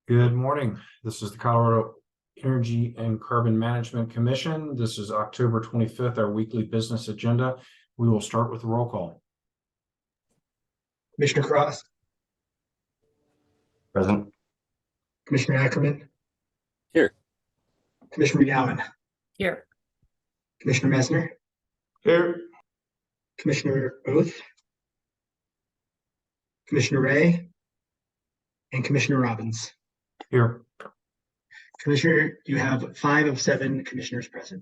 Good morning. This is the Colorado Energy and Carbon Management Commission. This is October 25th, our weekly business agenda. We will start with the roll call. Commissioner Cross, Present. Commissioner Ackerman, Here. Commissioner Gowan, Here. Commissioner Messner, Here. Commissioner Oath, Commissioner Ray, and Commissioner Robbins. Here. Commissioner, you have 5 of 7 commissioners present.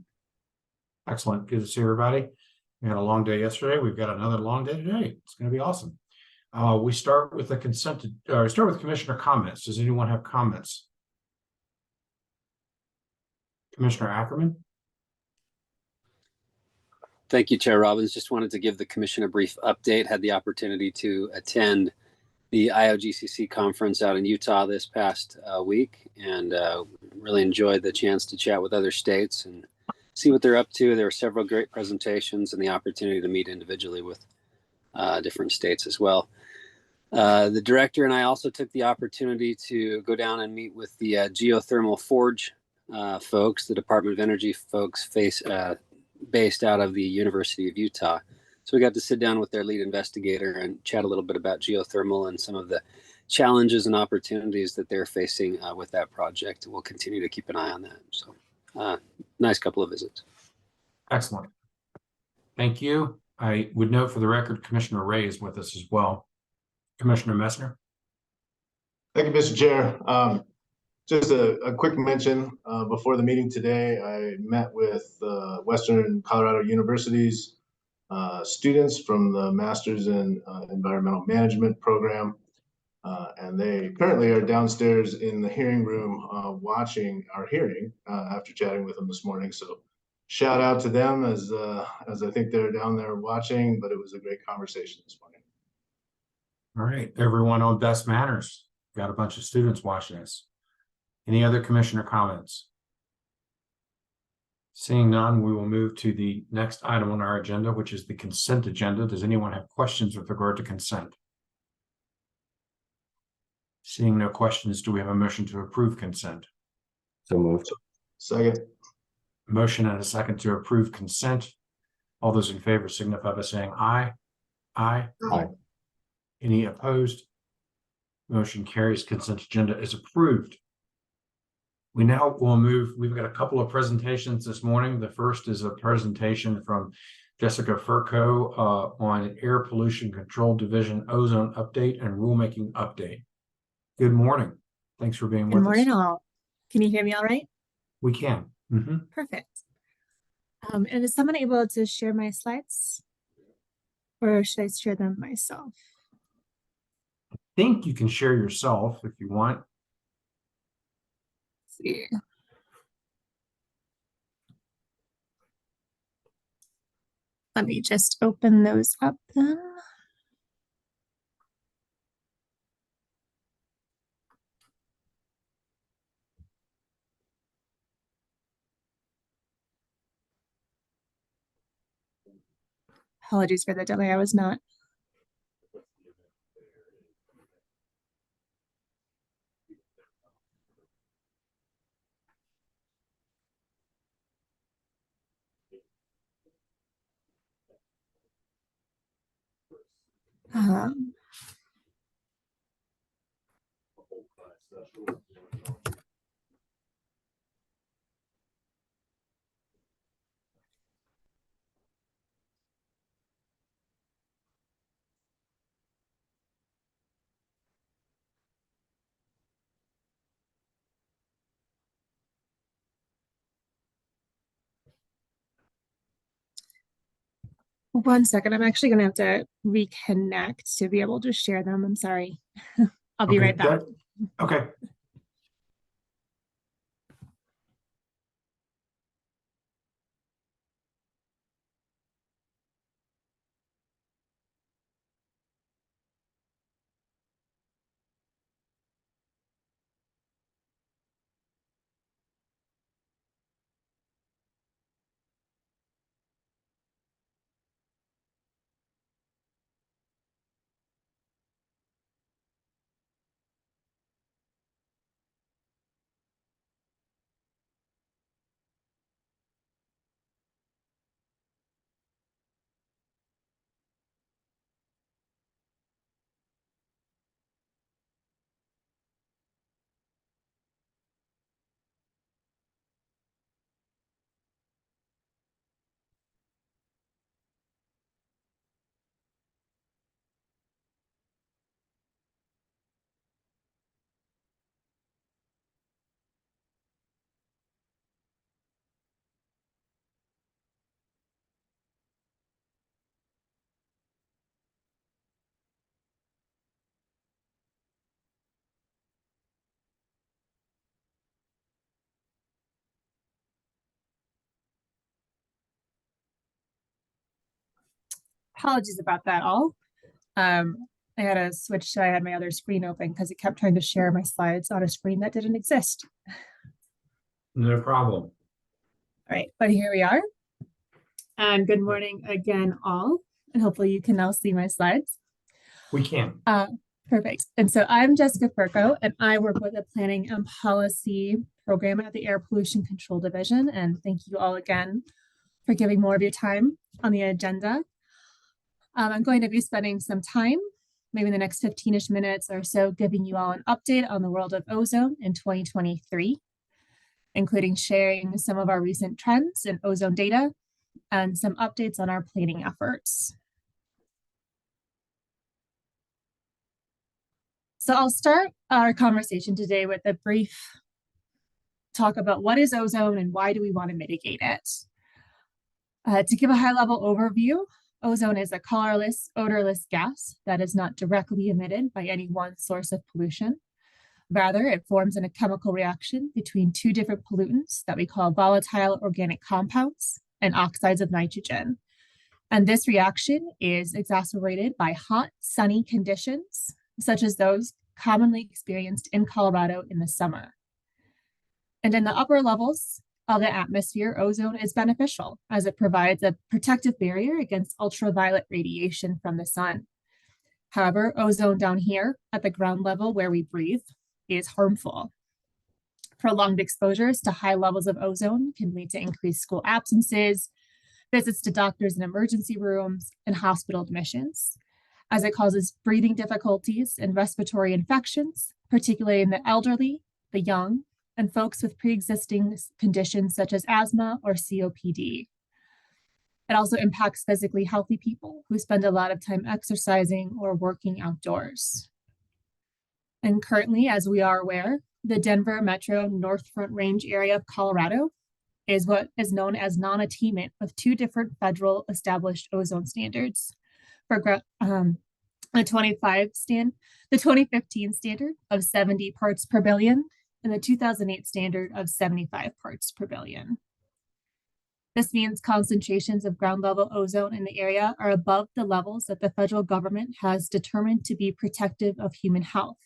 Excellent. Good to see everybody. We had a long day yesterday. We've got another long day today. It's going to be awesome. We start with the start with commissioner comments. Does anyone have comments? Commissioner Ackerman? Thank you, Chair Robbins. Just wanted to give the commission a brief update. Had the opportunity to attend the IOGCC conference out in Utah this past week, and really enjoyed the chance to chat with other states and see what they're up to. There were several great presentations and the opportunity to meet individually with different states as well. The director and I also took the opportunity to go down and meet with the geothermal forge folks, the Department of Energy folks based out of the University of Utah. So we got to sit down with their lead investigator and chat a little bit about geothermal and some of the challenges and opportunities that they're facing with that project. We'll continue to keep an eye on that. So nice couple of visits. Excellent. Thank you. I would note for the record, Commissioner Ray is with us as well. Commissioner Messner? Thank you, Mr. Chair. Just a quick mention before the meeting today, I met with Western Colorado University's students from the Masters in Environmental Management program. And they currently are downstairs in the hearing room watching our hearing after chatting with them this morning. So shout out to them as I think they're down there watching, but it was a great conversation this morning. All right, everyone on best manners. Got a bunch of students watching us. Any other commissioner comments? Seeing none, we will move to the next item on our agenda, which is the consent agenda. Does anyone have questions with regard to consent? Seeing no questions, do we have a motion to approve consent? So moved. Second. Motion and a second to approve consent. All those in favor signify by saying aye. Aye. Aye. Any opposed? Motion carries. Consent agenda is approved. We now will move. We've got a couple of presentations this morning. The first is a presentation from Jessica Furco on Air Pollution Control Division ozone update and rulemaking update. Good morning. Thanks for being with us. Good morning, all. Can you hear me all right? We can. Perfect. And is someone able to share my slides? Or should I share them myself? I think you can share yourself if you want. Let's see. Let me just open those up then. Apologies for the delay. I was not. One second, I'm actually going to have to reconnect to be able to share them. I'm sorry. I'll be right back. Okay. Apologies about that all. I had to switch so I had my other screen open because it kept trying to share my slides on a screen that didn't exist. No problem. All right, but here we are. And good morning again, all. And hopefully you can now see my slides. We can. Perfect. And so I'm Jessica Furco, and I work with the Planning and Policy Program at the Air Pollution Control Division. And thank you all again for giving more of your time on the agenda. I'm going to be spending some time, maybe in the next 15-ish minutes or so, giving you all an update on the world of ozone in 2023, including sharing some of our recent trends in ozone data and some updates on our planning efforts. So I'll start our conversation today with a brief talk about what is ozone and why do we want to mitigate it. To give a high-level overview, ozone is a colorless, odorless gas that is not directly emitted by any one source of pollution. Rather, it forms in a chemical reaction between two different pollutants that we call volatile organic compounds and oxides of nitrogen. And this reaction is exacerbated by hot, sunny conditions, such as those commonly experienced in Colorado in the summer. And in the upper levels of the atmosphere, ozone is beneficial as it provides a protective barrier against ultraviolet radiation from the sun. However, ozone down here at the ground level where we breathe is harmful. Prolonged exposures to high levels of ozone can lead to increased school absences, visits to doctors and emergency rooms, and hospital admissions, as it causes breathing difficulties and respiratory infections, particularly in the elderly, the young, and folks with pre-existing conditions such as asthma or COPD. It also impacts physically healthy people who spend a lot of time exercising or working outdoors. And currently, as we are aware, the Denver Metro North Front Range area of Colorado is what is known as non-attainment of two different federal established ozone standards for the 2015 standard of 70 parts per billion and the 2008 standard of 75 parts per billion. This means concentrations of ground level ozone in the area are above the levels that the federal government has determined to be protective of human health.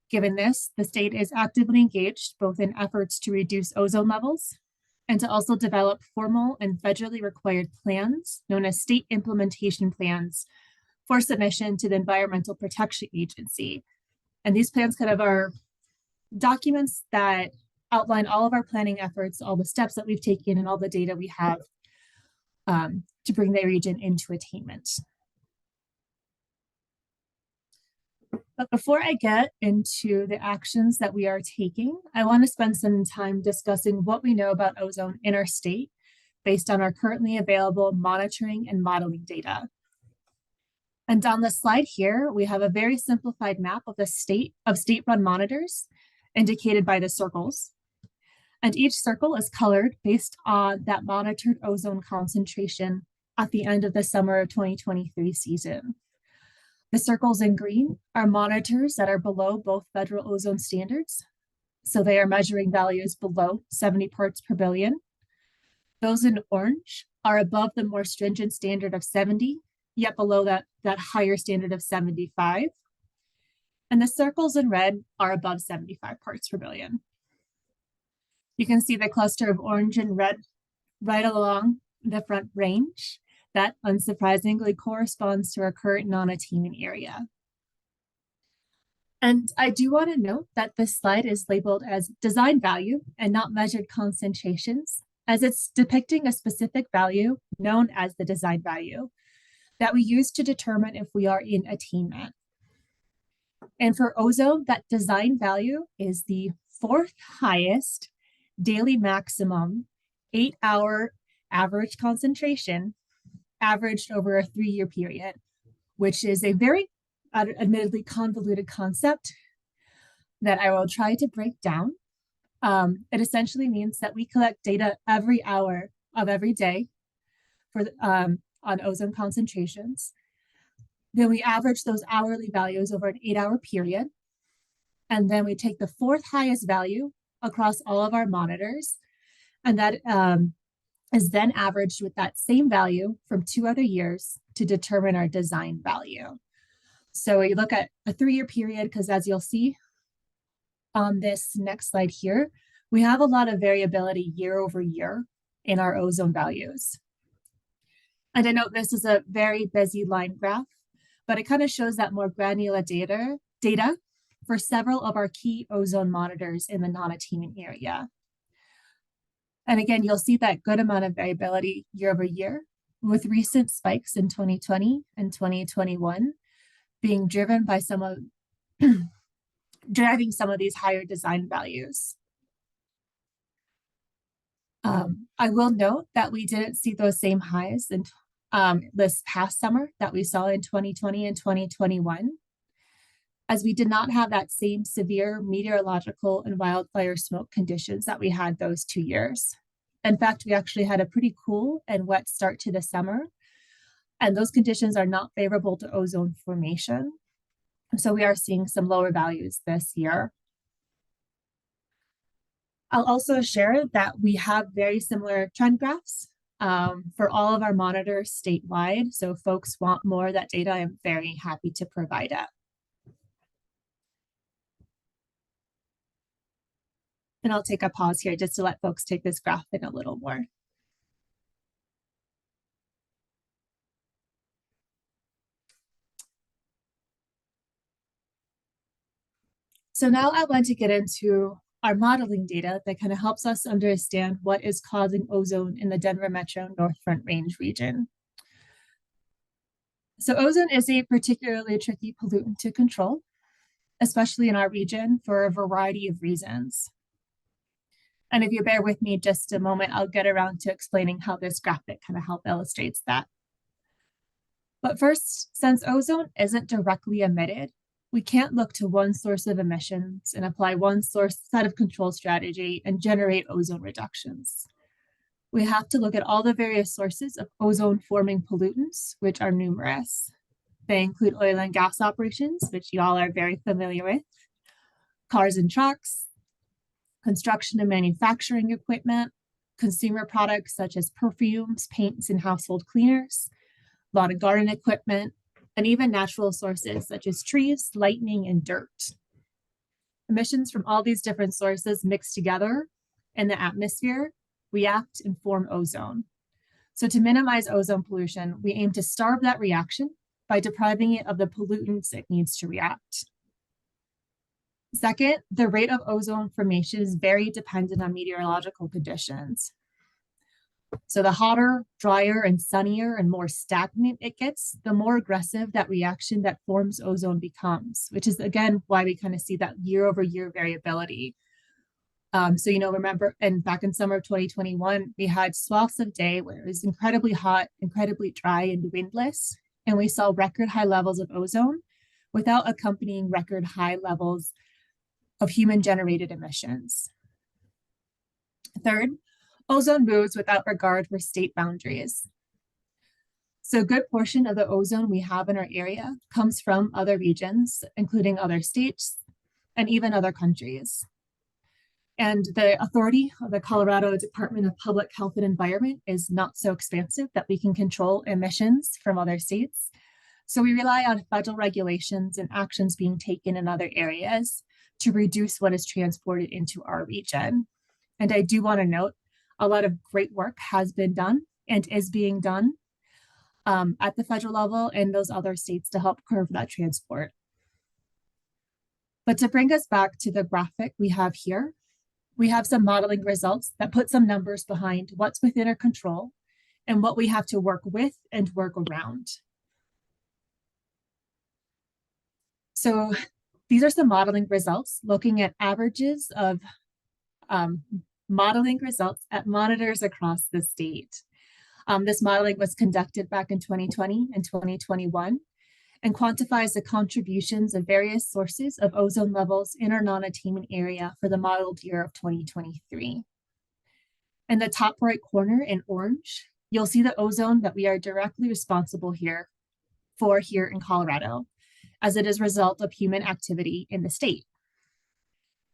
Given this, the state is actively engaged both in efforts to reduce ozone levels and to also develop formal and federally required plans known as state implementation plans for submission to the Environmental Protection Agency. And these plans kind of are documents that outline all of our planning efforts, all the steps that we've taken, and all the data we have to bring the region into attainment. But before I get into the actions that we are taking, I want to spend some time discussing what we know about ozone in our state based on our currently available monitoring and modeling data. And on the slide here, we have a very simplified map of the state-run monitors indicated by the circles. And each circle is colored based on that monitored ozone concentration at the end of the summer of 2023 season. The circles in green are monitors that are below both federal ozone standards. So they are measuring values below 70 parts per billion. Those in orange are above the more stringent standard of 70, yet below that higher standard of 75. And the circles in red are above 75 parts per billion. You can see the cluster of orange and red right along the front range. That unsurprisingly corresponds to our current non-attainment area. And I do want to note that this slide is labeled as design value and not measured concentrations, as it's depicting a specific value known as the design value that we use to determine if we are in attainment. And for ozone, that design value is the fourth highest daily maximum 8-hour average concentration averaged over a 3-year period, which is a very admittedly convoluted concept that I will try to break down. It essentially means that we collect data every hour of every day for on ozone concentrations. Then we average those hourly values over an 8-hour period. And then we take the fourth highest value across all of our monitors. And that is then averaged with that same value from 2 other years to determine our design value. So we look at a 3-year period because, as you'll see on this next slide here, we have a lot of variability year over year in our ozone values. And I know this is a very busy line graph, but it kind of shows that more granular data for several of our key ozone monitors in the non-attainment area. And again, you'll see that good amount of variability year over year, with recent spikes in 2020 and 2021 being driven by driving some of these higher design values. I will note that we didn't see those same highs in this past summer that we saw in 2020 and 2021, as we did not have that same severe meteorological and wildfire smoke conditions that we had those 2 years. In fact, we actually had a pretty cool and wet start to the summer, and those conditions are not favorable to ozone formation. So we are seeing some lower values this year. I'll also share that we have very similar trend graphs for all of our monitors statewide. So if folks want more of that data, I'm very happy to provide it. And I'll take a pause here just to let folks take this graph in a little more. So now I want to get into our modeling data that kind of helps us understand what is causing ozone in the Denver Metro North Front Range region. So ozone is a particularly tricky pollutant to control, especially in our region for a variety of reasons. And if you bear with me just a moment, I'll get around to explaining how this graphic kind of helps illustrates that. But first, since ozone isn't directly emitted, we can't look to one source of emissions and apply one set of control strategy and generate ozone reductions. We have to look at all the various sources of ozone-forming pollutants, which are numerous. They include oil and gas operations, which you all are very familiar with, cars and trucks, construction and manufacturing equipment, consumer products such as perfumes, paints, and household cleaners, lawn and garden equipment, and even natural sources such as trees, lightning, and dirt. Emissions from all these different sources mixed together in the atmosphere react and form ozone. So to minimize ozone pollution, we aim to starve that reaction by depriving it of the pollutants it needs to react. Second, the rate of ozone formation is very dependent on meteorological conditions. So the hotter, drier, and sunnier and more stagnant it gets, the more aggressive that reaction that forms ozone becomes, which is, again, why we kind of see that year-over-year variability. So, remember, and back in summer of 2021, we had swaths of day where it was incredibly hot, incredibly dry, and windless, and we saw record high levels of ozone without accompanying record high levels of human-generated emissions. Third, ozone moves without regard for state boundaries. So a good portion of the ozone we have in our area comes from other regions, including other states and even other countries. And the authority of the Colorado Department of Public Health and Environment is not so expansive that we can control emissions from other states. So we rely on federal regulations and actions being taken in other areas to reduce what is transported into our region. And I do want to note, a lot of great work has been done and is being done at the federal level in those other states to help curb that transport. But to bring us back to the graphic we have here, we have some modeling results that put some numbers behind what's within our control and what we have to work with and work around. So these are some modeling results looking at averages of modeling results at monitors across the state. This modeling was conducted back in 2020 and 2021 and quantifies the contributions of various sources of ozone levels in our non-attainment area for the modeled year of 2023. In the top right corner in orange, you'll see the ozone that we are directly responsible here in Colorado, as it is a result of human activity in the state.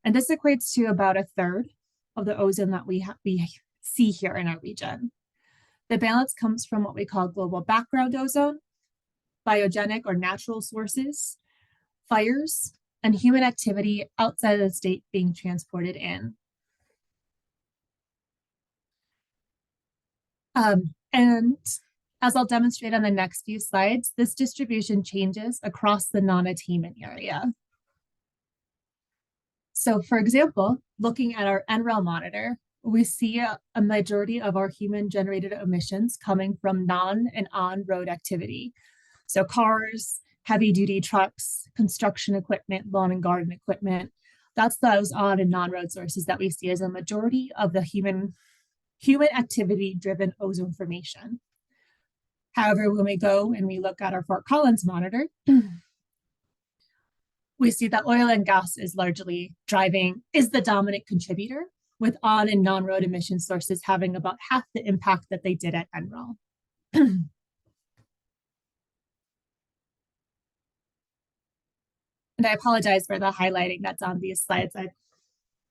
And this equates to about 1/3 of the ozone that we see here in our region. The balance comes from what we call global background ozone, biogenic or natural sources, fires, and human activity outside of the state being transported in. And as I'll demonstrate on the next few slides, this distribution changes across the non-attainment area. So for example, looking at our NREL monitor, we see a majority of our human-generated emissions coming from non- and on-road activity. So cars, heavy-duty trucks, construction equipment, lawn and garden equipment. That's those on- and non-road sources that we see as a majority of the human activity-driven ozone formation. However, when we go and we look at our Fort Collins monitor, we see that oil and gas is the dominant contributor, with on and non-road emission sources having about half the impact that they did at NREL. And I apologize for the highlighting that's on these slides. I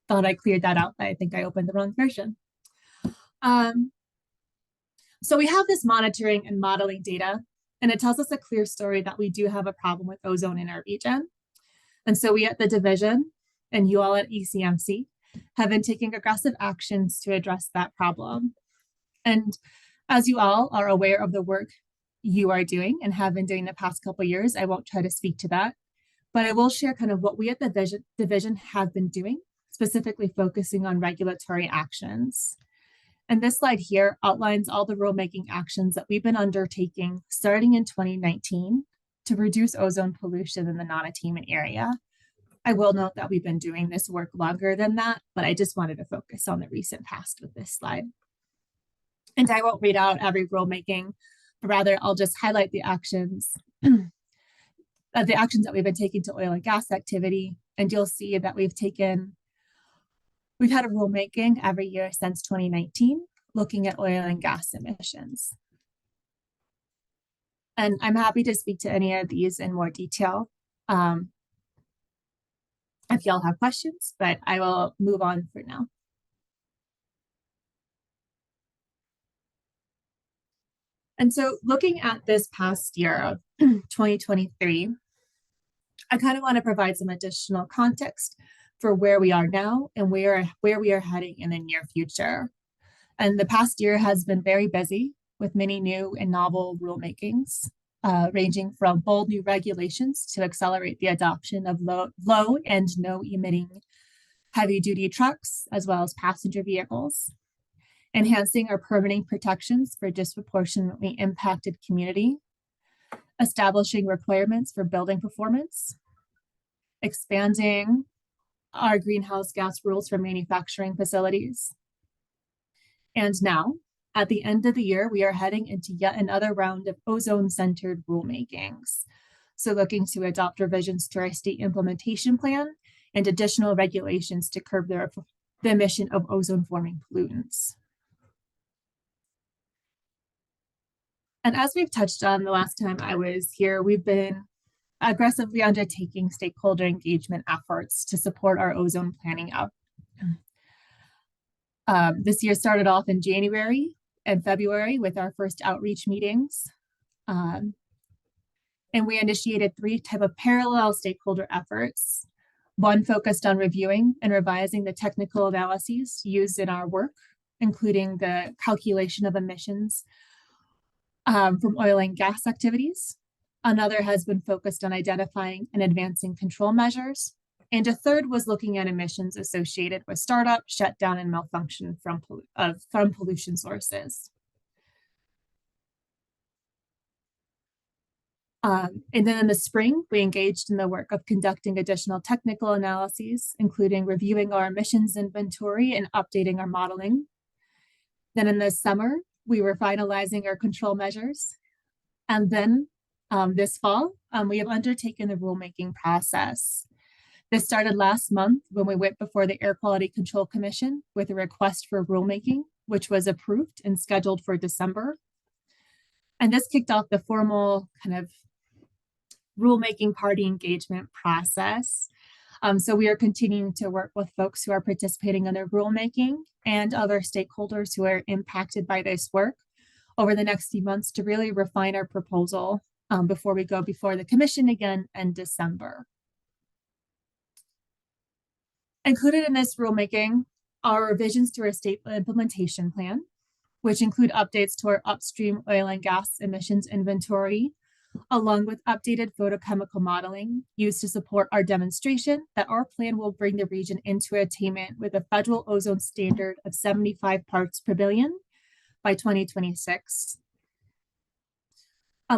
thought I cleared that out, but I think I opened the wrong version. So we have this monitoring and modeling data, and it tells us a clear story that we do have a problem with ozone in our region. And so we at the division, and you all at ECMC, have been taking aggressive actions to address that problem. And as you all are aware of the work you are doing and have been doing the past couple of years, I won't try to speak to that, but I will share kind of what we at the division have been doing, specifically focusing on regulatory actions. And this slide here outlines all the rulemaking actions that we've been undertaking starting in 2019 to reduce ozone pollution in the non-attainment area. I will note that we've been doing this work longer than that, but I just wanted to focus on the recent past with this slide. And I won't read out every rulemaking, but rather I'll just highlight the actions that we've been taking to oil and gas activity. And you'll see that we've had a rulemaking every year since 2019, looking at oil and gas emissions. And I'm happy to speak to any of these in more detail if y'all have questions, but I will move on for now. And so looking at this past year of 2023, I kind of want to provide some additional context for where we are now and where we are heading in the near future. And the past year has been very busy with many new and novel rulemakings, ranging from bold new regulations to accelerate the adoption of low and no emitting heavy-duty trucks, as well as passenger vehicles, enhancing our permitting protections for disproportionately impacted community, establishing requirements for building performance, expanding our greenhouse gas rules for manufacturing facilities. And now, at the end of the year, we are heading into yet another round of ozone-centered rulemakings. So looking to adopt revisions to our state implementation plan and additional regulations to curb the emission of ozone-forming pollutants. And as we've touched on the last time I was here, we've been aggressively undertaking stakeholder engagement efforts to support our ozone planning out. This year started off in January and February with our first outreach meetings. And we initiated 3 types of parallel stakeholder efforts. One focused on reviewing and revising the technical analyses used in our work, including the calculation of emissions from oil and gas activities. Another has been focused on identifying and advancing control measures. And a third was looking at emissions associated with startup, shutdown, and malfunction from pollution sources. And then in the spring, we engaged in the work of conducting additional technical analyses, including reviewing our emissions inventory and updating our modeling. Then in the summer, we were finalizing our control measures. And then this fall, we have undertaken the rulemaking process. This started last month when we went before the Air Quality Control Commission with a request for rulemaking, which was approved and scheduled for December. And this kicked off the formal kind of rulemaking party engagement process. So we are continuing to work with folks who are participating in the rulemaking and other stakeholders who are impacted by this work over the next few months to really refine our proposal before we go before the commission again in December. Included in this rulemaking are revisions to our state implementation plan, which include updates to our upstream oil and gas emissions inventory, along with updated photochemical modeling used to support our demonstration that our plan will bring the region into attainment with a federal ozone standard of 75 parts per billion by 2026.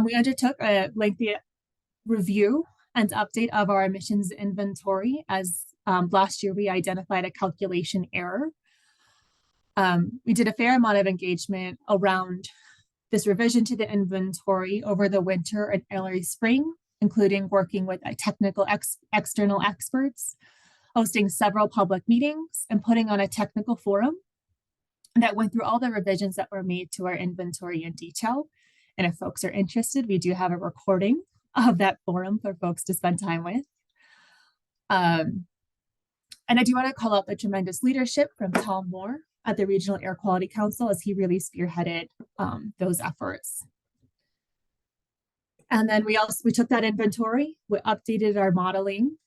We undertook a lengthy review and update of our emissions inventory as last year we identified a calculation error. We did a fair amount of engagement around this revision to the inventory over the winter and early spring, including working with technical external experts, hosting several public meetings, and putting on a technical forum that went through all the revisions that were made to our inventory in detail. And if folks are interested, we do have a recording of that forum for folks to spend time with. And I do want to call out the tremendous leadership from Tom Moore at the Regional Air Quality Council, as he really spearheaded those efforts. And then we took that inventory, we updated our modeling,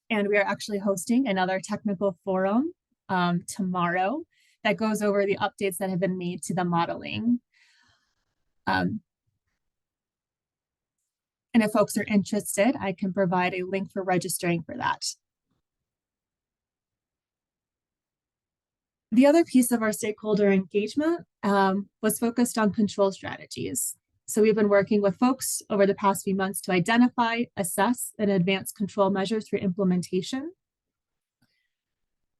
and we are actually hosting another technical forum tomorrow that goes over the updates that have been made to the modeling. And if folks are interested, I can provide a link for registering for that. The other piece of our stakeholder engagement was focused on control strategies. So we've been working with folks over the past few months to identify, assess, and advance control measures for implementation.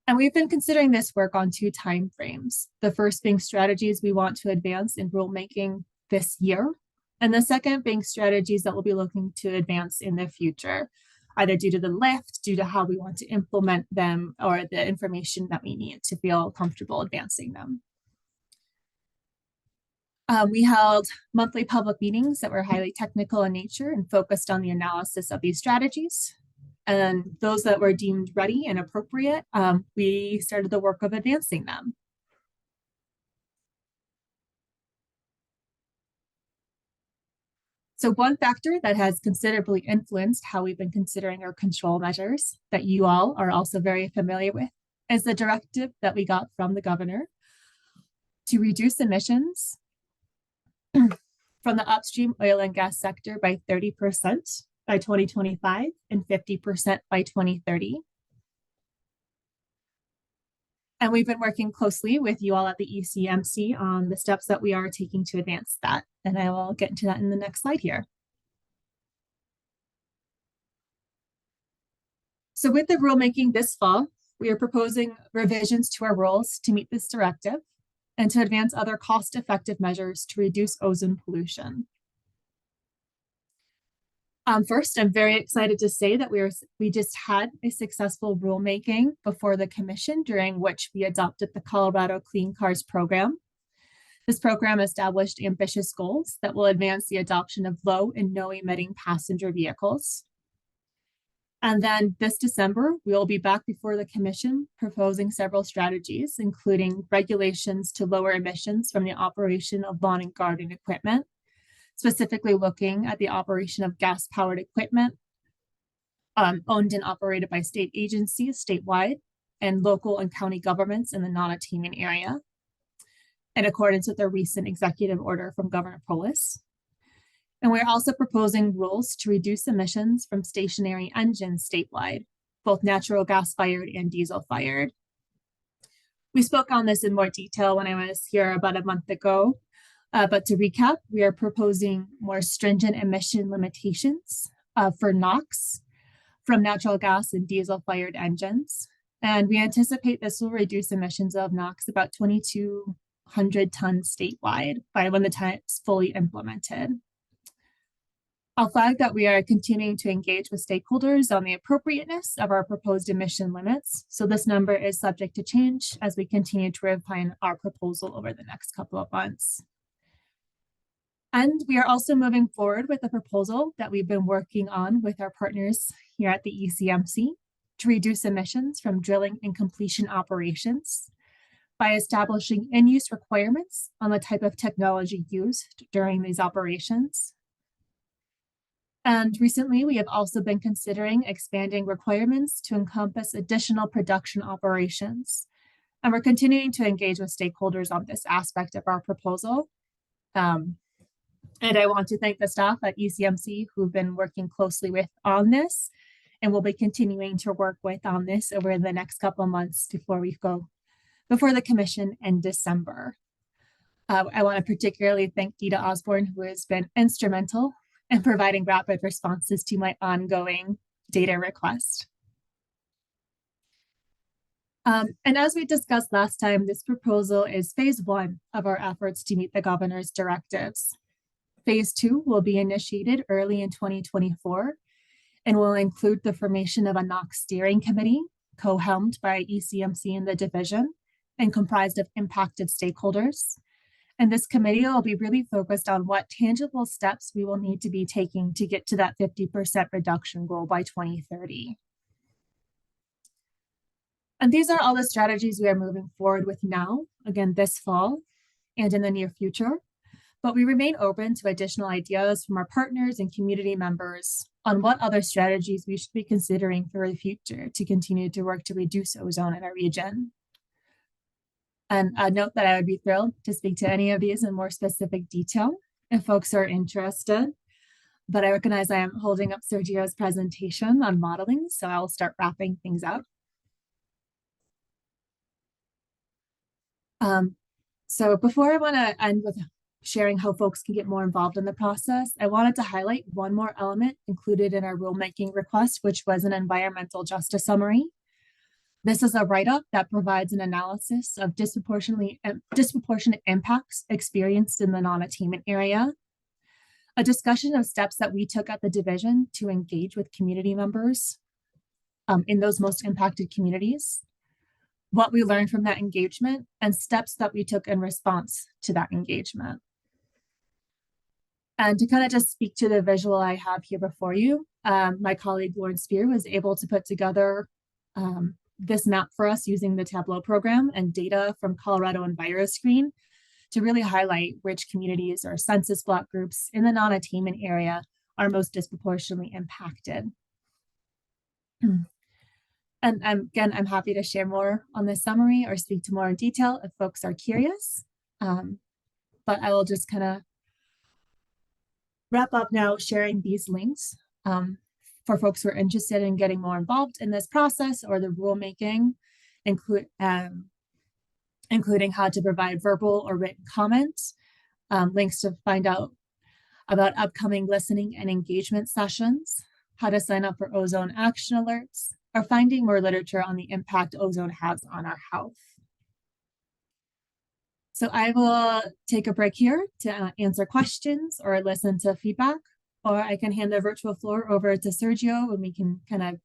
And we've been considering this work on 2 timeframes. The first being strategies we want to advance in rulemaking this year, and the second being strategies that we'll be looking to advance in the future, either due to the lift, due to how we want to implement them, or the information that we need to feel comfortable advancing them. We held monthly public meetings that were highly technical in nature and focused on the analysis of these strategies. And those that were deemed ready and appropriate, we started the work of advancing them. So one factor that has considerably influenced how we've been considering our control measures that you all are also very familiar with is the directive that we got from the governor to reduce emissions from the upstream oil and gas sector by 30% by 2025 and 50% by 2030. And we've been working closely with you all at the ECMC on the steps that we are taking to advance that. And I will get into that in the next slide here. So with the rulemaking this fall, we are proposing revisions to our rules to meet this directive and to advance other cost-effective measures to reduce ozone pollution. First, I'm very excited to say that we just had a successful rulemaking before the commission, during which we adopted the Colorado Clean Cars program. This program established ambitious goals that will advance the adoption of low and no emitting passenger vehicles. And then this December, we will be back before the commission proposing several strategies, including regulations to lower emissions from the operation of lawn and garden equipment, specifically looking at the operation of gas-powered equipment owned and operated by state agencies statewide and local and county governments in the non-attainment area, in accordance with a recent executive order from Governor Polis. And we're also proposing rules to reduce emissions from stationary engines statewide, both natural gas-fired and diesel-fired. We spoke on this in more detail when I was here about a month ago. But to recap, we are proposing more stringent emission limitations for NOx from natural gas and diesel-fired engines. And we anticipate this will reduce emissions of NOx about 2,200 tons statewide by when the time it's fully implemented. I'll flag that we are continuing to engage with stakeholders on the appropriateness of our proposed emission limits. So this number is subject to change as we continue to refine our proposal over the next couple of months. And we are also moving forward with a proposal that we've been working on with our partners here at the ECMC to reduce emissions from drilling and completion operations by establishing in-use requirements on the type of technology used during these operations. And recently, we have also been considering expanding requirements to encompass additional production operations. And we're continuing to engage with stakeholders on this aspect of our proposal. And I want to thank the staff at ECMC who've been working closely with on this, and we'll be continuing to work with on this over the next couple of months before we go before the commission in December. I want to particularly thank Dita Osborne, who has been instrumental in providing rapid responses to my ongoing data request. And as we discussed last time, this proposal is phase 1 of our efforts to meet the governor's directives. Phase 2 will be initiated early in 2024 and will include the formation of a NOx steering committee, co-helmed by ECMC and the division, and comprised of impacted stakeholders. And this committee will be really focused on what tangible steps we will need to be taking to get to that 50% reduction goal by 2030. And these are all the strategies we are moving forward with now, again, this fall and in the near future. But we remain open to additional ideas from our partners and community members on what other strategies we should be considering for the future to continue to work to reduce ozone in our region. And I'd note that I would be thrilled to speak to any of these in more specific detail if folks are interested. But I recognize I am holding up Sergio's presentation on modeling, so I'll start wrapping things up. So before I want to end with sharing how folks can get more involved in the process, I wanted to highlight one more element included in our rulemaking request, which was an environmental justice summary. This is a write-up that provides an analysis of disproportionate impacts experienced in the non-attainment area, a discussion of steps that we took at the division to engage with community members in those most impacted communities, what we learned from that engagement, and steps that we took in response to that engagement. And to kind of just speak to the visual I have here before you, my colleague Lauren Spear was able to put together this map for us using the Tableau program and data from Colorado EnviroScreen to really highlight which communities or census block groups in the non-attainment area are most disproportionately impacted. And again, I'm happy to share more on this summary or speak to more in detail if folks are curious. But I will just kind of wrap up now sharing these links for folks who are interested in getting more involved in this process or the rulemaking, including how to provide verbal or written comments, links to find out about upcoming listening and engagement sessions, how to sign up for ozone action alerts, or finding more literature on the impact ozone has on our health. So I will take a break here to answer questions or listen to feedback, or I can hand the virtual floor over to Sergio and we can kind of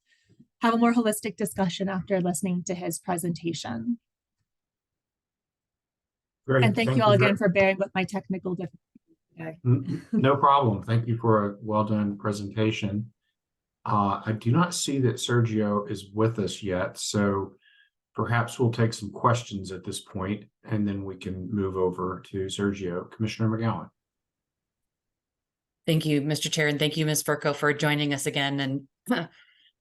have a more holistic discussion after listening to his presentation. Great. And thank you all again for bearing with my technical difficulties today. No problem. Thank you for a well-done presentation. I do not see that Sergio is with us yet, so perhaps we'll take some questions at this point, and then we can move over to Sergio. Commissioner McGowan. Thank you, Mr. Chair, and thank you, Ms. Furco, for joining us again. And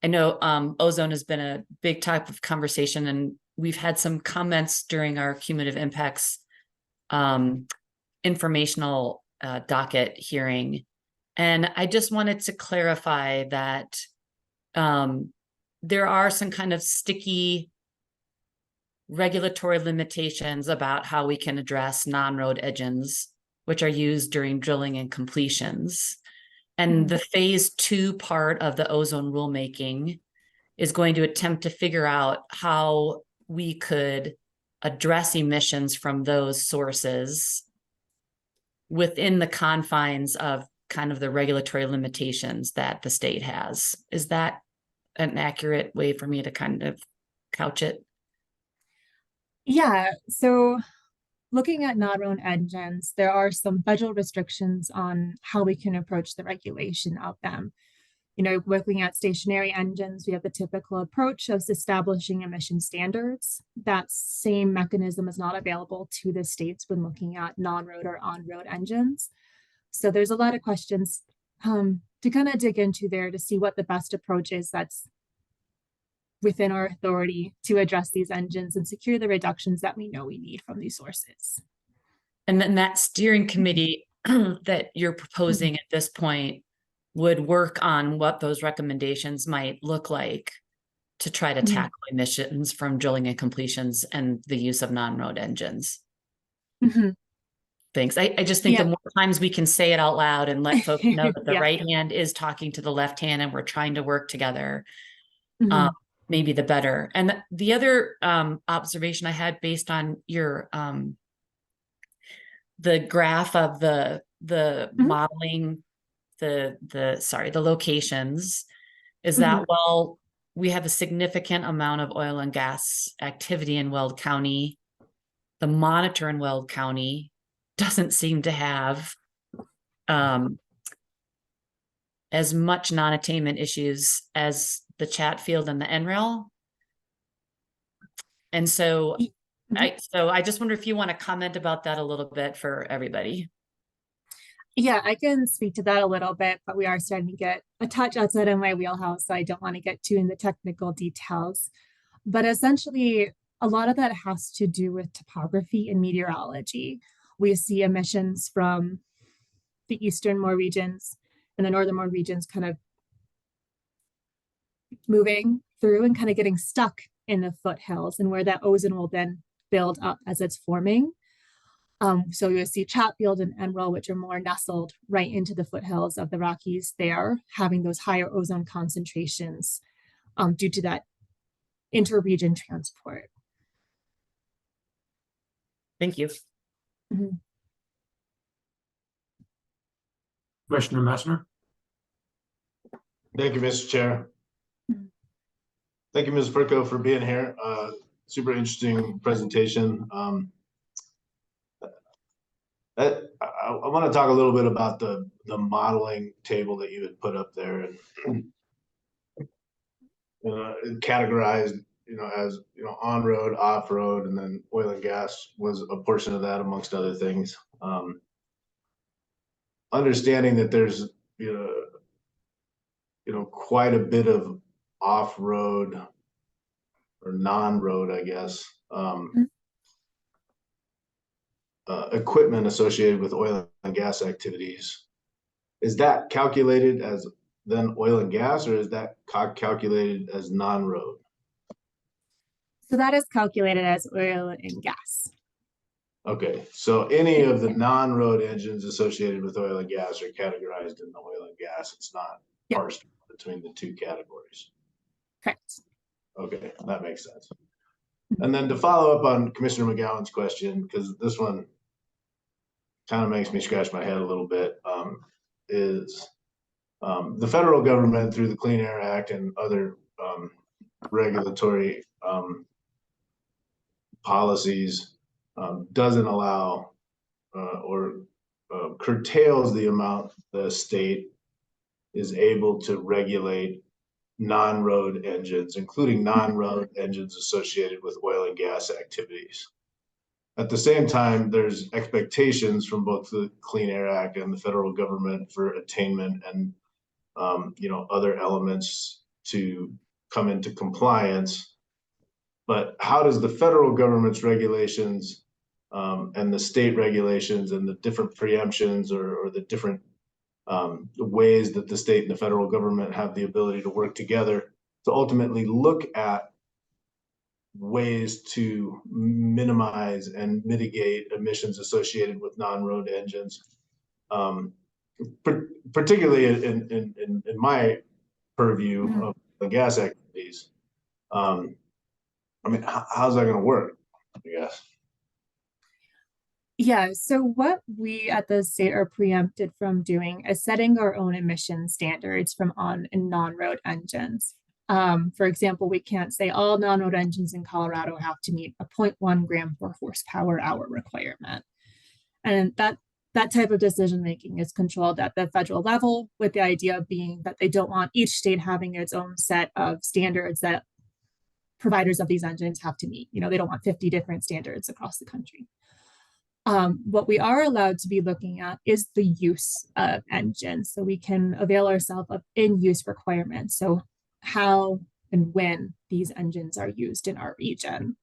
I know ozone has been a big topic of conversation, and we've had some comments during our cumulative impacts informational docket hearing. And I just wanted to clarify that there are some kind of sticky regulatory limitations about how we can address non-road edges, which are used during drilling and completions. And the phase 2 part of the ozone rulemaking is going to attempt to figure out how we could address emissions from those sources within the confines of kind of the regulatory limitations that the state has. Is that an accurate way for me to kind of couch it? Yeah, so looking at non-road engines, there are some federal restrictions on how we can approach the regulation of them. Looking at stationary engines, we have the typical approach of establishing emission standards. That same mechanism is not available to the states when looking at non-road or on-road engines. So there's a lot of questions to kind of dig into there to see what the best approach is that's within our authority to address these engines and secure the reductions that we know we need from these sources. And then that steering committee that you're proposing at this point would work on what those recommendations might look like to try to tackle emissions from drilling and completions and the use of non-road engines. Thanks. I just think the more times we can say it out loud and let folks know that the right hand is talking to the left hand and we're trying to work together, maybe the better. And the other observation I had based on your the graph of the modeling, the locations, is that while we have a significant amount of oil and gas activity in Weld County, the monitor in Weld County doesn't seem to have as much non-attainment issues as the Chatfield and the NREL. And so I just wonder if you want to comment about that a little bit for everybody. Yeah, I can speak to that a little bit, but we are starting to get a touch outside of my wheelhouse, so I don't want to get too in the technical details. But essentially, a lot of that has to do with topography and meteorology. We see emissions from the easternmost regions and the northernmost regions kind of moving through and kind of getting stuck in the foothills, and where that ozone will then build up as it's forming. So you'll see Chatfield and NREL, which are more nestled right into the foothills of the Rockies there, having those higher ozone concentrations due to that inter-region transport. Thank you. Commissioner Messner? Thank you, Mr. Chair. Thank you, Ms. Perko, for being here. Super interesting presentation. I want to talk a little bit about the modeling table that you had put up there, and categorized, as on-road, off-road, and then oil and gas was a portion of that, amongst other things. Understanding that there's quite a bit of off-road or non-road, I guess, equipment associated with oil and gas activities. Is that calculated as then oil and gas, or is that calculated as non-road? So that is calculated as oil and gas. Okay, so any of the non-road engines associated with oil and gas are categorized in the oil and gas. It's not parsed between the two categories. Correct. Okay, that makes sense. And then to follow up on Commissioner McGowan's question, because this one kind of makes me scratch my head a little bit, is the federal government, through the Clean Air Act and other regulatory policies, doesn't allow or curtails the amount the state is able to regulate non-road engines, including non-road engines associated with oil and gas activities. At the same time, there's expectations from both the Clean Air Act and the federal government for attainment and other elements to come into compliance. But how does the federal government's regulations and the state regulations and the different preemptions or the different ways that the state and the federal government have the ability to work together to ultimately look at ways to minimize and mitigate emissions associated with non-road engines, particularly in my purview of the gas activities? How's that going to work, I guess? Yeah, so what we at the state are preempted from doing is setting our own emission standards from on and non-road engines. For example, we can't say all non-road engines in Colorado have to meet a 0.1 gram per horsepower hour requirement. And that that type of decision making is controlled at the federal level, with the idea being that they don't want each state having its own set of standards that providers of these engines have to meet. They don't want 50 different standards across the country. What we are allowed to be looking at is the use of engines. So we can avail ourselves of in-use requirements. So how and when these engines are used in our region.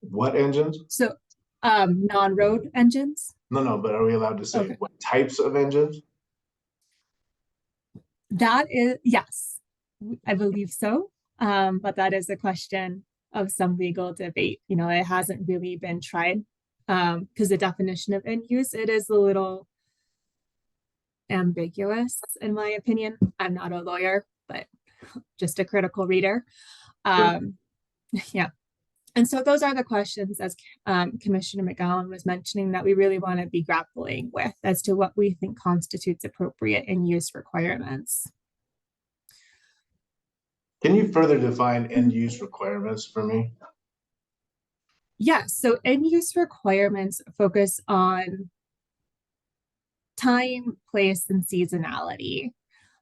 What engines? So non-road engines. No, but are we allowed to say Okay. what types of engines? That is, yes, I believe so. But that is a question of some legal debate. It hasn't really been tried because the definition of in use, it is a little ambiguous, in my opinion. I'm not a lawyer, but just a critical reader. Yeah. And so those are the questions, as Commissioner McGowan was mentioning, that we really want to be grappling with as to what we think constitutes appropriate in-use requirements. Can you further define end-use requirements for me? Yes, so end-use requirements focus on time, place, and seasonality.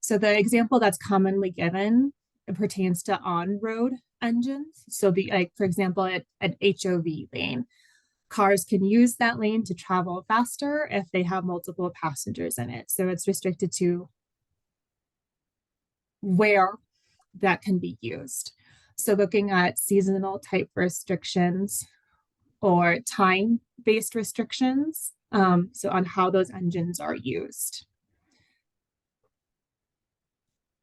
So the example that's commonly given, it pertains to on-road engines. So for example, an HOV lane, cars can use that lane to travel faster if they have multiple passengers in it. So it's restricted to where that can be used. So looking at seasonal type restrictions or time-based restrictions, so on how those engines are used.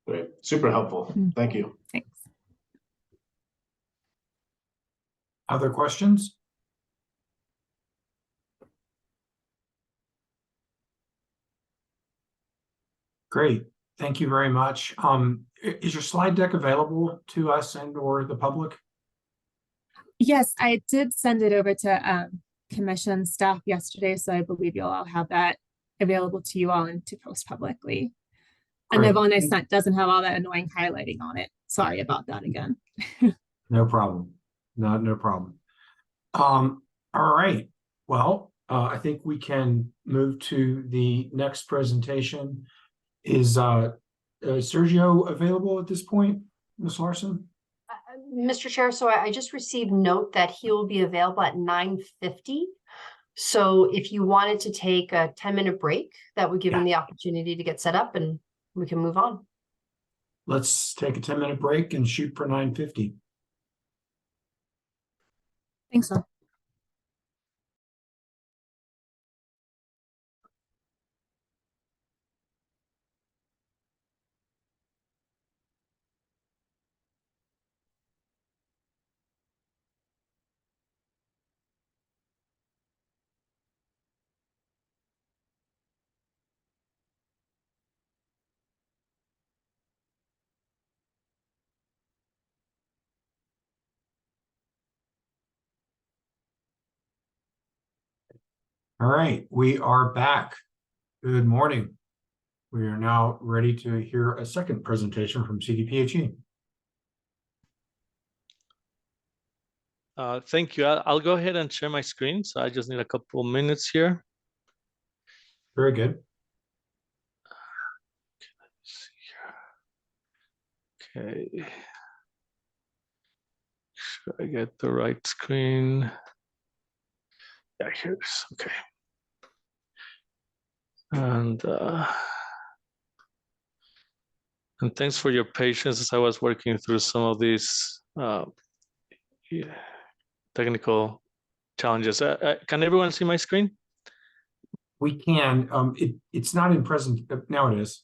Great, super helpful. Thank you. Thanks. Other questions? Great, thank you very much. Is your slide deck available to us and or the public? Yes, I did send it over to commission staff yesterday, so I believe you'll all have that available to you all and to post publicly. And Great. the one I sent doesn't have all that annoying highlighting on it. Sorry about that again. No problem. No problem. All right. Well, I think we can move to the next presentation. Is Sergio available at this point, Ms. Larson? Mr. Chair, so I just received note that he will be available at 9:50. So if you wanted to take a 10-minute break, that would give him the opportunity to get set up and we can move on. Let's take a 10-minute break and shoot for 9:50. Thanks, sir. All right, we are back. Good morning. We are now ready to hear a second presentation from CDPHE. Thank you. I'll go ahead and share my screen. So I just need a couple of minutes here. Very good. Okay. Should I get the right screen? Yeah, here it is. Okay. And thanks for your patience as I was working through some of these technical challenges. Can everyone see my screen? We can. It's not in present. Now it is.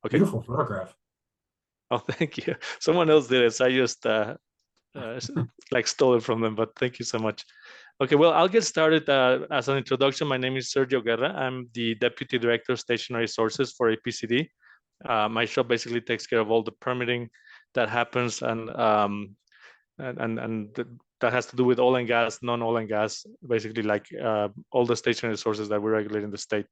Okay. Beautiful photograph. Oh, thank you. Someone else did it. So I just like stole it from them, but thank you so much. Okay, well, I'll get started. As an introduction, my name is Sergio Guerra. I'm the Deputy Director of Stationary Sources for APCD. My shop basically takes care of all the permitting that happens and that has to do with oil and gas, non-oil and gas, basically like all the stationary sources that we regulate in the state.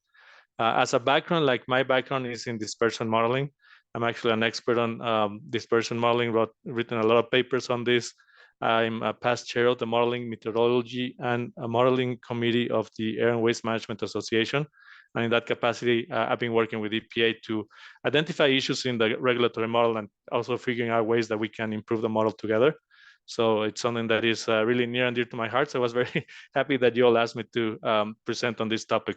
As a background, like my background is in dispersion modeling. I'm actually an expert on dispersion modeling, written a lot of papers on this. I'm a past chair of the Modeling, Methodology, and Modeling Committee of the Air and Waste Management Association. And in that capacity, I've been working with EPA to identify issues in the regulatory model and also figuring out ways that we can improve the model together. So it's something that is really near and dear to my heart. So I was very happy that you all asked me to present on this topic.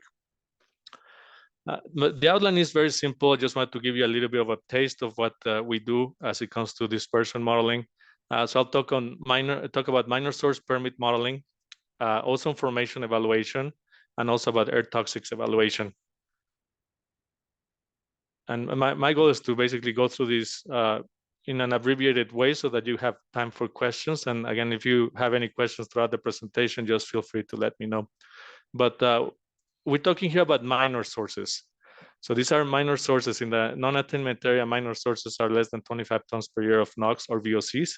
The outline is very simple. I just want to give you a little bit of a taste of what we do as it comes to dispersion modeling. So I'll talk about minor source permit modeling, ozone formation evaluation, and also about air toxics evaluation. And my goal is to basically go through this in an abbreviated way so that you have time for questions. And again, if you have any questions throughout the presentation, just feel free to let me know. But we're talking here about minor sources. So these are minor sources. In the non-attainment area, minor sources are less than 25 tons per year of NOx or VOCs.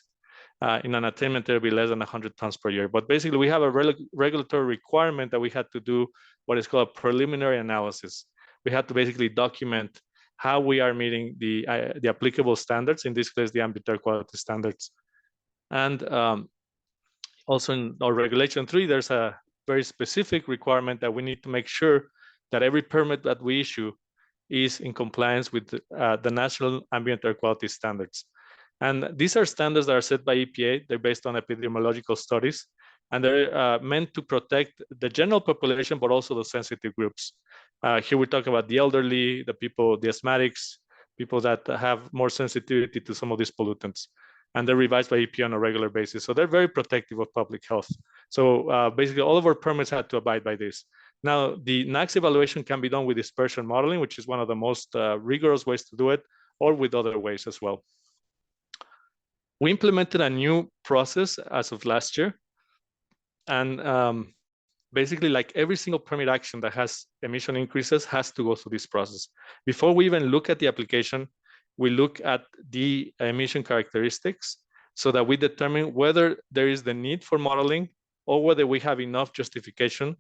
In an attainment area, it'll be less than 100 tons per year. But basically, we have a regulatory requirement that we had to do what is called a preliminary analysis. We had to basically document how we are meeting the applicable standards, in this case, the ambient air quality standards. And also in our regulation 3, there's a very specific requirement that we need to make sure that every permit that we issue is in compliance with the national ambient air quality standards. And these are standards that are set by EPA. They're based on epidemiological studies, and they're meant to protect the general population, but also the sensitive groups. Here we talk about the elderly, the people, the asthmatics, people that have more sensitivity to some of these pollutants. And they're revised by EPA on a regular basis. So they're very protective of public health. So basically all of our permits had to abide by this. Now, the NAAQS evaluation can be done with dispersion modeling, which is one of the most rigorous ways to do it, or with other ways as well. We implemented a new process as of last year. And basically, like every single permit action that has emission increases has to go through this process. Before we even look at the application, we look at the emission characteristics so that we determine whether there is the need for modeling or whether we have enough justification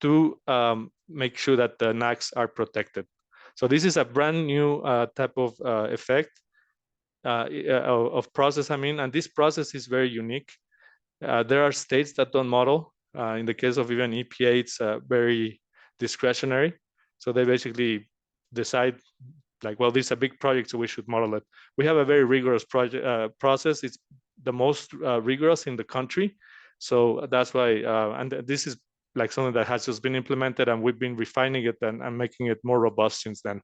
to make sure that the NAAQS are protected. So this is a brand new type of effect of process, and this process is very unique. There are states that don't model. In the case of even EPA, it's very discretionary. So they basically decide, like, well, this is a big project, so we should model it. We have a very rigorous process. It's the most rigorous in the country. So that's why, and this is like something that has just been implemented, and we've been refining it and making it more robust since then.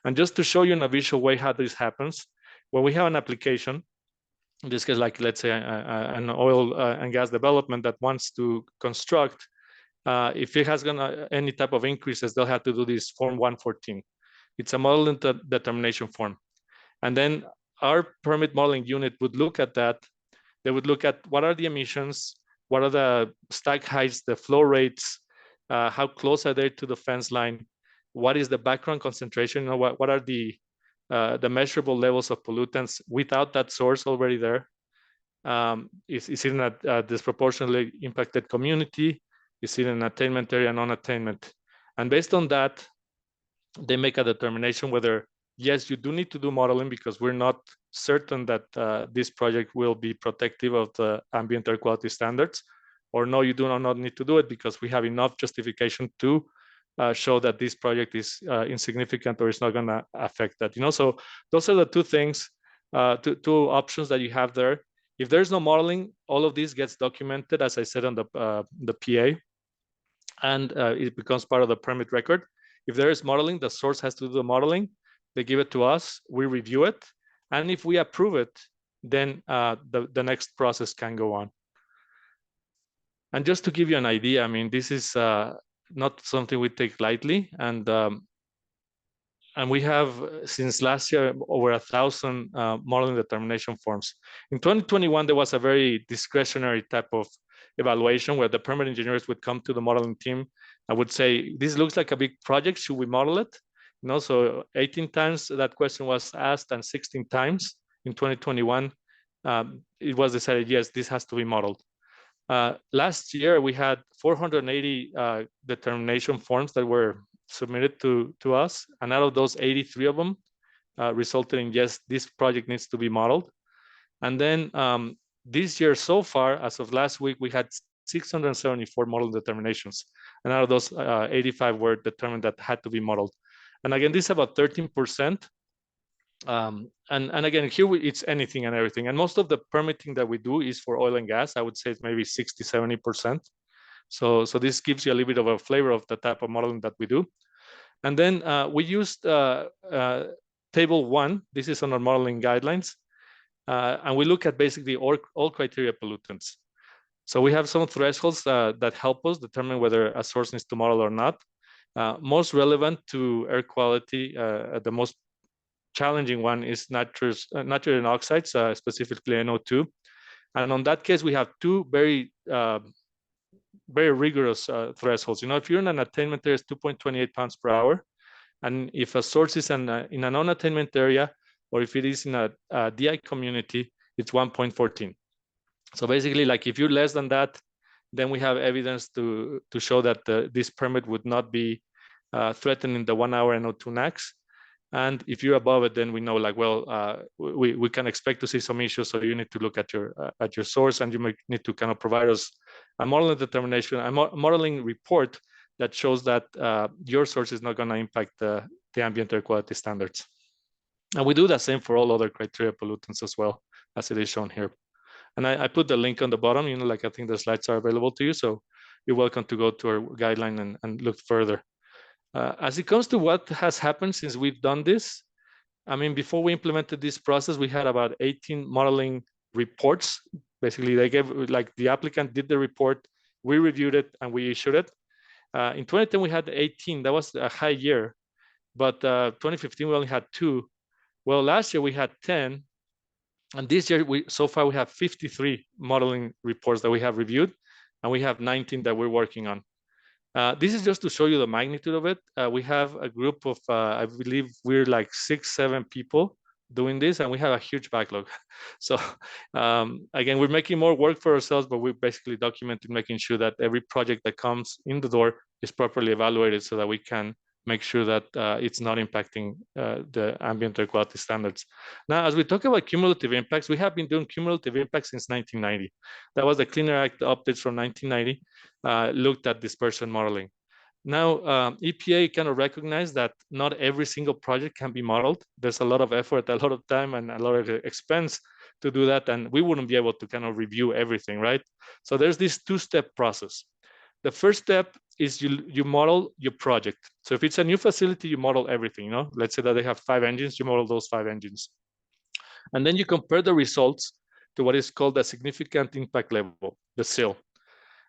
And just to show you in a visual way how this happens, when we have an application, in this case, like let's say an oil and gas development that wants to construct, if it has any type of increases, they'll have to do this Form 114. It's a model determination form. And then our permit modeling unit would look at that. They would look at what are the emissions, what are the stack heights, the flow rates, how close are they to the fence line, what is the background concentration, what are the measurable levels of pollutants without that source already there. Is it in a disproportionately impacted community? Is it in attainment area, non-attainment? And based on that, they make a determination whether, yes, you do need to do modeling because we're not certain that this project will be protective of the ambient air quality standards, or no, you do not need to do it because we have enough justification to show that this project is insignificant or is not going to affect that. So those are the two things, two options that you have there. If there's no modeling, all of this gets documented, as I said, on the PA, and it becomes part of the permit record. If there is modeling, the source has to do the modeling. They give it to us, we review it, and if we approve it, then the next process can go on. And just to give you an idea, this is not something we take lightly, and we have, since last year, over 1,000 modeling determination forms. In 2021, there was a very discretionary type of evaluation where the permit engineers would come to the modeling team and would say, this looks like a big project, should we model it? So 18 times that question was asked, and 16 times in 2021, it was decided, yes, this has to be modeled. Last year, we had 480 determination forms that were submitted to us, and out of those, 83 of them resulted in, yes, this project needs to be modeled. And then this year so far, as of last week, we had 674 model determinations. And out of those, 85 were determined that had to be modeled. And again, this is about 13%. And again, here it's anything and everything. And most of the permitting that we do is for oil and gas. I would say it's maybe 60, 70%. So this gives you a little bit of a flavor of the type of modeling that we do. And then we used table 1. This is on our modeling guidelines. And we look at basically all criteria pollutants. So we have some thresholds that help us determine whether a source needs to model or not. Most relevant to air quality, the most challenging one is nitrogen oxides, specifically NO2. And on that case, we have two very rigorous thresholds. You know, if you're in an attainment area, it's 2.28 pounds per hour. And if a source is in a non-attainment area, or if it is in a DI community, it's 1.14. So basically, like if you're less than that, then we have evidence to show that this permit would not be threatening the 1 hour NO2 NACs. And if you're above it, then we know like, well, we can expect to see some issues. So you need to look at your source, and you may need to kind of provide us a modeling determination, a modeling report that shows that your source is not going to impact the ambient air quality standards. And we do the same for all other criteria pollutants as well, as it is shown here. And I put the link on the bottom, you know, like I think the slides are available to you. So you're welcome to go to our guideline and look further. As it comes to what has happened since we've done this, I mean, before we implemented this process, we had about 18 modeling reports. Basically, they gave, like the applicant did the report, we reviewed it, and we issued it. In 2010, we had 18. That was a high year. But 2015, we only had 2. Well, last year we had 10. And this year, so far, we have 53 modeling reports that we have reviewed, and we have 19 that we're working on. This is just to show you the magnitude of it. We have a group of, I believe we're like 6, 7 people doing this, and we have a huge backlog. So again, we're making more work for ourselves, but we're basically documenting, making sure that every project that comes in the door is properly evaluated so that we can make sure that it's not impacting the ambient air quality standards. Now, as we talk about cumulative impacts, we have been doing cumulative impacts since 1990. That was the Clean Air Act updates from 1990, looked at dispersion modeling. Now, EPA kind of recognized that not every single project can be modeled. There's a lot of effort, a lot of time, and a lot of expense to do that, and we wouldn't be able to kind of review everything, right? So there's this 2-step process. The first step is you model your project. So if it's a new facility, you model everything, you know? Let's say that they have 5 engines, you model those 5 engines. And then you compare the results to what is called a significant impact level, the SIL.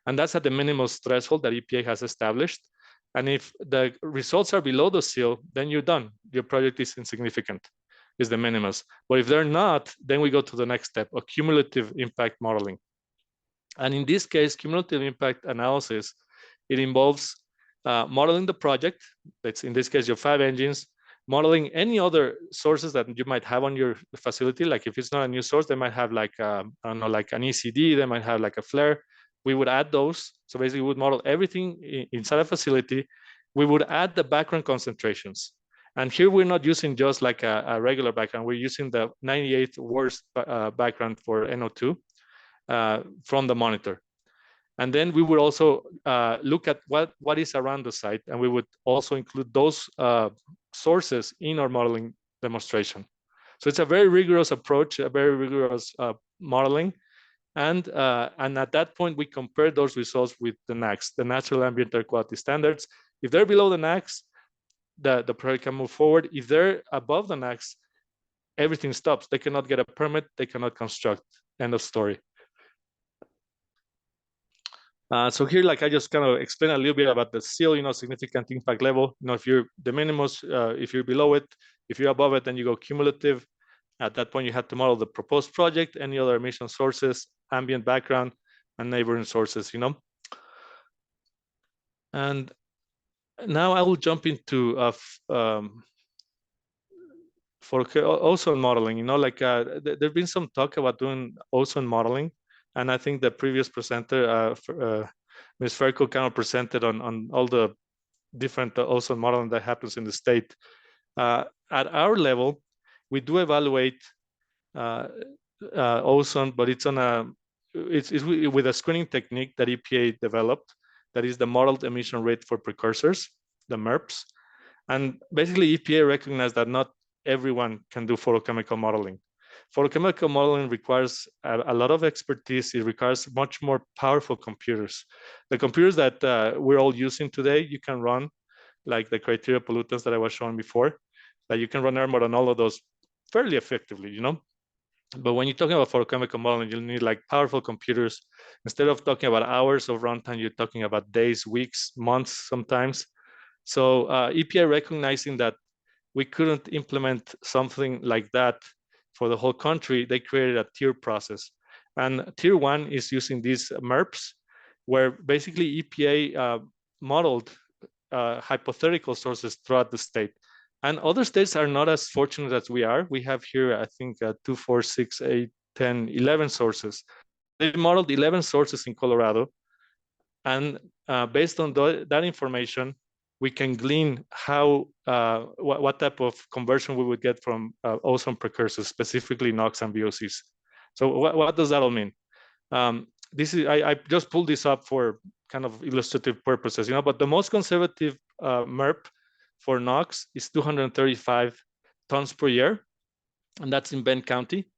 And that's at the minimum threshold that EPA has established. And if the results are below the SIL, then you're done. Your project is insignificant, is the minimus. But if they're not, then we go to the next step, a cumulative impact modeling. And in this case, cumulative impact analysis, it involves modeling the project. That's in this case, your 5 engines, modeling any other sources that you might have on your facility. Like if it's not a new source, they might have like, I don't know, like an ECD, they might have like a flare. We would add those. So basically we would model everything inside a facility. We would add the background concentrations. And here we're not using just like a regular background. We're using the 98th worst background for NO2 from the monitor. And then we would also look at what is around the site. And we would also include those sources in our modeling demonstration. So it's a very rigorous approach, a very rigorous modeling. And at that point, we compare those results with the NACs, the Natural Ambient Air Quality Standards. If they're below the NACs, the project can move forward. If they're above the NACs, everything stops. They cannot get a permit. They cannot construct. End of story. So here, like I just kind of explain a little bit about the SIL, you know, significant impact level. You know, if you're the minimus, if you're below it, if you're above it, then you go cumulative. At that point, you have to model the proposed project, any other emission sources, ambient background, and neighboring sources, you know. And now I will jump into for ozone modeling. You know, like there's been some talk about doing ozone modeling. And I think the previous presenter, Ms. Ferco, kind of presented on all the different ozone modeling that happens in the state. At our level, we do evaluate ozone, but it's with a screening technique that EPA developed, that is the modeled emission rate for precursors, the MERPs. And basically EPA recognized that not everyone can do photochemical modeling. Photochemical modeling requires a lot of expertise. It requires much more powerful computers. The computers that we're all using today, you can run like the criteria pollutants that I was showing before, that you can run ERMOD on all of those fairly effectively, you know. But when you're talking about photochemical modeling, you'll need like powerful computers. Instead of talking about hours of runtime, you're talking about days, weeks, months sometimes. So EPA recognizing that we couldn't implement something like that for the whole country, they created a tier process. And tier 1 is using these MERPs, where basically EPA modeled hypothetical sources throughout the state. And other states are not as fortunate as we are. We have here, I think, 2, 4, 6, 8, 10, 11 sources. They modeled 11 sources in Colorado. And based on that information, we can glean how what type of conversion we would get from ozone precursors, specifically NOx and VOCs. So what does that all mean? This is I just pulled this up for kind of illustrative purposes, you know. But the most conservative MERP for NOx is 235 tons per year, and that's in Bend County.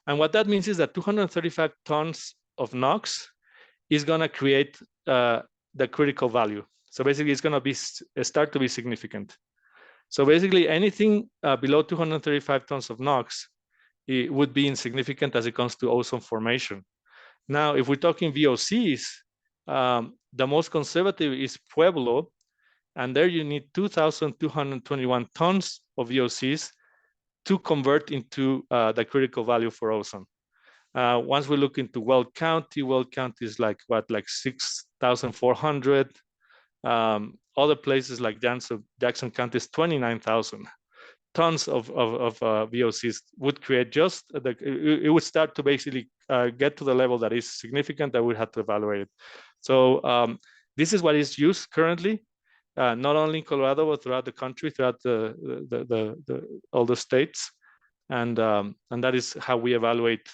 And what that means is that 235 tons of NOx is going to create the critical value. So basically, it's going to start to be significant. So basically, anything below 235 tons of NOx, it would be insignificant as it comes to ozone formation. Now, if we're talking VOCs, the most conservative is Pueblo, and there you need 2,221 tons of VOCs to convert into the critical value for ozone. Once we look into Weld County is like what, like 6,400. Other places like Jackson County is 29,000 tons of VOCs would create just it would start to basically get to the level that is significant that we had to evaluate it. So this is what is used currently, not only in Colorado but throughout the country, throughout all the states, and that is how we evaluate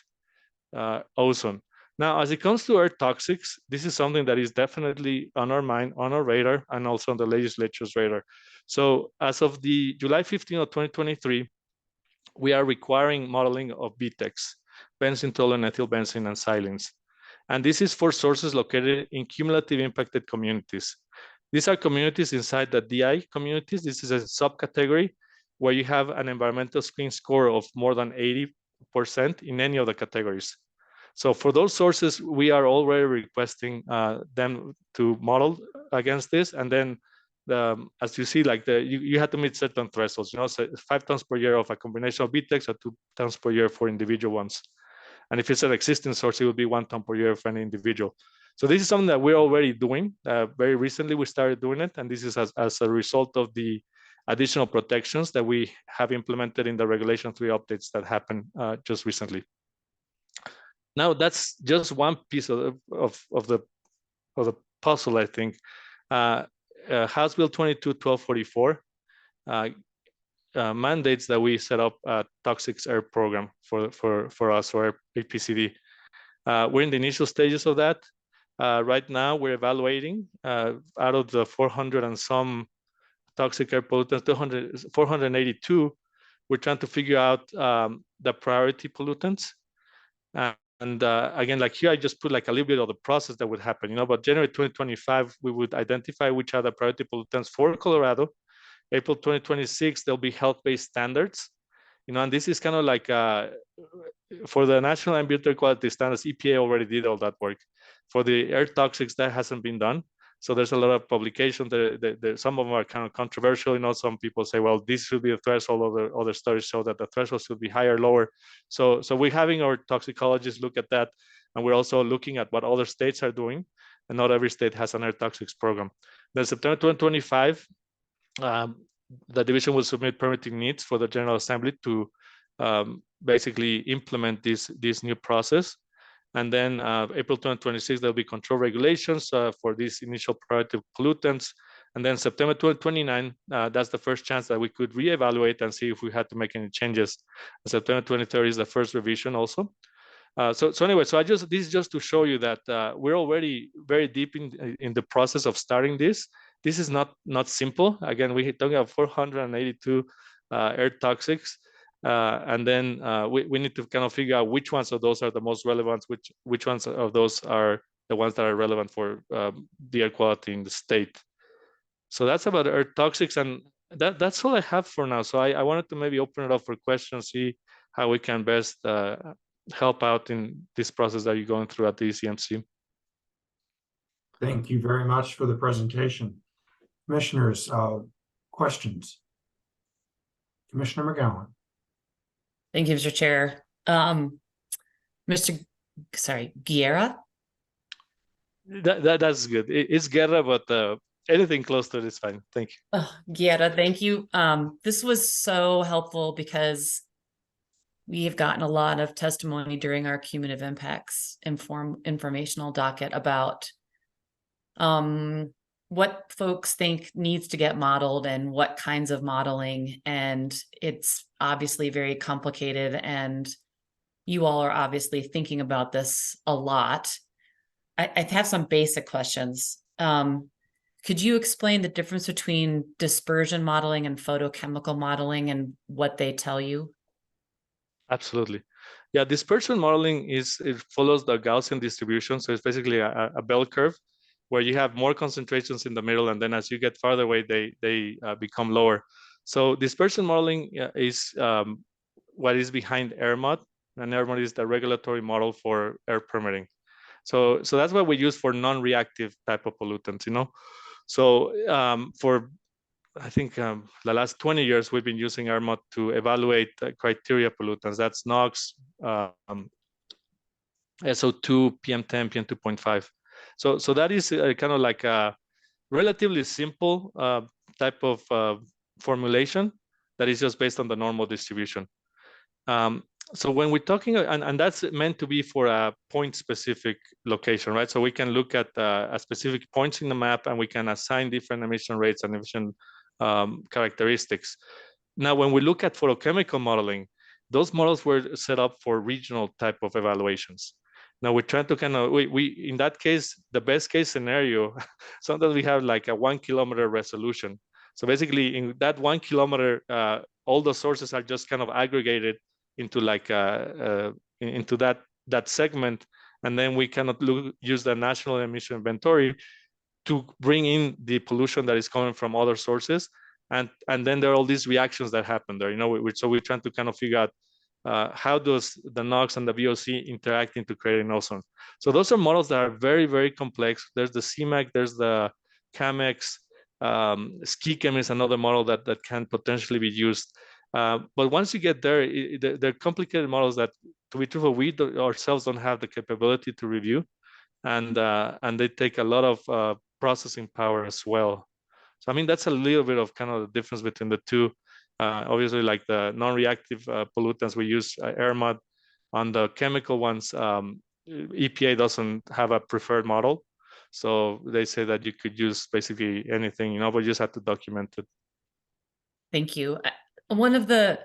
ozone. Now, as it comes to air toxics, this is something that is definitely on our mind, on our radar, and also on the legislature's radar. So as of the July 15 of 2023, we are requiring modeling of BTEX, benzene tolerant ethyl benzene and xylenes. And this is for sources located in cumulative impacted communities. These are communities inside the DI communities. This is a subcategory where you have an environmental screen score of more than 80% in any of the categories. So for those sources, we are already requesting them to model against this. And then as you see, like you have to meet certain thresholds, you know, so 5 tons per year of a combination of BTEX or 2 tons per year for individual ones. And if it's an existing source, it would be 1 ton per year for any individual. So this is something that we're already doing. Very recently, we started doing it. And this is as a result of the additional protections that we have implemented in the Regulation 3 updates that happened just recently. Now, that's just one piece of the puzzle, I think. House Bill 22-1244 mandates that we set up a toxic air program for us, for our APCD. We're in the initial stages of that. Right now, we're evaluating out of the 400 and some toxic air pollutants, 482, we're trying to figure out the priority pollutants. And again, like here, I just put like a little bit of the process that would happen, you know, but January 2025, we would identify which are the priority pollutants for Colorado. April 2026, there'll be health-based standards, you know, and this is kind of like for the National Ambient Air Quality Standards, EPA already did all that work. For the air toxics, that hasn't been done. So there's a lot of publications. Some of them are kind of controversial. You know, some people say, well, this should be a threshold. Other studies show that the threshold should be higher, lower. So we're having our toxicologists look at that. And we're also looking at what other states are doing. And not every state has an air toxics program. Then September 2025, the division will submit permitting needs for the General Assembly to basically implement this new process. And then April 2026, there'll be control regulations for these initial priority pollutants. And then September 2029, that's the first chance that we could reevaluate and see if we had to make any changes. And September 2030 is the first revision also. So anyway, this is just to show you that we're already very deep in the process of starting this. This is not simple. Again, we talking about 482 air toxics, and then we need to kind of figure out which ones of those are the most relevant, which ones of those are the ones that are relevant for the air quality in the state. So that's about air toxics, and that's all I have for now. So I wanted to maybe open it up for questions, see how we can best help out in this process that you're going through at the ECMC. Thank you very much for the presentation. Commissioners, questions? Commissioner McGowan. Thank you, Mr. Chair. Guerra? That's good. It's Guerra, but anything close to it is fine. Thank you. Oh, Guerra, thank you. This was so helpful because we have gotten a lot of testimony during our cumulative impacts informational docket about what folks think needs to get modeled and what kinds of modeling. And it's obviously very complicated, and you all are obviously thinking about this a lot. I have some basic questions. Could you explain the difference between dispersion modeling and photochemical modeling and what they tell you? Absolutely. Yeah, dispersion modeling it follows the Gaussian distribution. So it's basically a bell curve where you have more concentrations in the middle, and then as you get farther away, they become lower. So dispersion modeling is what is behind AirMod, and AirMod is the regulatory model for air permitting. So that's what we use for non-reactive type of pollutants, you know. So for I think the last 20 years, we've been using AirMod to evaluate criteria pollutants. That's NOx, SO2, PM10, PM2.5. So that is kind of like a relatively simple type of formulation that is just based on the normal distribution. So when we're talking, and that's meant to be for a point-specific location, right? So we can look at a specific points in the map, and we can assign different emission rates and emission characteristics. Now, when we look at photochemical modeling, those models were set up for regional type of evaluations. Now we're trying to kind of, we in that case, the best case scenario, sometimes we have like a 1 kilometer resolution. So basically in that 1 kilometer, all the sources are just kind of aggregated into like into that segment, and then we cannot use the national emission inventory to bring in the pollution that is coming from other sources, and then there are all these reactions that happen there. You know, so we're trying to kind of figure out how does the NOx and the VOC interact into creating ozone. So those are models that are very, very complex. There's the CMAC, there's the CAMEX, SkiChem is another model that can potentially be used. But once you get there, they're complicated models that, to be truthful, we ourselves don't have the capability to review, and they take a lot of processing power as well. So I mean, that's a little bit of kind of the difference between the two. Obviously, like the non-reactive pollutants, we use AirMod. On the chemical ones, EPA doesn't have a preferred model. So they say that you could use basically anything, you know, but you just have to document it. Thank you. One of the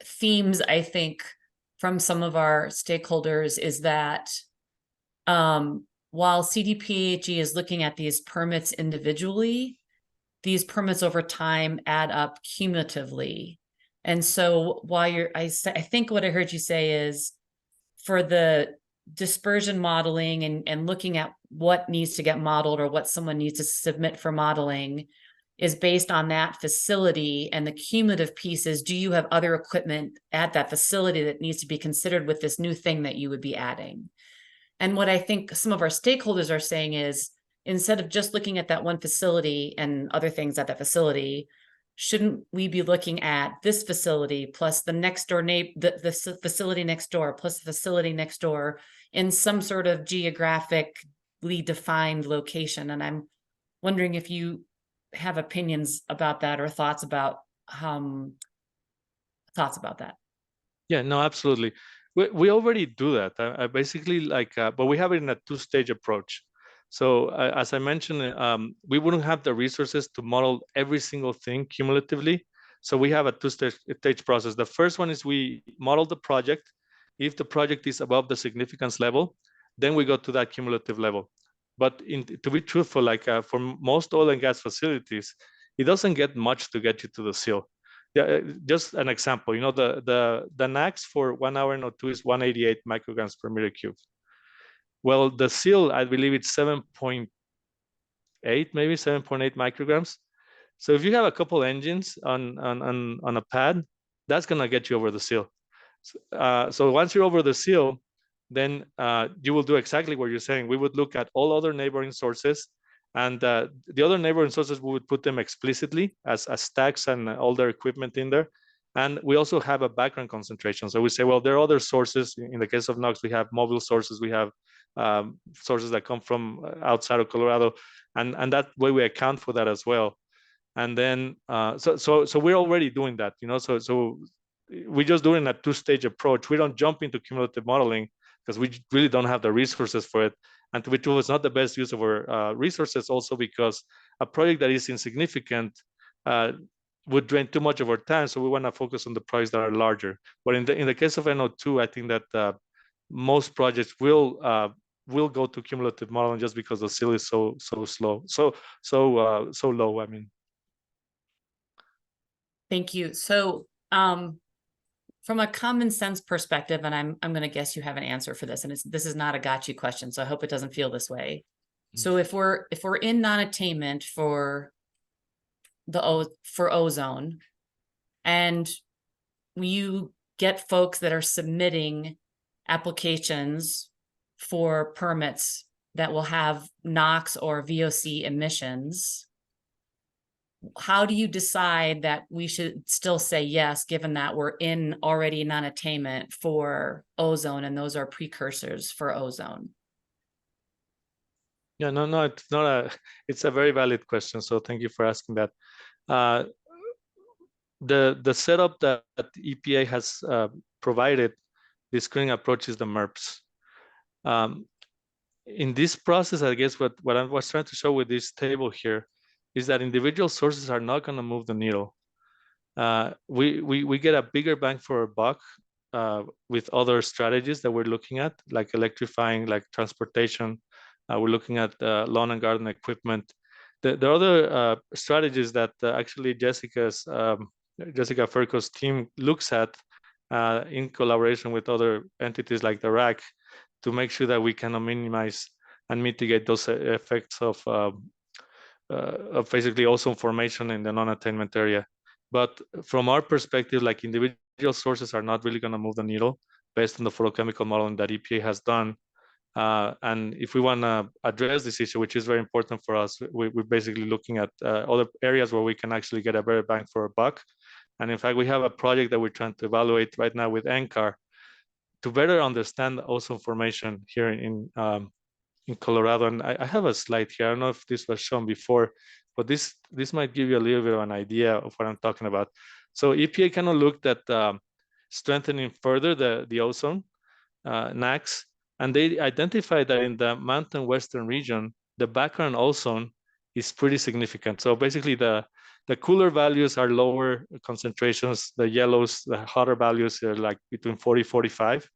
themes, I think, from some of our stakeholders is that while CDPHE is looking at these permits individually, these permits over time add up cumulatively. And so while I think what I heard you say is for the dispersion modeling and looking at what needs to get modeled or what someone needs to submit for modeling is based on that facility, and the cumulative pieces, do you have other equipment at that facility that needs to be considered with this new thing that you would be adding? And what I think some of our stakeholders are saying is, instead of just looking at that one facility and other things at that facility, shouldn't we be looking at this facility plus the next door the facility next door plus the facility next door in some sort of geographically defined location? And I'm wondering if you have opinions about that or thoughts about that. Yeah, no, absolutely. We already do that. I basically like, but we have it in a two-stage approach. So as I mentioned, we wouldn't have the resources to model every single thing cumulatively. So we have a two-stage process. The first one is we model the project, If the project is above the significance level, then we go to that cumulative level. But to be truthful, like for most oil and gas facilities, it doesn't get much to get you to the seal. Yeah, just an example, you know, the NACS for 1 hour NO2 is 188 micrograms per meter cube. Well, the seal, I believe it's 7.8, maybe 7.8 micrograms. So if you have a couple engines on a pad, that's gonna get you over the seal. So once you're over the seal, then you will do exactly what you're saying. We would look at all other neighboring sources, and the other neighboring sources, we would put them explicitly as stacks and all their equipment in there. And we also have a background concentration. So we say, well, there are other sources. In the case of NOx, we have mobile sources. We have sources that come from outside of Colorado. And that way we account for that as well. And then, so we're already doing that, you know, so we're just doing a two-stage approach. We don't jump into cumulative modeling because we really don't have the resources for it. And to be true, it's not the best use of our resources, also because a project that is insignificant would drain too much of our time. So we want to focus on the projects that are larger. But in the case of NO2, I think that most projects will go to cumulative modeling just because the seal is so slow, so low. I mean. Thank you. So from a common sense perspective, and I'm going to guess you have an answer for this, and this is not a gotcha question, so I hope it doesn't feel this way. So if we're in non-attainment for ozone, and you get folks that are submitting applications for permits that will have NOx or VOC emissions, how do you decide that we should still say yes, given that we're in already non-attainment for ozone and those are precursors for ozone? Yeah, no, it's not it's a very valid question. So thank you for asking that. The setup that EPA has provided, the screening approach, is the MERPS. In this process, I guess what I was trying to show with this table here is that individual sources are not going to move the needle. We get a bigger bang for our buck with other strategies that we're looking at, like electrifying, like transportation. We're looking at lawn and garden equipment. The other strategies that actually Jessica Furco's team looks at in collaboration with other entities like the RAC to make sure that we can minimize and mitigate those effects of basically ozone formation in the non-attainment area. But from our perspective, like, individual sources are not really going to move the needle based on the photochemical modeling that EPA has done. And if we want to address this issue, which is very important for us, we're basically looking at other areas where we can actually get a better bang for our buck. And in fact, we have a project that we're trying to evaluate right now with NCAR to better understand ozone formation here in Colorado. And I have a slide here. I don't know if this was shown before, but this might give you a little bit of an idea of what I'm talking about. So EPA kind of looked at strengthening further the ozone NACS, and they identified that in the mountain western region, the background ozone is pretty significant. So basically the cooler values are lower concentrations, the yellows, the hotter values are like between 40, 45.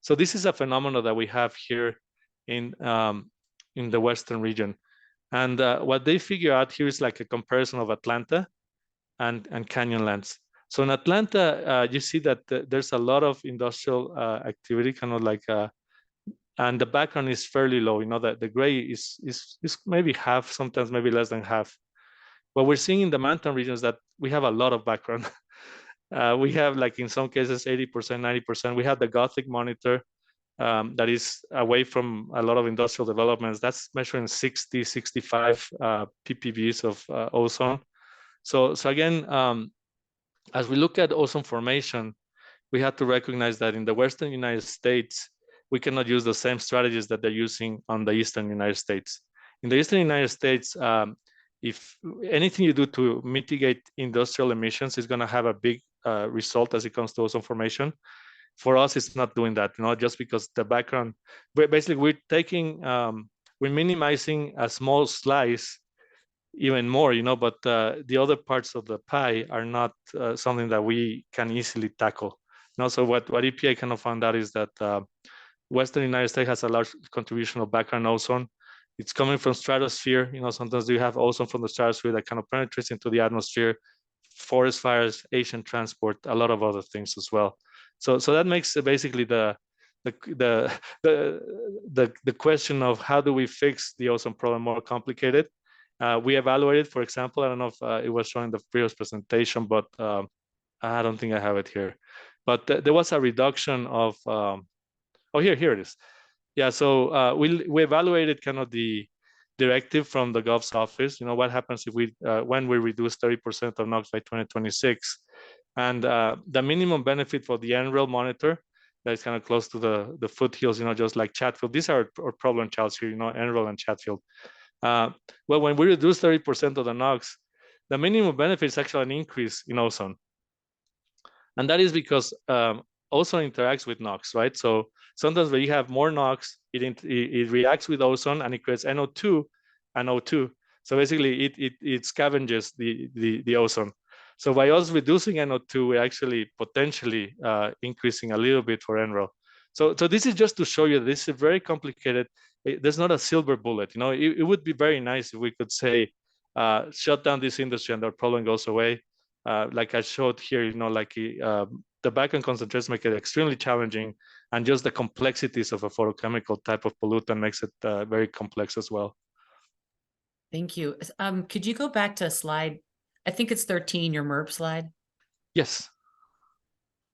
So this is a phenomenon that we have here in the western region. And what they figure out here is like a comparison of Atlanta and Canyonlands. So in Atlanta, you see that there's a lot of industrial activity, kind of like, and the background is fairly low. You know, that the gray is maybe half, sometimes maybe less than half. What we're seeing in the mountain regions that we have a lot of background. We have, like, in some cases, 80%, 90%. We have the Gothic monitor that is away from a lot of industrial developments. That's measuring 60, 65 ppbs of ozone. So again, as we look at ozone formation, we have to recognize that in the Western United States, we cannot use the same strategies that they're using on the Eastern United States. In the Eastern United States, if anything you do to mitigate industrial emissions is going to have a big result as it comes to ozone formation. For us, it's not doing that, just because the background, basically we're taking, we're minimizing a small slice even more, but the other parts of the pie are not something that we can easily tackle. And also what EPA kind of found out is that Western United States has a large contribution of background ozone. It's coming from stratosphere. Sometimes you have ozone from the stratosphere that kind of penetrates into the atmosphere, forest fires, ocean transport, a lot of other things as well. So that makes basically the question of how do we fix the ozone problem more complicated. We evaluated, for example, I don't know if it was shown in the previous presentation, but I don't think I have it here. But there was a reduction of, oh, here it is. Yeah, so we evaluated kind of the directive from the Gov's office. What happens if when we reduce 30% of NOx by 2026, and the minimum benefit for the NREL monitor that is kind of close to the foothills, just like Chatfield. These are our problem childs here, NREL and Chatfield. Well, when we reduce 30% of the NOx, the minimum benefit is actually an increase in ozone, and that is because ozone interacts with NOx, right? So sometimes when you have more NOx, it reacts with ozone and it creates NO2 and O2. So basically, it scavenges the ozone. So by us reducing NO2, we're actually potentially increasing a little bit for NREL. So this is just to show you this is very complicated. There's not a silver bullet. It would be very nice if we could say, shut down this industry and our problem goes away. Like I showed here, the background concentrations make it extremely challenging, and just the complexities of a photochemical type of pollutant makes it very complex as well. Thank you. Could you go back to slide, I think it's 13, your MERP slide? Yes.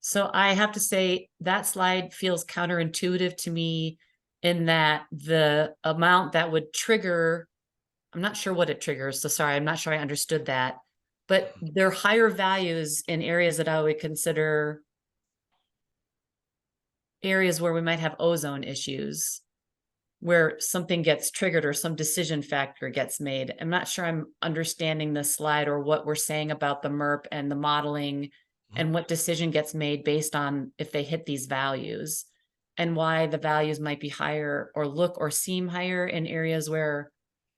So I have to say that slide feels counterintuitive to me in that the amount that would trigger, I'm not sure what it triggers, so sorry, I'm not sure I understood that. But there are higher values in areas that I would consider areas where we might have ozone issues, where something gets triggered or some decision factor gets made. I'm not sure I'm understanding this slide or what we're saying about the MERP and the modeling and what decision gets made based on if they hit these values, and why the values might be higher or look or seem higher in areas where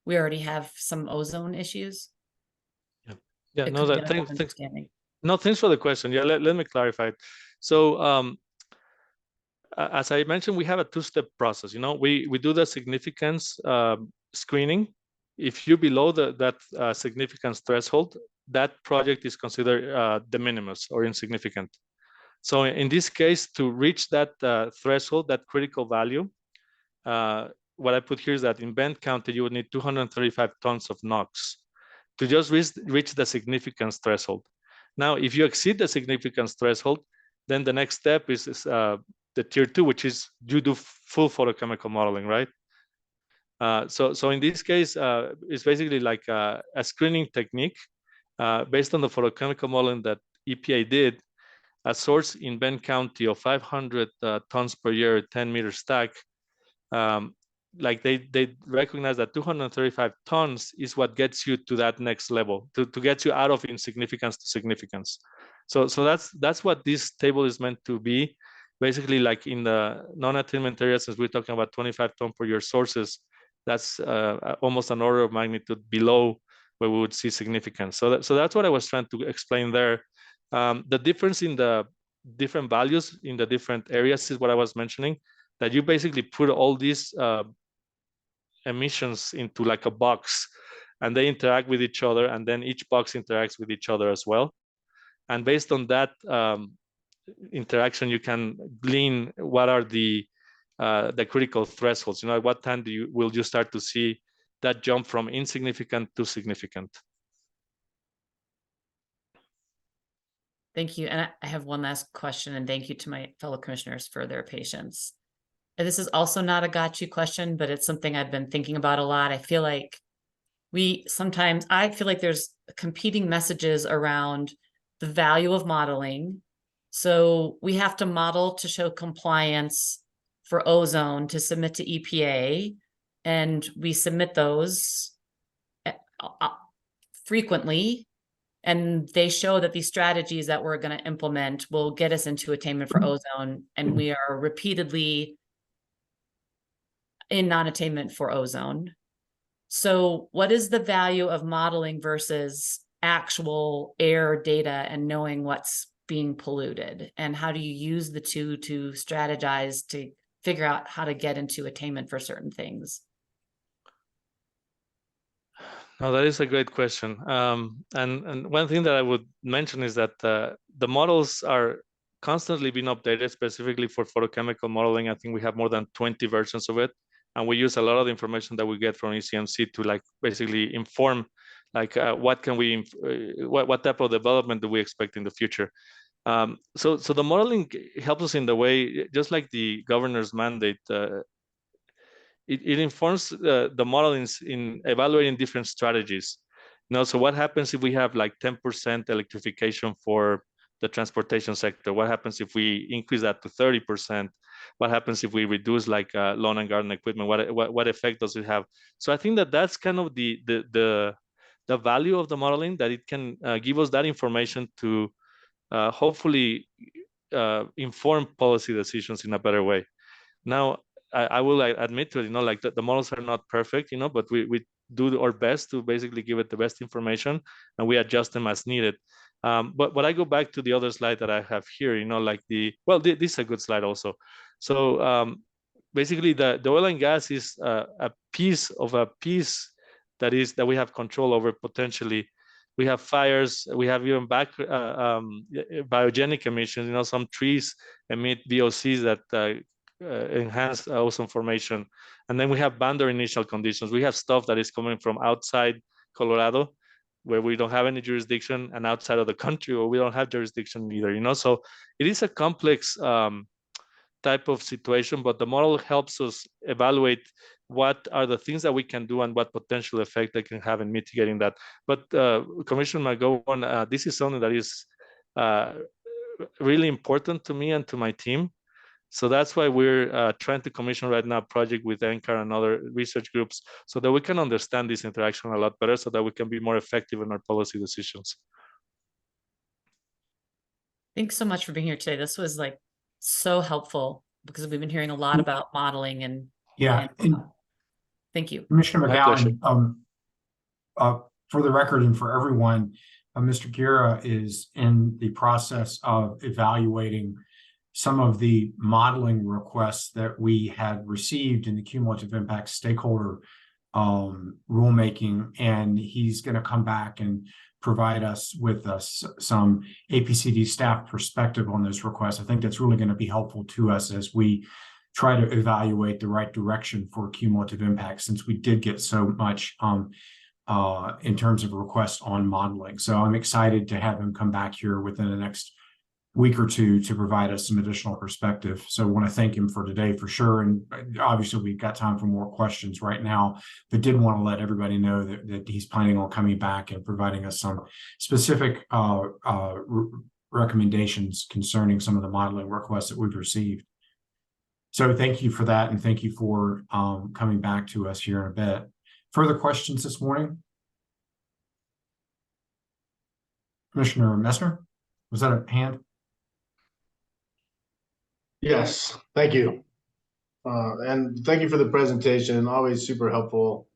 we already have some ozone issues. Yeah, no, thanks for the question. Yeah, let me clarify it. So as I mentioned, we have a two-step process. We do the significance screening. If you're below that significance threshold, that project is considered de minimis or insignificant. So in this case, to reach that threshold, that critical value, what I put here is that in Bend County, you would need 235 tons of NOx to just reach the significance threshold. Now, if you exceed the significance threshold, then the next step is the tier 2, which is you do full photochemical modeling, right? So in this case, it's basically like a screening technique based on the photochemical modeling that EPA did. A source in Bend County of 500 tons per year, 10-meter stack, like they recognize that 235 tons is what gets you to that next level, to get you out of insignificance to significance. So that's what this table is meant to be. Basically, like in the non-attainment area, since we're talking about 25 ton per year sources, that's almost an order of magnitude below where we would see significance. So that's what I was trying to explain there. The difference in the different values in the different areas is what I was mentioning, that you basically put all these emissions into like a box, and they interact with each other, and then each box interacts with each other as well. And based on that interaction, you can glean what are the critical thresholds. At what time will you start to see that jump from insignificant to significant? Thank you. And I have one last question, and thank you to my fellow commissioners for their patience. And this is also not a got you question, but it's something I've been thinking about a lot. I feel like there's competing messages around the value of modeling. So we have to model to show compliance for ozone to submit to EPA, and we submit those frequently. And they show that these strategies that we're going to implement will get us into attainment for ozone. And we are repeatedly in non-attainment for ozone. So what is the value of modeling versus actual air data and knowing what's being polluted? And how do you use the two to strategize to figure out how to get into attainment for certain things? No, that is a great question. And one thing that I would mention is that the models are constantly being updated, specifically for photochemical modeling. I think we have more than 20 versions of it. And we use a lot of the information that we get from ECMC to like basically inform like what type of development do we expect in the future. So the modeling helps us in the way, just like the governor's mandate, it informs the model in evaluating different strategies. So what happens if we have like 10% electrification for the transportation sector? What happens if we increase that to 30%? What happens if we reduce like lawn and garden equipment? What effect does it have? So I think that that's kind of the value of the modeling, that it can give us that information to hopefully inform policy decisions in a better way. Now, I will admit to it, like the models are not perfect, but we do our best to basically give it the best information, and we adjust them as needed. But I go back to the other slide that I have here, like this is a good slide also. So basically the oil and gas is a piece that we have control over potentially. We have fires, we have even biogenic emissions, some trees emit VOCs that enhance ozone formation. And then we have boundary initial conditions. We have stuff that is coming from outside Colorado, where we don't have any jurisdiction, and outside of the country where we don't have jurisdiction either, so it is a complex type of situation, but the model helps us evaluate what are the things that we can do and what potential effect they can have in mitigating that. But Commissioner McGowan, this is something that is really important to me and to my team. So that's why we're trying to commission right now a project with NCAR and other research groups so that we can understand this interaction a lot better, so that we can be more effective in our policy decisions. Thanks so much for being here today. This was like so helpful, because we've been hearing a lot about modeling and thank you. Commissioner McGowan, for the record and for everyone, Mr. Guerra is in the process of evaluating some of the modeling requests that we had received in the cumulative impact stakeholder rulemaking, and he's going to come back and provide us with some APCD staff perspective on those requests. I think that's really going to be helpful to us as we try to evaluate the right direction for cumulative impact, since we did get so much in terms of requests on modeling. So I'm excited to have him come back here within the next week or two to provide us some additional perspective. So I want to thank him for today for sure. And obviously we've got time for more questions right now, but did want to let everybody know that he's planning on coming back and providing us some specific recommendations concerning some of the modeling requests that we've received. So thank you for that. And thank you for coming back to us here in a bit. Further questions this morning? Commissioner Messner, was that a hand? Yes, thank you. And thank you for the presentation, always super helpful.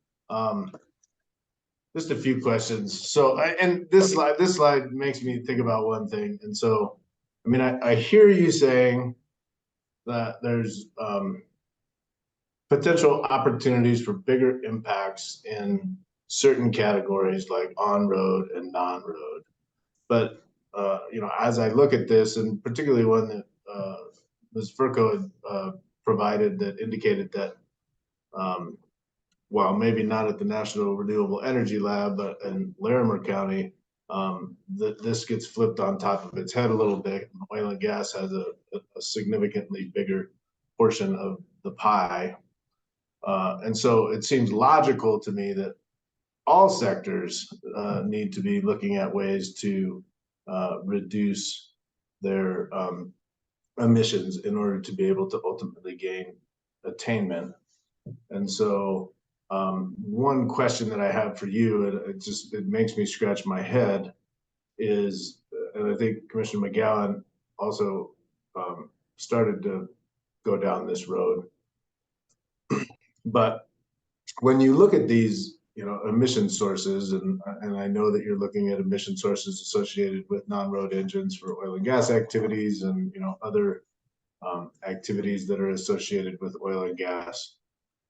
Just a few questions. So, and this slide makes me think about one thing. And so, I mean, I hear you saying that there's potential opportunities for bigger impacts in certain categories like on-road and non-road. But, as I look at this, and particularly one that Ms. Furco had provided that indicated that, while maybe not at the National Renewable Energy Lab, but in Larimer County, that this gets flipped on top of its head a little bit. Oil and gas has a significantly bigger portion of the pie. And so it seems logical to me that all sectors need to be looking at ways to reduce their emissions in order to be able to ultimately gain attainment. And so one question that I have for you, and it makes me scratch my head, is, and I think Commissioner McGowan also started to go down this road, but when you look at these, emission sources, and I know that you're looking at emission sources associated with non-road engines for oil and gas activities, and other activities that are associated with oil and gas.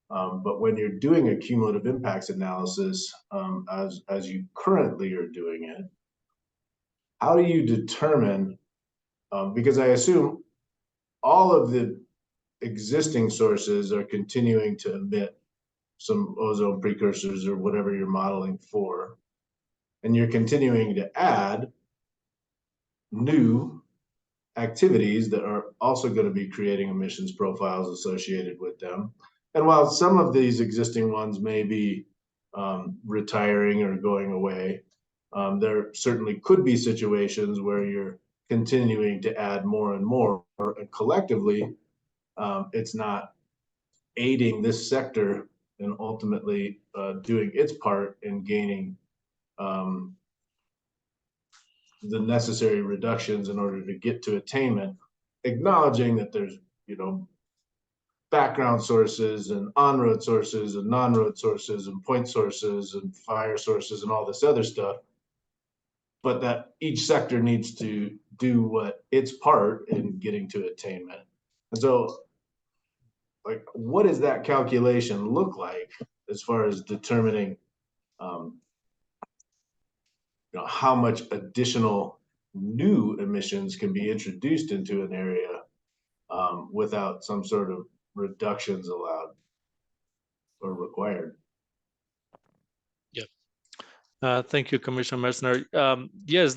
But when you're doing a cumulative impacts analysis, as you currently are doing it, how do you determine? Because I assume all of the existing sources are continuing to emit some ozone precursors or whatever you're modeling for, and you're continuing to add new activities that are also going to be creating emissions profiles associated with them. And while some of these existing ones may be retiring or going away, there certainly could be situations where you're continuing to add more and more, and collectively, it's not aiding this sector and ultimately doing its part in gaining the necessary reductions in order to get to attainment, acknowledging that there's, background sources and on-road sources and non-road sources and point sources and fire sources and all this other stuff, but that each sector needs to do what its part in getting to attainment. And so, like, what does that calculation look like as far as determining how much additional new emissions can be introduced into an area without some sort of reductions allowed or required? Thank you, Commissioner Meissner. Yes,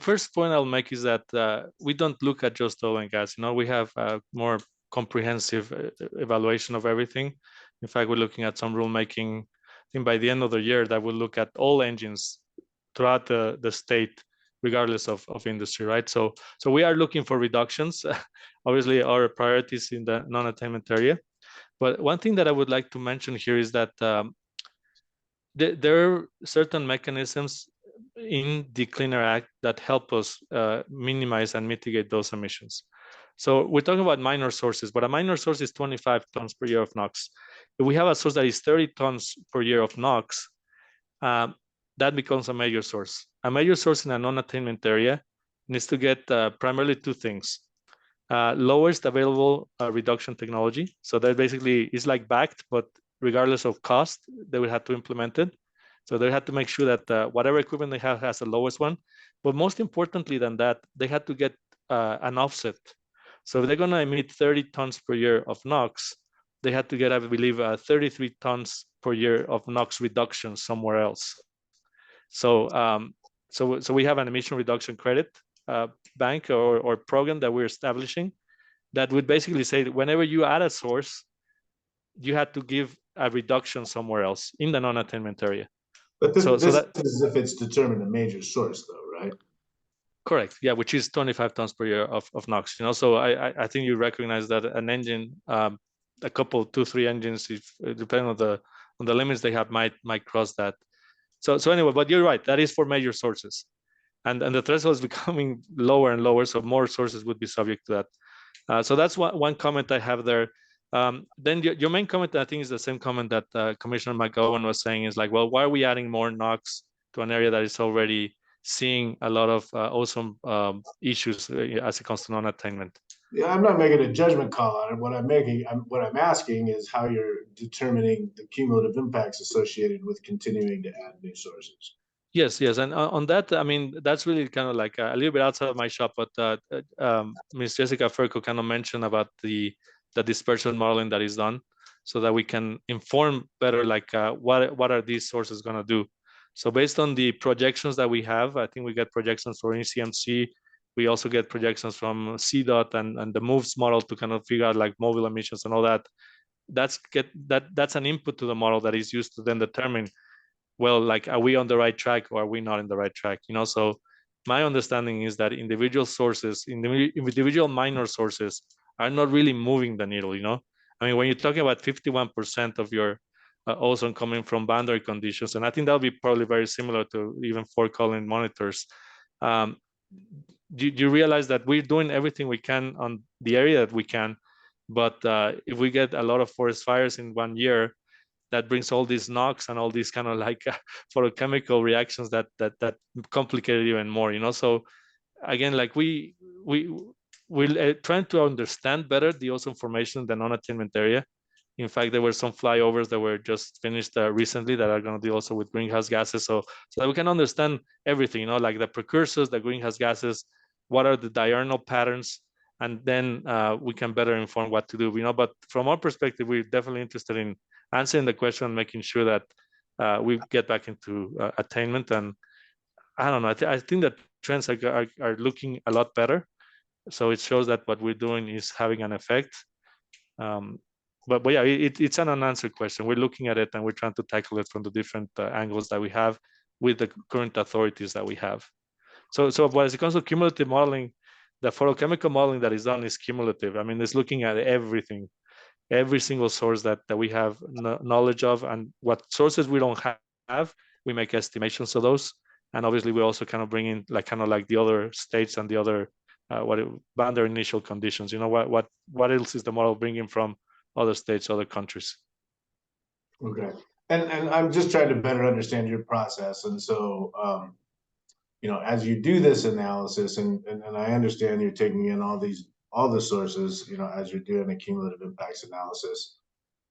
first point I'll make is that we don't look at just oil and gas. We have a more comprehensive evaluation of everything. In fact, we're looking at some rulemaking. I think by the end of the year, that will look at all engines throughout the state, regardless of industry, right? So we are looking for reductions. Obviously, our priorities in the non-attainment area. But one thing that I would like to mention here is that there are certain mechanisms in the Clean Air Act that help us minimize and mitigate those emissions. So we're talking about minor sources, but a minor source is 25 tons per year of NOx. If we have a source that is 30 tons per year of NOx, that becomes a major source. A major source in a non-attainment area needs to get primarily two things. Lowest available reduction technology. So that basically is like backed, but regardless of cost, they will have to implement it. So they had to make sure that whatever equipment they have has the lowest one. But most importantly than that, they had to get an offset. So if they're going to emit 30 tons per year of NOx, they had to get, I believe, 33 tons per year of NOx reduction somewhere else. So, so we have an emission reduction credit bank or program that we're establishing that would basically say that whenever you add a source, you had to give a reduction somewhere else in the non-attainment area. But this is if it's determined a major source, though, right? Correct. Yeah, which is 25 tons per year of NOx. So I think you recognize that an engine, a couple, 2-3 engines, if depending on the limits they have, might cross that. So anyway, but you're right. That is for major sources, and the threshold is becoming lower and lower. So more sources would be subject to that. So that's one comment I have there. Then your main comment, I think, is the same comment that Commissioner McGowan was saying, is like, well, why are we adding more NOx to an area that is already seeing a lot of ozone issues as it comes to non-attainment? Yeah, I'm not making a judgment call on it. What I'm asking is how you're determining the cumulative impacts associated with continuing to add new sources. Yes, and on that, I mean, that's really kind of like a little bit outside of my shop, but Ms. Jessica Ferco kind of mentioned about the dispersion modeling that is done, so that we can inform better, like what are these sources going to do. So based on the projections that we have, I think we get projections for ECMC. We also get projections from CDOT and the MOVES model to kind of figure out like mobile emissions and all that. That's an input to the model that is used to then determine, well, like, are we on the right track or are we not in the right track? So my understanding is that individual sources, individual minor sources, are not really moving the needle. I mean, when you're talking about 51% of your ozone coming from boundary conditions, and I think that'll be probably very similar to even Fort Collins monitors. You realize that we're doing everything we can on the area that we can, but if we get a lot of forest fires in 1 year, that brings all these NOx and all these kind of like photochemical reactions that complicate it even more, you know. So again, like we're trying to understand better the ozone formation in the non-attainment area. In fact, there were some flyovers that were just finished recently that are going to deal also with greenhouse gases, so that we can understand everything, you know, like the precursors, the greenhouse gases, what are the diurnal patterns, and then we can better inform what to do, you know. But from our perspective, we're definitely interested in answering the question, making sure that we get back into attainment. And I don't know, I think that trends are looking a lot better. So it shows that what we're doing is having an effect. But yeah, it's an unanswered question. We're looking at it and we're trying to tackle it from the different angles that we have with the current authorities that we have. So when it comes to cumulative modeling, the photochemical modeling that is done is cumulative. I mean, it's looking at everything, every single source that we have knowledge of, and what sources we don't have, we make estimations of those. And obviously, we also kind of bring in like the other states and the other boundary initial conditions. You know, what else is the model bringing from other states, other countries? Okay, and I'm just trying to better understand your process, and so you know, as you do this analysis, and I understand you're taking in all the sources, you know, as you're doing a cumulative impacts analysis,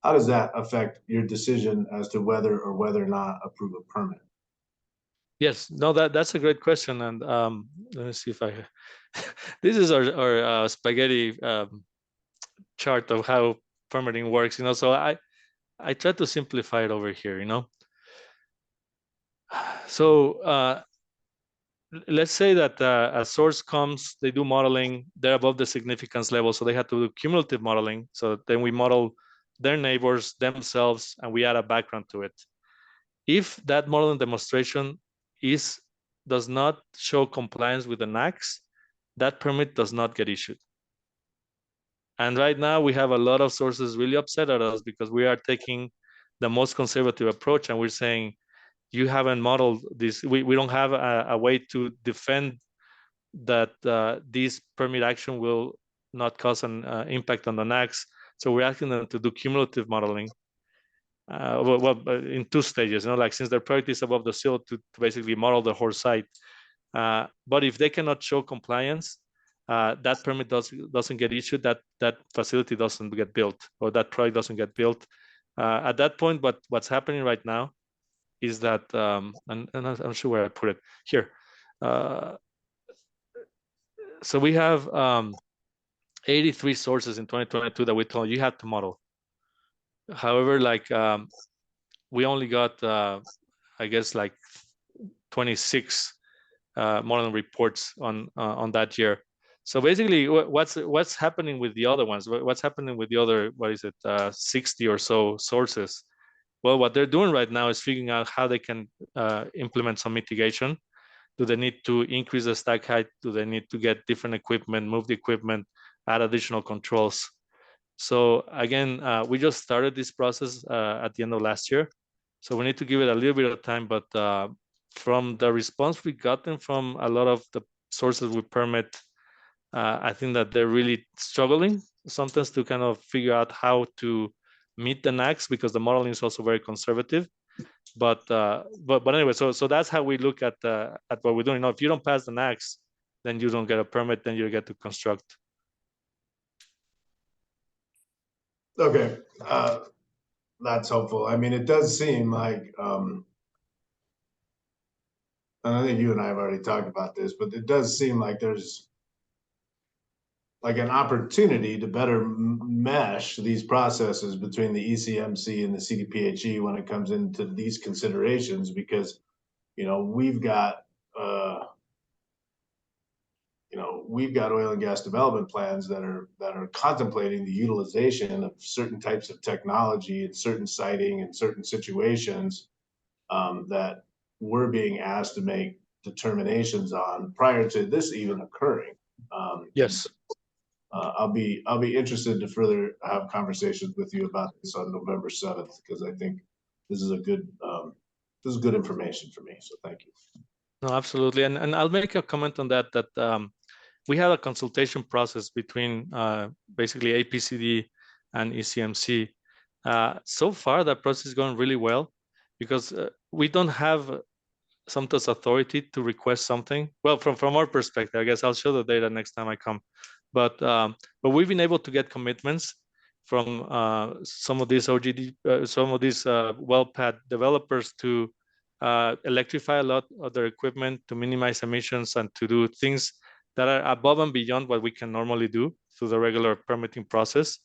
how does that affect your decision as to whether or not approve a permit? Yes, no, that's a great question, and let me see if I. This is our spaghetti chart of how permitting works, you know. So I try to simplify it over here, you know. So let's say that a source comes, they do modeling, they're above the significance level, so they have to do cumulative modeling. So then we model their neighbors, themselves, and we add a background to it. If that modeling demonstration does not show compliance with the NAAQS, that permit does not get issued. And right now we have a lot of sources really upset at us because we are taking the most conservative approach, and we're saying, you haven't modeled this. We don't have a way to defend that this permit action will not cause an impact on the NAAQS. So we're asking them to do cumulative modeling. In two stages, you know, like since their project is above the sill, to basically model the whole site. But if they cannot show compliance, that permit doesn't get issued. That facility doesn't get built, or that project doesn't get built. At that point, what's happening right now is that, and I'm sure where I put it here. So we have 83 sources in 2022 that we told you have to model. However, like we only got, I guess, like 26 modeling reports on that year. So basically, what's happening with the other ones? What's happening with the other, 60 or so sources? Well, what they're doing right now is figuring out how they can implement some mitigation. Do they need to increase the stack height? Do they need to get different equipment, move the equipment, add additional controls? So again, we just started this process at the end of last year. So we need to give it a little bit of time, but from the response we gotten from a lot of the sources we permit, I think that they're really struggling sometimes to kind of figure out how to meet the NAAQS, because the modeling is also very conservative. But anyway, so that's how we look at what we're doing. Now, if you don't pass the NAAQS, then you don't get a permit, then you get to construct. Okay, that's helpful. I mean, it does seem like, and I think you and I have already talked about this, but it does seem like there's like an opportunity to better mesh these processes between the ECMC and the CDPHE when it comes into these considerations, because, you know, we've got oil and gas development plans that are contemplating the utilization of certain types of technology in certain siting and certain situations that we're being asked to make determinations on prior to this even occurring. Yes. I'll be interested to further have conversations with you about this on November 7th, because I think this is good information for me. So thank you. No, absolutely, and I'll make a comment on that. We had a consultation process between basically APCD and ECMC So far, that process is going really well because we don't have SOMTO's authority to request something. Well, from our perspective, I guess I'll show the data next time I come. But we've been able to get commitments from some of these well pad developers to electrify a lot of their equipment, to minimize emissions, and to do things that are above and beyond what we can normally do through the regular permitting process.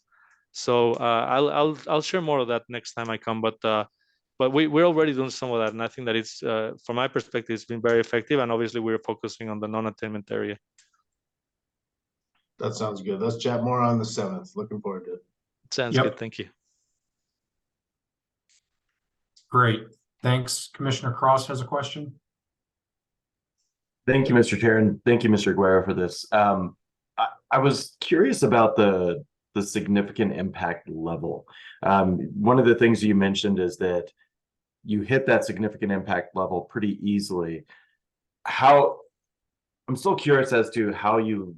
So I'll share more of that next time I come. But we're already doing some of that, and I think that it's from my perspective, it's been very effective. And obviously, we're focusing on the non-attainment area. That sounds good. Let's chat more on the 7th. Looking forward to it. Sounds Yep. good. Thank you. Great. Thanks. Commissioner Cross has a question. Thank you, Mr. Chair, and thank you, Mr. Guerra, for this. I was curious about the significant impact level. One of the things you mentioned is that you hit that significant impact level pretty easily. I'm still curious as to how you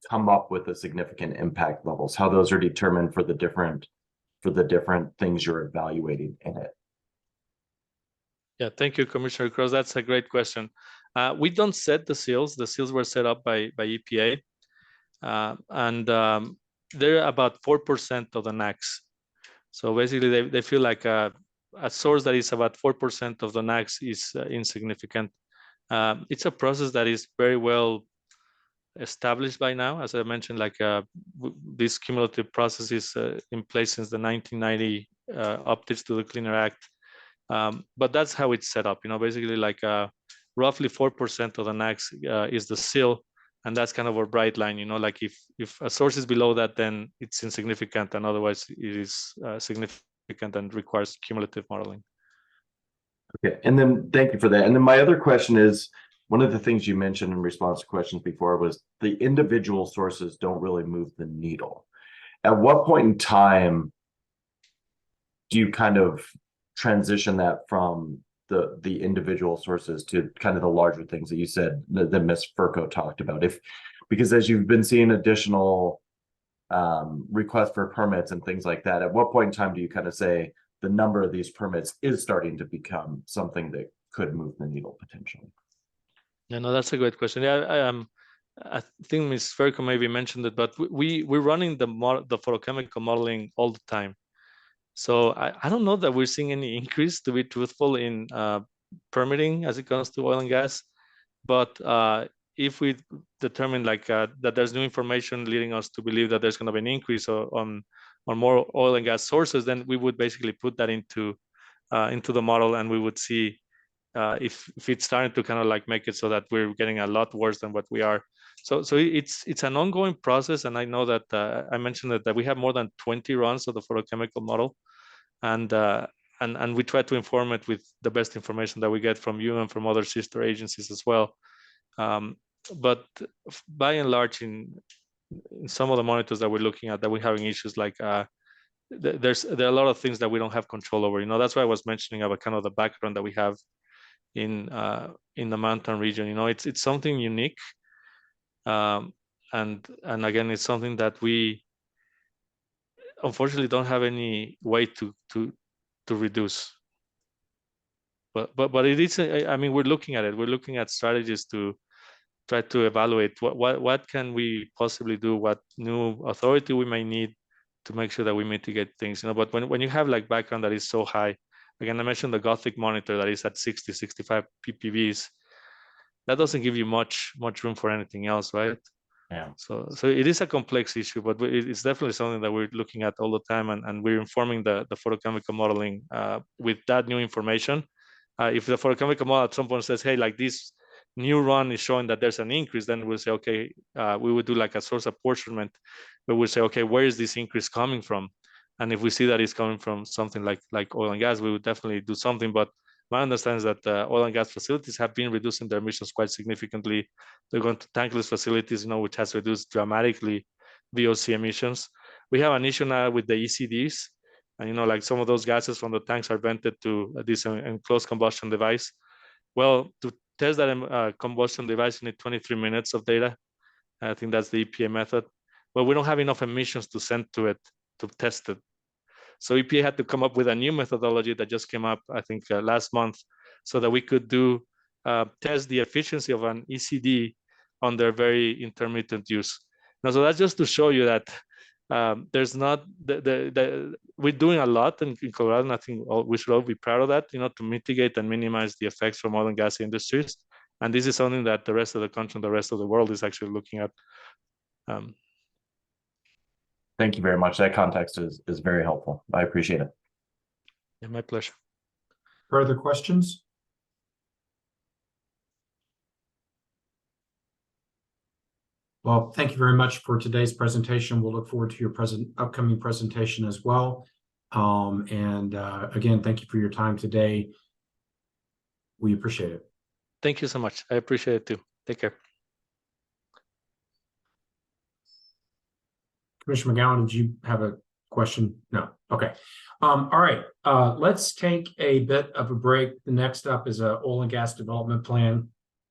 come up with the significant impact levels, how those are determined for the different things you're evaluating in it. Yeah, thank you, Commissioner Cross. That's a great question. We don't set the seals. The seals were set up by EPA, and they're about 4% of the NAAQS. So basically, they feel like a source that is about 4% of the NAAQS is insignificant. It's a process that is very well established by now. As I mentioned, like this cumulative process is in place since the 1990 updates to the Clean Air Act. But that's how it's set up. Basically like roughly 4% of the NAAQS is the seal, and that's kind of a bright line. Like if a source is below that, then it's insignificant, and otherwise it is significant and requires cumulative modeling. Okay, and then thank you for that. And then my other question is, one of the things you mentioned in response to questions before was the individual sources don't really move the needle. At what point in time do you kind of transition that from the individual sources to kind of the larger things that you said that Ms. Furco talked about? Because as you've been seeing additional requests for permits and things like that, at what point in time do you kind of say the number of these permits is starting to become something that could move the needle potentially? Yeah, no, that's a great question. Yeah, I think Ms. Furco maybe mentioned it, but we're running the photochemical modeling all the time. So I don't know that we're seeing any increase, to be truthful, in permitting as it comes to oil and gas. But if we determine that there's new information leading us to believe that there's going to be an increase on more oil and gas sources, then we would basically put that into the model, and we would see if it's starting to kind of like make it so that we're getting a lot worse than what we are. So it's an ongoing process, and I know that I mentioned that we have more than 20 runs of the photochemical model, and we try to inform it with the best information that we get from you and from other sister agencies as well. But by and large, in some of the monitors that we're looking at, that we're having issues like there are a lot of things that we don't have control over. That's why I was mentioning about kind of the background that we have in the mountain region. It's something unique, and again, it's something that we unfortunately don't have any way to reduce. But it is. I mean, we're looking at it. We're looking at strategies to try to evaluate what can we possibly do, what new authority we may need to make sure that we mitigate things. But when you have like background that is so high, again, I mentioned the Gothic monitor that is at 60, 65 ppbs. That doesn't give you much room for anything else, right? Yeah. So it is a complex issue, but it's definitely something that we're looking at all the time, and we're informing the photochemical modeling with that new information. If the photochemical model at some point says, hey, like this new run is showing that there's an increase, then we'll say, okay, we would do like a source apportionment, but we'll say, okay, where is this increase coming from? And if we see that it's coming from something like oil and gas, we would definitely do something. But my understanding is that oil and gas facilities have been reducing their emissions quite significantly. They're going to tankless facilities, which has reduced dramatically VOC emissions. We have an issue now with the ECDs, and like some of those gases from the tanks are vented to this enclosed combustion device. Well, to test that combustion device, you need 23 minutes of data. I think that's the EPA method. But we don't have enough emissions to send to it to test it. So EPA had to come up with a new methodology that just came up, I think, last month, so that we could test the efficiency of an ECD under very intermittent use. Now, so that's just to show you that there's not we're doing a lot in Colorado, and I think we should all be proud of that, to mitigate and minimize the effects from oil and gas industries. And this is something that the rest of the country and the rest of the world is actually looking at. Thank you very much. That context is very helpful. I appreciate it. Yeah, my pleasure. Further questions? Well, thank you very much for today's presentation. We'll look forward to your upcoming presentation as well. Again, thank you for your time today. We appreciate it. Thank you so much. I appreciate it too. Take care. Commissioner McGowan, did you have a question? No. Okay. All right. Let's take a bit of a break. The next up is an oil and gas development plan.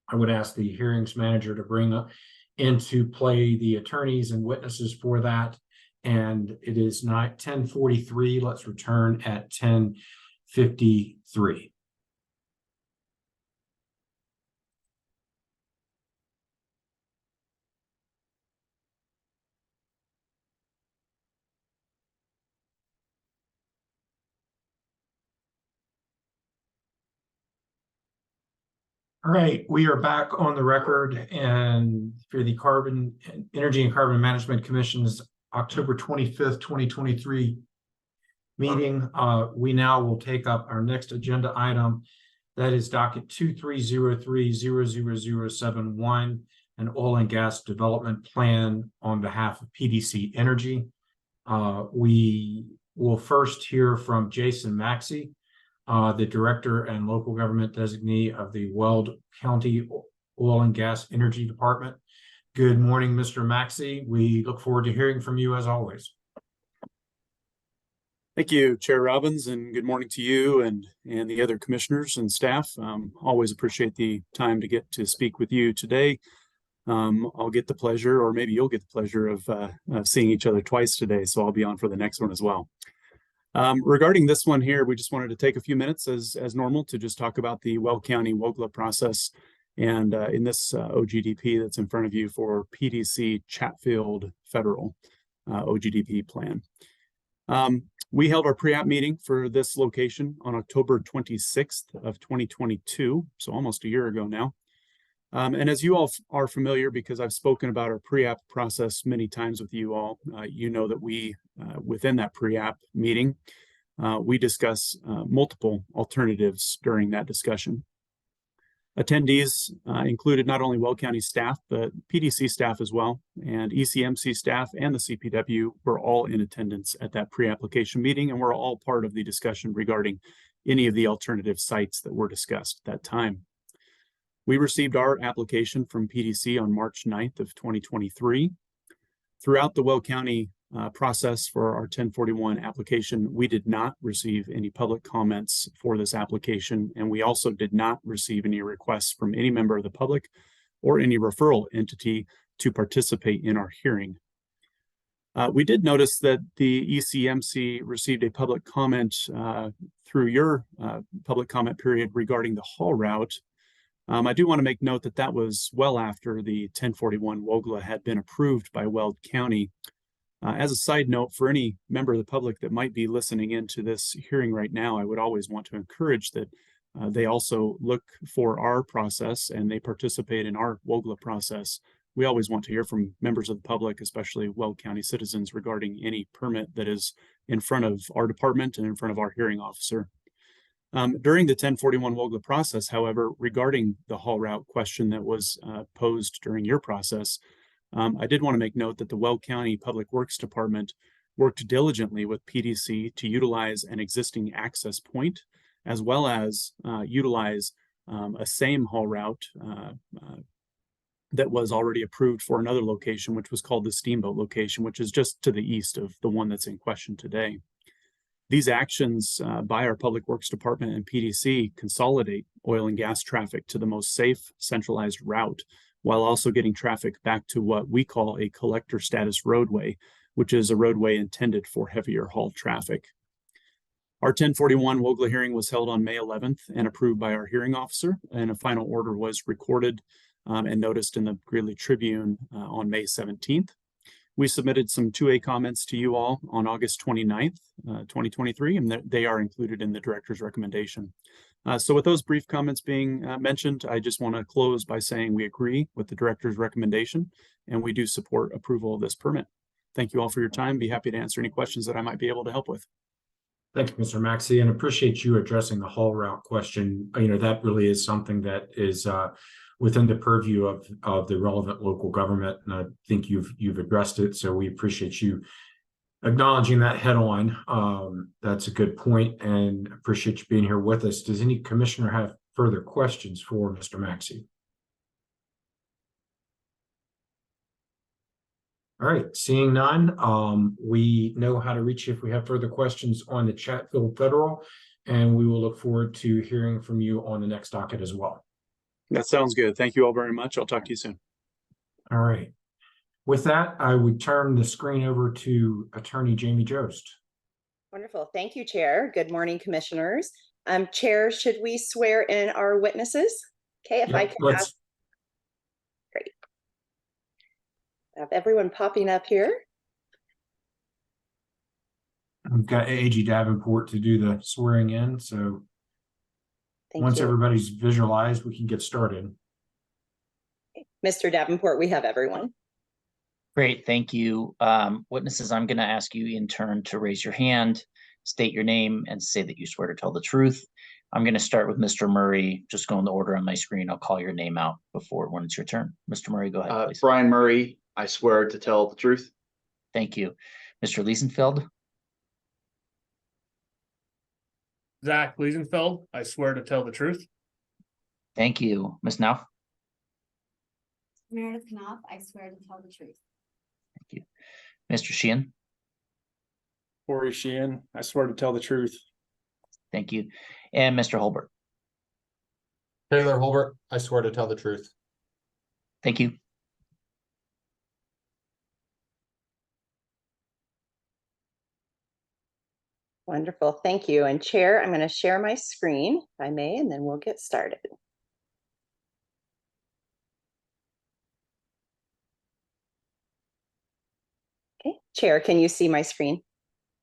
I would ask the hearings manager to bring into play the attorneys and witnesses for that. And it is 10:43. Let's return at 10:53. All right, we are back on the record, and for the Energy and Carbon Management Commission's October 25th, 2023 meeting. We now will take up our next agenda item. That is docket 2303-00071, an oil and gas development plan on behalf of PDC Energy. We will first hear from Jason Maxey, the Director and Local Government Designee of the Weld County Oil and Gas Energy Department. Good morning, Mr. Maxey. We look forward to hearing from you as always. Thank you, Chair Robbins, and good morning to you and the other commissioners and staff. Always appreciate the time to get to speak with you today. I'll get the pleasure, or maybe you'll get the pleasure of seeing each other twice today, so I'll be on for the next one as well. Regarding this one here, we just wanted to take a few minutes as normal to just talk about the Weld County WOGLA process and in this OGDP that's in front of you for PDC Chatfield Federal OGDP plan. We held our pre-app meeting for this location on October 26th of 2022, so almost a year ago now. And as you all are familiar, because I've spoken about our pre-app process many times with you all, you know that we, within that pre-app meeting, we discuss multiple alternatives during that discussion. Attendees included not only Weld County staff, but PDC staff as well, and ECMC staff and the CPW were all in attendance at that pre-application meeting, and we're all part of the discussion regarding any of the alternative sites that were discussed at that time. We received our application from PDC on March 9th of 2023. Throughout the Weld County process for our 1041 application, we did not receive any public comments for this application, and we also did not receive any requests from any member of the public or any referral entity to participate in our hearing. We did notice that the ECMC received a public comment through your public comment period regarding the haul route. I do want to make note that that was well after the 1041 WOGLA had been approved by Weld County. As a side note, for any member of the public that might be listening into this hearing right now, I would always want to encourage that they also look for our process and they participate in our WOGLA process. We always want to hear from members of the public, especially Weld County citizens, regarding any permit that is in front of our department and in front of our hearing officer. During the 1041 WOGLA process, however, regarding the haul route question that was posed during your process, I did want to make note that the Weld County Public Works Department worked diligently with PDC to utilize an existing access point, as well as utilize a same haul route that was already approved for another location, which was called the Steamboat location, which is just to the east of the one that's in question today. These actions by our Public Works Department and PDC consolidate oil and gas traffic to the most safe, centralized route, while also getting traffic back to what we call a collector status roadway, which is a roadway intended for heavier haul traffic. Our 1041 WOGLA hearing was held on May 11th and approved by our hearing officer, and a final order was recorded and noticed in the Greeley Tribune on May 17th. We submitted some 2A comments to you all on August 29th, 2023, and they are included in the director's recommendation. So with those brief comments being mentioned, I just want to close by saying we agree with the director's recommendation, and we do support approval of this permit. Thank you all for your time. Be happy to answer any questions that I might be able to help with. Thank you, Mr. Maxey, and appreciate you addressing the haul route question. That really is something that is within the purview of the relevant local government, and I think you've addressed it. So we appreciate you acknowledging that head on. That's a good point, and appreciate you being here with us. Does any commissioner have further questions for Mr. Maxey? All right, seeing none, we know how to reach you if we have further questions on the Chatfield Federal, and we will look forward to hearing from you on the next docket as well. That sounds good. Thank you all very much. I'll talk to you soon. All right. With that, I would turn the screen over to Attorney Jamie Jost. Wonderful. Thank you, Chair. Good morning, Commissioners. Chair, should we swear in our witnesses? Okay, if I can ask. Great. Have everyone popping up here. I've got AG Davenport to do the swearing in, so once everybody's visualized, we can get started. Mr. Davenport, we have everyone. Great, thank you. Witnesses, I'm going to ask you in turn to raise your hand, state your name, and say that you swear to tell the truth. I'm going to start with Mr. Murray. Just go in the order on my screen. I'll call your name out when it's your turn. Mr. Murray, go ahead, please. Brian Murray, I swear to tell the truth. Thank you. Mr. Liesenfeld. Zach Liesenfeld, I swear to tell the truth. Thank you. Ms. Knauf. Meredith Knopf, I swear to tell the truth. Thank you. Mr. Sheehan. Corey Sheehan, I swear to tell the truth. Thank you. And Mr. Holbert. Taylor Holbert, I swear to tell the truth. Thank you. Wonderful, thank you. And Chair, I'm going to share my screen, if I may, and then we'll get started. Okay, Chair, can you see my screen?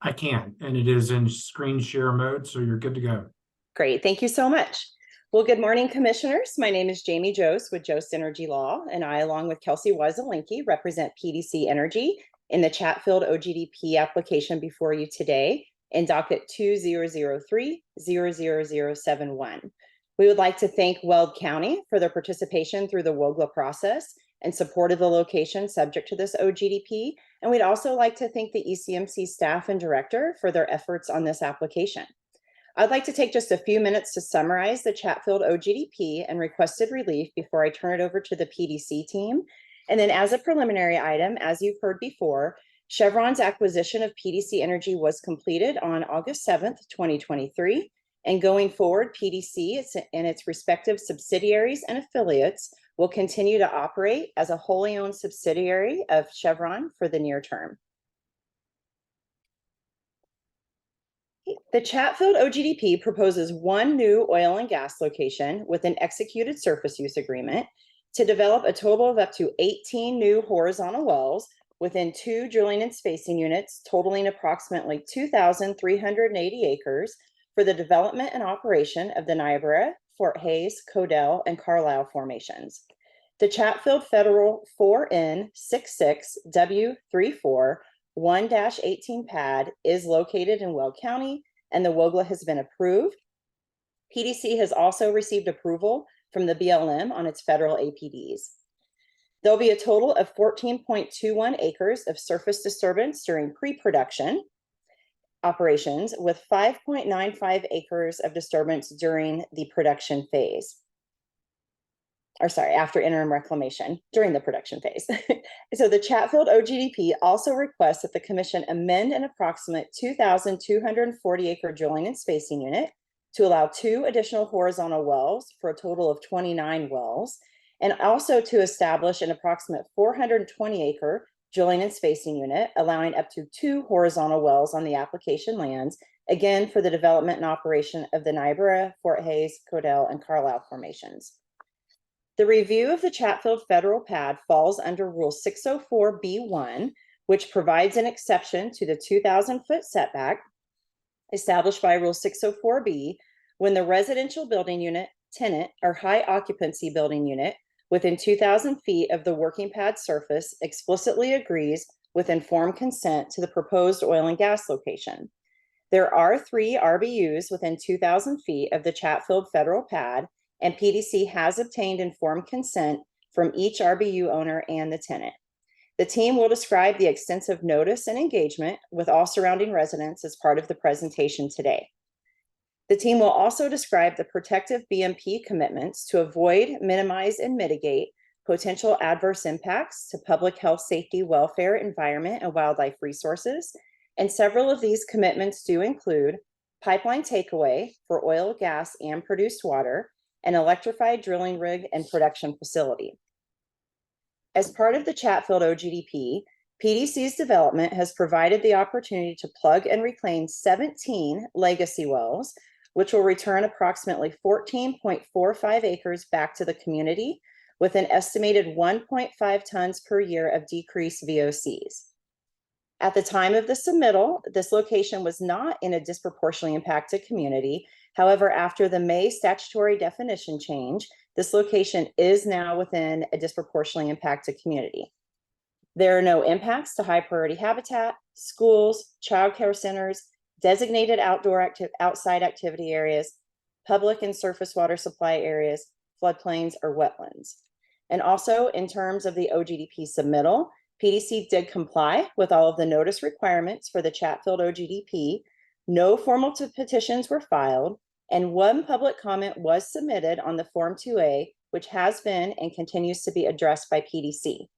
I can, and it is in screen share mode, so you're good to go. Great, thank you so much. Well, good morning, Commissioners. My name is Jamie Jost with Jost Energy Law, and I, along with Kelsey Wieselinke, represent PDC Energy in the Chatfield OGDP application before you today in docket 2003-00071. We would like to thank Weld County for their participation through the WOGLA process and support of the location subject to this OGDP. And we'd also like to thank the ECMC staff and director for their efforts on this application. I'd like to take just a few minutes to summarize the Chatfield OGDP and requested relief before I turn it over to the PDC team. And then as a preliminary item, as you've heard before, Chevron's acquisition of PDC Energy was completed on August 7th, 2023. And going forward, PDC and its respective subsidiaries and affiliates will continue to operate as a wholly owned subsidiary of Chevron for the near term. The Chatfield OGDP proposes one new oil and gas location with an executed surface use agreement to develop a total of up to 18 new horizontal wells within 2 drilling and spacing units totaling approximately 2,380 acres for the development and operation of the Niobrara, Fort Hays, Codell, and Carlisle formations. The Chatfield Federal 4N66W34 1-18 pad is located in Weld County, and the WOGLA has been approved. PDC has also received approval from the BLM on its federal APDs. There'll be a total of 14.21 acres of surface disturbance during pre-production operations, with 5.95 acres of disturbance during the production phase. Or sorry, after interim reclamation during the production phase. So the Chatfield OGDP also requests that the Commission amend an approximate 2,240 acre drilling and spacing unit to allow 2 additional horizontal wells for a total of 29 wells, and also to establish an approximate 420 acre drilling and spacing unit, allowing up to 2 horizontal wells on the application lands again for the development and operation of the Niobrara, Fort Hays, Codell, and Carlisle formations. The review of the Chatfield federal pad falls under Rule 604B1, which provides an exception to the 2,000-foot setback established by Rule 604B when the residential building unit, tenant, or high occupancy building unit within 2,000 feet of the working pad surface explicitly agrees with informed consent to the proposed oil and gas location. There are 3 RBUs within 2,000 feet of the Chatfield federal pad, and PDC has obtained informed consent from each RBU owner and the tenant. The team will describe the extensive notice and engagement with all surrounding residents as part of the presentation today. The team will also describe the protective BMP commitments to avoid, minimize, and mitigate potential adverse impacts to public health, safety, welfare, environment, and wildlife resources. And several of these commitments do include pipeline takeaway for oil, gas, and produced water, an electrified drilling rig and production facility. As part of the Chatfield OGDP, PDC's development has provided the opportunity to plug and reclaim 17 legacy wells, which will return approximately 14.45 acres back to the community with an estimated 1.5 tons per year of decreased VOCs. At the time of the submittal, this location was not in a disproportionately impacted community. However, after the May statutory definition change, this location is now within a disproportionately impacted community. There are no impacts to high priority habitat, schools, childcare centers, designated outside activity areas, public and surface water supply areas, floodplains, or wetlands. And also in terms of the OGDP submittal, PDC did comply with all of the notice requirements for the Chatfield OGDP. No formal petitions were filed, and 1 public comment was submitted on the Form 2A, which has been and continues to be addressed by PDC.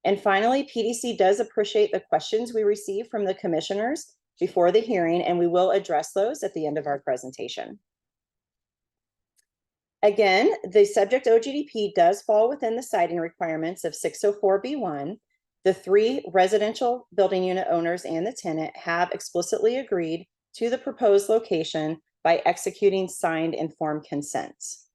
And finally, PDC does appreciate the questions we received from the commissioners before the hearing, and we will address those at the end of our presentation. Again, the subject OGDP does fall within the siting requirements of 604B1. The 3 residential building unit owners and the tenant have explicitly agreed to the proposed location by executing signed informed consents.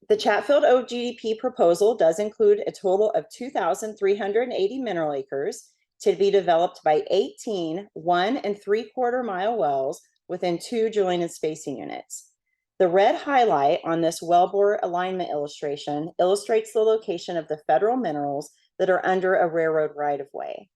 The Chatfield OGDP proposal does include a total of 2,380 mineral acres to be developed by 18 1 3/4 mile wells within 2 drilling and spacing units. The red highlight on this wellbore alignment illustration illustrates the location of the federal minerals that are under a railroad right-of-way.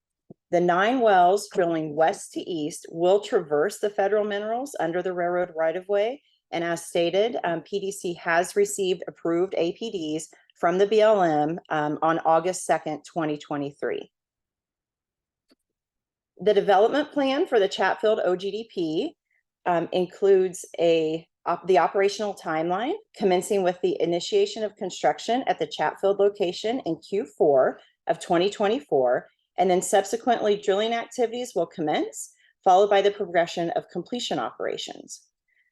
The 9 wells drilling west to east will traverse the federal minerals under the railroad right-of-way. And as stated, PDC has received approved APDs from the BLM on August 2nd, 2023. The development plan for the Chatfield OGDP includes the operational timeline, commencing with the initiation of construction at the Chatfield location in Q4 of 2024, and then subsequently drilling activities will commence, followed by the progression of completion operations.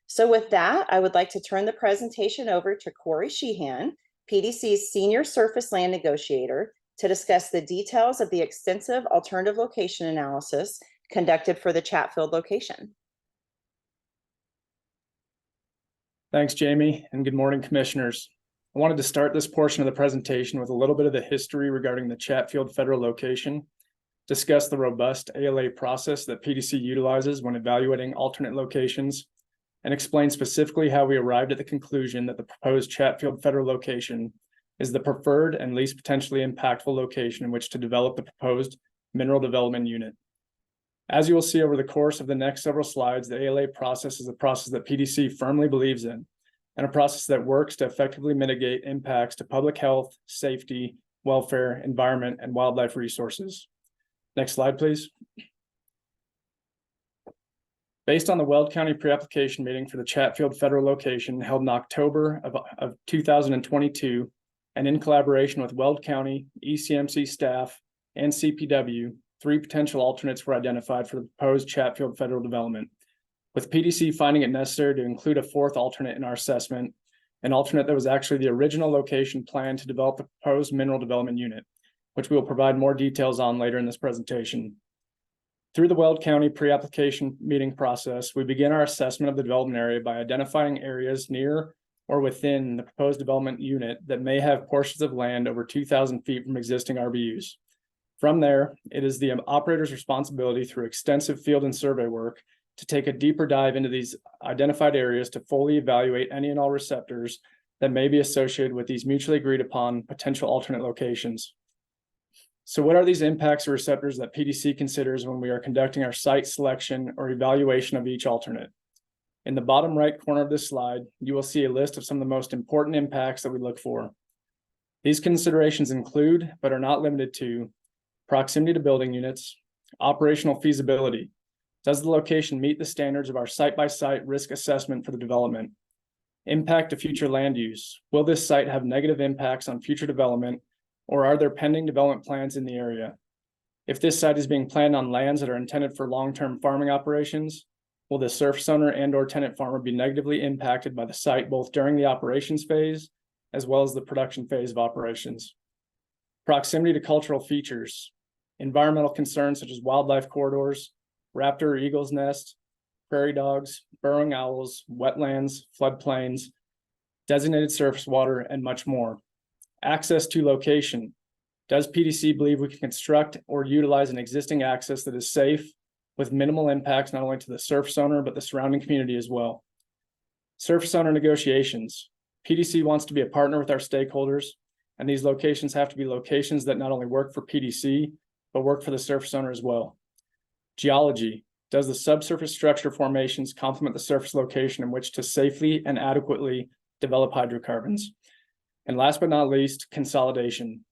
So with that, I would like to turn the presentation over to Corey Sheehan, PDC's Senior Surface Land Negotiator, to discuss the details of the extensive alternative location analysis conducted for the Chatfield location. Thanks, Jamie, and good morning, commissioners. I wanted to start this portion of the presentation with a little bit of the history regarding the Chatfield federal location, discuss the robust ALA process that PDC utilizes when evaluating alternate locations, and explain specifically how we arrived at the conclusion that the proposed Chatfield federal location is the preferred and least potentially impactful location in which to develop the proposed mineral development unit. As you will see over the course of the next several slides, the ALA process is a process that PDC firmly believes in, and a process that works to effectively mitigate impacts to public health, safety, welfare, environment, and wildlife resources. Next slide, please. Based on the Weld County pre-application meeting for the Chatfield federal location held in October of 2022, and in collaboration with Weld County, ECMC staff, and CPW, 3 potential alternates were identified for the proposed Chatfield federal development, with PDC finding it necessary to include a 4th alternate in our assessment, an alternate that was actually the original location planned to develop the proposed mineral development unit, which we will provide more details on later in this presentation. Through the Weld County pre-application meeting process, we begin our assessment of the development area by identifying areas near or within the proposed development unit that may have portions of land over 2,000 feet from existing RBUs. From there, it is the operator's responsibility through extensive field and survey work to take a deeper dive into these identified areas to fully evaluate any and all receptors that may be associated with these mutually agreed upon potential alternate locations. So what are these impacts or receptors that PDC considers when we are conducting our site selection or evaluation of each alternate? In the bottom right corner of this slide, you will see a list of some of the most important impacts that we look for. These considerations include, but are not limited to, proximity to building units, operational feasibility. Does the location meet the standards of our site-by-site risk assessment for the development? Impact to future land use. Will this site have negative impacts on future development, or are there pending development plans in the area? If this site is being planned on lands that are intended for long-term farming operations, will the surface owner and/or tenant farmer be negatively impacted by the site both during the operations phase as well as the production phase of operations? Proximity to cultural features. Environmental concerns such as wildlife corridors, raptor or eagle's nest, prairie dogs, burrowing owls, wetlands, floodplains, designated surface water, and much more. Access to location. Does PDC believe we can construct or utilize an existing access that is safe with minimal impacts not only to the surface owner, but the surrounding community as well? Surface owner negotiations. PDC wants to be a partner with our stakeholders, and these locations have to be locations that not only work for PDC, but work for the surface owner as well. Geology. Does the subsurface structure formations complement the surface location in which to safely and adequately develop hydrocarbons? And last but not least, consolidation.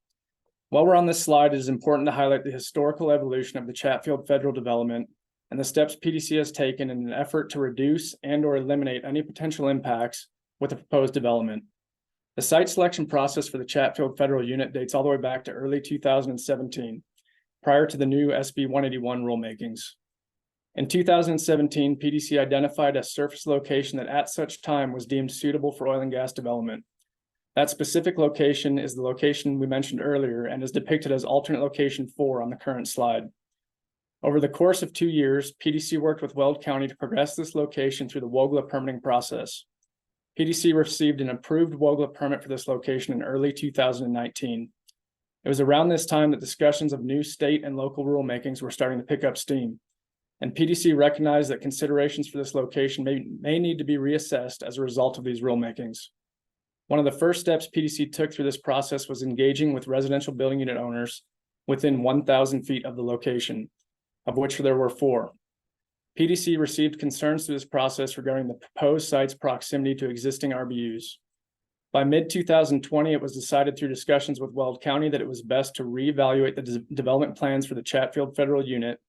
While we're on this slide, it is important to highlight the historical evolution of the Chatfield federal development and the steps PDC has taken in an effort to reduce and/or eliminate any potential impacts with the proposed development. The site selection process for the Chatfield federal unit dates all the way back to early 2017, prior to the new SB 181 rulemakings. In 2017, PDC identified a surface location that at such time was deemed suitable for oil and gas development. That specific location is the location we mentioned earlier and is depicted as alternate location 4 on the current slide. Over the course of 2 years, PDC worked with Weld County to progress this location through the WOGLA permitting process. PDC received an approved WOGLA permit for this location in early 2019. It was around this time that discussions of new state and local rulemakings were starting to pick up steam, and PDC recognized that considerations for this location may need to be reassessed as a result of these rulemakings. One of the first steps PDC took through this process was engaging with residential building unit owners within 1,000 feet of the location, of which there were 4. PDC received concerns through this process regarding the proposed site's proximity to existing RBUs. By mid-2020, it was decided through discussions with Weld County that it was best to reevaluate the development plans for the Chatfield federal unit,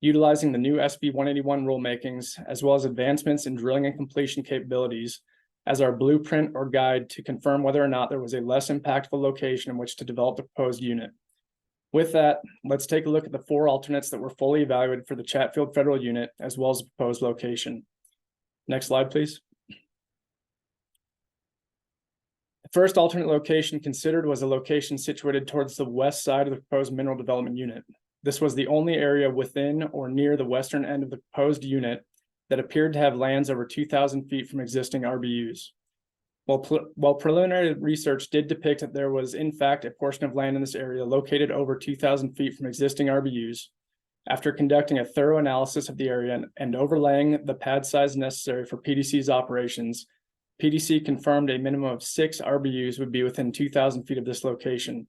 utilizing the new SB 181 rulemakings, as well as advancements in drilling and completion capabilities as our blueprint or guide to confirm whether or not there was a less impactful location in which to develop the proposed unit. With that, let's take a look at the 4 alternates that were fully evaluated for the Chatfield federal unit, as well as the proposed location. Next slide, please. The first alternate location considered was a location situated towards the west side of the proposed mineral development unit. This was the only area within or near the western end of the proposed unit that appeared to have lands over 2,000 feet from existing RBUs. While preliminary research did depict that there was in fact a portion of land in this area located over 2,000 feet from existing RBUs, after conducting a thorough analysis of the area and overlaying the pad size necessary for PDC's operations, PDC confirmed a minimum of 6 RBUs would be within 2,000 feet of this location,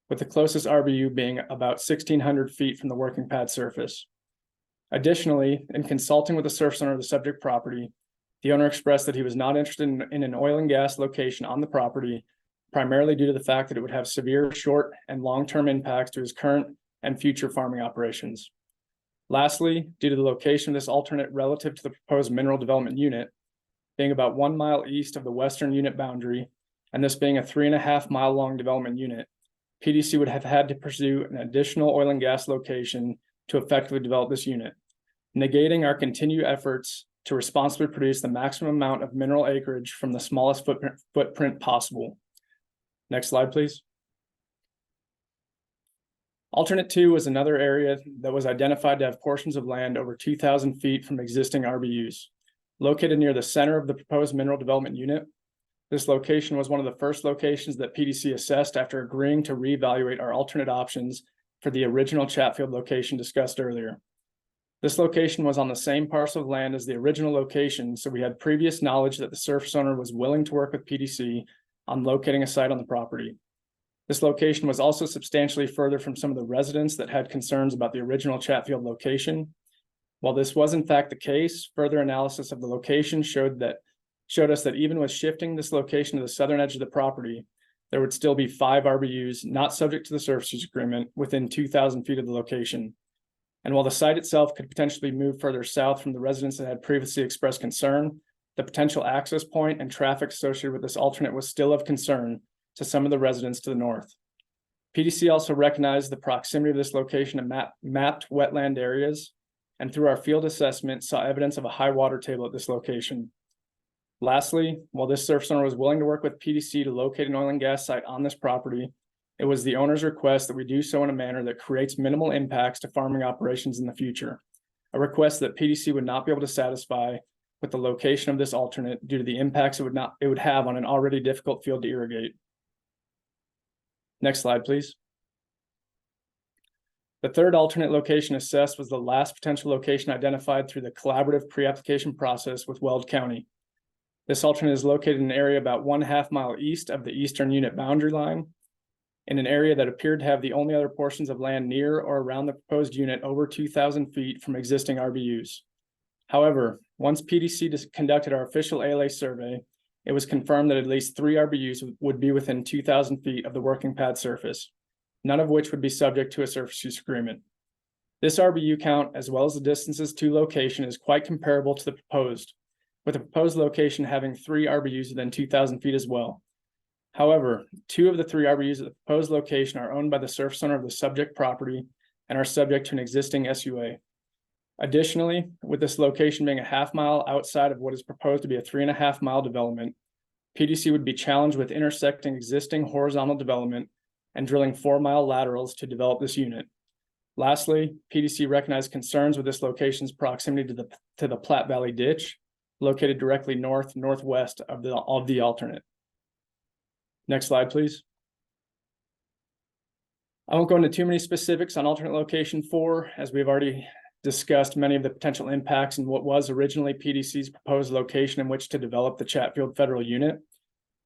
with the closest RBU being about 1,600 feet from the working pad surface. Additionally, in consulting with the surface owner of the subject property, the owner expressed that he was not interested in an oil and gas location on the property, primarily due to the fact that it would have severe short and long-term impacts to his current and future farming operations. Lastly, due to the location of this alternate relative to the proposed mineral development unit, being about 1 mile east of the western unit boundary, and this being a 3.5 mile long development unit, PDC would have had to pursue an additional oil and gas location to effectively develop this unit, negating our continued efforts to responsibly produce the maximum amount of mineral acreage from the smallest footprint possible. Next slide, please. Alternate 2 was another area that was identified to have portions of land over 2,000 feet from existing RBUs. Located near the center of the proposed mineral development unit, this location was one of the first locations that PDC assessed after agreeing to reevaluate our alternate options for the original Chatfield location discussed earlier. This location was on the same parcel of land as the original location, so we had previous knowledge that the surface owner was willing to work with PDC on locating a site on the property. This location was also substantially further from some of the residents that had concerns about the original Chatfield location. While this was in fact the case, further analysis of the location showed us that even with shifting this location to the southern edge of the property, there would still be 5 RBUs not subject to the surface use agreement within 2,000 feet of the location. And while the site itself could potentially move further south from the residents that had previously expressed concern, the potential access point and traffic associated with this alternate was still of concern to some of the residents to the north. PDC also recognized the proximity of this location to mapped wetland areas, and through our field assessment saw evidence of a high water table at this location. Lastly, while this surface owner was willing to work with PDC to locate an oil and gas site on this property, it was the owner's request that we do so in a manner that creates minimal impacts to farming operations in the future, a request that PDC would not be able to satisfy with the location of this alternate due to the impacts it would have on an already difficult field to irrigate. Next slide, please. The third alternate location assessed was the last potential location identified through the collaborative pre-application process with Weld County. This alternate is located in an area about 1/2 mile east of the eastern unit boundary line, in an area that appeared to have the only other portions of land near or around the proposed unit over 2,000 feet from existing RBUs. However, once PDC conducted our official ALA survey, it was confirmed that at least 3 RBUs would be within 2,000 feet of the working pad surface, none of which would be subject to a surface use agreement. This RBU count, as well as the distances to location, is quite comparable to the proposed, with the proposed location having 3 RBUs within 2,000 feet as well. However, 2 of the 3 RBUs at the proposed location are owned by the surface owner of the subject property and are subject to an existing SUA. Additionally, with this location being a 1/2 mile outside of what is proposed to be a 3.5 mile development, PDC would be challenged with intersecting existing horizontal development and drilling 4-mile laterals to develop this unit. Lastly, PDC recognized concerns with this location's proximity to the Platte Valley Ditch, located directly northwest of the alternate. Next slide, please. I won't go into too many specifics on alternate location 4, as we've already discussed many of the potential impacts in what was originally PDC's proposed location in which to develop the Chatfield federal unit,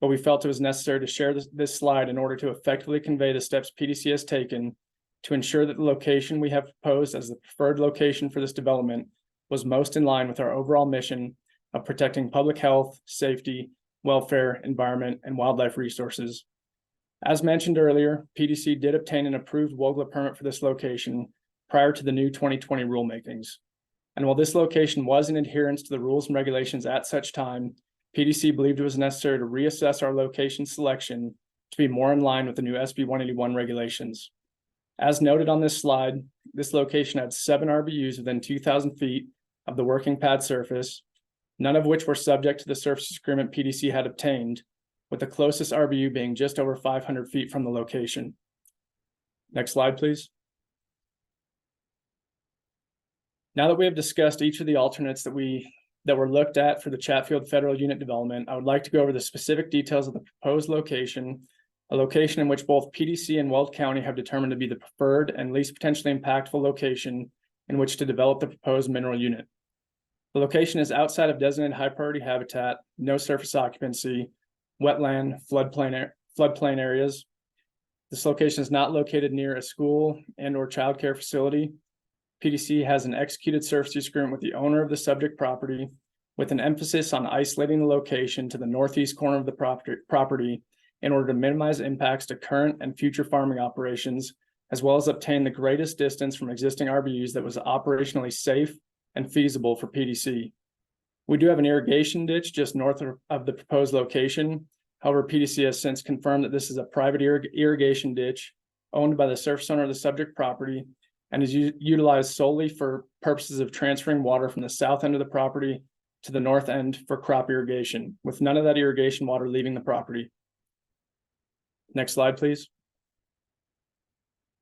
but we felt it was necessary to share this slide in order to effectively convey the steps PDC has taken to ensure that the location we have proposed as the preferred location for this development was most in line with our overall mission of protecting public health, safety, welfare, environment, and wildlife resources. As mentioned earlier, PDC did obtain an approved WOGLA permit for this location prior to the new 2020 rulemakings. And while this location was in adherence to the rules and regulations at such time, PDC believed it was necessary to reassess our location selection to be more in line with the new SB 181 regulations. As noted on this slide, this location had 7 RBUs within 2,000 feet of the working pad surface, none of which were subject to the surface agreement PDC had obtained, with the closest RBU being just over 500 feet from the location. Next slide, please. Now that we have discussed each of the alternates that were looked at for the Chatfield federal unit development, I would like to go over the specific details of the proposed location, a location in which both PDC and Weld County have determined to be the preferred and least potentially impactful location in which to develop the proposed mineral unit. The location is outside of designated high priority habitat, no surface occupancy, wetland, floodplain areas. This location is not located near a school and/or childcare facility. PDC has an executed surface use agreement with the owner of the subject property, with an emphasis on isolating the location to the northeast corner of the property in order to minimize impacts to current and future farming operations, as well as obtain the greatest distance from existing RBUs that was operationally safe and feasible for PDC. We do have an irrigation ditch just north of the proposed location. However, PDC has since confirmed that this is a private irrigation ditch owned by the surface owner of the subject property and is utilized solely for purposes of transferring water from the south end of the property to the north end for crop irrigation, with none of that irrigation water leaving the property. Next slide, please.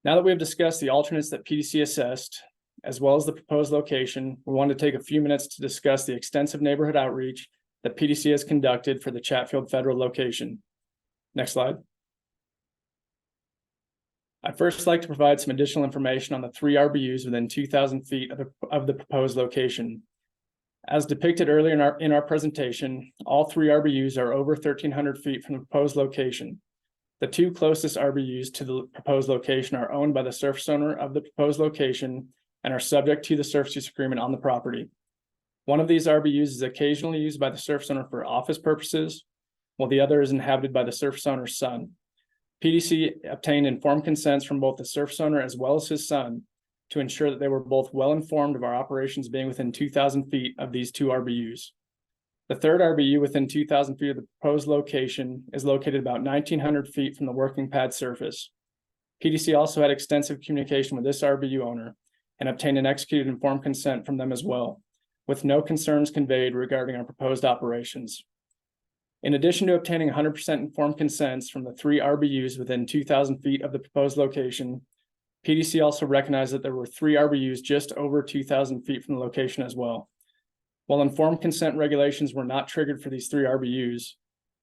Now that we have discussed the alternates that PDC assessed, as well as the proposed location, we want to take a few minutes to discuss the extensive neighborhood outreach that PDC has conducted for the Chatfield Federal location. Next slide. I'd first like to provide some additional information on the 3 RBUs within 2,000 feet of the proposed location. As depicted earlier in our presentation, all 3 RBUs are over 1,300 feet from the proposed location. The 2 closest RBUs to the proposed location are owned by the surface owner of the proposed location and are subject to the surface use agreement on the property. One of these RBUs is occasionally used by the surface owner for office purposes, while the other is inhabited by the surface owner's son. PDC obtained informed consents from both the surface owner as well as his son to ensure that they were both well informed of our operations being within 2,000 feet of these 2 RBUs. The 3rd RBU within 2,000 feet of the proposed location is located about 1,900 feet from the working pad surface. PDC also had extensive communication with this RBU owner and obtained an executed informed consent from them as well, with no concerns conveyed regarding our proposed operations. In addition to obtaining 100% informed consents from the 3 RBUs within 2,000 feet of the proposed location, PDC also recognized that there were 3 RBUs just over 2,000 feet from the location as well. While informed consent regulations were not triggered for these 3 RBUs,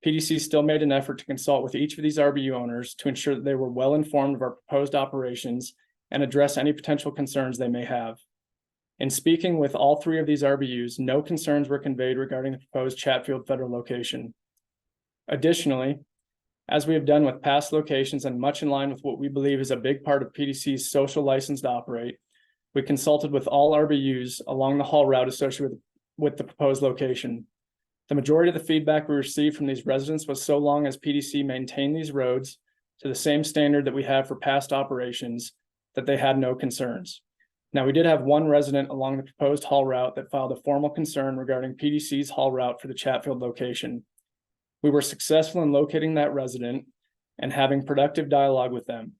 PDC still made an effort to consult with each of these RBU owners to ensure that they were well informed of our proposed operations and address any potential concerns they may have. In speaking with all 3 of these RBUs, no concerns were conveyed regarding the proposed Chatfield Federal location. Additionally, as we have done with past locations and much in line with what we believe is a big part of PDC's social license to operate, we consulted with all RBUs along the haul route associated with the proposed location. The majority of the feedback we received from these residents was so long as PDC maintained these roads to the same standard that we have for past operations, that they had no concerns. Now, we did have one resident along the proposed haul route that filed a formal concern regarding PDC's haul route for the Chatfield location. We were successful in locating that resident and having productive dialogue with them,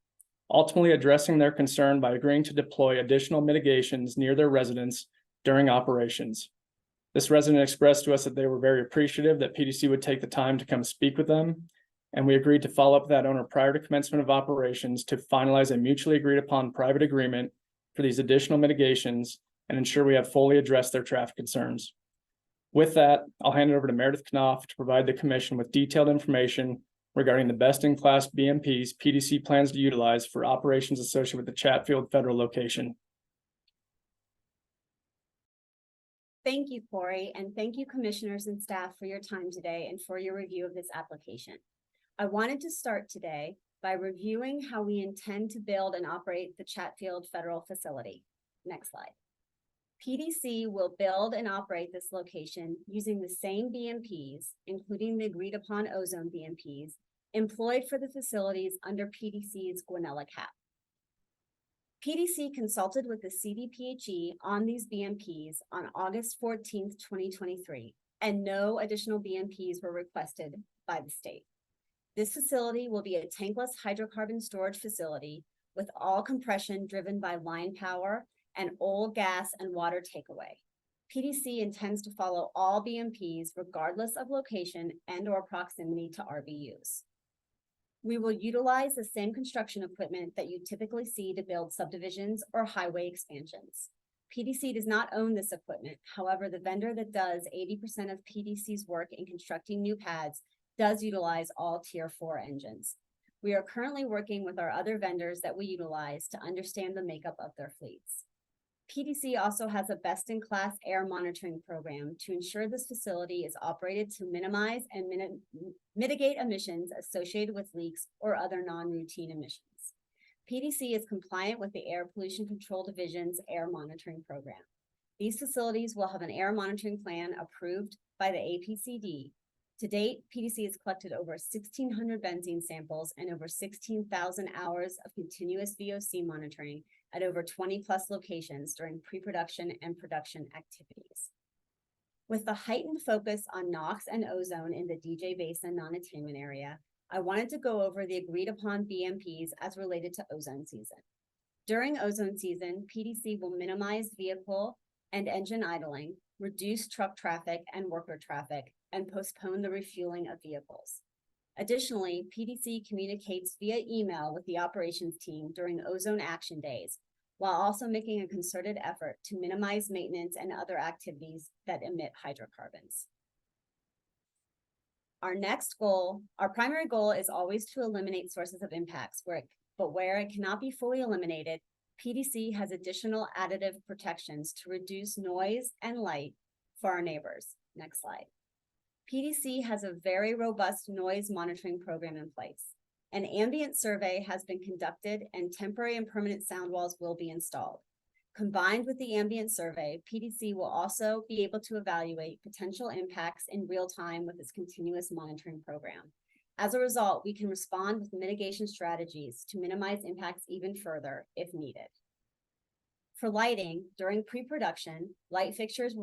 ultimately addressing their concern by agreeing to deploy additional mitigations near their residence during operations. This resident expressed to us that they were very appreciative that PDC would take the time to come speak with them, and we agreed to follow up with that owner prior to commencement of operations to finalize a mutually agreed upon private agreement for these additional mitigations and ensure we have fully addressed their traffic concerns. With that, I'll hand it over to Meredith Knopf to provide the commission with detailed information regarding the best-in-class BMPs PDC plans to utilize for operations associated with the Chatfield Federal location. Thank you, Corey, and thank you, commissioners and staff, for your time today and for your review of this application. I wanted to start today by reviewing how we intend to build and operate the Chatfield Federal facility. Next slide. PDC will build and operate this location using the same BMPs, including the agreed upon ozone BMPs, employed for the facilities under PDC's Guanella cap. PDC consulted with the CDPHE on these BMPs on August 14th, 2023, and no additional BMPs were requested by the state. This facility will be a tankless hydrocarbon storage facility with all compression driven by line power and oil, gas, and water takeaway. PDC intends to follow all BMPs regardless of location and/or proximity to RBUs. We will utilize the same construction equipment that you typically see to build subdivisions or highway expansions. PDC does not own this equipment. However, the vendor that does 80% of PDC's work in constructing new pads does utilize all Tier 4 engines. We are currently working with our other vendors that we utilize to understand the makeup of their fleets. PDC also has a best-in-class air monitoring program to ensure this facility is operated to minimize and mitigate emissions associated with leaks or other non-routine emissions. PDC is compliant with the Air Pollution Control Division's air monitoring program. These facilities will have an air monitoring plan approved by the APCD. To date, PDC has collected over 1,600 benzene samples and over 16,000 hours of continuous VOC monitoring at over 20 plus locations during pre-production and production activities. With the heightened focus on NOx and ozone in the DJ Basin non-attainment area, I wanted to go over the agreed upon BMPs as related to ozone season. During ozone season, PDC will minimize vehicle and engine idling, reduce truck traffic and worker traffic, and postpone the refueling of vehicles. Additionally, PDC communicates via email with the operations team during ozone action days, while also making a concerted effort to minimize maintenance and other activities that emit hydrocarbons. Our primary goal is always to eliminate sources of impacts, but where it cannot be fully eliminated, PDC has additional additive protections to reduce noise and light for our neighbors. Next slide. PDC has a very robust noise monitoring program in place. An ambient survey has been conducted and temporary and permanent sound walls will be installed. Combined with the ambient survey, PDC will also be able to evaluate potential impacts in real time with its continuous monitoring program. As a result, we can respond with mitigation strategies to minimize impacts even further if needed. For lighting, during pre-production, light fixtures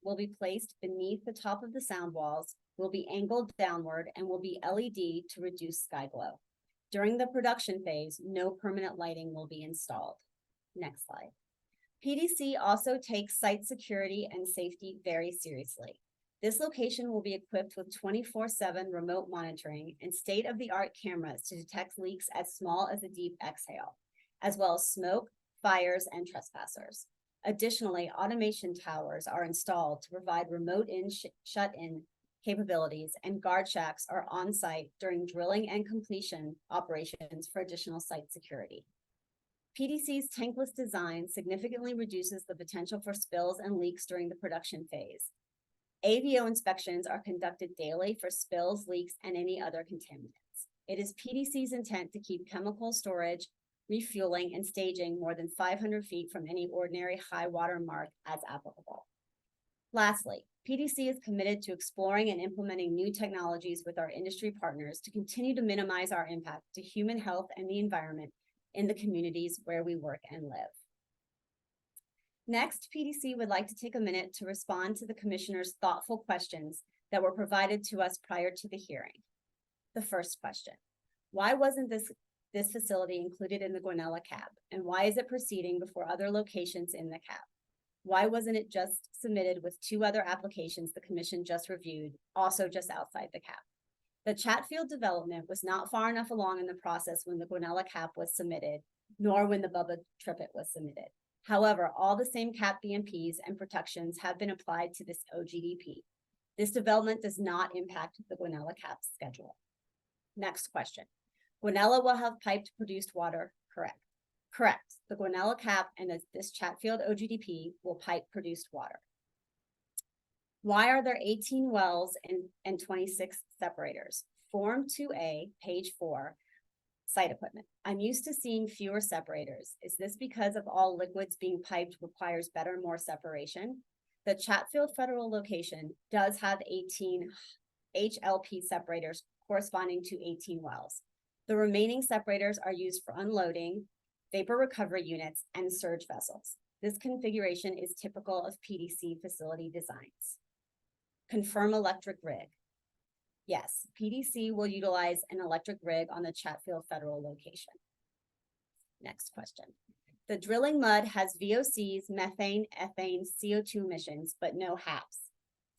will be placed beneath the top of the sound walls, will be angled downward, and will be LED to reduce sky glow. During the production phase, no permanent lighting will be installed. Next slide. PDC also takes site security and safety very seriously. This location will be equipped with 24/7 remote monitoring and state-of-the-art cameras to detect leaks as small as a deep exhale, as well as smoke, fires, and trespassers. Additionally, automation towers are installed to provide remote shut-in capabilities, and guard shacks are on site during drilling and completion operations for additional site security. PDC's tankless design significantly reduces the potential for spills and leaks during the production phase. AVO inspections are conducted daily for spills, leaks, and any other contaminants. It is PDC's intent to keep chemical storage, refueling, and staging more than 500 feet from any ordinary high water mark as applicable. Lastly, PDC is committed to exploring and implementing new technologies with our industry partners to continue to minimize our impact to human health and the environment in the communities where we work and live. Next, PDC would like to take a minute to respond to the commissioner's thoughtful questions that were provided to us prior to the hearing. The first question, why wasn't this facility included in the Guanella CAP, and why is it proceeding before other locations in the CAP? Why wasn't it just submitted with 2 other applications the commission just reviewed, also just outside the CAP? The Chatfield development was not far enough along in the process when the Guanella CAP was submitted, nor when the Bubba Trippet was submitted. However, all the same CAP BMPs and protections have been applied to this OGDP. This development does not impact the Guanella CAP schedule. Next question. Guanella will have piped produced water, correct? Correct. The Guanella CAP and this Chatfield OGDP will pipe produced water. Why are there 18 wells and 26 separators? Form 2A, page 4, site equipment. I'm used to seeing fewer separators. Is this because of all liquids being piped requires better, more separation? The Chatfield federal location does have 18 HLP separators corresponding to 18 wells. The remaining separators are used for unloading, vapor recovery units, and surge vessels. This configuration is typical of PDC facility designs. Confirm electric rig. Yes, PDC will utilize an electric rig on the Chatfield federal location. Next question. The drilling mud has VOCs, methane, ethane, CO2 emissions, but no HAPs.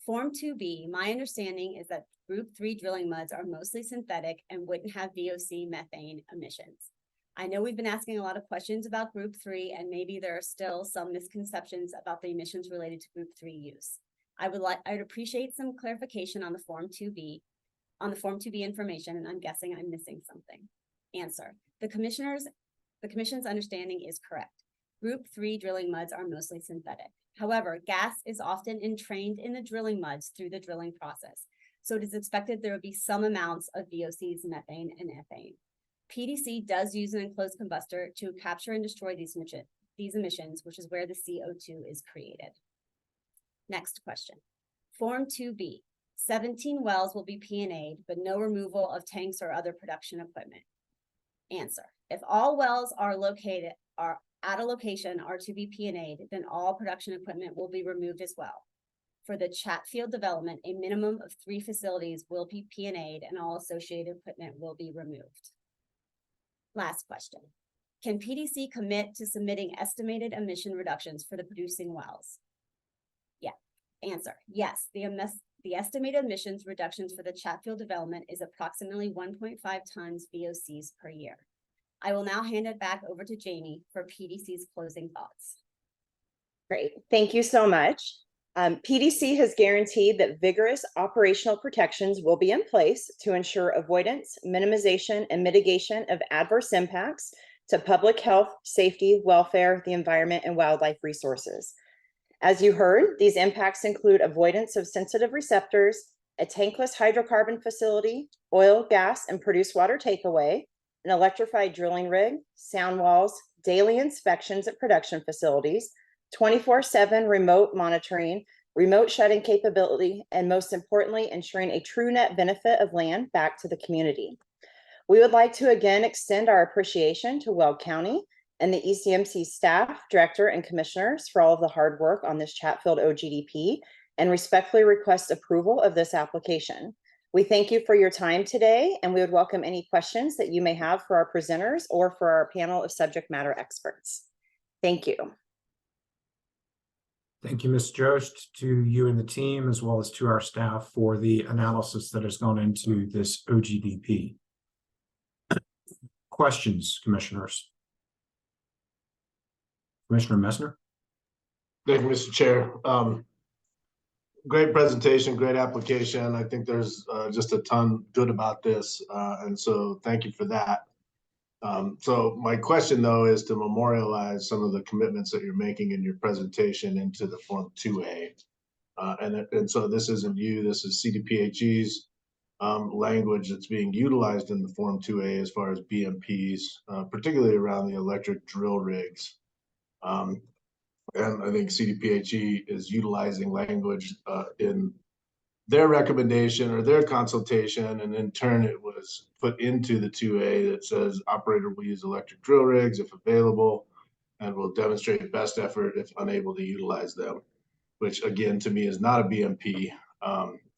Form 2B, my understanding is that Group 3 drilling muds are mostly synthetic and wouldn't have VOC methane emissions. I know we've been asking a lot of questions about Group 3, and maybe there are still some misconceptions about the emissions related to Group 3 use. I'd appreciate some clarification on the Form 2B information, and I'm guessing I'm missing something. Answer. The Commission's understanding is correct. Group 3 drilling muds are mostly synthetic. However, gas is often entrained in the drilling muds through the drilling process, so it is expected there will be some amounts of VOCs, methane, and ethane. PDC does use an enclosed combustor to capture and destroy these emissions, which is where the CO2 is created. Next question. Form 2B. 17 wells will be P&A'd, but no removal of tanks or other production equipment. Answer. If all wells are at a location are to be P&A'd, then all production equipment will be removed as well. For the Chatfield development, a minimum of 3 facilities will be P&A'd and all associated equipment will be removed. Last question. Can PDC commit to submitting estimated emission reductions for the producing wells? Yeah. Answer. Yes. The the estimated emissions reductions for the Chatfield development is approximately 1.5 tons VOCs per year. I will now hand it back over to Jamie for PDC's closing thoughts. Great, thank you so much. PDC has guaranteed that vigorous operational protections will be in place to ensure avoidance, minimization, and mitigation of adverse impacts to public health, safety, welfare, the environment, and wildlife resources. As you heard, these impacts include avoidance of sensitive receptors, a tankless hydrocarbon facility, oil, gas, and produced water takeaway, an electrified drilling rig, sound walls, daily inspections at production facilities, 24/7 remote monitoring, remote shutting capability, and most importantly, ensuring a true net benefit of land back to the community. We would like to again extend our appreciation to Weld County and the ECMC staff, director, and commissioners for all of the hard work on this Chatfield OGDP and respectfully request approval of this application. We thank you for your time today, and we would welcome any questions that you may have for our presenters or for our panel of subject matter experts. Thank you. Thank you, Ms. Jost, to you and the team, as well as to our staff for the analysis that has gone into this OGDP. Questions, commissioners? Commissioner Messner? Thank you, Mr. Chair. Great presentation, great application. I think there's just a ton good about this, and so thank you for that. So my question, though, is to memorialize some of the commitments that you're making in your presentation into the Form 2A. And so this isn't you, this is CDPHE's language that's being utilized in the Form 2A as far as BMPs, particularly around the electric drill rigs. And I think CDPHE is utilizing language in their recommendation or their consultation, and in turn it was put into the 2A that says operator will use electric drill rigs if available and will demonstrate best effort if unable to utilize them, which again to me is not a BMP,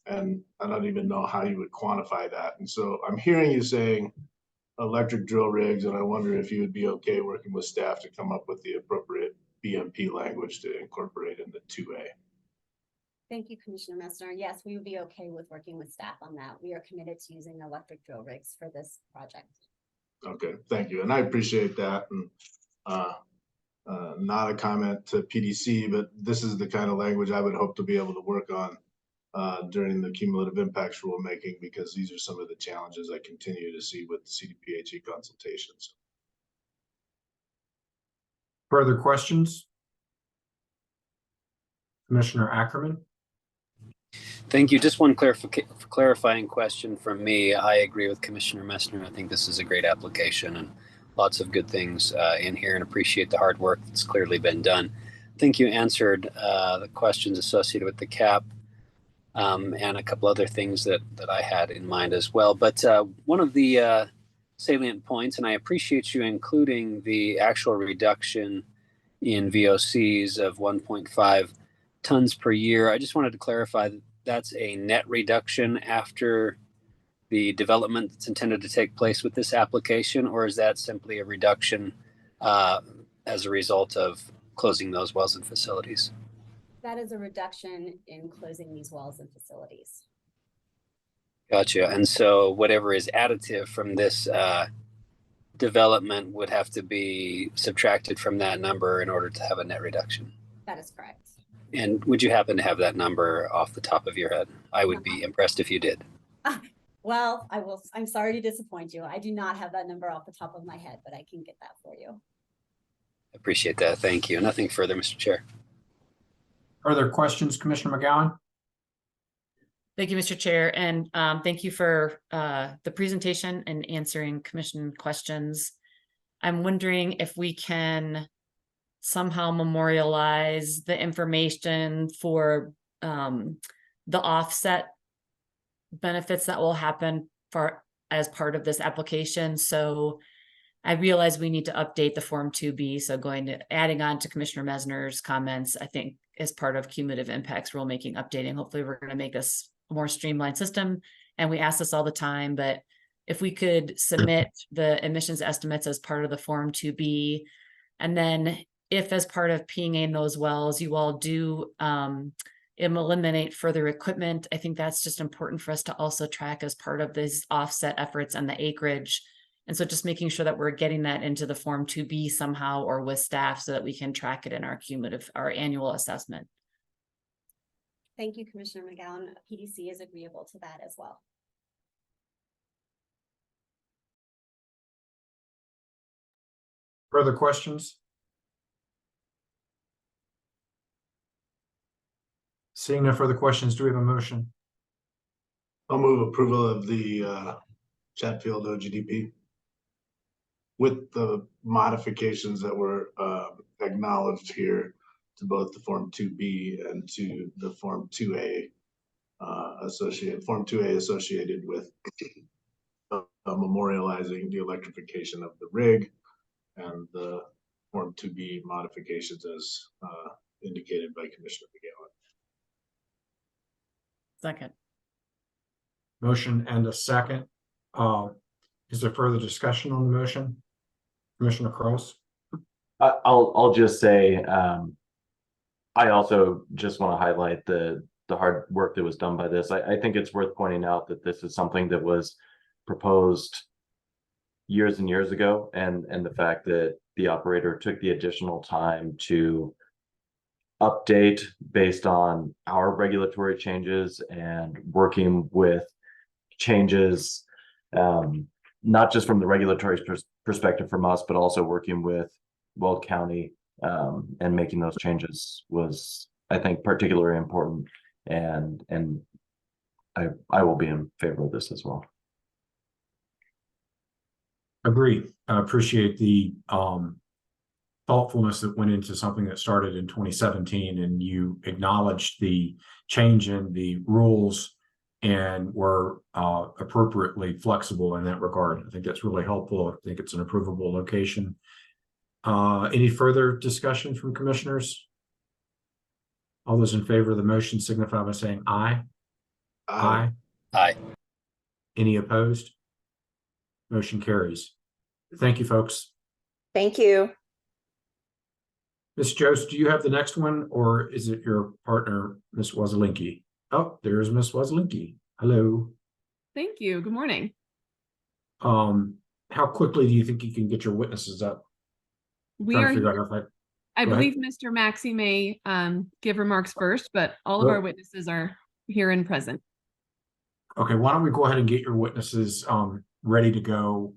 and I don't even know how you would quantify that. And so I'm hearing you saying electric drill rigs, and I wonder if you would be okay working with staff to come up with the appropriate BMP language to incorporate in the 2A. Thank you, Commissioner Messner. Yes, we would be okay with working with staff on that. We are committed to using electric drill rigs for this project. Okay, thank you. And I appreciate that. And not a comment to PDC, but this is the kind of language I would hope to be able to work on during the cumulative impacts rulemaking, because these are some of the challenges I continue to see with the CDPHE consultations. Further questions? Commissioner Ackerman? Thank you. Just one clarifying question from me. I agree with Commissioner Messner. I think this is a great application and lots of good things in here, and appreciate the hard work that's clearly been done. I think you answered the questions associated with the cap and a couple other things that I had in mind as well. But one of the salient points, and I appreciate you including the actual reduction in VOCs of 1.5 tons per year. I just wanted to clarify that that's a net reduction after the development that's intended to take place with this application, or is that simply a reduction as a result of closing those wells and facilities? That is a reduction in closing these wells and facilities. Gotcha. And so whatever is additive from this development would have to be subtracted from that number in order to have a net reduction. That is correct. And would you happen to have that number off the top of your head? I would be impressed if you did. Well, I'm sorry to disappoint you. I do not have that number off the top of my head, but I can get that for you. Appreciate that. Thank you. Nothing further, Mr. Chair. Further questions, Commissioner McGowan? Thank you, Mr. Chair, and thank you for the presentation and answering commission questions. I'm wondering if we can somehow memorialize the information for the offset benefits that will happen as part of this application. So I realize we need to update the Form 2B. So adding on to Commissioner Messner's comments, I think as part of cumulative impacts rulemaking updating, hopefully we're going to make this a more streamlined system. And we ask this all the time, but if we could submit the emissions estimates as part of the Form 2B, and then if as part of ping-ing those wells, you all do eliminate further equipment. I think that's just important for us to also track as part of these offset efforts and the acreage. And so just making sure that we're getting that into the Form 2B somehow or with staff so that we can track it in our annual assessment. Thank you, Commissioner McGowan. PDC is agreeable to that as well. Further questions? Seeing no further questions, do we have a motion? I'll move approval of the Chatfield OGDP with the modifications that were acknowledged here to both the Form 2B and to the Form 2A associated with memorializing the electrification of the rig, and the Form 2B modifications as indicated by Commissioner McGowan. Second. Motion and a second. Is there further discussion on the motion? Commissioner Cross? I'll just say, I also just want to highlight the hard work that was done by this. I think it's worth pointing out that this is something that was proposed years and years ago, and the fact that the operator took the additional time to update based on our regulatory changes and working with changes, not just from the regulatory perspective from us, but also working with Weld County and making those changes was, I think, particularly important. And I will be in favor of this as well. Agree. I appreciate the thoughtfulness that went into something that started in 2017, and you acknowledged the change in the rules and were appropriately flexible in that regard. I think that's really helpful. I think it's an approvable location. Any further discussion from commissioners? All those in favor of the motion signify by saying aye. Aye. Aye. Any opposed? Motion carries. Thank you, folks. Thank you. Ms. Jost, do you have the next one, or is it your partner, Ms. Wazelinski? Oh, there's Ms. Wazelinski. Hello. Thank you. Good morning. How quickly do you think you can get your witnesses up? We Trying are to figure here. out if I Go believe Mr. Maxey may give remarks first, but all of Well- our witnesses are here and present. Okay, why don't we go ahead and get your witnesses ready to go.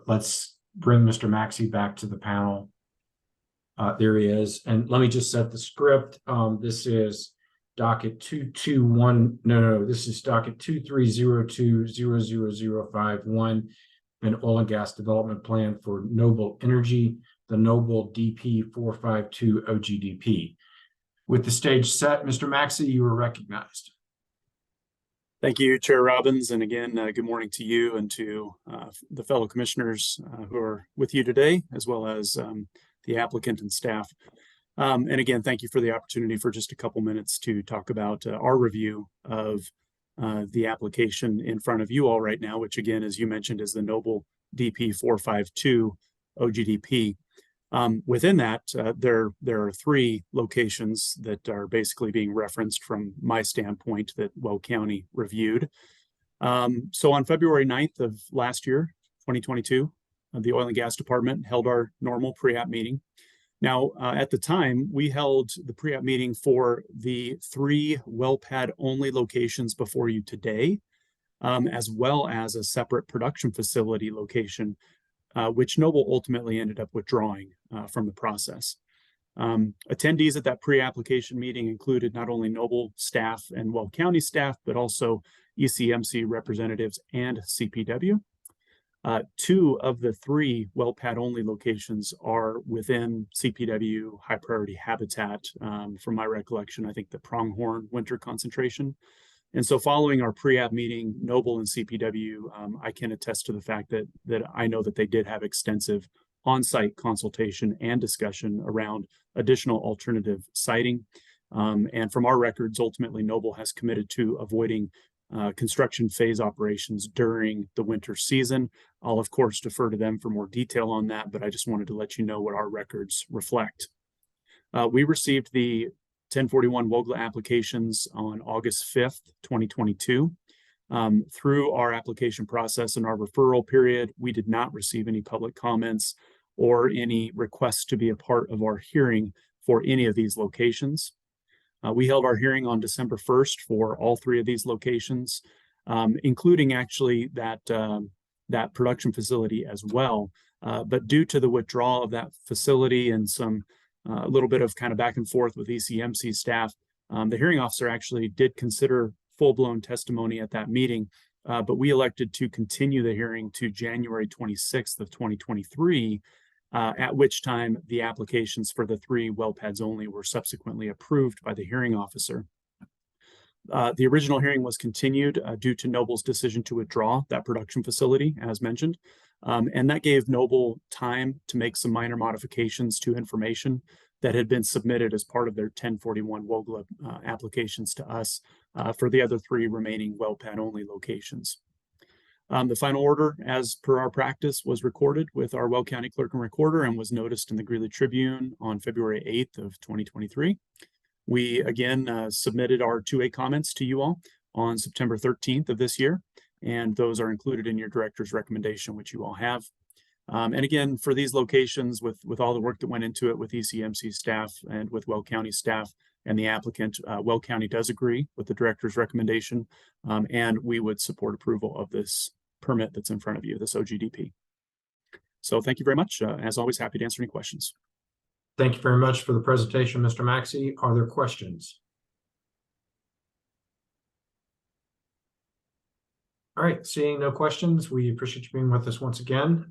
Let's bring Mr. Maxey back to the panel. There he is. And let me just set the script. This is docket 221. No, this is docket 2302-00051, an oil and gas development plan for Noble Energy, the Noble DP 452 OGDP. With the stage set, Mr. Maxey, you are recognized. Thank you, Chair Robbins. And again, good morning to you and to the fellow commissioners who are with you today, as well as the applicant and staff. And again, thank you for the opportunity for just a couple minutes to talk about our review of the application in front of you all right now, which again, as you mentioned, is the Noble DP 452 OGDP. Within that, there are three locations that are basically being referenced from my standpoint that Weld County reviewed. So on February 9th of last year, 2022, the Oil and Gas Department held our normal pre-app meeting. Now, at the time, we held the pre-app meeting for the three well pad only locations before you today, as well as a separate production facility location, which Noble ultimately ended up withdrawing from the process. Attendees at that pre-application meeting included not only Noble staff and Weld County staff, but also ECMC representatives and CPW. Two of the three well pad only locations are within CPW high priority habitat. From my recollection, I think the pronghorn winter concentration. And so following our pre-app meeting, Noble and CPW, I can attest to the fact that I know that they did have extensive on-site consultation and discussion around additional alternative siting. And from our records, ultimately, Noble has committed to avoiding construction phase operations during the winter season. I'll, of course, defer to them for more detail on that, but I just wanted to let you know what our records reflect. We received the 1041 WOGLA applications on August 5th, 2022. Through our application process and our referral period, we did not receive any public comments or any requests to be a part of our hearing for any of these locations. We held our hearing on December 1st for all 3 of these locations, including actually that production facility as well. But due to the withdrawal of that facility and some a little bit of kind of back and forth with ECMC staff, the hearing officer actually did consider full-blown testimony at that meeting, but we elected to continue the hearing to January 26th of 2023, at which time the applications for the 3 well pads only were subsequently approved by the hearing officer. The original hearing was continued due to Noble's decision to withdraw that production facility, as mentioned. And that gave Noble time to make some minor modifications to information that had been submitted as part of their 1041 WOGLA applications to us for the other 3 remaining well pad only locations. The final order, as per our practice, was recorded with our Weld County Clerk and Recorder and was noticed in the Greeley Tribune on February 8th of 2023. We again submitted our 2A comments to you all on September 13th of this year, and those are included in your director's recommendation, which you all have. And again, for these locations, with all the work that went into it with ECMC staff and with Weld County staff and the applicant, Weld County does agree with the director's recommendation, and we would support approval of this permit that's in front of you, this OGDP. So thank you very much. As always, happy to answer any questions. Thank you very much for the presentation, Mr. Maxey. Are there questions? All right, seeing no questions, we appreciate you being with us once again.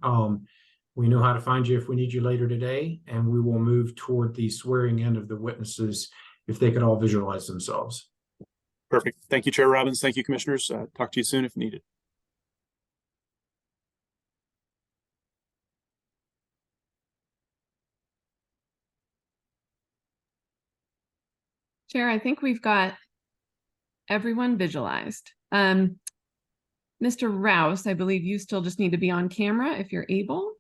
We know how to find you if we need you later today, and we will move toward the swearing in of the witnesses if they could all visualize themselves. Perfect. Thank you, Chair Robbins. Thank you, Commissioners. Talk to you soon if needed. Chair, I think we've got everyone visualized. Mr. Rouse, I believe you still just need to be on camera if you're able.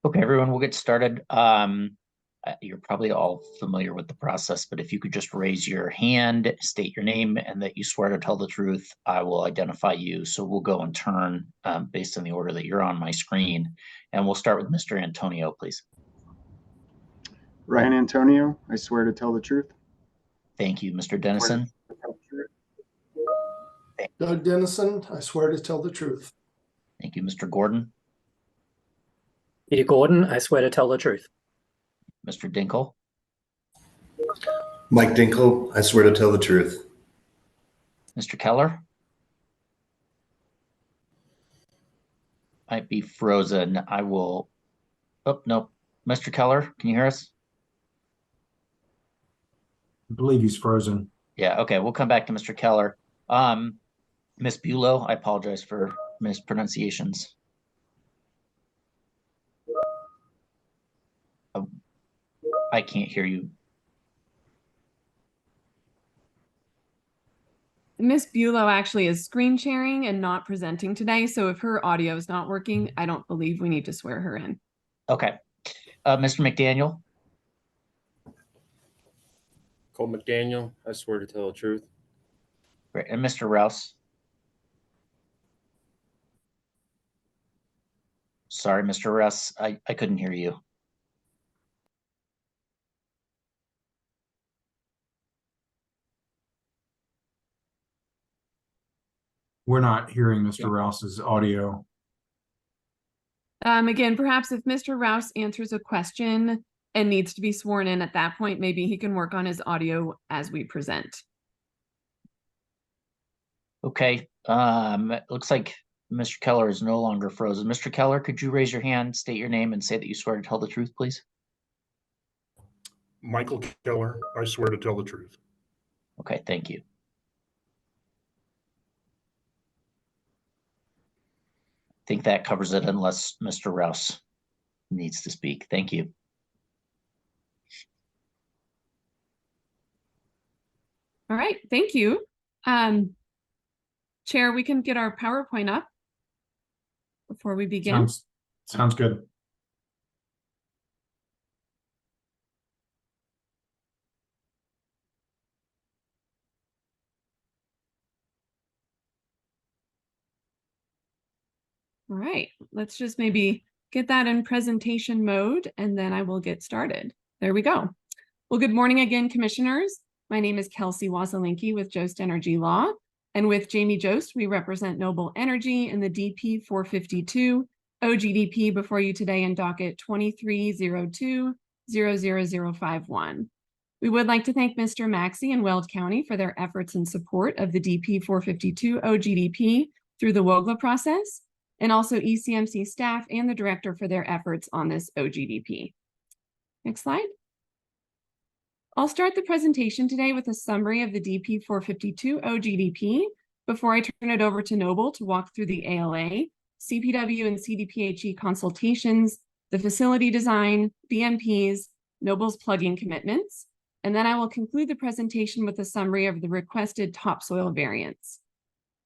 Okay, everyone, we'll get started. You're probably all familiar with the process, but if you could just raise your hand, state your name, and that you swear to tell the truth, I will identify you. So we'll go in turn based on the order that you're on my screen. And we'll start with Mr. Antonio, please. Ryan Antonio, I swear to tell the truth. Thank you. Mr. Dennison. Doug Dennison, I swear to tell the truth. Thank you. Mr. Gordon. Peter Gordon, I swear to tell the truth. Mr. Dinkle. Mike Dinkle, I swear to tell the truth. Mr. Keller. Might be frozen. I will. Oh, no. Mr. Keller, can you hear us? I believe he's frozen. Yeah, okay. We'll come back to Mr. Keller. Ms. Bulow, I apologize for mispronunciations. I can't hear you. Miss Bulow actually is screen sharing and not presenting today. So if her audio is not working, I don't believe we need to swear her in. Okay. Mr. McDaniel. Cole McDaniel, I swear to tell the truth. Great. And Mr. Rouse. Sorry, Mr. Rouse, I couldn't hear you. We're not hearing Mr. Rouse's audio. Again, perhaps if Mr. Rouse answers a question and needs to be sworn in at that point, maybe he can work on his audio as we present. Okay. It looks like Mr. Keller is no longer frozen. Mr. Keller, could you raise your hand, state your name, and say that you swear to tell the truth, please? Michael Keller, I swear to tell the truth. Okay, thank you. I think that covers it unless Mr. Rouse needs to speak. Thank you. All right, thank you. Chair, we can get our PowerPoint up before we begin? Sounds good. All right, let's just maybe get that in presentation mode and then I will get started. There we go. Well, good morning again, commissioners. My name is Kelsey Waselinki with Jost Energy Law. And with Jamie Jost, we represent Noble Energy in the DP 452 OGDP before you today in docket 2302-00051. We would like to thank Mr. Maxey and Weld County for their efforts in support of the DP 452 OGDP through the WOGLA process, and also ECMC staff and the director for their efforts on this OGDP. Next slide. I'll start the presentation today with a summary of the DP 452 OGDP before I turn it over to Noble to walk through the ALA, CPW and CDPHE consultations, the facility design, BMPs, Noble's plugging commitments, and then I will conclude the presentation with a summary of the requested topsoil variants.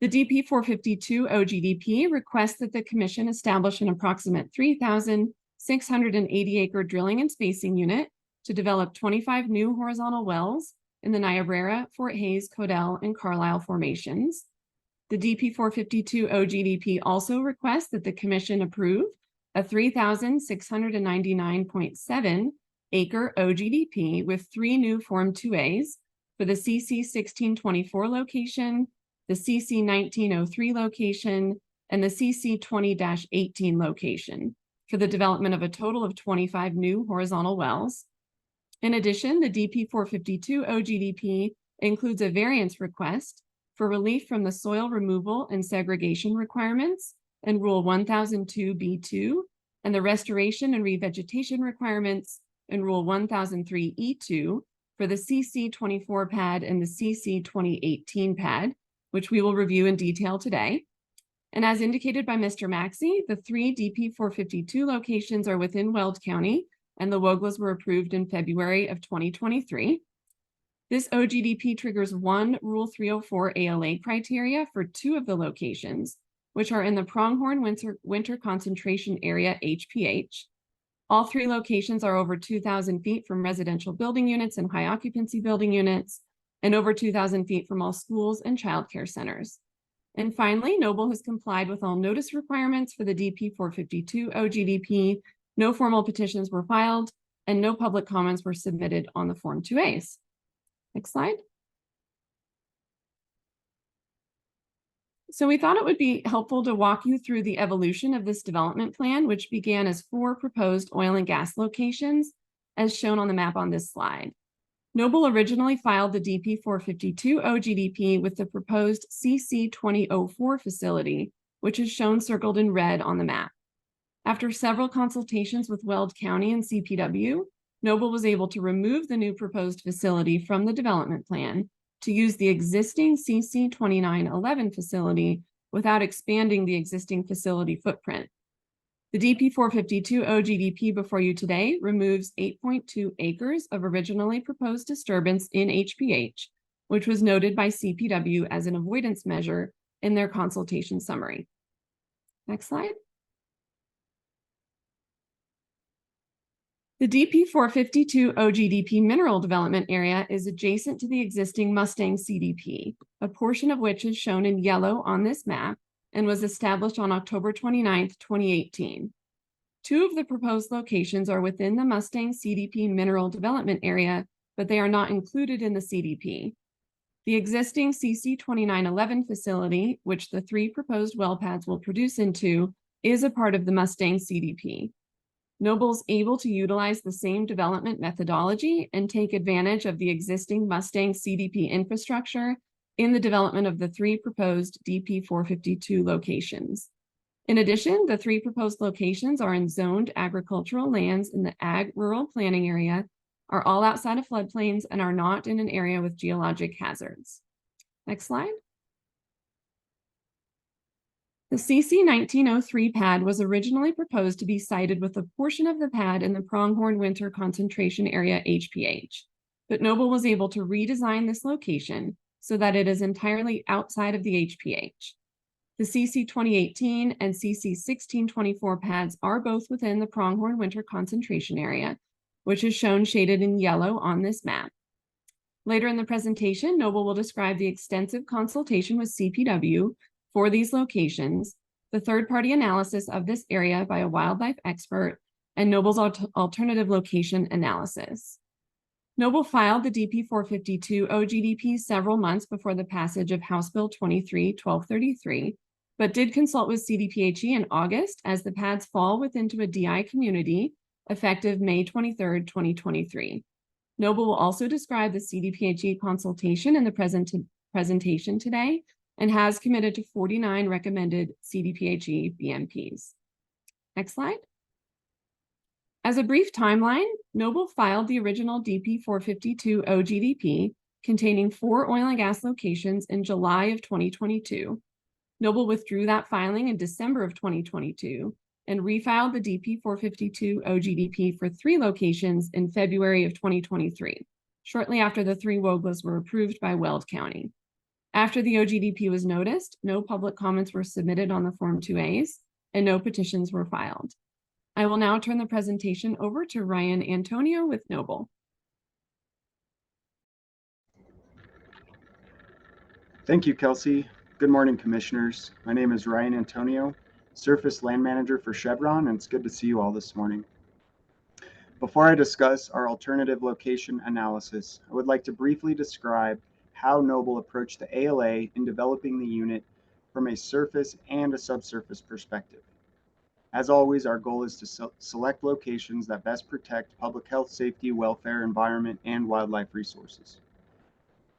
The DP 452 OGDP requests that the Commission establish an approximate 3,680 acre drilling and spacing unit to develop 25 new horizontal wells in the Niobrara, Fort Hays, Codell, and Carlisle formations. The DP 452 OGDP also requests that the Commission approve a 3,699.7 acre OGDP with 3 new Form 2As for the CC 1624 location, the CC 1903 location, and the CC 20-18 location for the development of a total of 25 new horizontal wells. In addition, the DP 452 OGDP includes a variance request for relief from the soil removal and segregation requirements in Rule 1002B2 and the restoration and revegetation requirements in Rule 1003E2 for the CC 24 pad and the CC 2018 pad, which we will review in detail today. And as indicated by Mr. Maxey, the 3 DP 452 locations are within Weld County, and the WOGLAs were approved in February of 2023. This OGDP triggers 1 Rule 304 ALA criteria for 2 of the locations, which are in the Pronghorn Winter Concentration Area, HPH. All 3 locations are over 2,000 feet from residential building units and high occupancy building units, and over 2,000 feet from all schools and childcare centers. And finally, Noble has complied with all notice requirements for the DP 452 OGDP. No formal petitions were filed, and no public comments were submitted on the Form 2As. Next slide. So we thought it would be helpful to walk you through the evolution of this development plan, which began as 4 proposed oil and gas locations, as shown on the map on this slide. Noble originally filed the DP 452 OGDP with the proposed CC 2004 facility, which is shown circled in red on the map. After several consultations with Weld County and CPW, Noble was able to remove the new proposed facility from the development plan to use the existing CC 2911 facility without expanding the existing facility footprint. The DP 452 OGDP before you today removes 8.2 acres of originally proposed disturbance in HPH, which was noted by CPW as an avoidance measure in their consultation summary. Next slide. The DP 452 OGDP mineral development area is adjacent to the existing Mustang CDP, a portion of which is shown in yellow on this map and was established on October 29, 2018. 2 of the proposed locations are within the Mustang CDP mineral development area, but they are not included in the CDP. The existing CC 2911 facility, which the 3 proposed well pads will produce into, is a part of the Mustang CDP. Noble's able to utilize the same development methodology and take advantage of the existing Mustang CDP infrastructure in the development of the 3 proposed DP 452 locations. In addition, the 3 proposed locations are in zoned agricultural lands in the Ag Rural Planning Area, are all outside of floodplains, and are not in an area with geologic hazards. Next slide. The CC 1903 pad was originally proposed to be sited with a portion of the pad in the Pronghorn Winter Concentration Area, HPH, but Noble was able to redesign this location so that it is entirely outside of the HPH. The CC 2018 and CC 1624 pads are both within the pronghorn winter concentration area, which is shown shaded in yellow on this map. Later in the presentation, Noble will describe the extensive consultation with CPW for these locations, the third-party analysis of this area by a wildlife expert, and Noble's alternative location analysis. Noble filed the DP 452 OGDP several months before the passage of House Bill 23-1233, but did consult with CDPHE in August as the pads fall within a DI community effective May 23rd, 2023. Noble will also describe the CDPHE consultation in the presentation today and has committed to 49 recommended CDPHE BMPs. Next slide. As a brief timeline, Noble filed the original DP 452 OGDP containing 4 oil and gas locations in July of 2022. Noble withdrew that filing in December of 2022 and refiled the DP 452 OGDP for 3 locations in February of 2023, shortly after the 3 WOGLAs were approved by Weld County. After the OGDP was noticed, no public comments were submitted on the Form 2As and no petitions were filed. I will now turn the presentation over to Ryan Antonio with Noble. Thank you, Kelsey. Good morning, commissioners. My name is Ryan Antonio, Surface Land Manager for Chevron, and it's good to see you all this morning. Before I discuss our alternative location analysis, I would like to briefly describe how Noble approached the ALA in developing the unit from a surface and a subsurface perspective. As always, our goal is to select locations that best protect public health, safety, welfare, environment, and wildlife resources.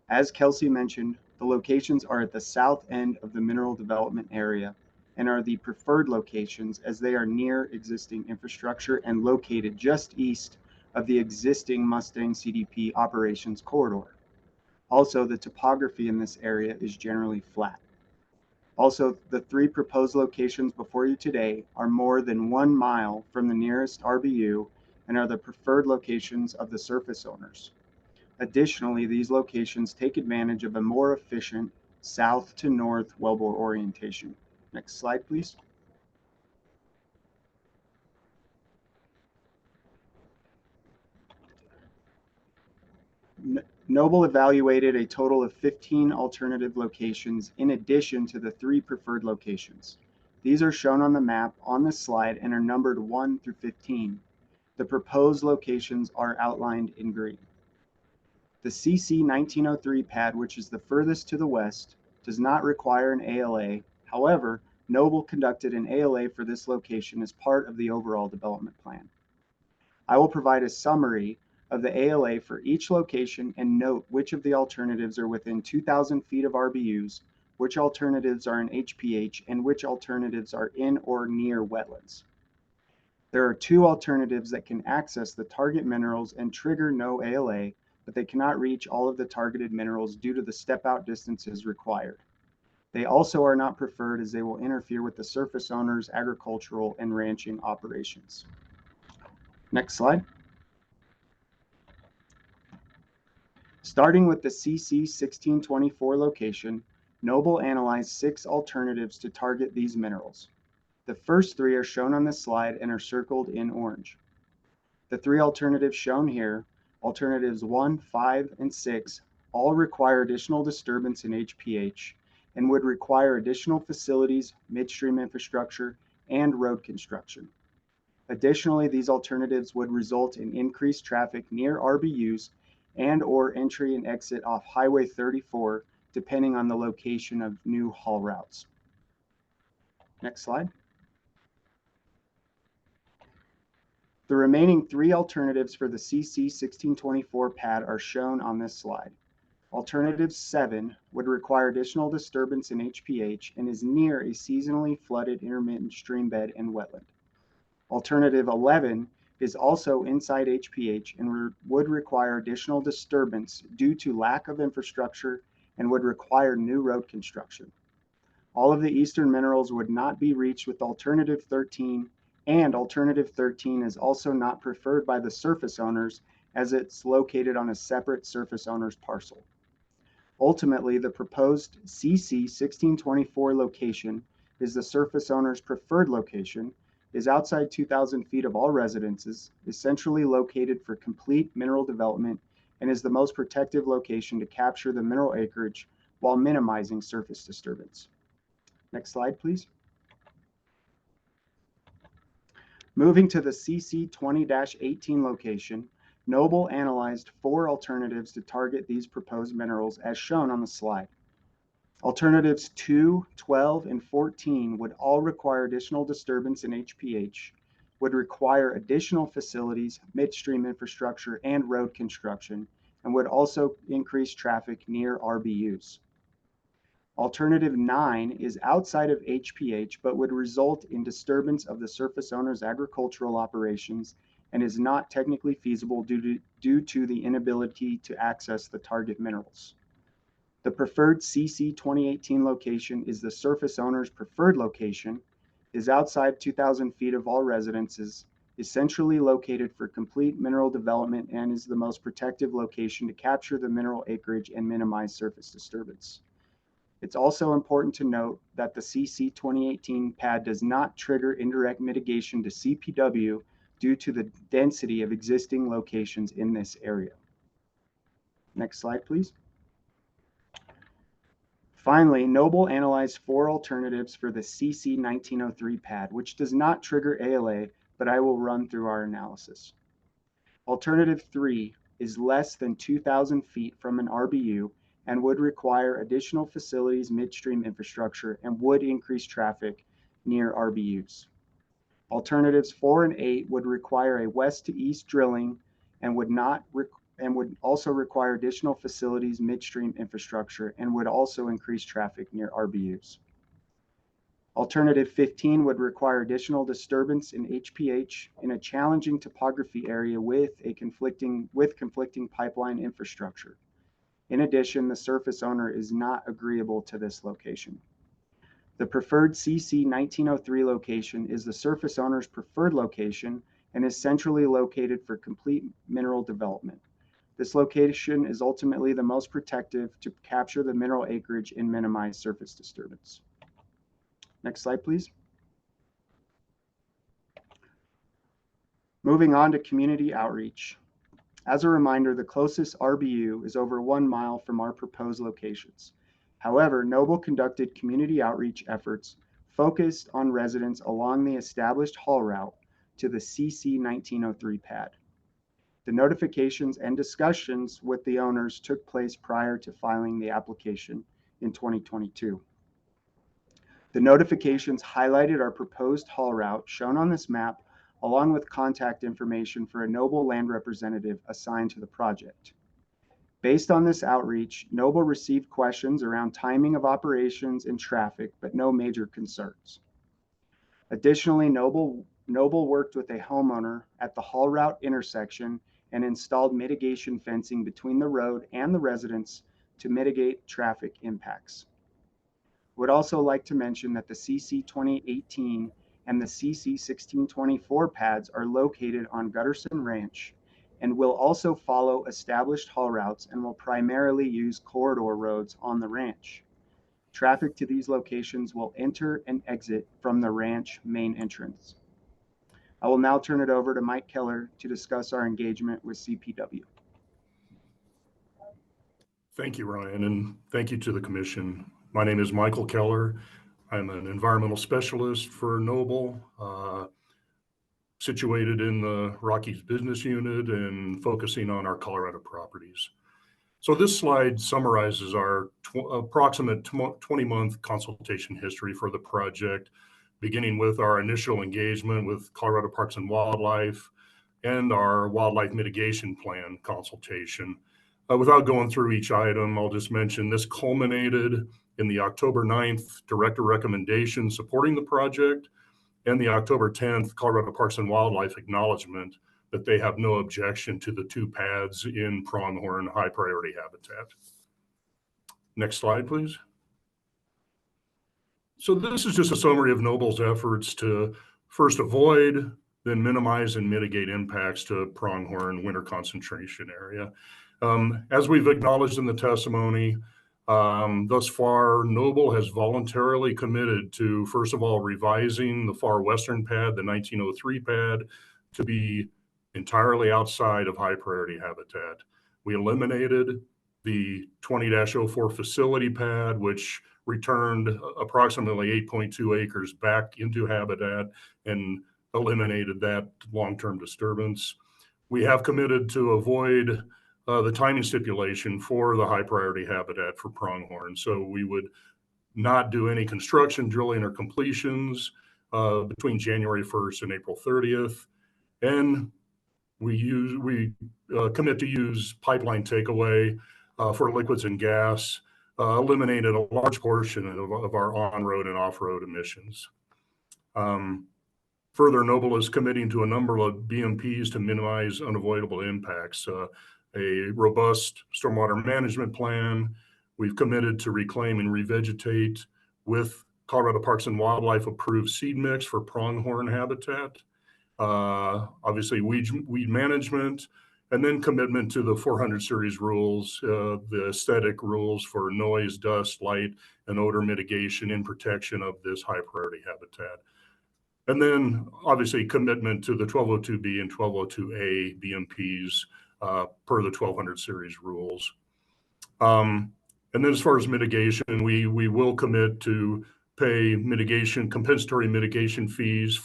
As Kelsey mentioned, the locations are at the south end of the mineral development area and are the preferred locations as they are near existing infrastructure and located just east of the existing Mustang CDP operations corridor. Also, the topography in this area is generally flat. Also, the 3 proposed locations before you today are more than 1 mile from the nearest RBU and are the preferred locations of the surface owners. Additionally, these locations take advantage of a more efficient south to north wellbore orientation. Next slide, please. Noble evaluated a total of 15 alternative locations in addition to the 3 preferred locations. These are shown on the map on this slide and are numbered 1 through 15. The proposed locations are outlined in green. The CC 1903 pad, which is the furthest to the west, does not require an ALA. However, Noble conducted an ALA for this location as part of the overall development plan. I will provide a summary of the ALA for each location and note which of the alternatives are within 2,000 feet of RBUs, which alternatives are in HPH, and which alternatives are in or near wetlands. There are 2 alternatives that can access the target minerals and trigger no ALA, but they cannot reach all of the targeted minerals due to the step-out distances required. They also are not preferred as they will interfere with the surface owner's agricultural and ranching operations. Next slide. Starting with the CC 1624 location, Noble analyzed 6 alternatives to target these minerals. The first 3 are shown on this slide and are circled in orange. The 3 alternatives shown here, alternatives 1, 5, and 6, all require additional disturbance in HPH and would require additional facilities, midstream infrastructure, and road construction. Additionally, these alternatives would result in increased traffic near RBUs and or entry and exit off Highway 34, depending on the location of new haul routes. Next slide. The remaining 3 alternatives for the CC 1624 pad are shown on this slide. Alternative 7 would require additional disturbance in HPH and is near a seasonally flooded intermittent stream bed and wetland. Alternative 11 is also inside HPH and would require additional disturbance due to lack of infrastructure and would require new road construction. All of the eastern minerals would not be reached with alternative 13, and alternative 13 is also not preferred by the surface owners as it's located on a separate surface owner's parcel. Ultimately, the proposed CC 1624 location is the surface owner's preferred location, is outside 2,000 feet of all residences, is centrally located for complete mineral development, and is the most protective location to capture the mineral acreage while minimizing surface disturbance. Next slide, please. Moving to the CC 20-18 location, Noble analyzed 4 alternatives to target these proposed minerals as shown on the slide. Alternatives 2, 12, and 14 would all require additional disturbance in HPH, would require additional facilities, midstream infrastructure, and road construction, and would also increase traffic near RBUs. Alternative 9 is outside of HPH, but would result in disturbance of the surface owner's agricultural operations and is not technically feasible due to the inability to access the target minerals. The preferred CC 2018 location is the surface owner's preferred location, is outside 2,000 feet of all residences, is centrally located for complete mineral development, and is the most protective location to capture the mineral acreage and minimize surface disturbance. It's also important to note that the CC 2018 pad does not trigger indirect mitigation to CPW due to the density of existing locations in this area. Next slide, please. Finally, Noble analyzed 4 alternatives for the CC 1903 pad, which does not trigger ALA, but I will run through our analysis. Alternative 3 is less than 2,000 feet from an RBU and would require additional facilities, midstream infrastructure, and would increase traffic near RBUs. Alternatives 4 and 8 would require a west to east drilling and would also require additional facilities, midstream infrastructure, and would also increase traffic near RBUs. Alternative 15 would require additional disturbance in HPH in a challenging topography area with conflicting pipeline infrastructure. In addition, the surface owner is not agreeable to this location. The preferred CC 1903 location is the surface owner's preferred location and is centrally located for complete mineral development. This location is ultimately the most protective to capture the mineral acreage and minimize surface disturbance. Next slide, please. Moving on to community outreach. As a reminder, the closest RBU is over 1 mile from our proposed locations. However, Noble conducted community outreach efforts focused on residents along the established haul route to the CC 1903 pad. The notifications and discussions with the owners took place prior to filing the application in 2022. The notifications highlighted our proposed haul route shown on this map, along with contact information for a Noble land representative assigned to the project. Based on this outreach, Noble received questions around timing of operations and traffic, but no major concerns. Additionally, Noble worked with a homeowner at the haul route intersection and installed mitigation fencing between the road and the residents to mitigate traffic impacts. Would also like to mention that the CC 2018 and the CC 1624 pads are located on Gutterson Ranch and will also follow established haul routes and will primarily use corridor roads on the ranch. Traffic to these locations will enter and exit from the ranch main entrance. I will now turn it over to Mike Keller to discuss our engagement with CPW. Thank you, Ryan, and thank you to the commission. My name is Michael Keller. I'm an environmental specialist for Noble, situated in the Rockies business unit and focusing on our Colorado properties. So this slide summarizes our approximate 20-month consultation history for the project, beginning with our initial engagement with Colorado Parks and Wildlife and our wildlife mitigation plan consultation. Without going through each item, I'll just mention this culminated in the October 9th director recommendation supporting the project and the October 10th Colorado Parks and Wildlife acknowledgement that they have no objection to the 2 pads in pronghorn high priority habitat. Next slide, please. So this is just a summary of Noble's efforts to first avoid, then minimize and mitigate impacts to pronghorn winter concentration area. As we've acknowledged in the testimony, Thus far, Noble has voluntarily committed to, first of all, revising the far western pad, the 1903 pad, to be entirely outside of high priority habitat. We eliminated the 20-04 facility pad, which returned approximately 8.2 acres back into habitat and eliminated that long-term disturbance. We have committed to avoid the timing stipulation for the high priority habitat for pronghorn. So we would not do any construction, drilling, or completions between January 1st and April 30th. And we commit to use pipeline takeaway for liquids and gas, eliminated a large portion of our on-road and off-road emissions. Further, Noble is committing to a number of BMPs to minimize unavoidable impacts. A robust stormwater management plan. We've committed to reclaim and revegetate with Colorado Parks and Wildlife approved seed mix for pronghorn habitat. Obviously weed management, and then commitment to the 400 series rules, the aesthetic rules for noise, dust, light, and odor mitigation and protection of this high priority habitat. And then obviously commitment to the 1202B and 1202A BMPs per the 1200 series rules. And then as far as mitigation, we will commit to pay compensatory mitigation fees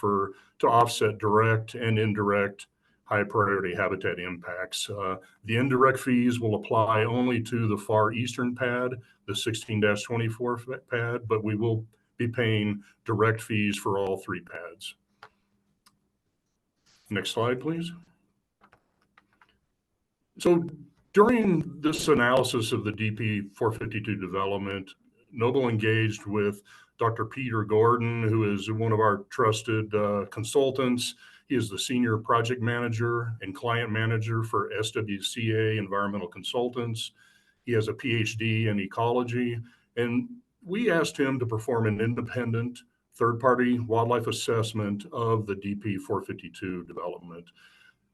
to offset direct and indirect high priority habitat impacts. The indirect fees will apply only to the far eastern pad, the 16-24 pad, but we will be paying direct fees for all three pads. Next slide, please. So during this analysis of the DP 452 development, Noble engaged with Dr. Peter Gordon, who is one of our trusted consultants. He is the senior project manager and client manager for SWCA Environmental Consultants. He has a PhD in ecology, and we asked him to perform an independent third-party wildlife assessment of the DP 452 development.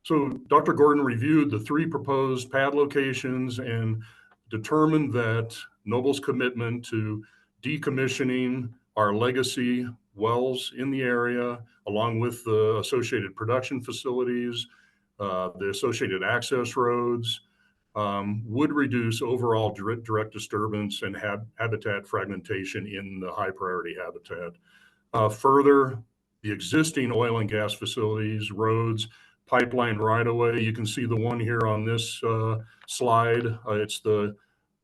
So Dr. Gordon reviewed the three proposed pad locations and determined that Noble's commitment to decommissioning our legacy wells in the area, along with the associated production facilities, the associated access roads, would reduce overall direct disturbance and habitat fragmentation in the high priority habitat. Further, the existing oil and gas facilities, roads, pipeline right-of-way, you can see the one here on this slide. It's the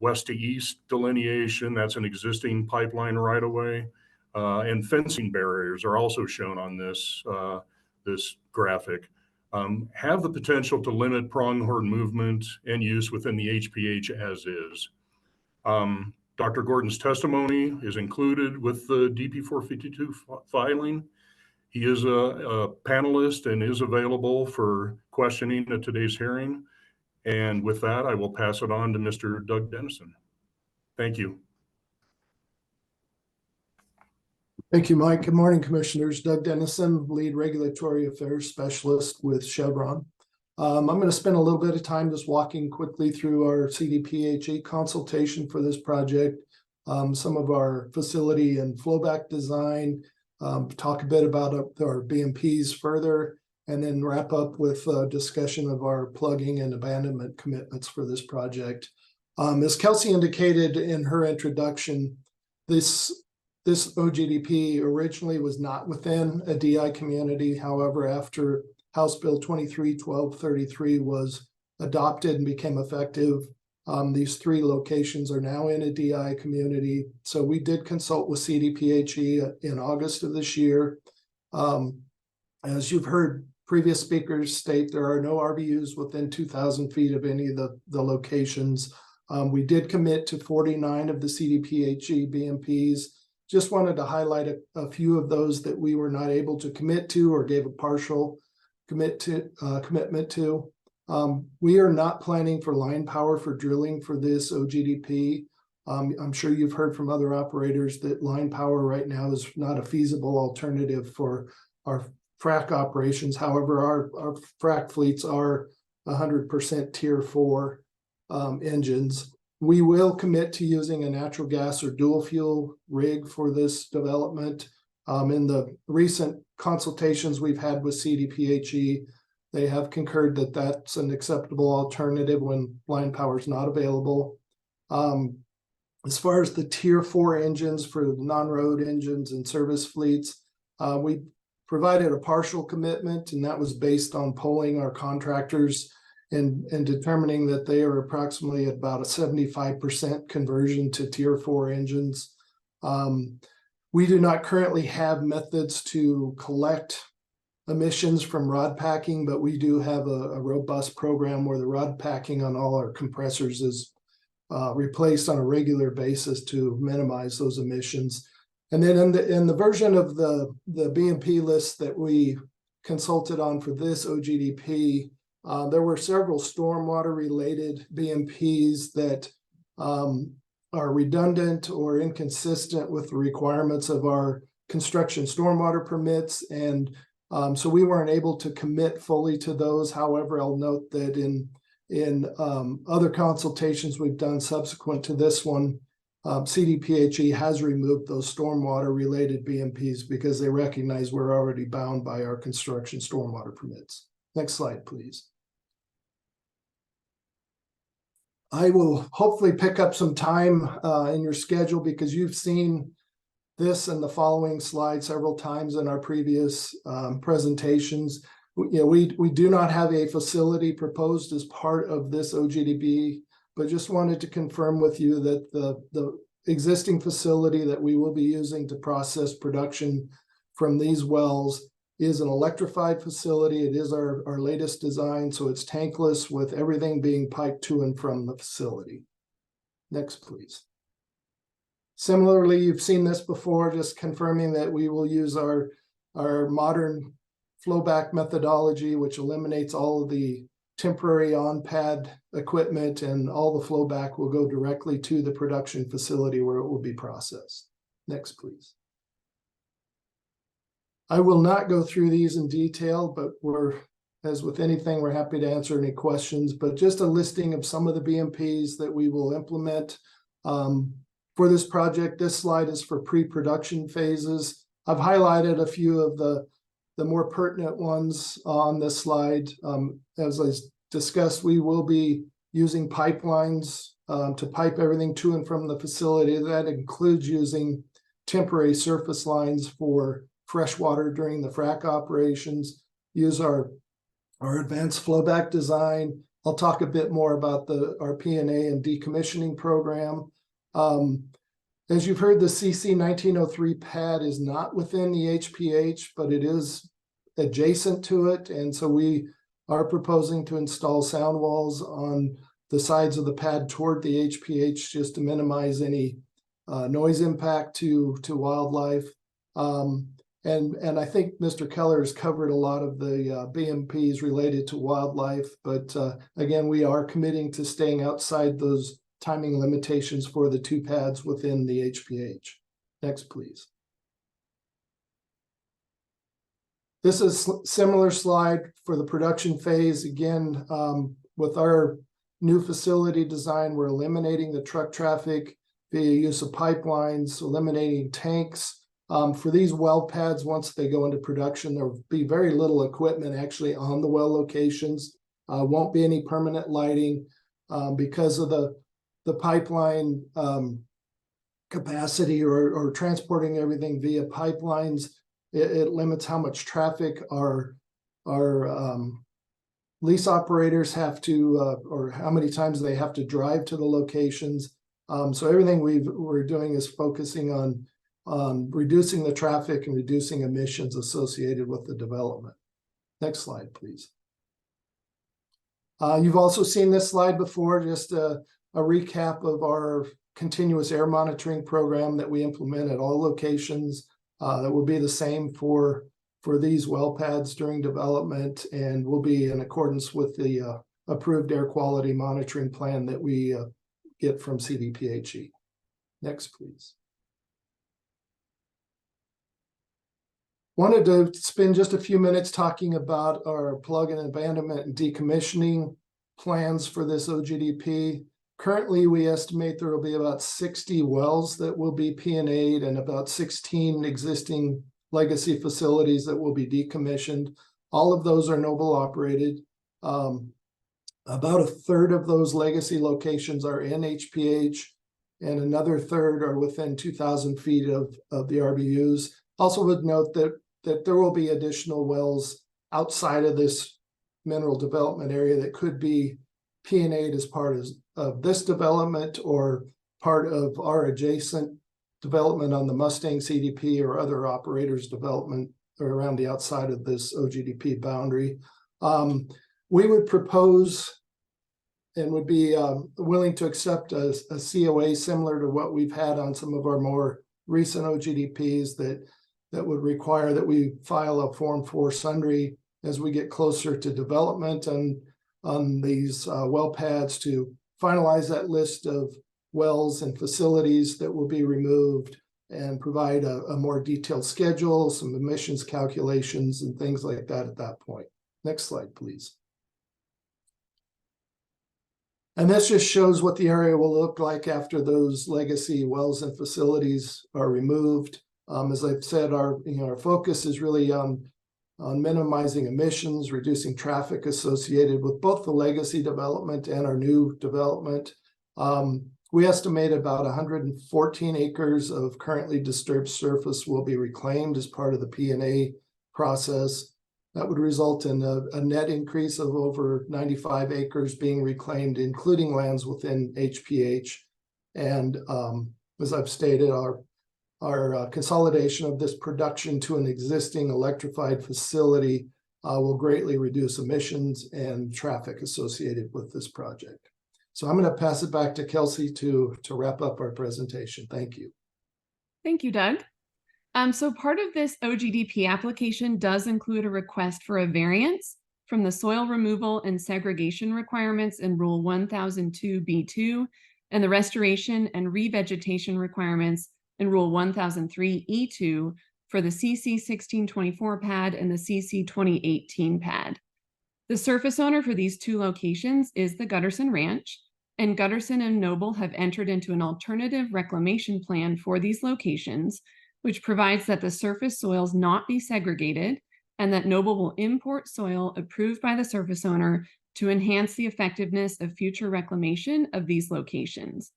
west to east delineation. That's an existing pipeline right-of-way. And fencing barriers are also shown on this, this graphic. Have the potential to limit pronghorn movement and use within the HPH as is. Dr. Gordon's testimony is included with the DP 452 filing. He is a panelist and is available for questioning at today's hearing. And with that, I will pass it on to Mr. Doug Dennison. Thank you. Thank you, Mike. Good morning, Commissioners. Doug Dennison, Lead Regulatory Affairs Specialist with Chevron. I'm going to spend a little bit of time just walking quickly through our CDPHE consultation for this project, some of our facility and flowback design, talk a bit about our BMPs further, and then wrap up with a discussion of our plugging and abandonment commitments for this project. As Kelsey indicated in her introduction, this OGDP originally was not within a DI community. However, after House Bill 23-1233 was adopted and became effective, these three locations are now in a DI community. So we did consult with CDPHE in August of this year. As you've heard previous speakers state, there are no RVUs within 2,000 feet of any of the locations. We did commit to 49 of the CDPHE BMPs. Just wanted to highlight a few of those that we were not able to commit to or gave a partial commitment to. We are not planning for line power for drilling for this OGDP. I'm sure you've heard from other operators that line power right now is not a feasible alternative for our frac operations. However, our frac fleets are 100% Tier 4 engines. We will commit to using a natural gas or dual fuel rig for this development. In the recent consultations we've had with CDPHE, they have concurred that that's an acceptable alternative when line power is not available. As far as the Tier 4 engines for the non-road engines and service fleets, we provided a partial commitment, and that was based on polling our contractors and determining that they are approximately at about a 75% conversion to Tier 4 engines. We do not currently have methods to collect emissions from rod packing, but we do have a robust program where the rod packing on all our compressors is replaced on a regular basis to minimize those emissions. And then in the version of the BMP list that we consulted on for this OGDP, there were several stormwater related BMPs that are redundant or inconsistent with the requirements of our construction stormwater permits. And so we weren't able to commit fully to those. However, I'll note that in other consultations we've done subsequent to this one, CDPHE has removed those stormwater related BMPs because they recognize we're already bound by our construction stormwater permits. Next slide, please. I will hopefully pick up some time in your schedule because you've seen this and the following slide several times in our previous presentations. We do not have a facility proposed as part of this OGDP, but just wanted to confirm with you that the existing facility that we will be using to process production from these wells is an electrified facility. It is our latest design, so it's tankless with everything being piped to and from the facility. Next, please. Similarly, you've seen this before, just confirming that we will use our modern flowback methodology, which eliminates all of the temporary on-pad equipment, and all the flowback will go directly to the production facility where it will be processed. Next, please. I will not go through these in detail, but as with anything, we're happy to answer any questions, but just a listing of some of the BMPs that we will implement for this project. This slide is for pre-production phases. I've highlighted a few of the more pertinent ones on this slide. As I discussed, we will be using pipelines to pipe everything to and from the facility. That includes using temporary surface lines for freshwater during the frac operations, use our advanced flowback design. I'll talk a bit more about our P&A and decommissioning program. As you've heard, the CC 1903 pad is not within the HPH, but it is adjacent to it. And so we are proposing to install sound walls on the sides of the pad toward the HPH just to minimize any noise impact to wildlife. And I think Mr. Keller has covered a lot of the BMPs related to wildlife, but again, we are committing to staying outside those timing limitations for the two pads within the HPH. Next, please. This is a similar slide for the production phase. Again, with our new facility design, we're eliminating the truck traffic via use of pipelines, eliminating tanks. For these well pads, once they go into production, there will be very little equipment actually on the well locations. Won't be any permanent lighting because of the pipeline capacity or transporting everything via pipelines. It limits how much traffic our lease operators have to, or how many times they have to drive to the locations. So everything we're doing is focusing on reducing the traffic and reducing emissions associated with the development. Next slide, please. You've also seen this slide before, just a recap of our continuous air monitoring program that we implement at all locations. That will be the same for these well pads during development, and will be in accordance with the approved air quality monitoring plan that we get from CDPHE. Next, please. Wanted to spend just a few minutes talking about our plug and abandonment and decommissioning plans for this OGDP. Currently, we estimate there will be about 60 wells that will be P&A'd and about 16 existing legacy facilities that will be decommissioned. All of those are Noble operated. About a third of those legacy locations are in HPH, and another third are within 2,000 feet of the RBUs. Also would note that there will be additional wells outside of this mineral development area that could be P&A'd as part of this development or part of our adjacent development on the Mustang CDP or other operators' development around the outside of this OGDP boundary. We would propose and would be willing to accept a COA similar to what we've had on some of our more recent OGDPs that would require that we file a Form 4 sundry as we get closer to development and on these well pads to finalize that list of wells and facilities that will be removed and provide a more detailed schedule, some emissions calculations and things like that at that point. Next slide, please. And this just shows what the area will look like after those legacy wells and facilities are removed. As I've said, our focus is really on minimizing emissions, reducing traffic associated with both the legacy development and our new development. We estimate about 114 acres of currently disturbed surface will be reclaimed as part of the P&A process. That would result in a net increase of over 95 acres being reclaimed, including lands within HPH. And as I've stated, our consolidation of this production to an existing electrified facility will greatly reduce emissions and traffic associated with this project. So I'm going to pass it back to Kelsey to wrap up our presentation. Thank you. Thank you, Doug. So part of this OGDP application does include a request for a variance from the soil removal and segregation requirements in Rule 1002B2 and the restoration and revegetation requirements in Rule 1003E2 for the CC 1624 pad and the CC 2018 pad. The surface owner for these two locations is the Gutterson Ranch, and Gutterson and Noble have entered into an alternative reclamation plan for these locations, which provides that the surface soils not be segregated and that Noble will import soil approved by the surface owner to enhance the effectiveness of future reclamation of these locations.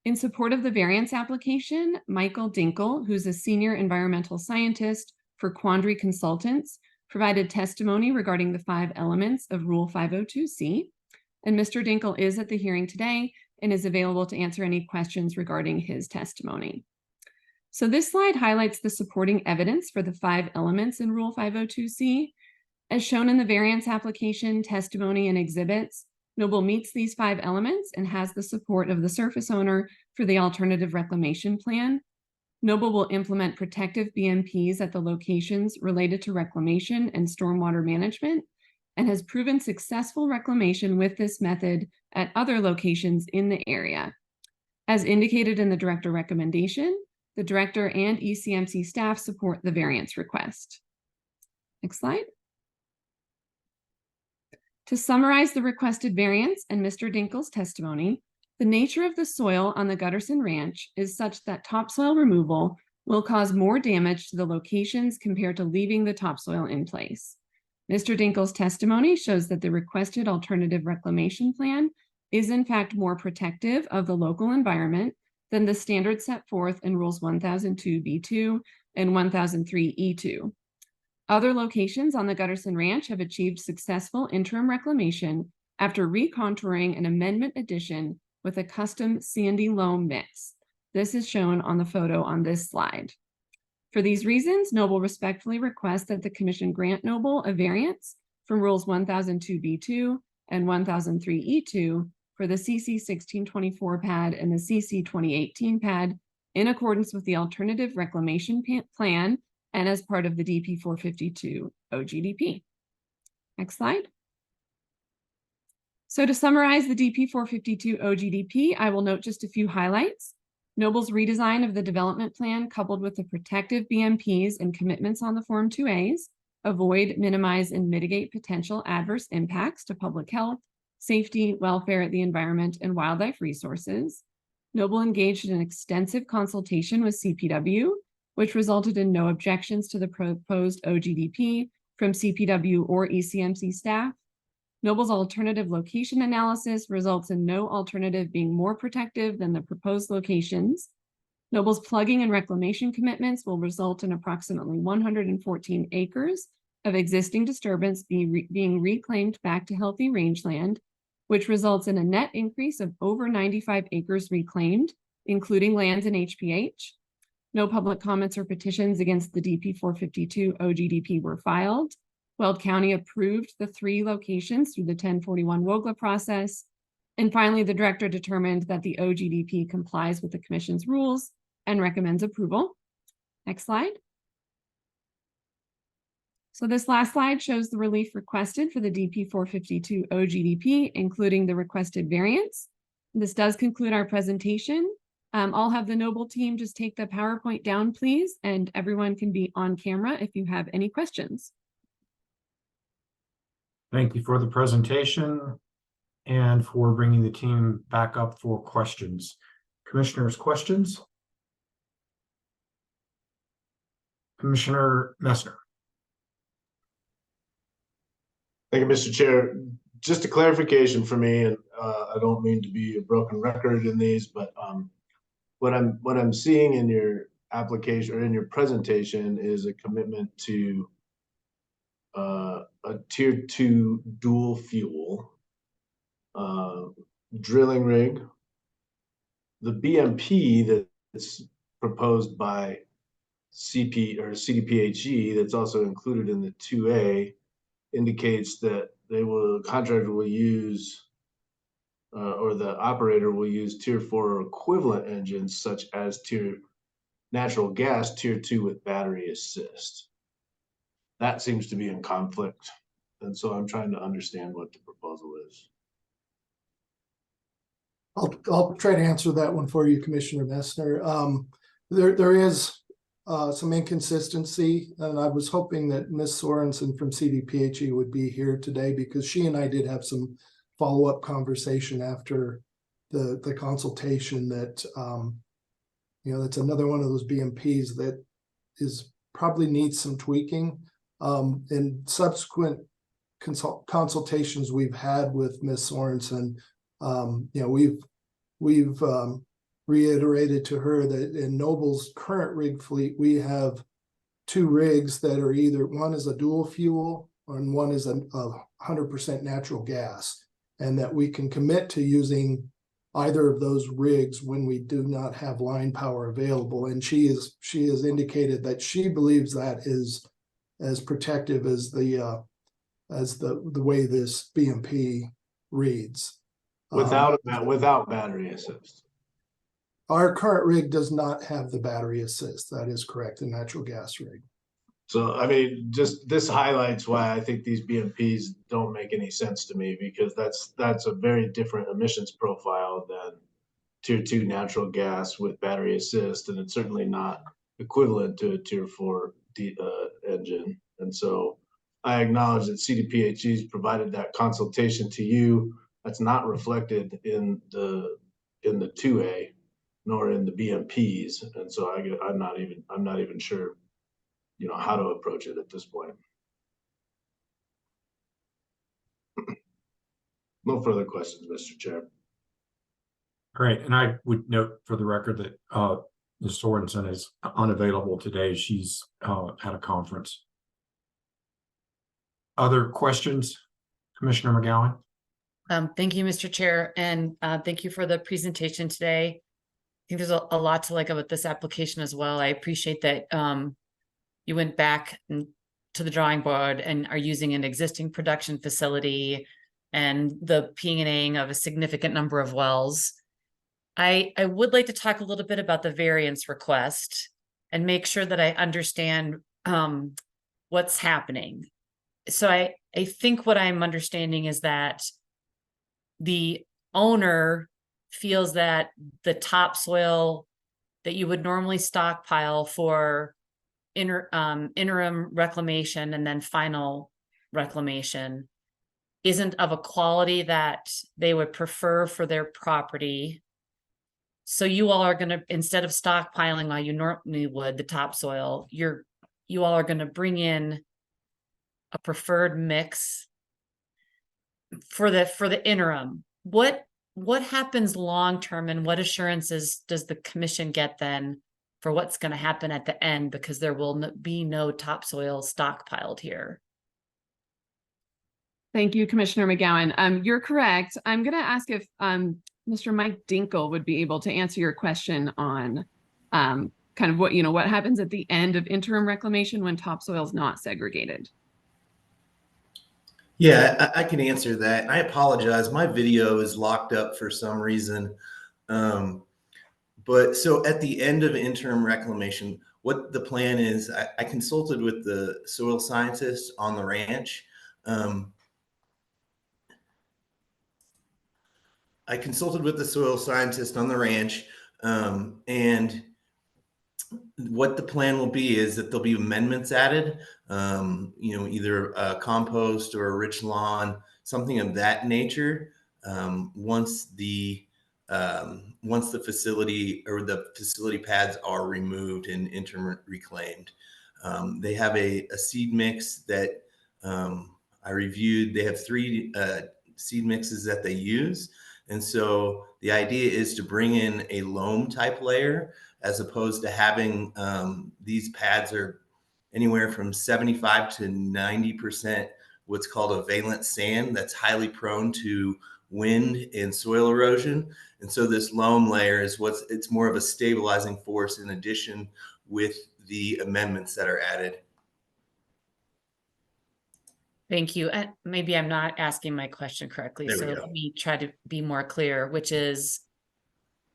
In support of the variance application, Michael Dinkel, who's a senior environmental scientist for Quandary Consultants, provided testimony regarding the 5 elements of Rule 502C. And Mr. Dinkel is at the hearing today and is available to answer any questions regarding his testimony. So this slide highlights the supporting evidence for the 5 elements in Rule 502C. As shown in the variance application, testimony, and exhibits, Noble meets these 5 elements and has the support of the surface owner for the alternative reclamation plan. Noble will implement protective BMPs at the locations related to reclamation and stormwater management and has proven successful reclamation with this method at other locations in the area. As indicated in the director recommendation, the director and ECMC staff support the variance request. Next slide. To summarize the requested variance and Mr. Dinkel's testimony, the nature of the soil on the Gutterson Ranch is such that topsoil removal will cause more damage to the locations compared to leaving the topsoil in place. Mr. Dinkel's testimony shows that the requested alternative reclamation plan is in fact more protective of the local environment than the standards set forth in Rules 1002B2 and 1003E2. Other locations on the Gutterson Ranch have achieved successful interim reclamation after recontouring an amendment addition with a custom sandy loam mix. This is shown on the photo on this slide. For these reasons, Noble respectfully requests that the Commission grant Noble a variance from Rules 1002B2 and 1003E2 for the CC 1624 pad and the CC 2018 pad in accordance with the alternative reclamation plan and as part of the DP 452 OGDP. Next slide. So to summarize the DP 452 OGDP, I will note just a few highlights. Noble's redesign of the development plan coupled with the protective BMPs and commitments on the Form 2As avoid, minimize, and mitigate potential adverse impacts to public health, safety, welfare, the environment, and wildlife resources. Noble engaged in an extensive consultation with CPW, which resulted in no objections to the proposed OGDP from CPW or ECMC staff. Noble's alternative location analysis results in no alternative being more protective than the proposed locations. Noble's plugging and reclamation commitments will result in approximately 114 acres of existing disturbance being reclaimed back to healthy rangeland, which results in a net increase of over 95 acres reclaimed, including lands in HPH. No public comments or petitions against the DP 452 OGDP were filed. Weld County approved the 3 locations through the 1041 WOGLA process. And finally, the director determined that the OGDP complies with the commission's rules and recommends approval. Next slide. So this last slide shows the relief requested for the DP 452 OGDP, including the requested variance. This does conclude our presentation. I'll have the Noble team just take the PowerPoint down, please, and everyone can be on camera if you have any questions. Thank you for the presentation and for bringing the team back up for questions. Commissioners, questions? Commissioner Messner. Thank you, Mr. Chair. Just a clarification for me, and I don't mean to be a broken record in these, but what I'm seeing in your application or in your presentation is a commitment to a tier 2 dual fuel drilling rig. The BMP that's proposed by CDPHE that's also included in the 2A indicates that contractor will use or the operator will use tier 4 or equivalent engines such as natural gas tier 2 with battery assist. That seems to be in conflict. And so I'm trying to understand what the proposal is. I'll try to answer that one for you, Commissioner Messner. There is some inconsistency, and I was hoping that Ms. Sorensen from CDPHE would be here today because she and I did have some follow-up conversation after the consultation that that's another one of those BMPs that probably needs some tweaking. In subsequent consultations we've had with Ms. Sorensen, we've reiterated to her that in Noble's current rig fleet, we have 2 rigs that are either one is a dual fuel and one is a 100% natural gas, and that we can commit to using either of those rigs when we do not have line power available. And she has indicated that she believes that is as protective as the way this BMP reads. Without battery assist. Our current rig does not have the battery assist. That is correct, the natural gas rig. So, I mean, just this highlights why I think these BMPs don't make any sense to me, because that's a very different emissions profile than tier 2 natural gas with battery assist, and it's certainly not equivalent to a tier 4 engine. And so I acknowledge that CDPHE's provided that consultation to you. That's not reflected in the 2A nor in the BMPs, and so I'm not even sure how to approach it at this point. No further questions, Mr. Chair. Great, and I would note for the record that Ms. Sorensen is unavailable today. She's at a conference. Other questions, Commissioner McGowan? Thank you, Mr. Chair, and thank you for the presentation today. I think there's a lot to like about this application as well. I appreciate that you went back to the drawing board and are using an existing production facility and the P&A of a significant number of wells. I would like to talk a little bit about the variance request and make sure that I understand what's happening. So I think what I'm understanding is that the owner feels that the topsoil that you would normally stockpile for interim reclamation and then final reclamation isn't of a quality that they would prefer for their property. So you all are gonna, instead of stockpiling like you normally would, the topsoil, you all are gonna bring in a preferred mix for the interim. What happens long term, and what assurances does the commission get then for what's going to happen at the end, because there will be no topsoil stockpiled here? Thank you, Commissioner McGowan. You're correct. I'm going to ask if Mr. Mike Dinkle would be able to answer your question on kind of what happens at the end of interim reclamation when topsoil is not segregated. Yeah, I can answer that. I apologize. My video is locked up for some reason. But so at the end of interim reclamation, what the plan is, I consulted with the soil scientist on the ranch. And what the plan will be is that there'll be amendments added, either compost or a rich lawn, something of that nature. Once the facility or the facility pads are removed and interim reclaimed, they have a seed mix that I reviewed. They have 3 seed mixes that they use. And so the idea is to bring in a loam type layer, as opposed to having these pads are anywhere from 75 to 90% what's called a valent sand that's highly prone to wind and soil erosion. And so this loam layer is it's more of a stabilizing force in addition with the amendments that are added. Thank you. And maybe I'm not asking my question correctly. So let me try to be more clear, which is,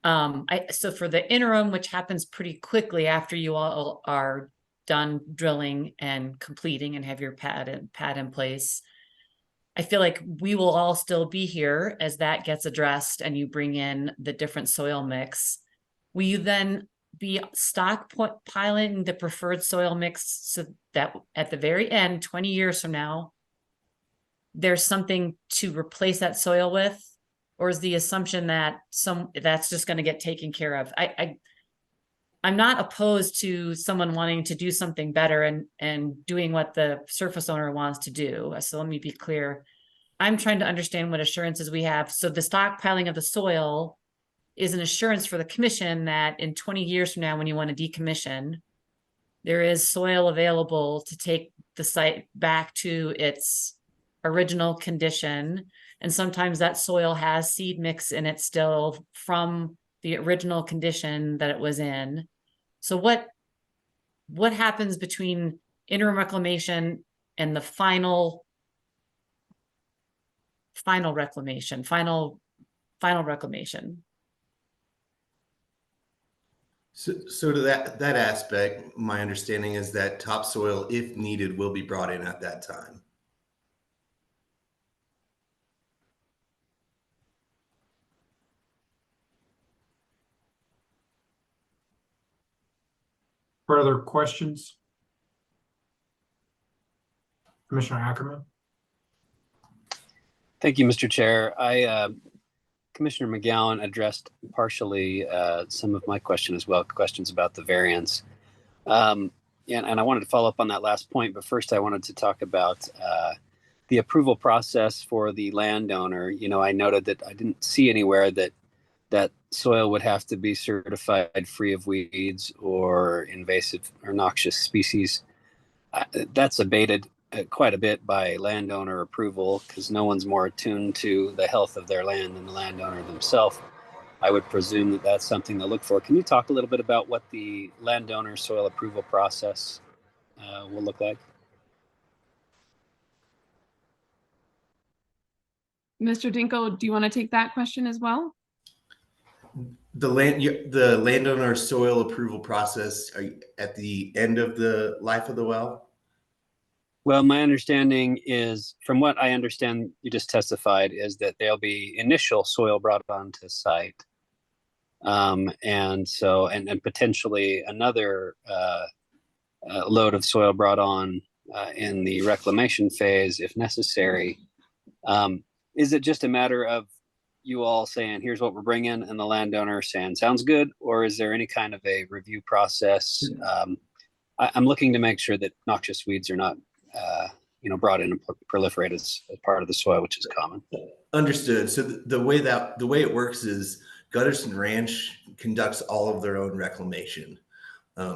so for the interim, which happens pretty quickly after you all are done drilling and completing and have your pad in place, I feel like we will all still be here as that gets addressed and you bring in the different soil mix. Will you then be stockpiling the preferred soil mix so that at the very end, 20 years from now, there's something to replace that soil with? Or is the assumption that that's just going to get taken care of? I'm not opposed to someone wanting to do something better and doing what the surface owner wants to do. So let me be clear. I'm trying to understand what assurances we have. So the stockpiling of the soil is an assurance for the commission that in 20 years from now, when you want to decommission, there is soil available to take the site back to its original condition. And sometimes that soil has seed mix in it still from the original condition that it was in. So what happens between interim reclamation and the final reclamation? So to that aspect, my understanding is that topsoil, if needed, will be brought in at that time. Further questions? Commissioner Ackerman? Thank you, Mr. Chair. Commissioner McGowan addressed partially some of my question as well, questions about the variance. And I wanted to follow up on that last point, but first I wanted to talk about the approval process for the landowner. I noted that I didn't see anywhere that soil would have to be certified free of weeds or invasive or noxious species. That's abated quite a bit by landowner approval, because no one's more attuned to the health of their land than the landowner themselves. I would presume that that's something to look for. Can you talk a little bit about what the landowner soil approval process will look like? Mr. Dinkle, do you want to take that question as well? The landowner soil approval process at the end of the life of the well? Well, my understanding is, from what I understand you just testified, is that there'll be initial soil brought onto site. And potentially another load of soil brought on in the reclamation phase, if necessary. Is it just a matter of you all saying, here's what we're bringing, and the landowner saying, sounds good? Or is there any kind of a review process? I'm looking to make sure that noxious weeds are not, brought in and proliferate as part of the soil, which is common. Understood. So the way it works is Gutterson Ranch conducts all of their own reclamation.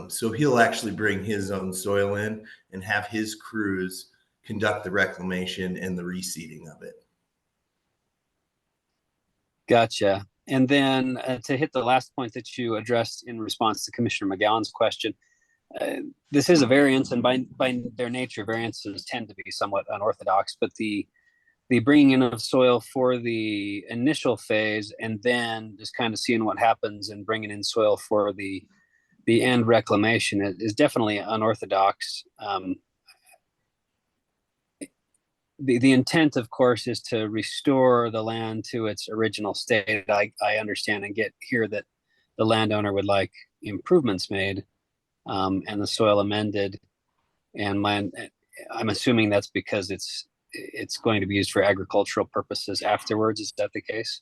So he'll actually bring his own soil in and have his crews conduct the reclamation and the reseeding of it. Gotcha. And then to hit the last point that you addressed in response to Commissioner McGowan's question, this is a variance, and by their nature, variances tend to be somewhat unorthodox, but the bringing in of soil for the initial phase and then just kind of seeing what happens and bringing in soil for the end reclamation is definitely unorthodox. The intent, of course, is to restore the land to its original state. I understand and hear that the landowner would like improvements made and the soil amended. And I'm assuming that's because it's going to be used for agricultural purposes afterwards. Is that the case?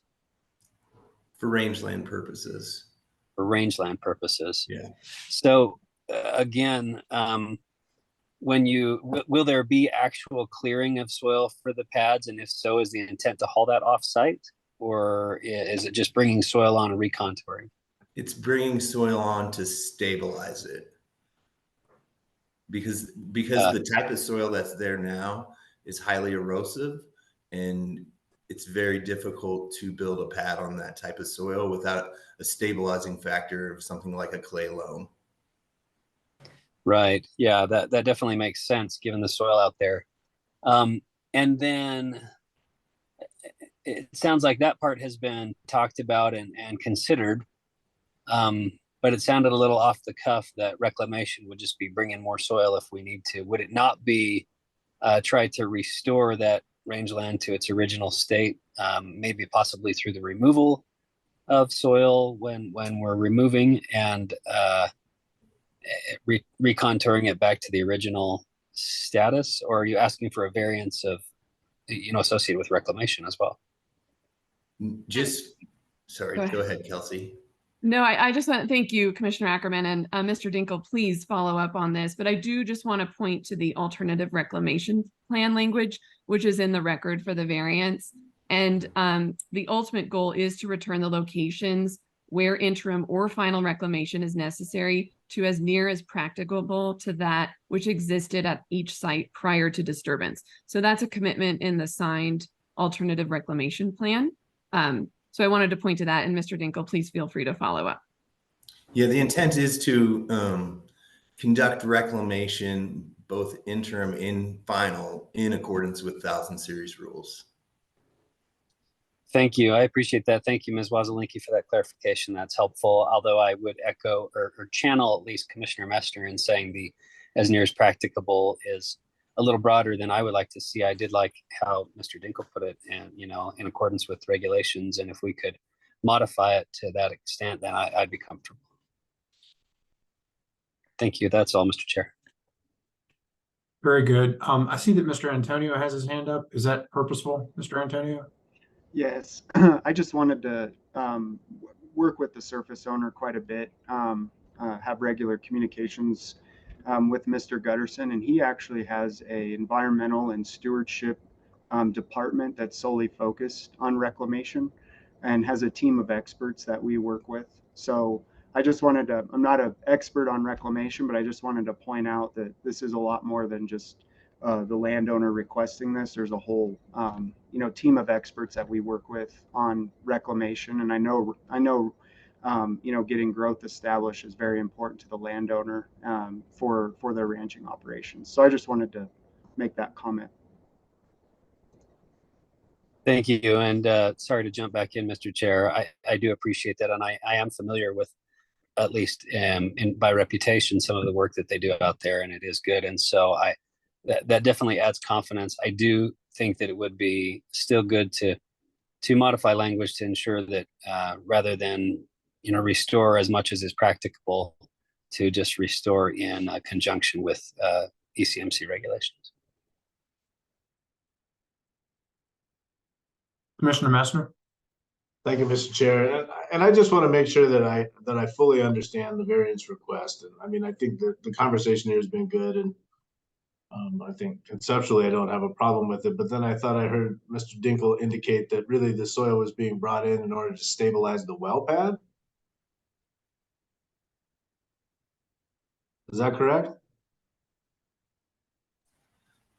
For rangeland purposes. For rangeland purposes. Yeah. So again, will there be actual clearing of soil for the pads? And if so, is the intent to haul that off-site, or is it just bringing soil on and recontouring? It's bringing soil on to stabilize it. Because the type of soil that's there now is highly erosive, and it's very difficult to build a pad on that type of soil without a stabilizing factor of something like a clay loam. Right. Yeah, that definitely makes sense given the soil out there. And then it sounds like that part has been talked about and considered. But it sounded a little off the cuff that reclamation would just be bringing more soil if we need to. Would it not be try to restore that rangeland to its original state, maybe possibly through the removal of soil when we're removing and recontouring it back to the original status? Or are you asking for a variance of, associated with reclamation as well? Sorry, go ahead, Kelsey. No, I just want to thank you, Commissioner Ackerman, and Mr. Dinkle, please follow up on this. But I do just want to point to the alternative reclamation plan language, which is in the record for the variance. And the ultimate goal is to return the locations where interim or final reclamation is necessary to as near as practicable to that which existed at each site prior to disturbance. So that's a commitment in the signed alternative reclamation plan. So I wanted to point to that, and Mr. Dinkle, please feel free to follow up. Yeah, the intent is to conduct reclamation, both interim and final, in accordance with 1000 series rules. Thank you. I appreciate that. Thank you, Ms. Wazelinski, for that clarification. That's helpful. Although I would echo or channel at least Commissioner Messner in saying the as near as practicable is a little broader than I would like to see. I did like how Mr. Dinkle put it, and in accordance with regulations. And if we could modify it to that extent, then I'd be comfortable. Thank you. That's all, Mr. Chair. Very good. I see that Mr. Antonio has his hand up. Is that purposeful, Mr. Antonio? Yes, I just wanted to work with the surface owner quite a bit, have regular communications with Mr. Gutterson, and he actually has a environmental and stewardship department that's solely focused on reclamation and has a team of experts that we work with. So I just wanted to, I'm not an expert on reclamation, but I just wanted to point out that this is a lot more than just the landowner requesting this. There's a whole, team of experts that we work with on reclamation. And I know, getting growth established is very important to the landowner for their ranching operations. So I just wanted to make that comment. Thank you. And sorry to jump back in, Mr. Chair. I do appreciate that. And I am familiar with, at least by reputation, some of the work that they do out there, and it is good. And so that definitely adds confidence. I do think that it would be still good to modify language to ensure that rather than restore as much as is practicable, to just restore in conjunction with ECMC regulations. Commissioner Messner? Thank you, Mr. Chair. And I just want to make sure that I fully understand the variance request. And I mean, I think that the conversation here has been good, and I think conceptually I don't have a problem with it. But then I thought I heard Mr. Dinkle indicate that really the soil was being brought in order to stabilize the well pad. Is that correct?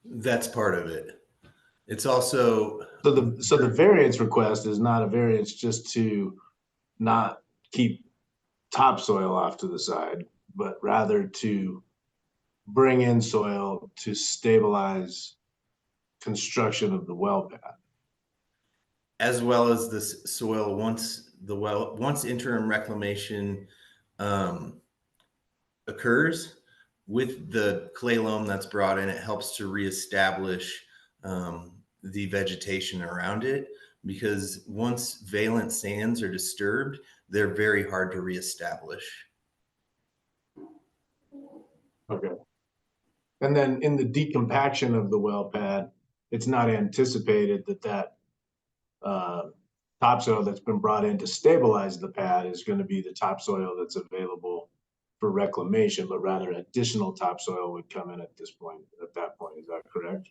That's part of it. It's also so the variance request is not a variance just to not keep topsoil off to the side, but rather to bring in soil to stabilize construction of the well pad. As well as the soil once interim reclamation occurs, with the clay loam that's brought in, it helps to reestablish the vegetation around it, because once valent sands are disturbed, they're very hard to reestablish. Okay. And then in the decompaction of the well pad, it's not anticipated that topsoil that's been brought in to stabilize the pad is going to be the topsoil that's available for reclamation, but rather additional topsoil would come in at that point. Is that correct?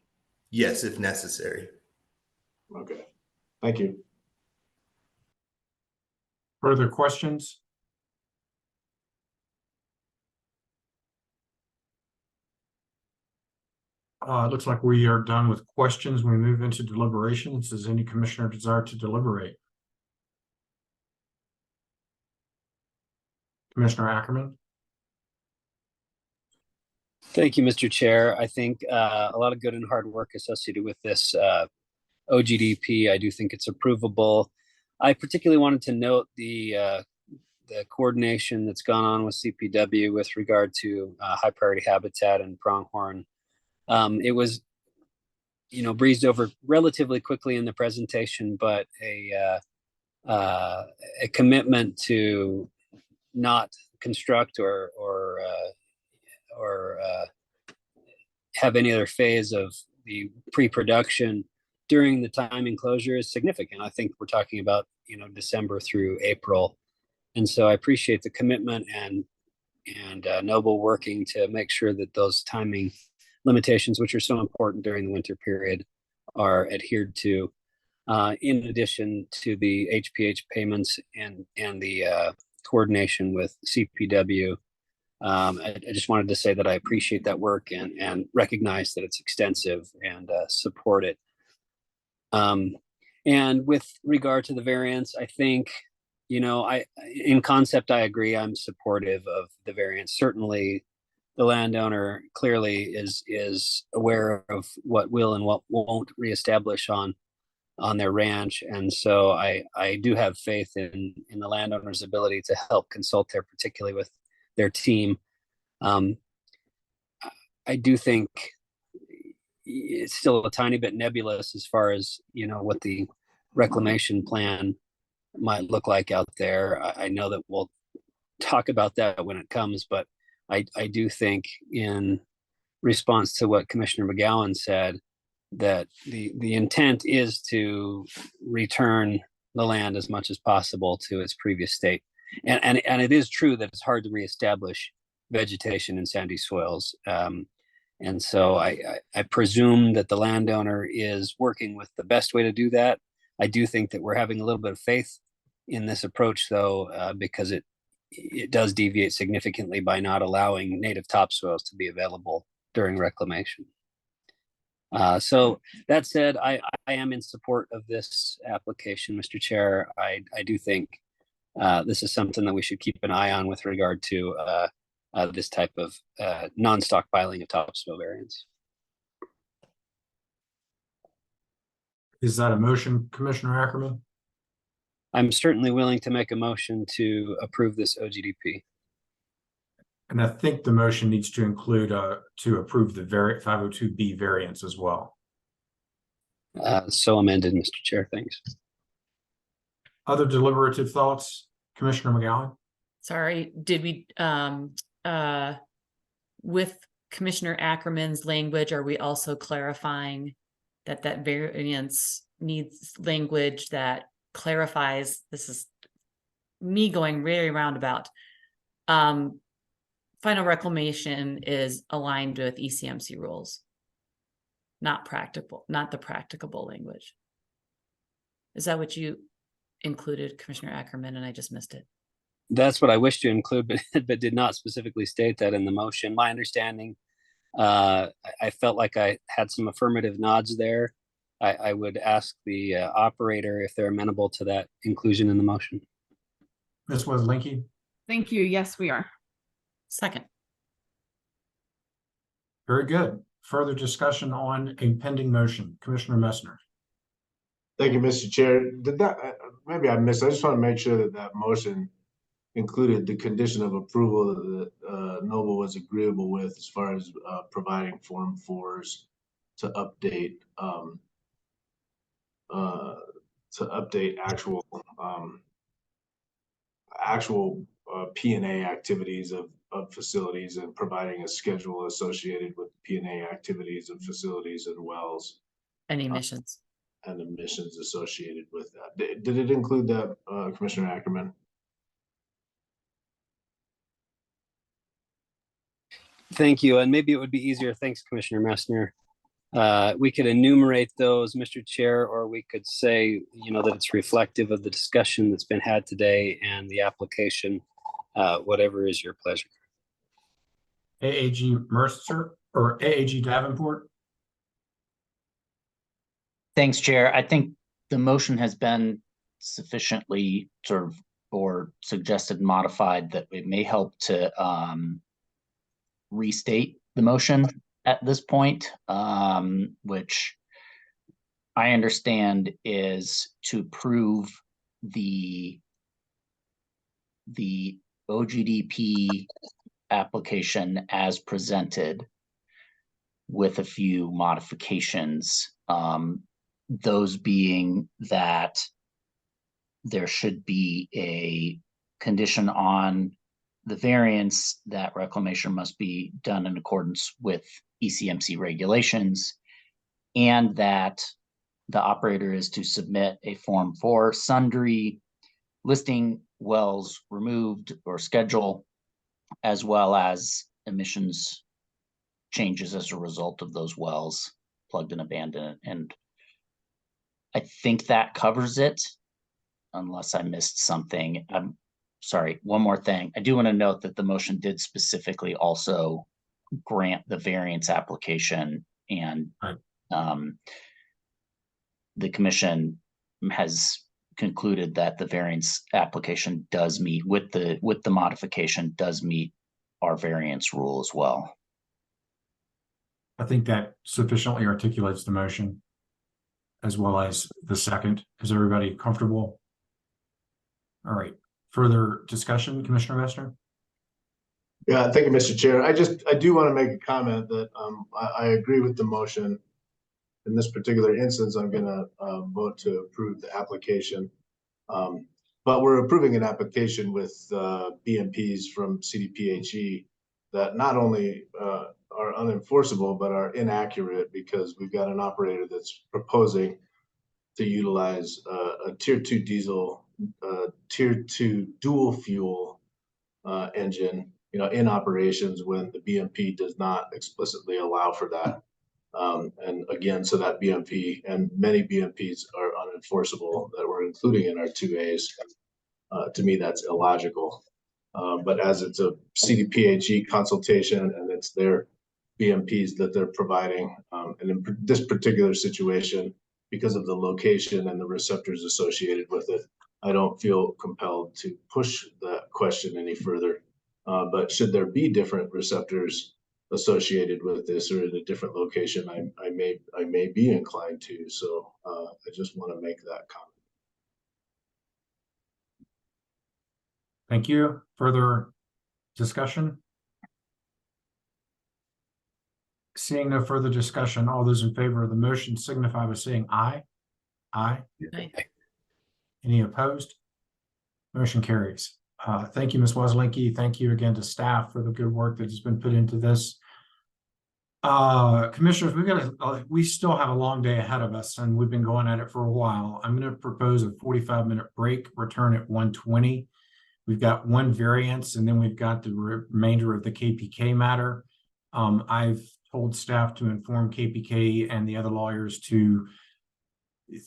Yes, if necessary. Okay. Thank you. Further questions? It looks like we are done with questions. We move into deliberations. Does any commissioner desire to deliberate? Commissioner Ackerman? Thank you, Mr. Chair. I think a lot of good and hard work associated with this OGDP. I do think it's approvable. I particularly wanted to note the coordination that's gone on with CPW with regard to high priority habitat and pronghorn. It was, breezed over relatively quickly in the presentation, but a commitment to not construct or have any other phase of the pre-production during the time enclosure is significant. I think we're talking about, December through April. And so I appreciate the commitment and Noble working to make sure that those timing limitations, which are so important during the winter period, are adhered to, in addition to the HPH payments and the coordination with CPW. I just wanted to say that I appreciate that work and recognize that it's extensive and support it. And with regard to the variance, I think, in concept, I agree. I'm supportive of the variance. Certainly, the landowner clearly is aware of what will and what won't reestablish on their ranch, and so I do have faith in the landowner's ability to help consult there, particularly with their team. I do think it's still a tiny bit nebulous as far as what the reclamation plan might look like out there. I know that we'll talk about that when it comes, but I do think, in response to what Commissioner McGowan said, that the intent is to return the land as much as possible to its previous state. And it is true that it's hard to reestablish vegetation in sandy soils. And so I presume that the landowner is working with the best way to do that. I do think that we're having a little bit of faith in this approach, though, because it does deviate significantly by not allowing native topsoils to be available during reclamation. So that said, I am in support of this application, Mr. Chair. I do think this is something that we should keep an eye on with regard to this type of non-stockpiling of topsoil variants. Is that a motion, Commissioner Ackerman? I'm certainly willing to make a motion to approve this OGDP. And I think the motion needs to include to approve the 502B variance as well. So amended, Mr. Chair. Thanks. Other deliberative thoughts, Commissioner McGowan? Sorry, did we, with Commissioner Ackerman's language, are we also clarifying that variance needs language that clarifies, this is me going very roundabout. Final reclamation is aligned with ECMC rules. Not the practicable language. Is that what you included, Commissioner Ackerman, and I just missed it? That's what I wish to include, but did not specifically state that in the motion. My understanding, I felt like I had some affirmative nods there. I would ask the operator if they're amenable to that inclusion in the motion. Ms. Weslinky? Thank you. Yes, we are. Second. Very good. Further discussion on a pending motion. Commissioner Messner. Thank you, Mr. Chair. Did that, maybe I missed, I just want to make sure that that motion included the condition of approval that Noble was agreeable with as far as providing Form 4s to update actual P&A activities of facilities and providing a schedule associated with P&A activities of facilities and wells. And emissions. And emissions associated with that. Did it include that, Commissioner Ackerman? Thank you. And maybe it would be easier. Thanks, Commissioner Messner. We could enumerate those, Mr. Chair, or we could say, that it's reflective of the discussion that's been had today and the application, whatever is your pleasure. AAG Mercer or AAG Davenport? Thanks, Chair. I think the motion has been sufficiently or suggested modified that it may help to restate the motion at this point, which I understand is to prove the OGDP application as presented with a few modifications. Those being that there should be a condition on the variance that reclamation must be done in accordance with ECMC regulations, and that the operator is to submit a Form 4 sundry listing wells removed or schedule, as well as emissions changes as a result of those wells plugged and abandoned. And I think that covers it, unless I missed something. I'm sorry, one more thing. I do want to note that the motion did specifically also grant the variance application, and the commission has concluded that the variance application does meet with the modification does meet our variance rule as well. I think that sufficiently articulates the motion as well as the second. Is everybody comfortable? All right. Further discussion, Commissioner Messner? Yeah, thank you, Mr. Chair. I do want to make a comment that I agree with the motion. In this particular instance, I'm going to vote to approve the application. But we're approving an application with BMPs from CDPHE that not only are unenforceable, but are inaccurate, because we've got an operator that's proposing to utilize a tier 2 diesel, tier 2 dual fuel engine, in operations when the BMP does not explicitly allow for that. And again, so that BMP and many BMPs are unenforceable that we're including in our 2As. To me, that's illogical. But as it's a CDPHE consultation and it's their BMPs that they're providing, and in this particular situation, because of the location and the receptors associated with it, I don't feel compelled to push that question any further. But should there be different receptors associated with this or in a different location, I may be inclined to. So I just want to make that comment. Thank you. Further discussion? Seeing no further discussion, all those in favor of the motion signify by saying aye. Aye. Aye. Any opposed? Motion carries. Thank you, Ms. Weslinky. Thank you again to staff for the good work that has been put into this. Commissioners, we still have a long day ahead of us and we've been going at it for a while. I'm going to propose a 45-minute break, return at 1:20. We've got one variance and then we've got the remainder of the KPK matter. I've told staff to inform KPK and the other lawyers to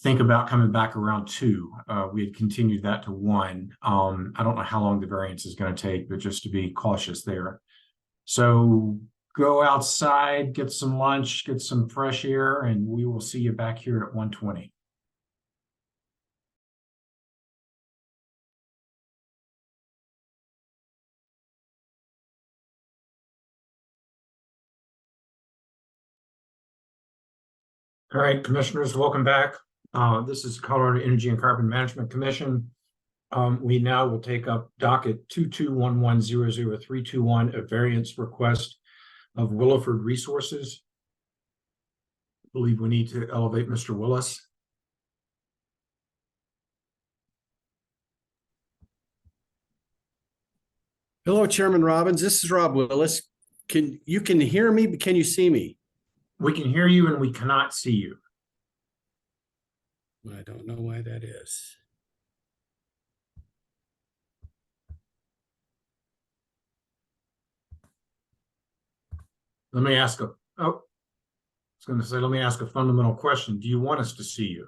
think about coming back around 2. We had continued that to 1. I don't know how long the variance is going to take, but just to be cautious there. So go outside, get some lunch, get some fresh air, and we will see you back here at 1:20. All right, commissioners, welcome back. This is Colorado Energy and Carbon Management Commission. We now will take up docket 2211000321, a variance request of Williford Resources. I believe we need to elevate Mr. Willis. Hello, Chairman Robbins. This is Rob Willis. Can you hear me, but can you see me? We can hear you and we cannot see you. I don't know why that is. Let me ask a fundamental question. Do you want us to see you?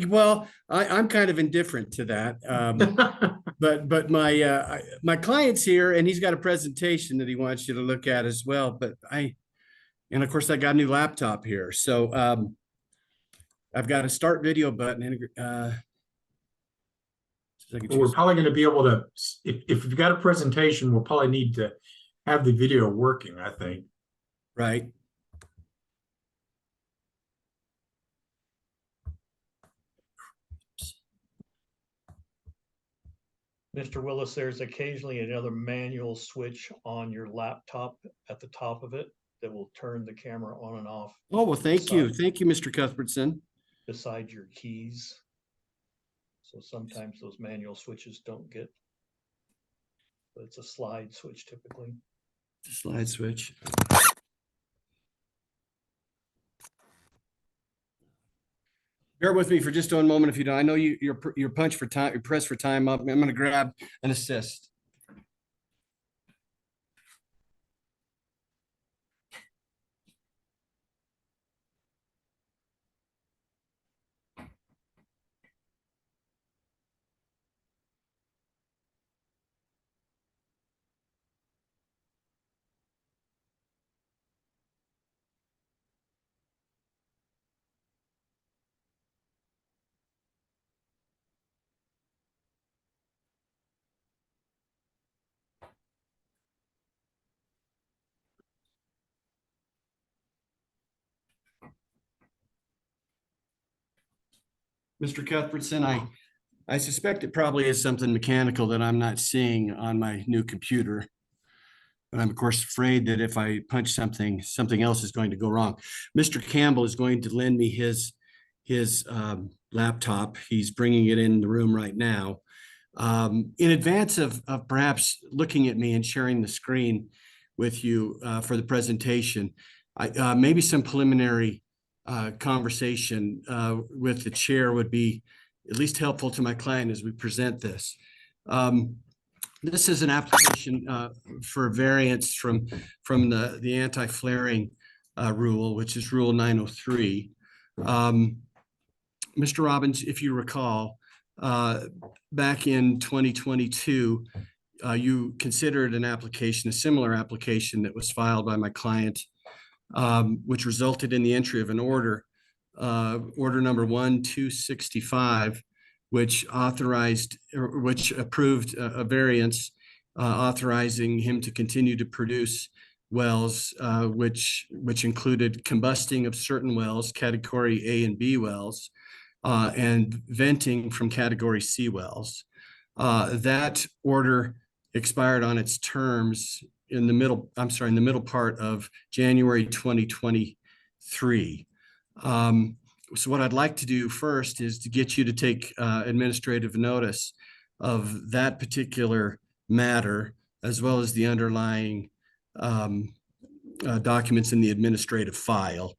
Well, I'm kind of indifferent to that. But my client's here and he's got a presentation that he wants you to look at as well. But and of course I got a new laptop here. So I've got a start video button. We're probably going to be able to, if you've got a presentation, we'll probably need to have the video working, I think. Right. Mr. Willis, there's occasionally another manual switch on your laptop at the top of it that will turn the camera on and off. Oh, well, thank you. Thank you, Mr. Cuthbertson. Beside your keys. So sometimes those manual switches don't get, but it's a slide switch typically. It's a slide switch. Bear with me for just one moment if you don't. I know you're punched for time, you're pressed for time up. I'm going to grab an assist. Mr. Cuthbertson, I suspect it probably is something mechanical that I'm not seeing on my new computer. But I'm of course afraid that if I punch something else is going to go wrong. Mr. Campbell is going to lend me his laptop. He's bringing it in the room right now. In advance of perhaps looking at me and sharing the screen with you for the presentation, maybe some preliminary conversation with the chair would be at least helpful to my client as we present this. This is an application for variance from the anti-flaring rule, which is Rule 903. Mr. Robbins, if you recall, back in 2022, you considered an application, a similar application that was filed by my client, which resulted in the entry of an order, order number 1265, which approved a variance authorizing him to continue to produce wells, which included combusting of certain wells, category A and B wells, and venting from category C wells. That order expired on its terms in the middle part of January 2023. So what I'd like to do first is to get you to take administrative notice of that particular matter, as well as the underlying documents in the administrative file.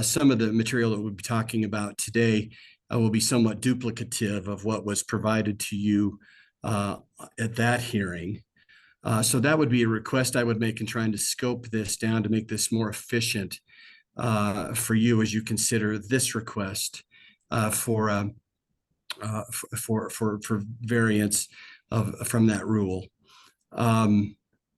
Some of the material that we'll be talking about today will be somewhat duplicative of what was provided to you at that hearing. So that would be a request I would make in trying to scope this down to make this more efficient for you as you consider this request for variance from that rule.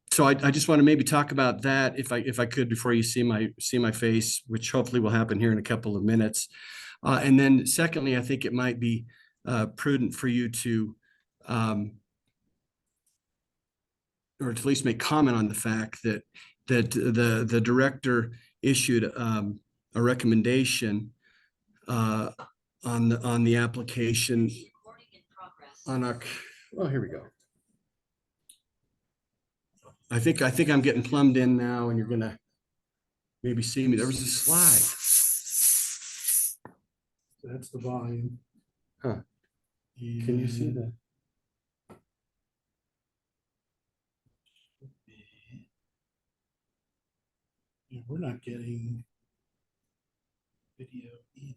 So I just want to maybe talk about that if I could before you see my face, which hopefully will happen here in a couple of minutes. And then secondly, I think it might be prudent for you to or to at least make comment on the fact that the director issued a recommendation on the application on our, well, here we go. I think I'm getting plumbed in now, and you're gonna maybe see me. There was a slide. That's the volume. Huh. Can you see that? Yeah, we're not getting video either.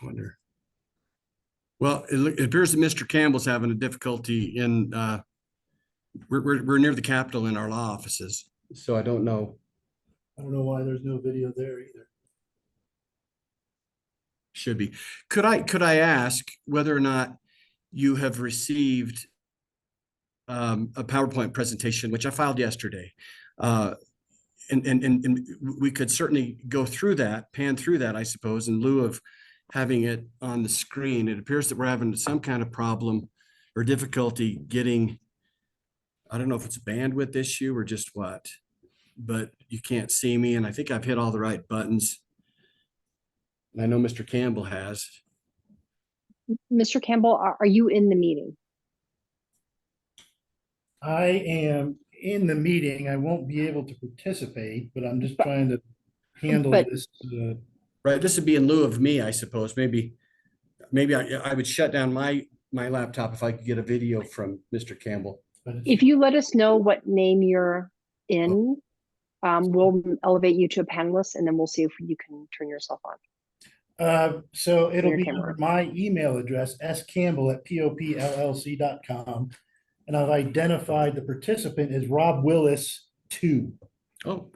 I wonder. Well, it appears that Mr. Campbell's having a difficulty in, we're near the Capitol in our law offices, so I don't know. I don't know why there's no video there either. Should be. Could I ask whether or not you have received a PowerPoint presentation, which I filed yesterday? And we could certainly go through that, pan through that, I suppose, in lieu of having it on the screen. It appears that we're having some kind of problem or difficulty getting, I don't know if it's a bandwidth issue or just what, but you can't see me, and I think I've hit all the right buttons. And I know Mr. Campbell has. Mr. Campbell, are you in the meeting? I am in the meeting. I won't be able to participate, but I'm just trying to handle this. Right, this would be in lieu of me, I suppose. Maybe I would shut down my laptop if I could get a video from Mr. Campbell. If you let us know what name you're in, we'll elevate you to a panelist, and then we'll see if you can turn yourself on. So it'll Your be camera. under my email address, scampbell@popllc.com. And I've identified the participant as Rob Willis 2. Oh.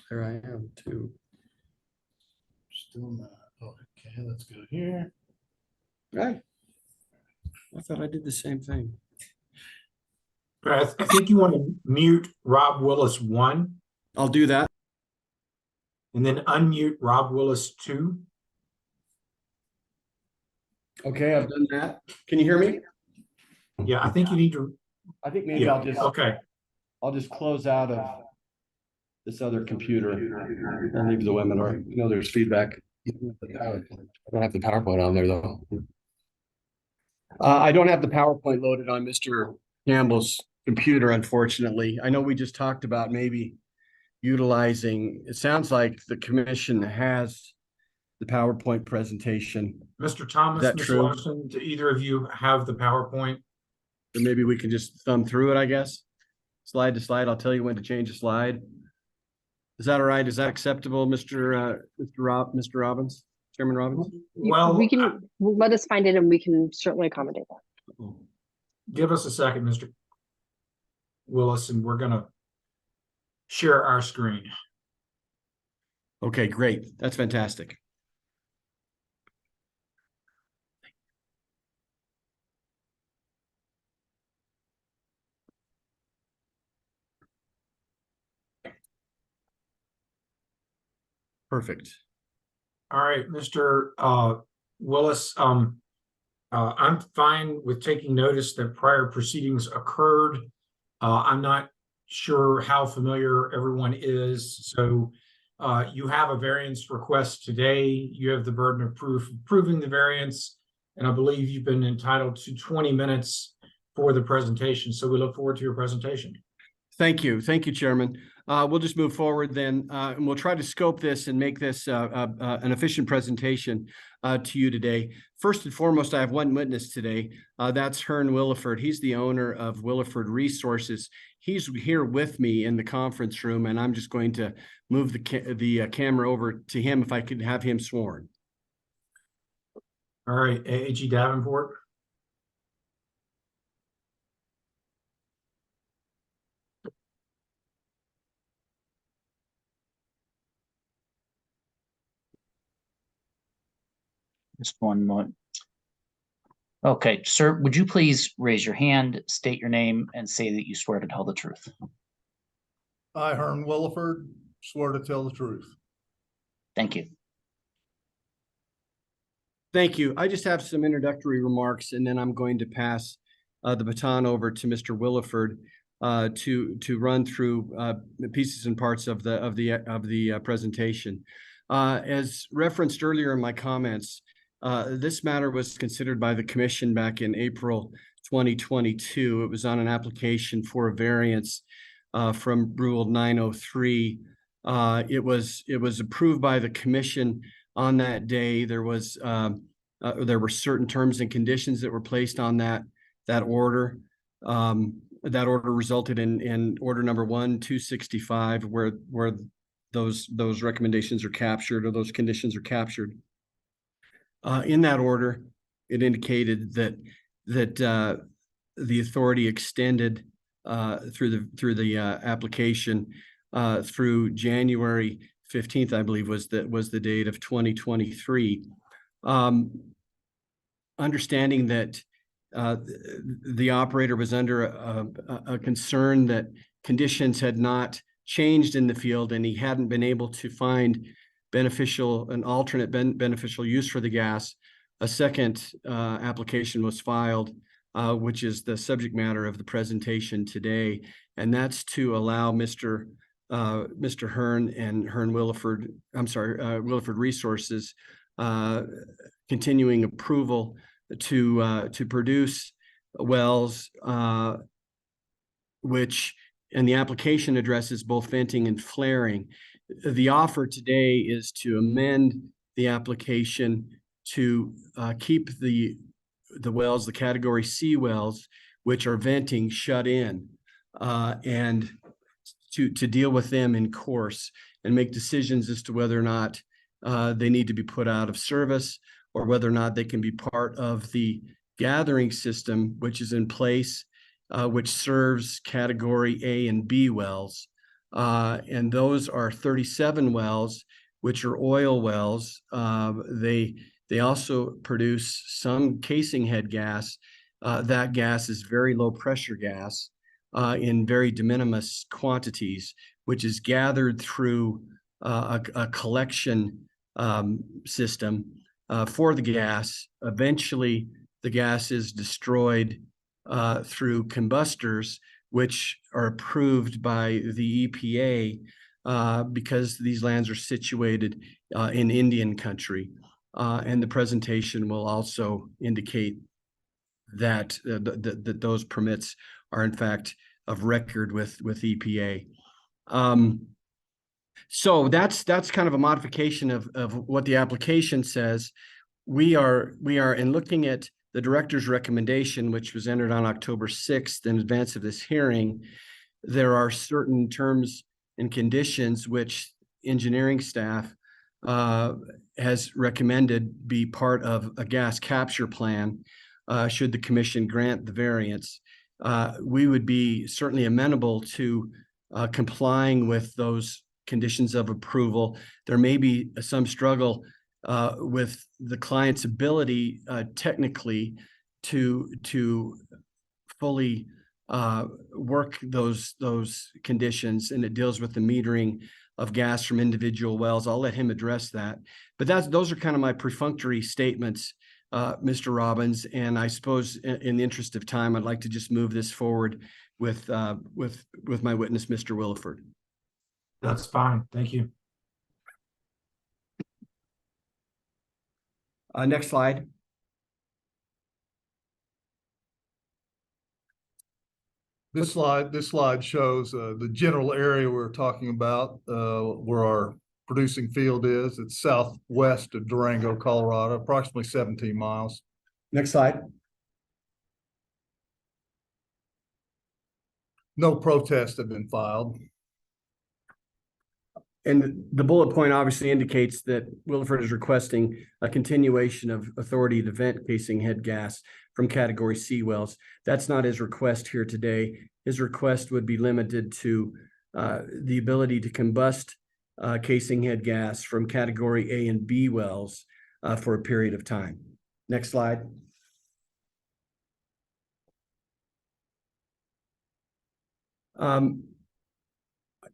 There I am too. Still not. Oh, okay, let's go here. Right. I thought I did the same thing. I think you want to mute Rob Willis 1. I'll do that. And then unmute Rob Willis 2. Okay, I've done that. Can you hear me? Yeah, I think you need to. I think maybe Yeah, I'll just I'll just close out of this other computer and leave the webinar. You know, there's feedback. I don't have the PowerPoint on there though. I don't have the PowerPoint loaded on Mr. Campbell's computer, unfortunately. I know we just talked about maybe utilizing, it sounds like the commission has the PowerPoint presentation. Mr. Thomas, Is that Ms. true? Larson, do either of you have the PowerPoint? Or maybe we can just thumb through it, I guess. Slide to slide. I'll tell you when to change a slide. Is that all right? Is that acceptable, Mr. Robbins, Chairman Robbins? Well, we can let us find it, and we can certainly accommodate that. give us a second, Mr. Willis, and we're gonna share our screen. Okay, great. That's fantastic. Perfect. All right, Mr. Willis, I'm fine with taking notice that prior proceedings occurred. I'm not sure how familiar everyone is, so you have a variance request today. You have the burden of proof proving the variance. And I believe you've been entitled to 20 minutes for the presentation. So we look forward to your presentation. Thank you. Thank you, Chairman. We'll just move forward then, and we'll try to scope this and make this an efficient presentation to you today. First and foremost, I have one witness today. That's Hearn Williford. He's the owner of Williford Resources. He's here with me in the conference room, and I'm just going to move the camera over to him if I could have him sworn. All right, AG Davenport. Just one moment. Okay, sir, would you please raise your hand, state your name, and say that you swear to tell the truth? I, Hearn Williford, swear to tell the truth. Thank you. Thank you. I just have some introductory remarks, and then I'm going to pass the baton over to Mr. Williford to run through the pieces and parts of the presentation. As referenced earlier in my comments, this matter was considered by the Commission back in April 2022. It was on an application for a variance from Rule 903. It was approved by the Commission on that day. There were certain terms and conditions that were placed on that order. That order resulted in order number 1265, where those recommendations are captured, or those conditions are captured. In that order, it indicated that the authority extended through the application through January 15th, I believe was the date of 2023. Understanding that the operator was under a concern that conditions had not changed in the field, and he hadn't been able to find an alternate beneficial use for the gas, a second application was filed, which is the subject matter of the presentation today, and that's to allow Mr. Hearn and Williford Resources continuing approval to produce wells, and the application addresses both venting and flaring. The offer today is to amend the application to keep the wells, the category C wells, which are venting, shut in, and to deal with them in course and make decisions as to whether or not they need to be put out of service, or whether or not they can be part of the gathering system, which is in place, which serves category A and B wells. And those are 37 wells, which are oil wells. They also produce some casing head gas. That gas is very low pressure gas in very de minimis quantities, which is gathered through a collection system for the gas. Eventually, the gas is destroyed through combustors, which are approved by the EPA because these lands are situated in Indian country. And the presentation will also indicate that those permits are in fact of record with EPA. So that's kind of a modification of what the application says. We are in looking at the director's recommendation, which was entered on October 6th in advance of this hearing. There are certain terms and conditions which engineering staff has recommended be part of a gas capture plan should the commission grant the variance. We would be certainly amenable to complying with those conditions of approval. There may be some struggle with the client's ability technically to fully work those conditions, and it deals with the metering of gas from individual wells. I'll let him address that. But those are kind of my perfunctory statements, Mr. Robbins. And I suppose in the interest of time, I'd like to just move this forward with my witness, Mr. Williford. That's fine. Thank you. Next slide. This slide shows the general area we're talking about, where our producing field is. It's southwest of Durango, Colorado, approximately 17 miles. Next slide. No protests have been filed. And the bullet point obviously indicates that Williford is requesting a continuation of authority to vent casing head gas from category C wells. That's not his request here today. His request would be limited to the ability to combust casing head gas from category A and B wells for a period of time. Next slide.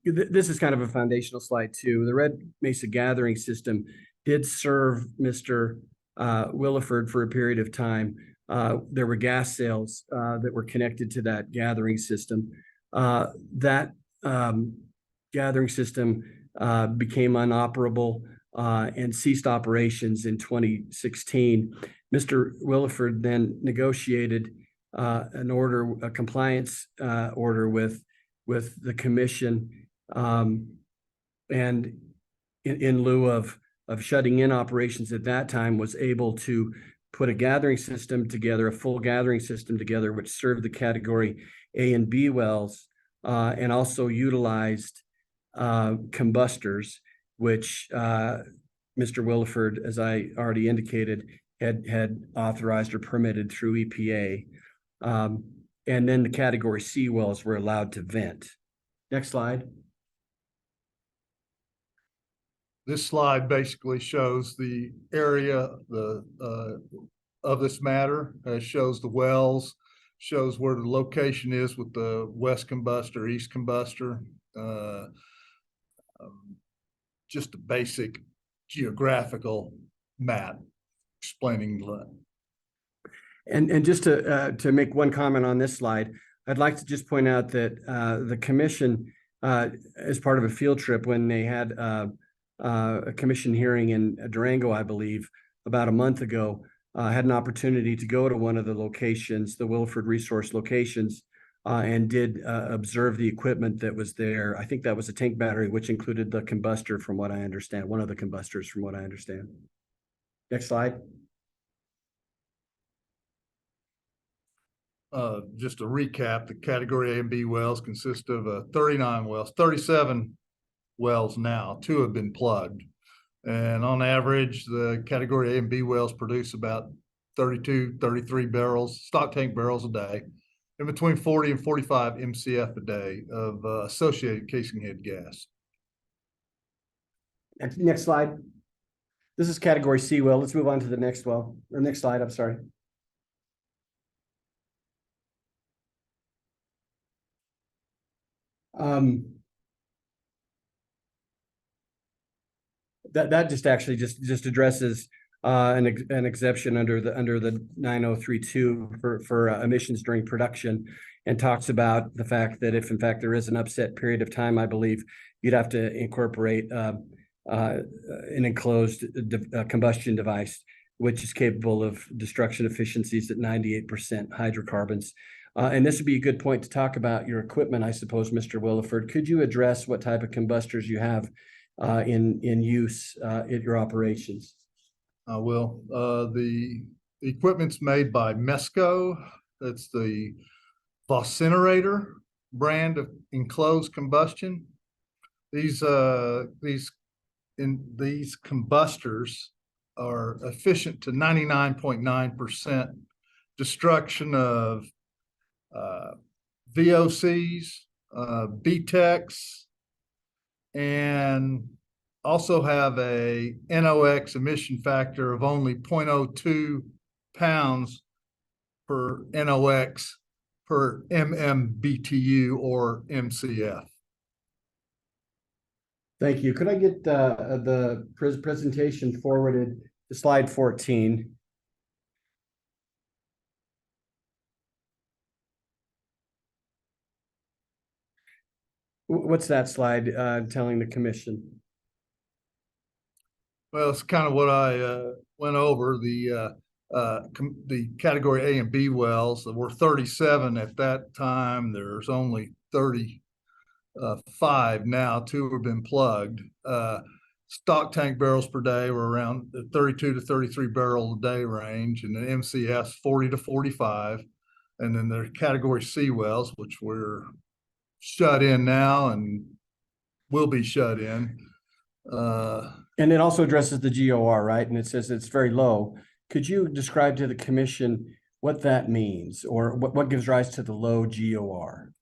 This is kind of a foundational slide too. The Red Mesa gathering system did serve Mr. Williford for a period of time. There were gas sales that were connected to that gathering system. That gathering system became inoperable and ceased operations in 2016. Mr. Williford then negotiated a compliance order with the commission, and in lieu of shutting in operations at that time, was able to put a gathering system together, a full gathering system together, which served the category A and B wells, and also utilized combustors, which Mr. Williford, as I already indicated, had authorized or permitted through EPA. And then the category C wells were allowed to vent. Next slide. This slide basically shows the area of this matter. Shows the wells, shows where the location is with the west combustor, east combustor. Just a basic geographical map explaining that. And just to make one comment on this slide, I'd like to just point out that the commission, as part of a field trip, when they had a commission hearing in Durango, I believe, about a month ago, had an opportunity to go to one of the locations, the Williford resource locations, and did observe the equipment that was there. I think that was a tank battery, which included the combustor, from what I understand, one of the combustors, from what I understand. Next slide. Just to recap, the category A and B wells consist of 39 wells, 37 wells now, 2 have been plugged. And on average, the category A and B wells produce about 32, 33 barrels, stock tank barrels a day, and between 40 and 45 MCF a day of associated casing head gas. Next slide. This is category C well. Let's move on to the next well, or next slide, I'm sorry. That just actually just addresses an exception under the 9032 for emissions during production, and talks about the fact that if in fact there is an upset period of time, I believe you'd have to incorporate an enclosed combustion device, which is capable of destruction efficiencies at 98% hydrocarbons. And this would be a good point to talk about your equipment, I suppose, Mr. Williford. Could you address what type of combustors you have in use at your operations? I will. The equipment's made by Mesco. That's the Vocinator brand of enclosed combustion. These combustors are efficient to 99.9% destruction of VOCs, BTECs, and also have a NOx emission factor of only 0.02 pounds per NOx per MMBTU or MCF. Thank you. Could I get the presentation forwarded to slide 14? What's that slide telling the commission? Well, it's kind of what I went over. The the category A and B wells. There were 37 at that time. There's only 35 now. 2 have been plugged. Stock tank barrels per day were around the 32 to 33 barrel a day range, and the MCS 40 to 45. And then there are category C wells, which we're shut in now and will be shut in. And it also addresses the GOR, right? And it says it's very low. Could you describe to the commission what that means, or what gives rise to the low GOR?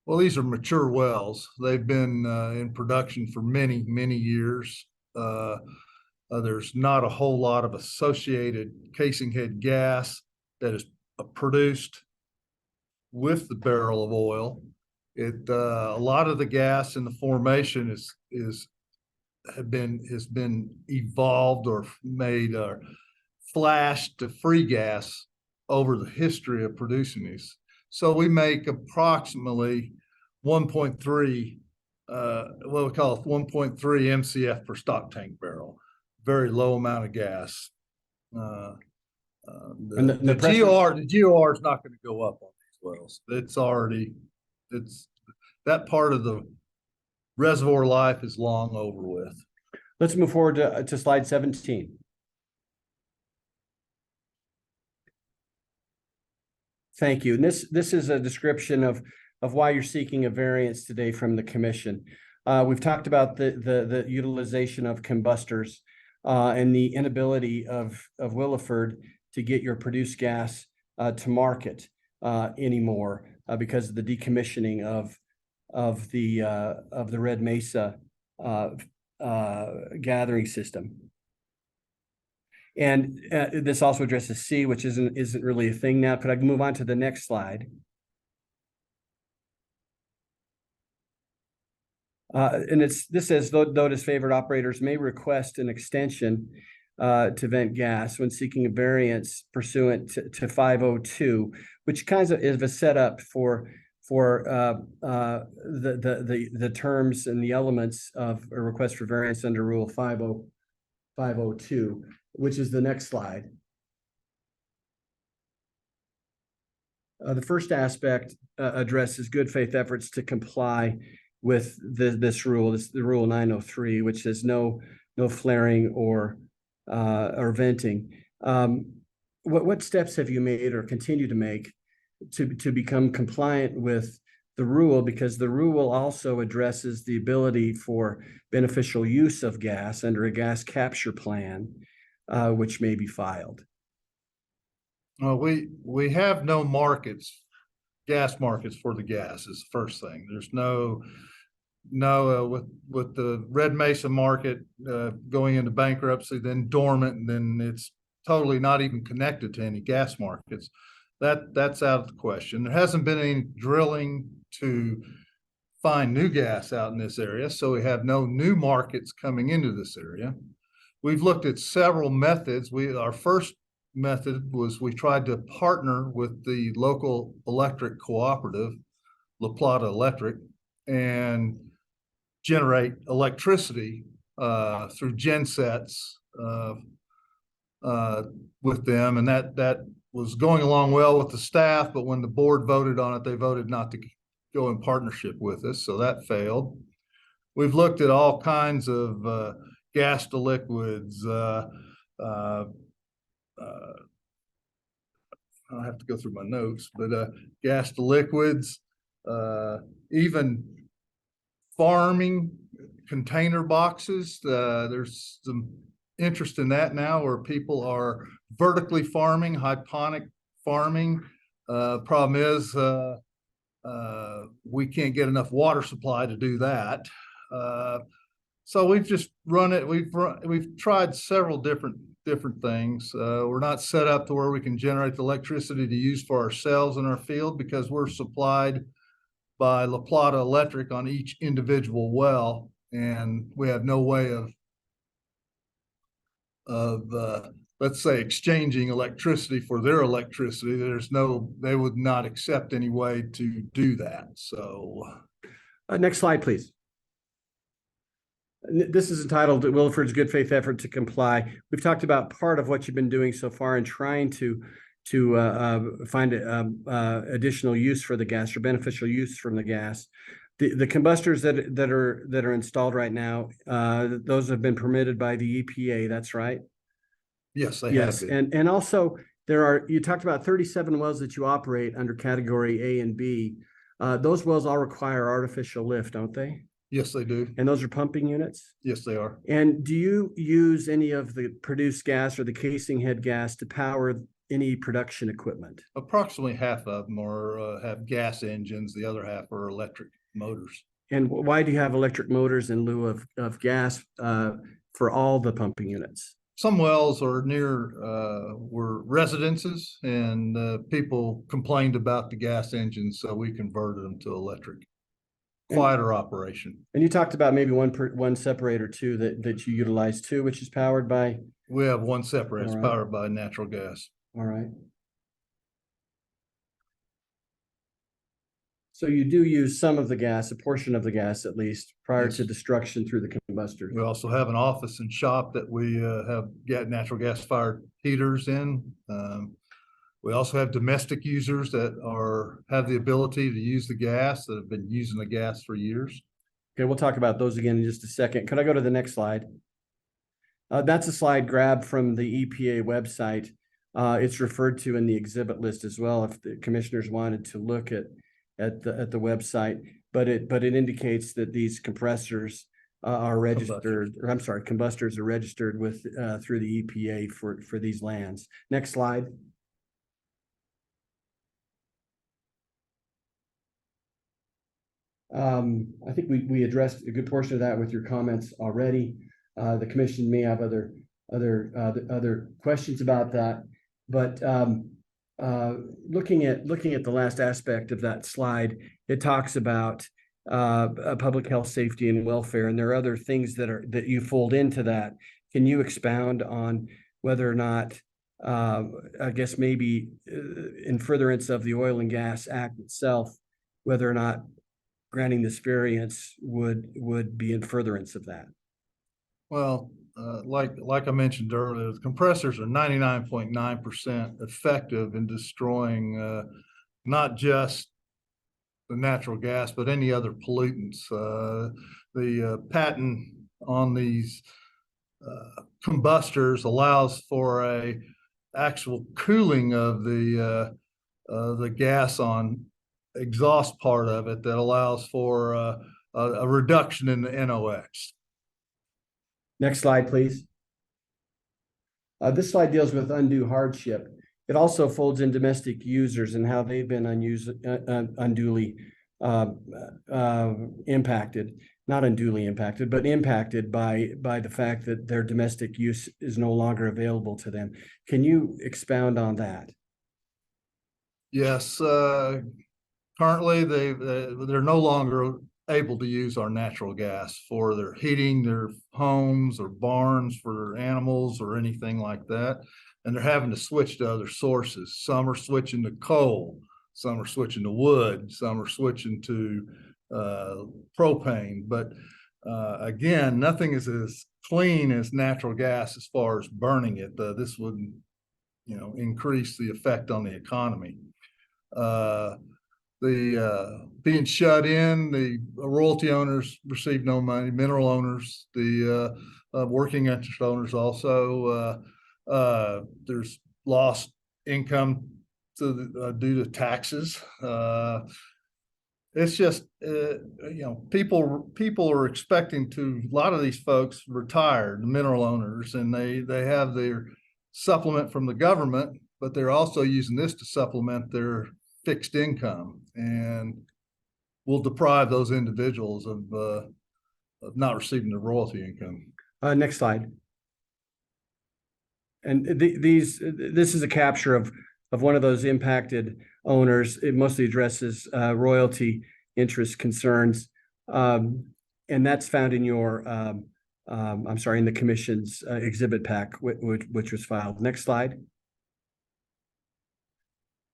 Well, these are mature wells. They've been in production for many, many years. There's not a whole lot of associated casing head gas that is produced with the barrel of oil. A lot of the gas in the formation has been evolved or made or flashed to free gas over the history of producing these. So we make approximately 1.3, what we call 1.3 MCF per stock tank barrel. Very low amount of gas. The GOR is not going to go up on these wells. That part of the reservoir life is long over with. Let's move forward to slide 17. Thank you. And this is a description of why you're seeking a variance today from the commission. We've talked about the utilization of combustors and the inability of Williford to get your produced gas to market anymore because of the decommissioning of the Red Mesa gathering system. And this also addresses C, which isn't really a thing now. Could I move on to the next slide? And this says, though disfavored operators may request an extension to vent gas when seeking a variance pursuant to 502, which kind of is a setup for the terms and the elements of a request for variance under Rule 502, which is the next slide. The first aspect addresses good faith efforts to comply with this rule. This is the Rule 903, which says no flaring or venting. What steps have you made or continue to make to become compliant with the rule? Because the rule also addresses the ability for beneficial use of gas under a gas capture plan, which may be filed. Well, we have no markets, gas markets for the gas is the first thing. There's no with the Red Mesa market going into bankruptcy, then dormant, and then it's totally not even connected to any gas markets. That's out of the question. There hasn't been any drilling to find new gas out in this area, so we have no new markets coming into this area. We've looked at several methods. Our first method was we tried to partner with the local electric cooperative, La Plata Electric, and generate electricity through gensets with them, and that was going along well with the staff, but when the board voted on it, they voted not to go in partnership with us, so that failed. We've looked at all kinds of gas to liquids. I'll have to go through my notes, but gas to liquids, even farming container boxes. There's some interest in that now where people are vertically farming, hydroponic farming. Problem is we can't get enough water supply to do that. So we've just run it. We've tried several different things. We're not set up to where we can generate the electricity to use for ourselves in our field because we're supplied by La Plata Electric on each individual well, and we have no way of let's say exchanging electricity for their electricity. They would not accept any way to do that. So next slide, please. This is entitled Wilford's Good Faith Effort to Comply. We've talked about part of what you've been doing so far in trying to find additional use for the gas or beneficial use from the gas. The combustors that are installed right now, those have been permitted by the EPA. That's right. Yes, they Yes, have been. and also you talked about 37 wells that you operate under category A and B. Those wells all require artificial lift, don't they? Yes, they do. And those are pumping units? Yes, they are. And do you use any of the produced gas or the casing head gas to power any production equipment? Approximately half of them have gas engines. The other half are electric motors. And why do you have electric motors in lieu of gas for all the pumping units? Some wells are near were residences, and people complained about the gas engines, so we converted them to electric. Quieter operation. And you talked about maybe one separator too that you utilize too, which is powered by. We have one separator. It's All right. powered by natural gas. All right. So you do use some of the gas, a portion of the gas at least, prior to destruction through the combustor. We also have an office and shop that we have natural gas fired heaters in. We also have domestic users that have the ability to use the gas, that have been using the gas for years. Okay, we'll talk about those again in just a second. Could I go to the next slide? That's a slide grabbed from the EPA website. It's referred to in the exhibit list as well if the commissioners wanted to look at the website. But it indicates that these compressors are registered, or I'm sorry, combustors are registered with through the EPA for these lands. Next slide. I think we addressed a good portion of that with your comments already. The commission may have other questions about that, but looking at the last aspect of that slide, it talks about public health, safety, and welfare, and there are other things that you fold into that. Can you expound on whether or not, I guess maybe in furtherance of the Oil and Gas Act itself, whether or not granting this variance would be in furtherance of that? Well, like I mentioned earlier, the compressors are 99.9% effective in destroying not just the natural gas, but any other pollutants. The patent on these combustors allows for a actual cooling of the gas on exhaust part of it that allows for a reduction in the NOx. Next slide, please. This slide deals with undue hardship. It also folds in domestic users and how they've been unduly impacted, not unduly impacted, but impacted by the fact that their domestic use is no longer available to them. Can you expound on that? Yes, currently they're no longer able to use our natural gas for their heating their homes or barns for their animals or anything like that. And they're having to switch to other sources. Some are switching to coal, some are switching to wood, some are switching to propane. But again, nothing is as clean as natural gas as far as burning it. This would, increase the effect on the economy. Being shut in, the royalty owners receive no money, mineral owners, the working interest owners also, there's lost income due to taxes. It's just, people are expecting a lot of these folks retired, the mineral owners, and they have their supplement from the government, but they're also using this to supplement their fixed income, and will deprive those individuals of not receiving the royalty income. Next slide. And this is a capture of one of those impacted owners. It mostly addresses royalty interest concerns, and that's found in your in the commission's exhibit pack, which was filed. Next slide.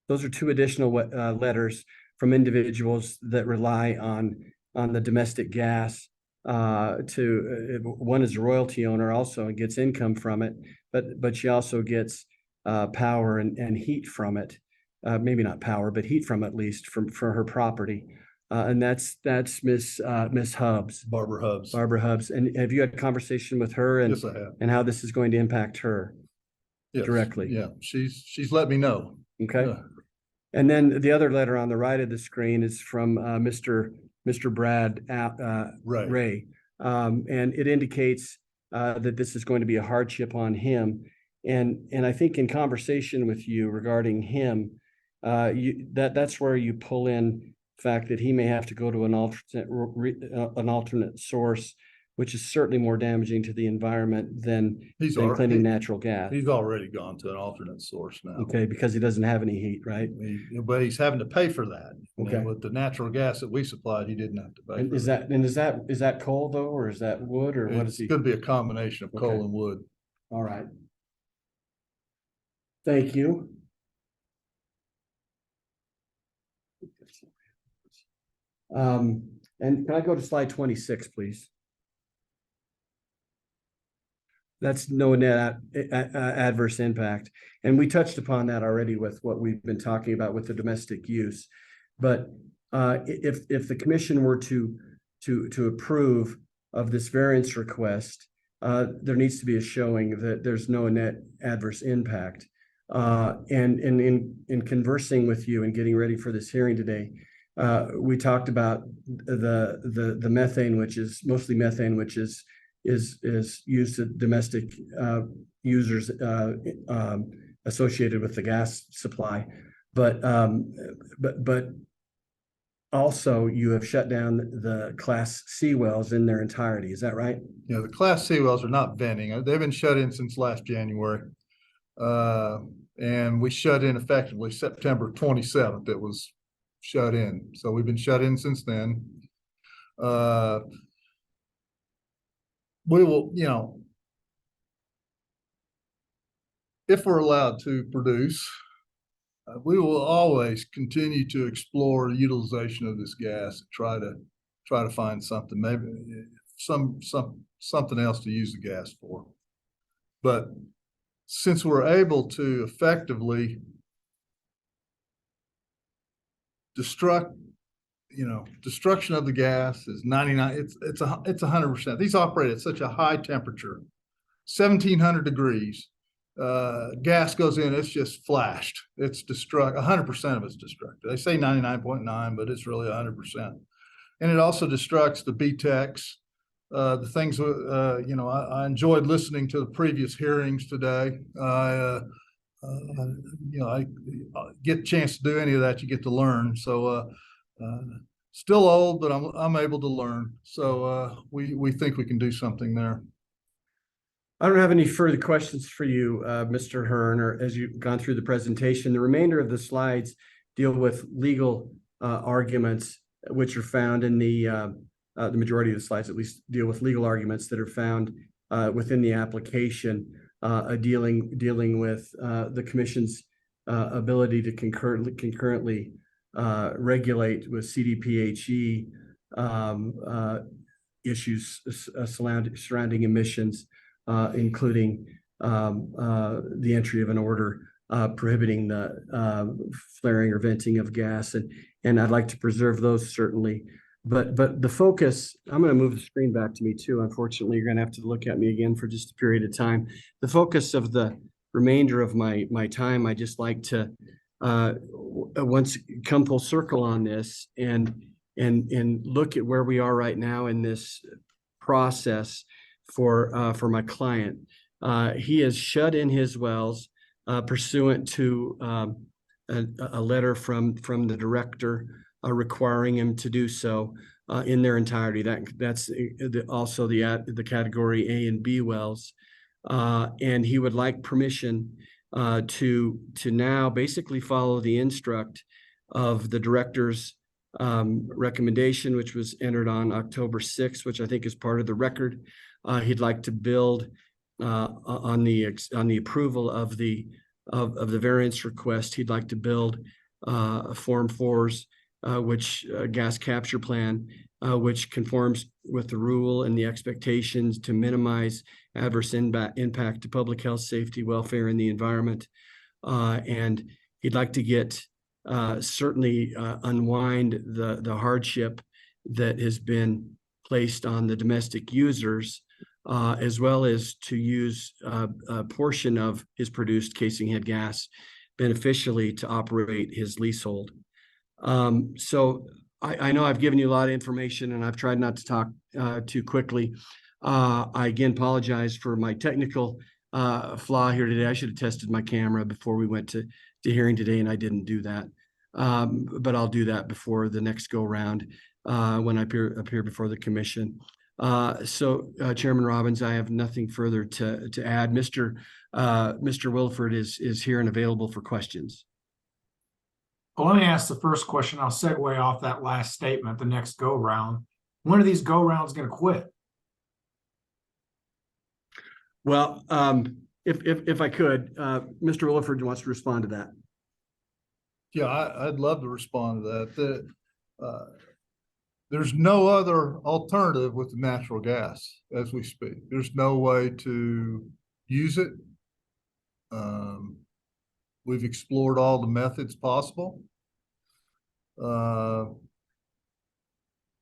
Those are two additional letters from individuals that rely on the domestic gas one is a royalty owner also and gets income from it, but she also gets power and heat from it. Maybe not power, but heat from at least for her property. And that's Miss Hubbs. Barbara Hubbs. Barbara Hubbs. And have you had a conversation with her and Yes, I have. and how this is going to impact her Yes. directly? Yeah, she's let me know. Okay. Yeah. And then the other letter on the right of the screen is from Mr. Brad Ray. And it indicates that this is going to be a hardship on him. And I think in conversation with you regarding him, that's where you pull in the fact that he may have to go to an alternate source, which is certainly more damaging to the environment than cleaning natural gas. He's already gone to an alternate source now. Okay, because he doesn't have any heat, right? But he's having to pay for that. Okay. And with the natural gas that we supplied, he didn't have to pay. And is that coal though, or is that wood, or what is he? It could be a combination of coal Okay. and wood. All right. Thank you. And can I go to slide 26, please? That's no net adverse impact. And we touched upon that already with what we've been talking about with the domestic use. But if the commission were to approve of this variance request, there needs to be a showing that there's no net adverse impact. And in conversing with you and getting ready for this hearing today, we talked about the methane, which is mostly methane, which is used to domestic users associated with the gas supply, but also you have shut down the Class C wells in their entirety. Is that right? Yeah, the Class C wells are not venting. They've been shut in since last January. And we shut in effectively September 27th. It was shut in. So we've been shut in since then. We will, if we're allowed to produce, we will always continue to explore the utilization of this gas, try to find something, maybe something else to use the gas for. But since we're able to effectively destruction of the gas is 99. It's 100%. These operate at such a high temperature, 1700 degrees. Gas goes in, it's just flashed. It's 100% of it's destructed. They say 99.9, but it's really 100%. And it also destructs the BTEX, the things, I enjoyed listening to the previous hearings today. I get a chance to do any of that, you get to learn. So, still old, but I'm able to learn. So, we think we can do something there. I don't have any further questions for you, Mr. Hearn, or as you've gone through the presentation. The remainder of the slides deal with legal arguments, which are found in the majority of the slides, at least, deal with legal arguments that are found within the application, dealing with the commission's ability to concurrently regulate with CDPHE issues surrounding emissions, including the entry of an order prohibiting the flaring or venting of gas, and I'd like to preserve those certainly. But the focus, I'm going to move the screen back to me too. Unfortunately, you're going to have to look at me again for just a period of time. The focus of the remainder of my time, I just like to once come full circle on this and look at where we are right now in this process for my client. He has shut in his wells pursuant to a letter from the director requiring him to do so in their entirety. That's also the category A and B wells, and he would like permission to now basically follow the instruct of the director's recommendation, which was entered on October 6th, which I think is part of the record. He'd like to build on the approval of the variance request. He'd like to build Form 4's, which gas capture plan, which conforms with the rule and the expectations to minimize adverse impact to public health, safety, welfare, and the environment. And he'd like to get certainly unwind the hardship that has been placed on the domestic users, as well as to use a portion of his produced casing head gas beneficially to operate his leasehold. So I know I've given you a lot of information and I've tried not to talk too quickly. I again apologize for my technical flaw here today. I should have tested my camera before we went to hearing today, and I didn't do that. But I'll do that before the next go round when I appear before the commission. So Chairman Robbins, I have nothing further to add. Mr. Williford is here and available for questions. Well, let me ask the first question. I'll segue off that last statement, the next go round. When are these go rounds going to quit? Well, if I could, Mr. Williford wants to respond to that. Yeah, I'd love to respond to that. There's no other alternative with the natural gas as we speak. There's no way to use it. We've explored all the methods possible.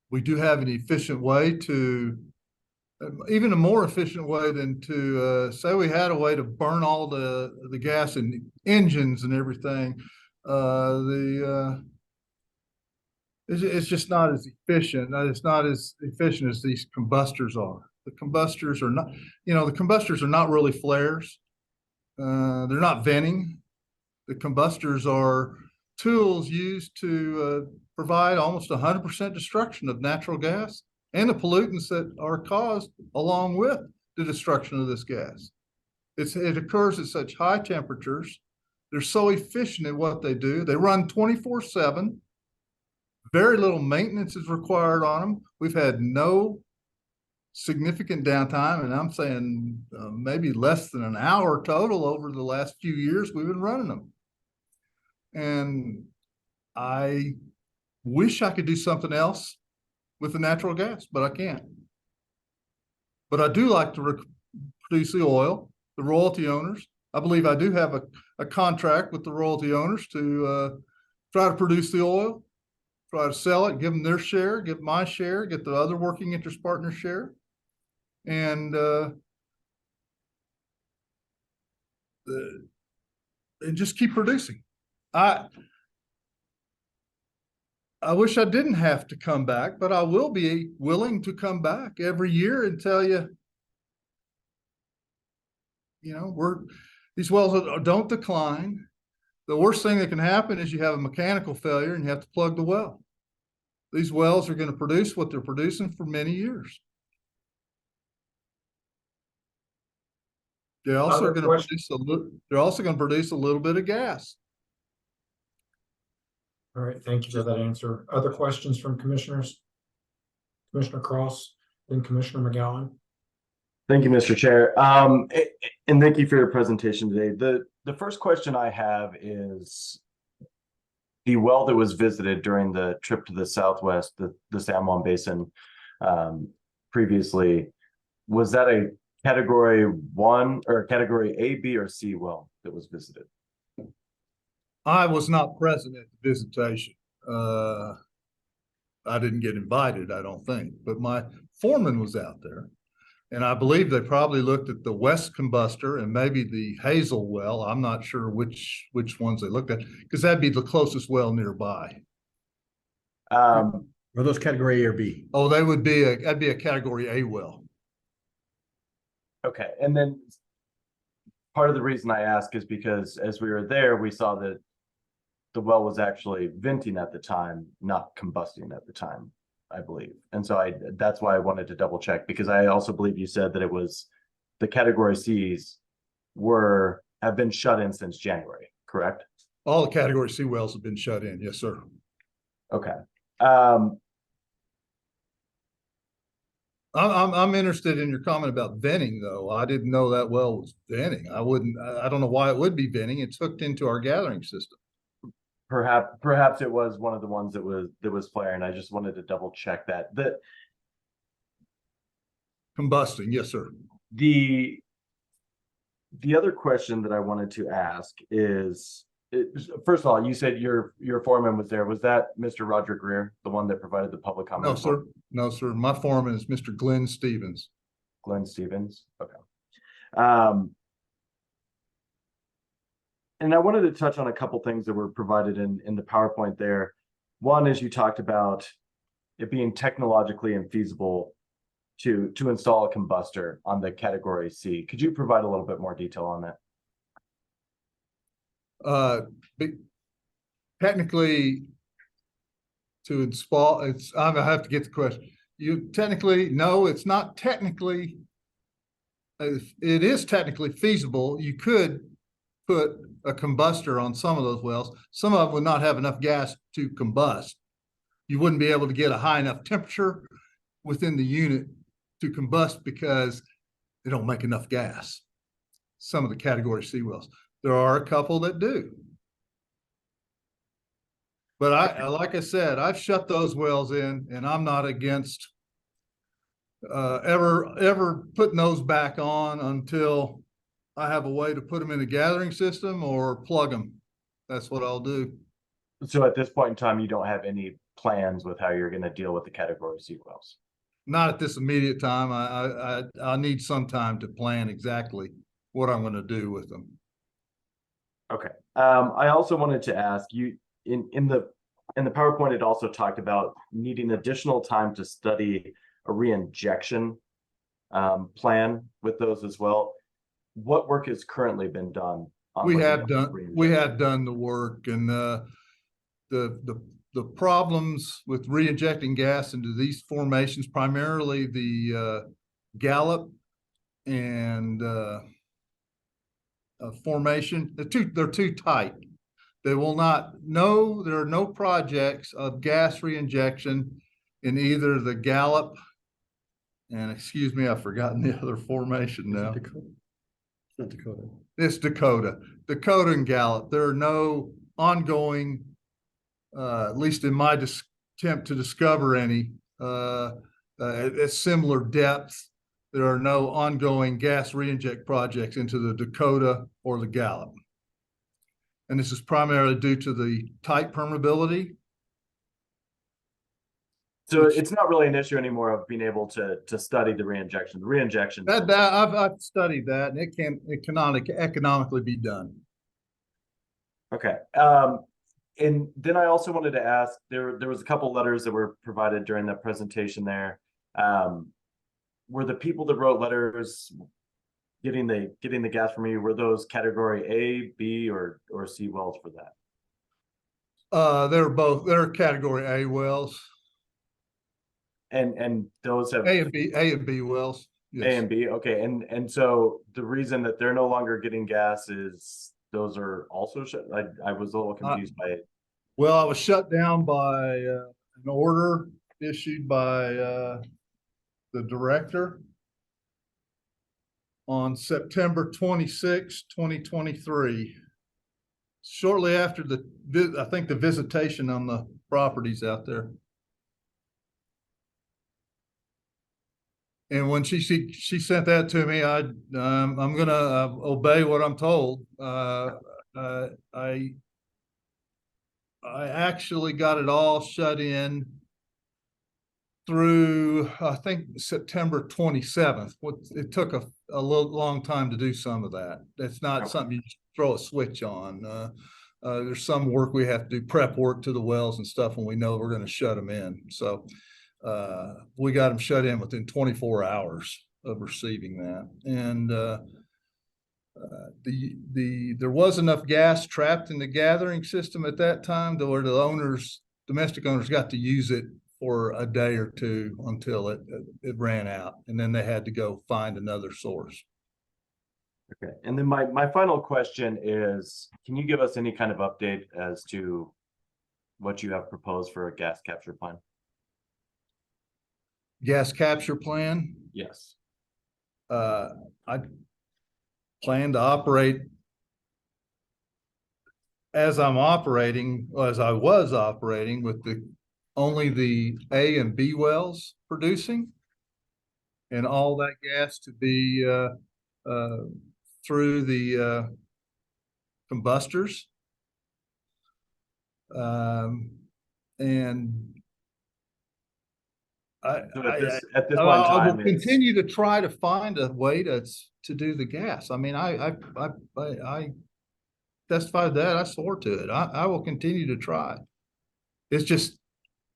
We do have an efficient way to, even a more efficient way than to say we had a way to burn all the gas in engines and everything. It's just not as efficient. It's not as efficient as these combustors are. The combustors are not, the combustors are not really flares. They're not venting. The combustors are tools used to provide almost 100% destruction of natural gas and the pollutants that are caused along with the destruction of this gas. It occurs at such high temperatures. They're so efficient at what they do. They run 24/7. Very little maintenance is required on them. We've had no significant downtime, and I'm saying maybe less than an hour total over the last few years we've been running them. And I wish I could do something else with the natural gas, but I can't. But I do like to produce the oil, the royalty owners. I believe I do have a contract with the royalty owners to try to produce the oil, try to sell it, give them their share, give my share, get the other working interest partner share, and just keep producing. I wish I didn't have to come back, but I will be willing to come back every year and tell you, these wells don't decline. The worst thing that can happen is you have a mechanical failure and you have to plug the well. These wells are going to produce what they're producing for many years. They're also going to produce a little bit of gas. All right, thank you for that answer. Other questions from commissioners? Commissioner Cross, then Commissioner McGowan. Thank you, Mr. Chair. And thank you for your presentation today. The first question I have is the well that was visited during the trip to the Southwest, the San Juan Basin previously, was that a category 1 or category A, B, or C well that was visited? I was not present at the visitation. I didn't get invited, I don't think, but my foreman was out there. And I believe they probably looked at the West Combustor and maybe the Hazel well. I'm not sure which ones they looked at, because that'd be the closest well nearby. Are those category A or B? Oh, that'd be a category A well. Okay, and then part of the reason I ask is because as we were there, we saw that the well was actually venting at the time, not combusting at the time, I believe. And so that's why I wanted to double check, because I also believe you said that it was the category C's have been shut in since January, correct? All the category C wells have been shut in, yes, sir. Okay. I'm interested in your comment about venting, though. I didn't know that well was venting. I don't know why it would be venting. It's hooked into our gathering system. Perhaps it was one of the ones that was flaring. I just wanted to double check that. Combusting, yes, sir. The other question that I wanted to ask is, first of all, you said your foreman was there. Was that Mr. Roger Greer, the one that provided the public comment? No, sir. No, sir. My foreman is Mr. Glenn Stevens. Glenn Stevens. Okay. And I wanted to touch on a couple things that were provided in the PowerPoint there. One is you talked about it being technologically infeasible to install a combustor on the category C. Could you provide a little bit more detail on that? Technically, to install, I'm gonna have to get the question. No, it's not technically. It is technically feasible. You could put a combustor on some of those wells. Some of them would not have enough gas to combust. You wouldn't be able to get a high enough temperature within the unit to combust because they don't make enough gas. Some of the category C wells. There are a couple that do. But like I said, I've shut those wells in, and I'm not against ever putting those back on until I have a way to put them in a gathering system or plug them. That's what I'll do. So at this point in time, you don't have any plans with how you're going to deal with the category C wells? Not at this immediate time. I need some time to plan exactly what I'm going to do with them. Okay. I also wanted to ask you in the PowerPoint, it also talked about needing additional time to study a reinjection plan with those as well. What work has currently been done? We have done the work, and the problems with reinjecting gas into these formations, primarily the Gallup and formation, they're too tight. They will not. No, there are no projects of gas reinjection in either the Gallup and, excuse me, I've forgotten the other formation now. It's not Dakota. It's Dakota. Dakota and Gallup. There are no ongoing, at least in my attempt to discover any, at similar depth, there are no ongoing gas reinject projects into the Dakota or the Gallup. And this is primarily due to the tight permeability. So it's not really an issue anymore of being able to study the reinjection. The reinjection. I've studied that, and it cannot economically be done. Okay. And then I also wanted to ask, there was a couple letters that were provided during the presentation there. Were the people that wrote letters getting the gas from you, were those category A, B, or C wells for that? They're category A wells. And those have A and B wells. Yes. A and B. Okay. And so the reason that they're no longer getting gas is those are also shut. I was a little confused by it. Well, I was shut down by an order issued by the director on September 26, 2023. Shortly after I think the visitation on the properties out there. And when she sent that to me, I'm gonna obey what I'm told. I actually got it all shut in through, I think, September 27th. It took a long time to do some of that. It's not something you just throw a switch on. There's some work we have to do, prep work to the wells and stuff when we know we're going to shut them in. So we got them shut in within 24 hours of receiving that. And there was enough gas trapped in the gathering system at that time where the domestic owners got to use it for a day or two until it ran out, and then they had to go find another source. Okay. And then my final question is, can you give us any kind of update as to what you have proposed for a gas capture plan? Gas capture plan? Yes. I plan to operate as I was operating with only the A and B wells producing, and all that gas to be through the combustors. And I will continue to try to find a way to do the gas. I mean, I testified that, I swore to it. I will continue to try. It's just,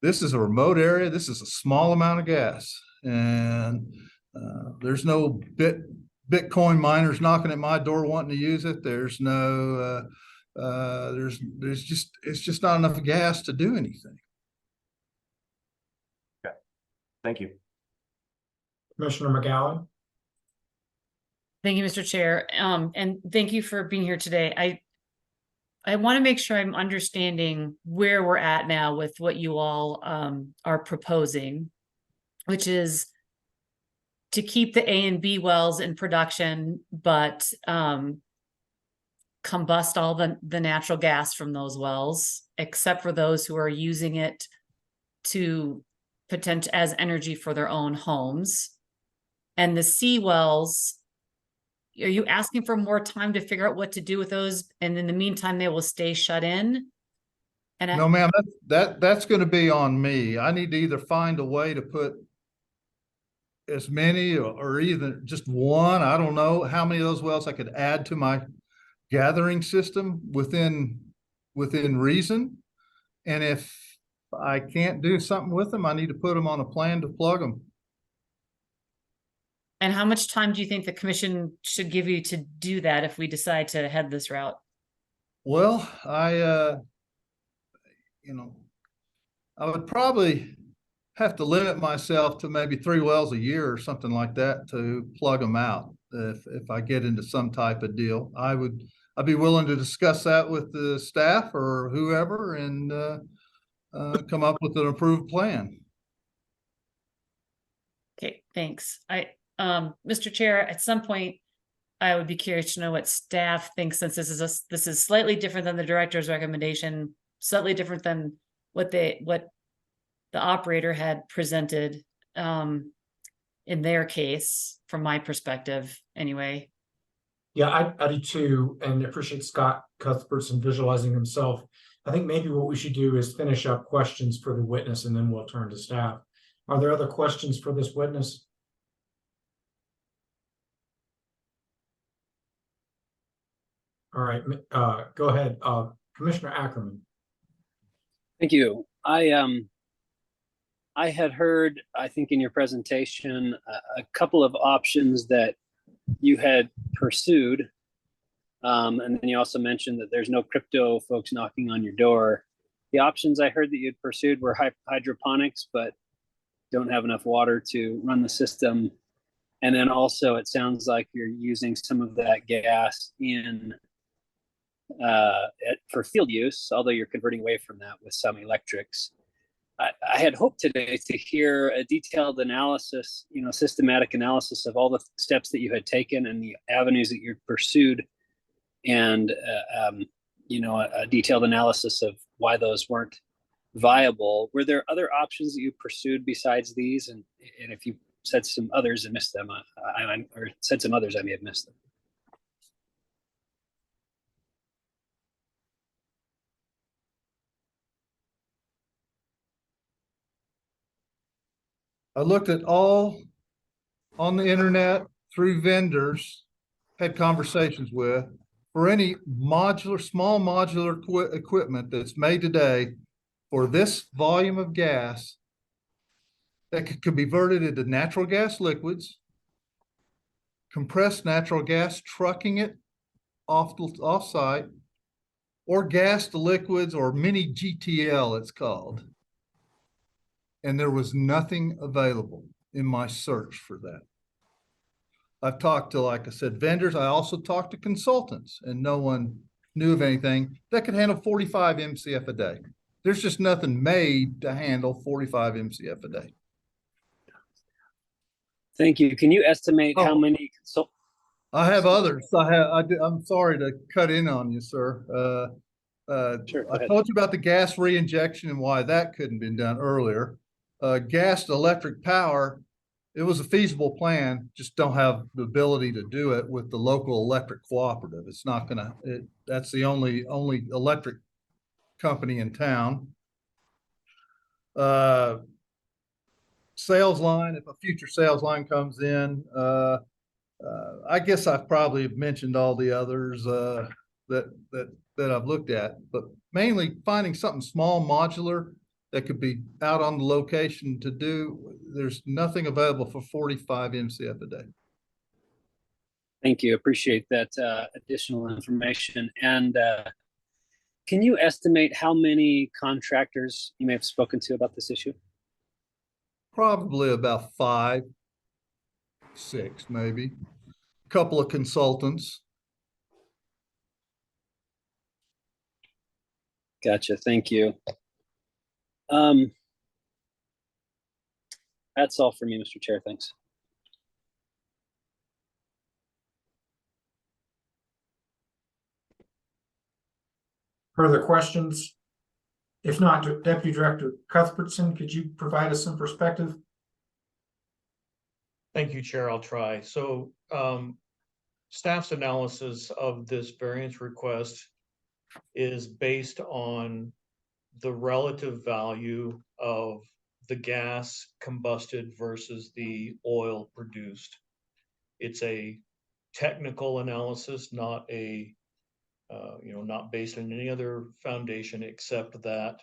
this is a remote area. This is a small amount of gas, and there's no Bitcoin miners knocking at my door wanting to use it. There's no, it's just not enough gas to do anything. Okay, thank you. Commissioner McGowan. Thank you, Mr. Chair. And thank you for being here today. I want to make sure I'm understanding where we're at now with what you all are proposing, which is to keep the A and B wells in production, but combust all the natural gas from those wells, except for those who are using it to as energy for their own homes. And the C wells, are you asking for more time to figure out what to do with those? And in the meantime, they will stay shut in? And no, ma'am, that's going to be on me. I need to either find a way to put as many or either just one. I don't know how many of those wells I could add to my gathering system within reason. And if I can't do something with them, I need to put them on a plan to plug them. And how much time do you think the commission should give you to do that if we decide to head this route? Well, I would probably have to limit myself to maybe 3 wells a year or something like that to plug them out. If I get into some type of deal, I'd be willing to discuss that with the staff or whoever and come up with an approved plan. Okay, thanks. Mr. Chair, at some point, I would be curious to know what staff thinks, since this is slightly different than the director's recommendation, slightly different than what the operator had presented in their case, from my perspective, anyway. Yeah, I do too, and appreciate Scott Cuthbertson visualizing himself. I think maybe what we should do is finish up questions for the witness, and then we'll turn to staff. Are there other questions for this witness? All right, go ahead, Commissioner Ackerman. Thank you. I had heard, I think in your presentation, a couple of options that you had pursued. And then you also mentioned that there's no crypto folks knocking on your door. The options I heard that you'd pursued were hydroponics, but don't have enough water to run the system. And then also it sounds like you're using some of that gas for field use, although you're converting away from that with some electrics. I had hoped today to hear a detailed analysis, systematic analysis of all the steps that you had taken and the avenues that you pursued, and a detailed analysis of why those weren't viable. Were there other options that you pursued besides these? And if you said some others and missed them, or said some others, I may have missed them. I looked at all on the internet through vendors, had conversations with, for any small modular equipment that's made today for this volume of gas that could be converted into natural gas liquids, compressed natural gas, trucking it off-site, or gas to liquids, or mini GTL it's called. And there was nothing available in my search for that. I've talked to, like I said, vendors. I also talked to consultants, and no one knew of anything that could handle 45 MCF a day. There's just nothing made to handle 45 MCF a day. Thank you. Can you estimate how many I have others. I'm sorry to cut in on you, sir. Sure, go I ahead. told you about the gas reinjection and why that couldn't been done earlier. Gas to electric power, it was a feasible plan, just don't have the ability to do it with the local electric cooperative. It's not gonna, that's the only electric company in town. Sales line, if a future sales line comes in, I guess I've probably mentioned all the others that I've looked at, but mainly finding something small, modular that could be out on the location to do. There's nothing available for 45 MCF a day. Thank you. Appreciate that additional information. And can you estimate how many contractors you may have spoken to about this issue? Probably about 5, 6, maybe. A couple of consultants. Gotcha. Thank you. That's all for me, Mr. Chair. Thanks. Further questions? If not, Deputy Director Cuthbertson, could you provide us some perspective? Thank you, Chair. I'll try. So staff's analysis of this variance request is based on the relative value of the gas combusted versus the oil produced. It's a technical analysis, not a not based on any other foundation except that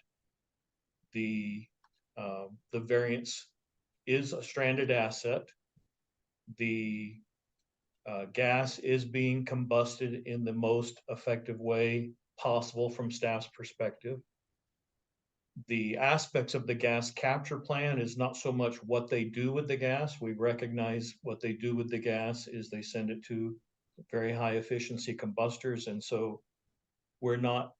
the variance is a stranded asset. The gas is being combusted in the most effective way possible from staff's perspective. The aspects of the gas capture plan is not so much what they do with the gas. We recognize what they do with the gas is they send it to very high efficiency combustors. And so we're not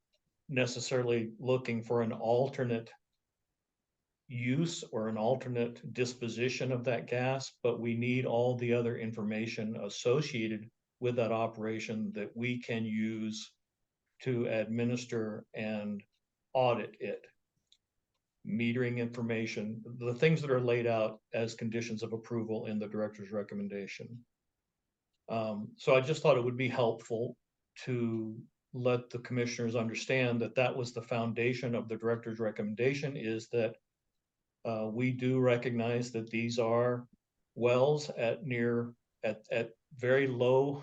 necessarily looking for an alternate use or an alternate disposition of that gas, but we need all the other information associated with that operation that we can use to administer and audit it. Metering information, the things that are laid out as conditions of approval in the director's recommendation. So I just thought it would be helpful to let the commissioners understand that that was the foundation of the director's recommendation, is that we do recognize that these are wells at very low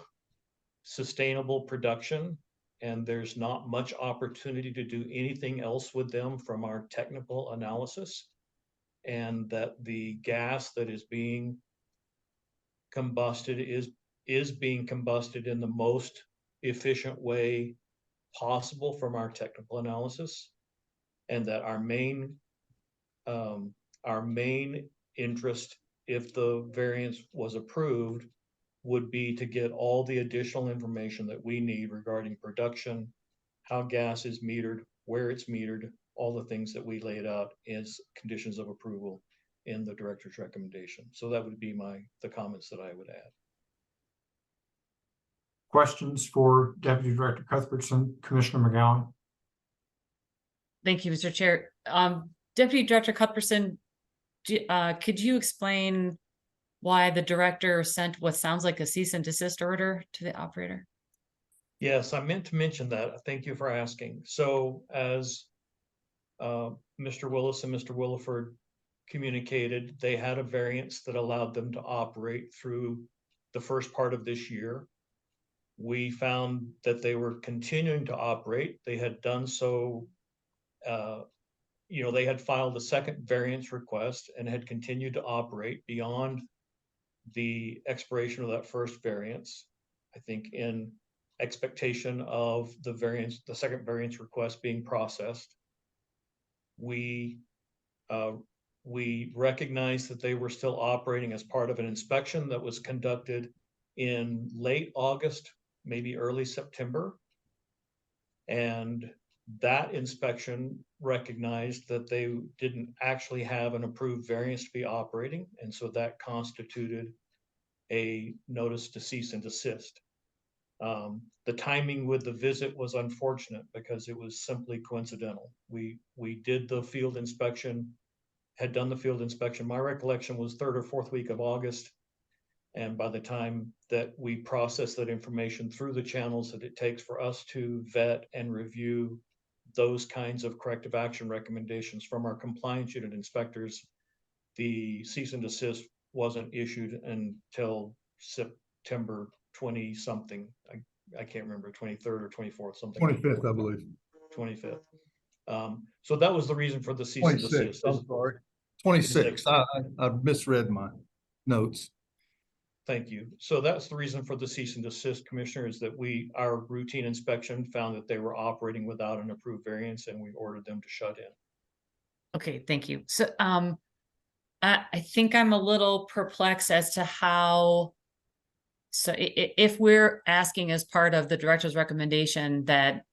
sustainable production, and there's not much opportunity to do anything else with them from our technical analysis, and that the gas that is being combusted is being combusted in the most efficient way possible from our technical analysis, and that our main interest, if the variance was approved, would be to get all the additional information that we need regarding production, how gas is metered, where it's metered, all the things that we laid out as conditions of approval in the director's recommendation. So that would be the comments that I would add. Questions for Deputy Director Cuthbertson, Commissioner McGowan? Thank you, Mr. Chair. Deputy Director Cuthbertson, could you explain why the director sent what sounds like a cease and desist order to the operator? Yes, I meant to mention that. Thank you for asking. So as Mr. Willis and Mr. Williford communicated, they had a variance that allowed them to operate through the first part of this year. We found that they were continuing to operate. They had done so, they had filed a second variance request and had continued to operate beyond the expiration of that first variance, I think in expectation of the second variance request being processed. We recognized that they were still operating as part of an inspection that was conducted in late August, maybe early September. And that inspection recognized that they didn't actually have an approved variance to be operating. And so that constituted a notice to cease and desist. The timing with the visit was unfortunate because it was simply coincidental. We did the field inspection, had done the field inspection. My recollection was 3rd or 4th week of August. And by the time that we process that information through the channels that it takes for us to vet and review those kinds of corrective action recommendations from our compliance unit inspectors, the cease and desist wasn't issued until September 20 something. I can't remember, 23rd or 24th, something. 25th, I believe. 25th. So that was the reason for the cease and 26th, desist. I'm sorry. 26th. I misread my notes. Thank you. So that's the reason for the cease and desist, Commissioner, is that our routine inspection found that they were operating without an approved variance, and we ordered them to shut in. Okay, thank you. So, I think I'm a little perplexed as to how. So if we're asking as part of the director's recommendation that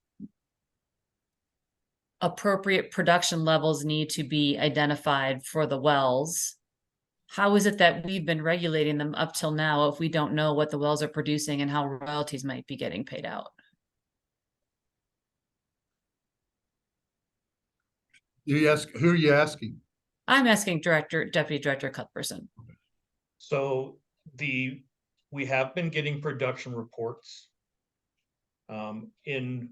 appropriate production levels need to be identified for the wells, how is it that we've been regulating them up till now if we don't know what the wells are producing and how royalties might be getting paid out? Who are you asking? I'm asking Deputy Director Cuthbertson. So we have been getting production reports. In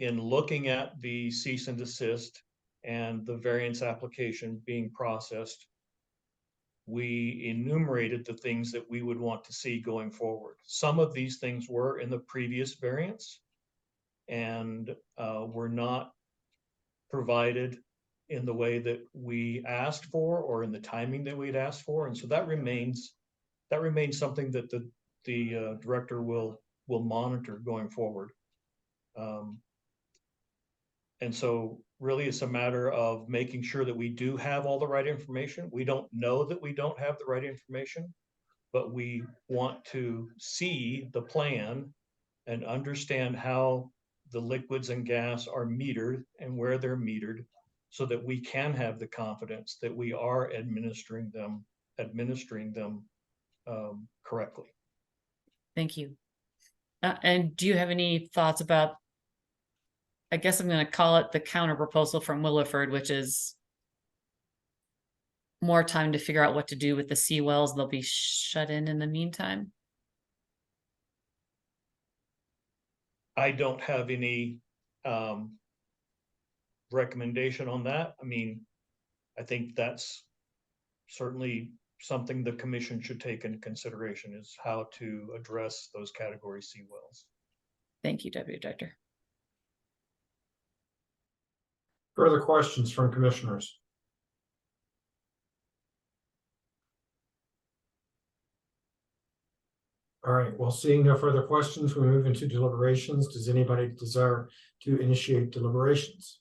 looking at the cease and desist and the variance application being processed, we enumerated the things that we would want to see going forward. Some of these things were in the previous variance and were not provided in the way that we asked for or in the timing that we'd asked for. And so that remains something that the director will monitor going forward. And so really it's a matter of making sure that we do have all the right information. We don't know that we don't have the right information, but we want to see the plan and understand how the liquids and gas are metered and where they're metered so that we can have the confidence that we are administering them correctly. Thank you. And do you have any thoughts about, I guess I'm going to call it the counter proposal from Williford, which is more time to figure out what to do with the sea wells. They'll be shut in the meantime. I don't have any recommendation on that. I mean, I think that's certainly something the commission should take into consideration, is how to address those category C wells. Thank you, Deputy Director. Further questions from commissioners? All right, well, seeing no further questions, we move into deliberations. Does anybody desire to initiate deliberations?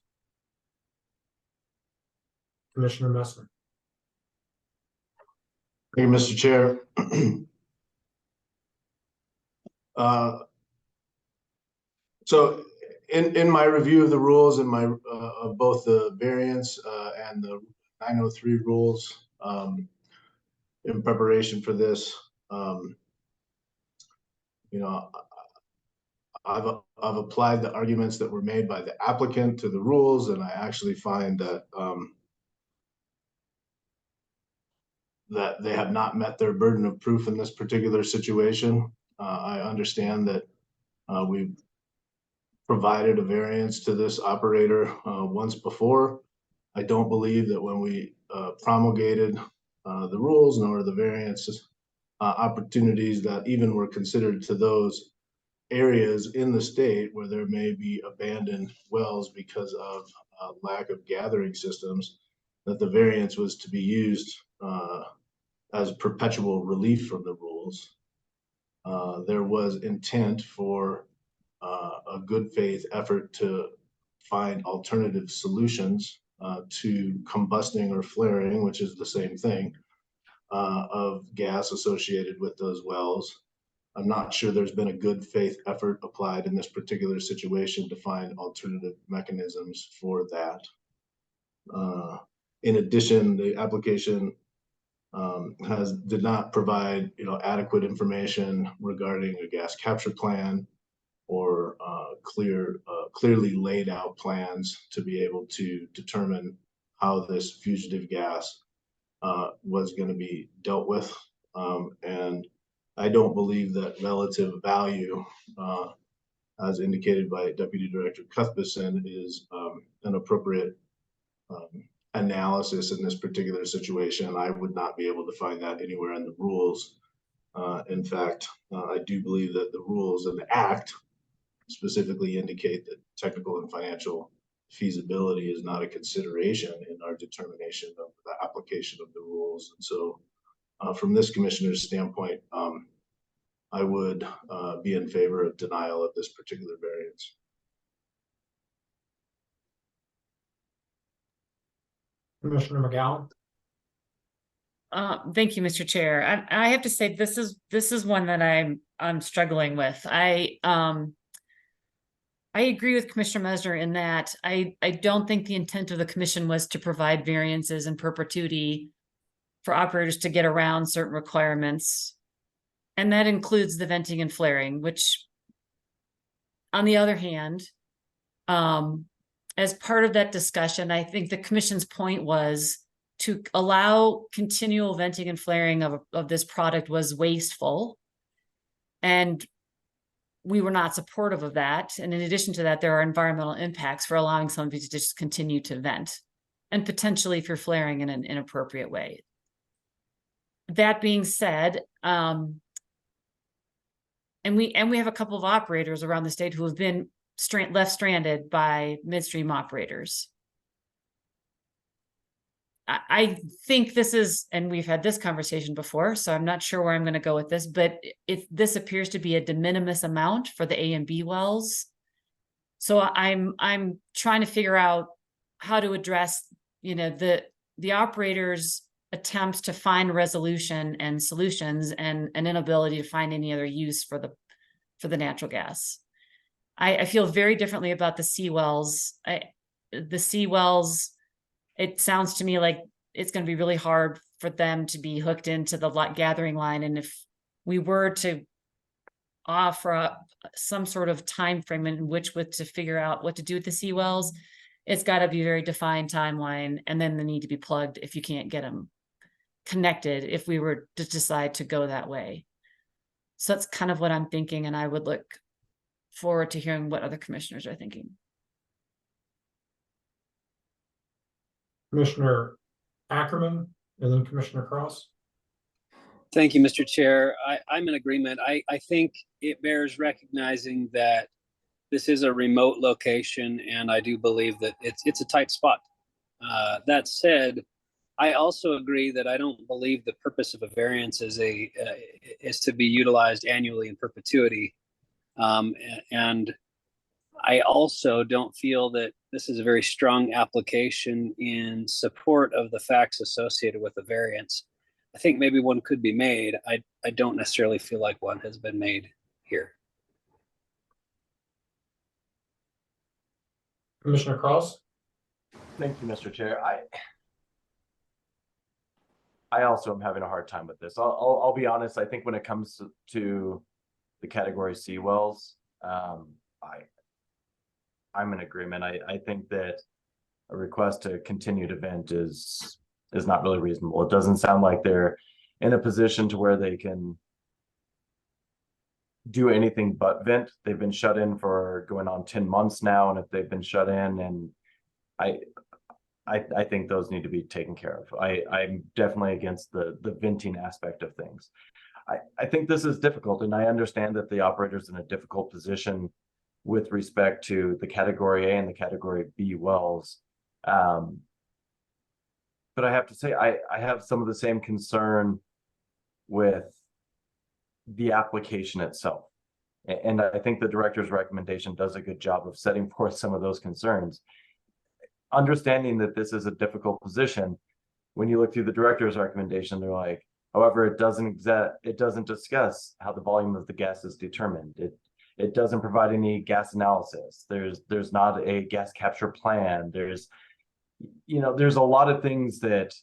Commissioner Messner. Thank you, Mr. Chair. So in my review of the rules and my of both the variance and the 903 rules in preparation for this, you know, I've applied the arguments that were made by the applicant to the rules, and I actually find that that they have not met their burden of proof in this particular situation. I understand that we've provided a variance to this operator once before. I don't believe that when we promulgated the rules nor the variances opportunities that even were considered to those areas in the state where there may be abandoned wells because of lack of gathering systems, that the variance was to be used as perpetual relief from the rules. There was intent for a good faith effort to find alternative solutions to combusting or flaring, which is the same thing, of gas associated with those wells. I'm not sure there's been a good faith effort applied in this particular situation to find alternative mechanisms for that. In addition, the application did not provide, adequate information regarding a gas capture plan or clearly laid out plans to be able to determine how this fugitive gas was going to be dealt with. And I don't believe that relative value, as indicated by Deputy Director Cuthbertson, is an appropriate analysis in this particular situation. I would not be able to find that anywhere in the rules. In fact, I do believe that the rules and the act specifically indicate that technical and financial feasibility is not a consideration in our determination of the application of the rules. And so from this commissioner's standpoint, I would be in favor of denial of this particular variance. Commissioner McGowan. Thank you, Mr. Chair. I have to say this is one that I'm struggling with. I agree with Commissioner Mesner in that I don't think the intent of the commission was to provide variances in perpetuity for operators to get around certain requirements. And that includes the venting and flaring, which on the other hand, as part of that discussion, I think the commission's point was to allow continual venting and flaring of this product was wasteful. And we were not supportive of that. And in addition to that, there are environmental impacts for allowing somebody to just continue to vent and potentially if you're flaring in an inappropriate way. That being said, and we have a couple of operators around the state who have been left stranded by midstream operators. I think this is, and we've had this conversation before, so I'm not sure where I'm going to go with this, but if this appears to be a de minimis amount for the A and B wells. So I'm trying to figure out how to address, the operators' attempts to find resolution and solutions and an inability to find any other use for the natural gas. I feel very differently about the C wells. The C wells, it sounds to me like it's going to be really hard for them to be hooked into the gathering line. And if we were to offer up some sort of time frame in which to figure out what to do with the C wells, it's got to be a very defined timeline. And then they need to be plugged if you can't get them connected, if we were to decide to go that way. So that's kind of what I'm thinking. And I would look forward to hearing what other commissioners are thinking. Commissioner Ackerman, and then Commissioner Cross. Thank you, Mr. Chair. I'm in agreement. I think it bears recognizing that this is a remote location, and I do believe that it's a tight spot. That said, I also agree that I don't believe the purpose of a variance is to be utilized annually in perpetuity, and I also don't feel that this is a very strong application in support of the facts associated with the variance. I think maybe one could be made. I don't necessarily feel like one has been made here. Commissioner Cross. Thank you, Mr. Chair. I also am having a hard time with this. I'll be honest. I think when it comes to the category C wells, I'm in agreement. I think that a request to continue to vent is not really reasonable. It doesn't sound like they're in a position to where they can do anything but vent. They've been shut in for going on 10 months now, and if they've been shut in, and I think those need to be taken care of. I'm definitely against the venting aspect of things. I think this is difficult, and I understand that the operator's in a difficult position with respect to the category A and the category B wells. But I have to say, I have some of the same concern with the application itself. And I think the director's recommendation does a good job of setting forth some of those concerns. Understanding that this is a difficult position, when you look through the director's recommendation, they're like, however, it doesn't discuss how the volume of the gas is determined. It doesn't provide any gas analysis. There's not a gas capture plan. There's a lot of things that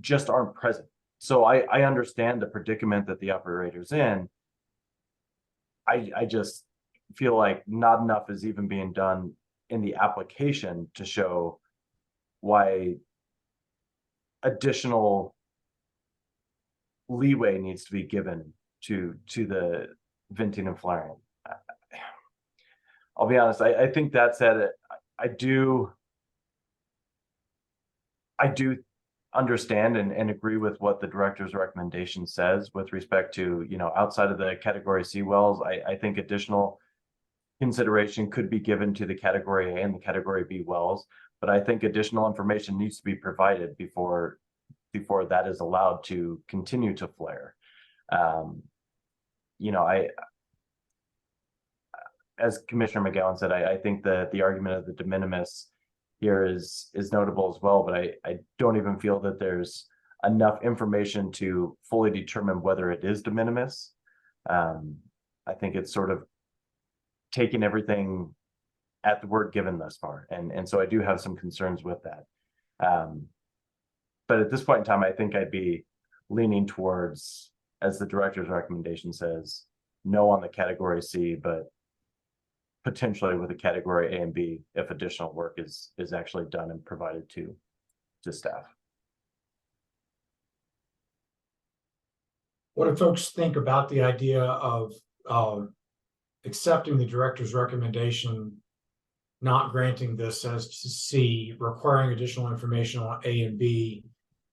just aren't present. So I understand the predicament that the operator's in. I just feel like not enough is even being done in the application to show why additional leeway needs to be given to the venting and flaring. I'll be honest, I think that said, I do understand and agree with what the director's recommendation says with respect to, outside of the category C wells. I think additional consideration could be given to the category A and the category B wells, but I think additional information needs to be provided before that is allowed to continue to flare. As Commissioner McGowan said, I think that the argument of the de minimis here is notable as well, but I don't even feel that there's enough information to fully determine whether it is de minimis. I think it's sort of taking everything at the word given thus far, and so I do have some concerns with that. But at this point in time, I think I'd be leaning towards, as the director's recommendation says, no on the category C, but potentially with a category A and B if additional work is actually done and provided to staff. What do folks think about the idea of accepting the director's recommendation, not granting this as to C, requiring additional information on A and B,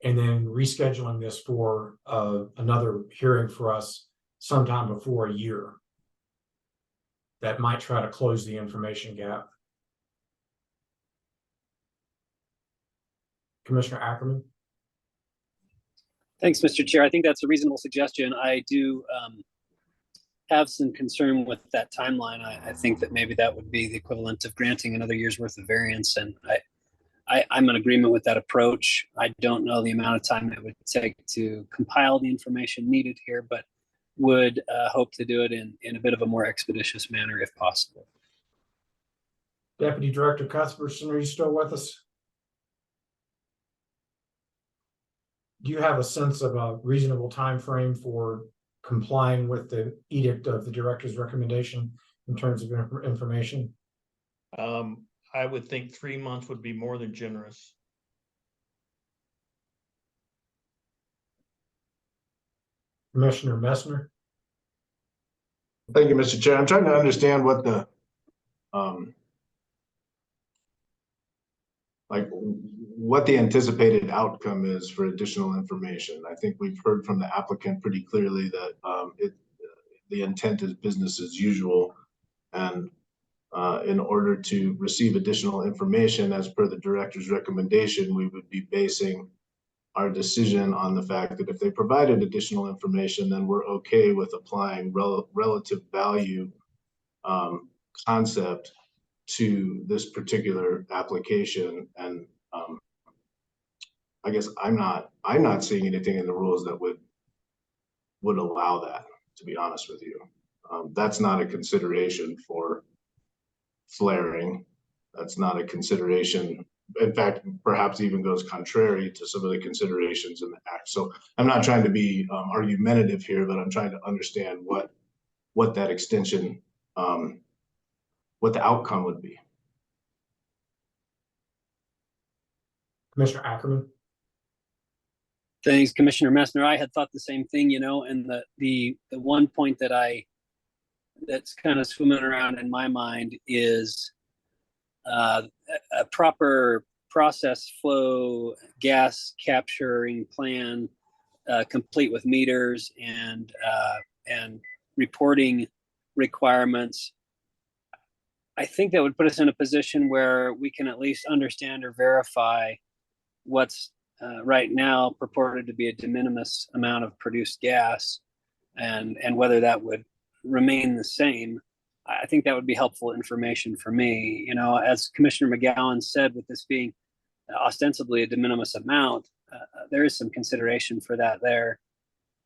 and then rescheduling this for another hearing for us sometime before a year? That might try to close the information gap. Commissioner Ackerman? Thanks, Mr. Chair. I think that's a reasonable suggestion. I do have some concern with that timeline. I think that maybe that would be the equivalent of granting another year's worth of variance, and I'm in agreement with that approach. I don't know the amount of time it would take to compile the information needed here, but would hope to do it in a bit of a more expeditious manner if possible. Deputy Director Cuthbertson, are you still with us? Do you have a sense of a reasonable time frame for complying with the edict of the director's recommendation in terms of information? I would think 3 months would be more than generous. Commissioner Messner? Thank you, Mr. Chair. I'm trying to understand what the what the anticipated outcome is for additional information. I think we've heard from the applicant pretty clearly that the intent is business as usual, and in order to receive additional information as per the director's recommendation, we would be basing our decision on the fact that if they provided additional information, then we're okay with applying relative value concept to this particular application. And I guess I'm not seeing anything in the rules that would allow that, to be honest with you. That's not a consideration for flaring. That's not a consideration. In fact, perhaps even goes contrary to some of the considerations in the act. So I'm not trying to be argumentative here, but I'm trying to understand what that extension, what the outcome would be. Commissioner Ackerman? Thanks, Commissioner Messner. I had thought the same thing, and the one point that's kind of swimming around in my mind is a proper process flow gas capturing plan, complete with meters and reporting requirements. I think that would put us in a position where we can at least understand or verify what's right now purported to be a de minimis amount of produced gas, and whether that would remain the same. I think that would be helpful information for me. As Commissioner McGowan said, with this being ostensibly a de minimis amount, there is some consideration for that there.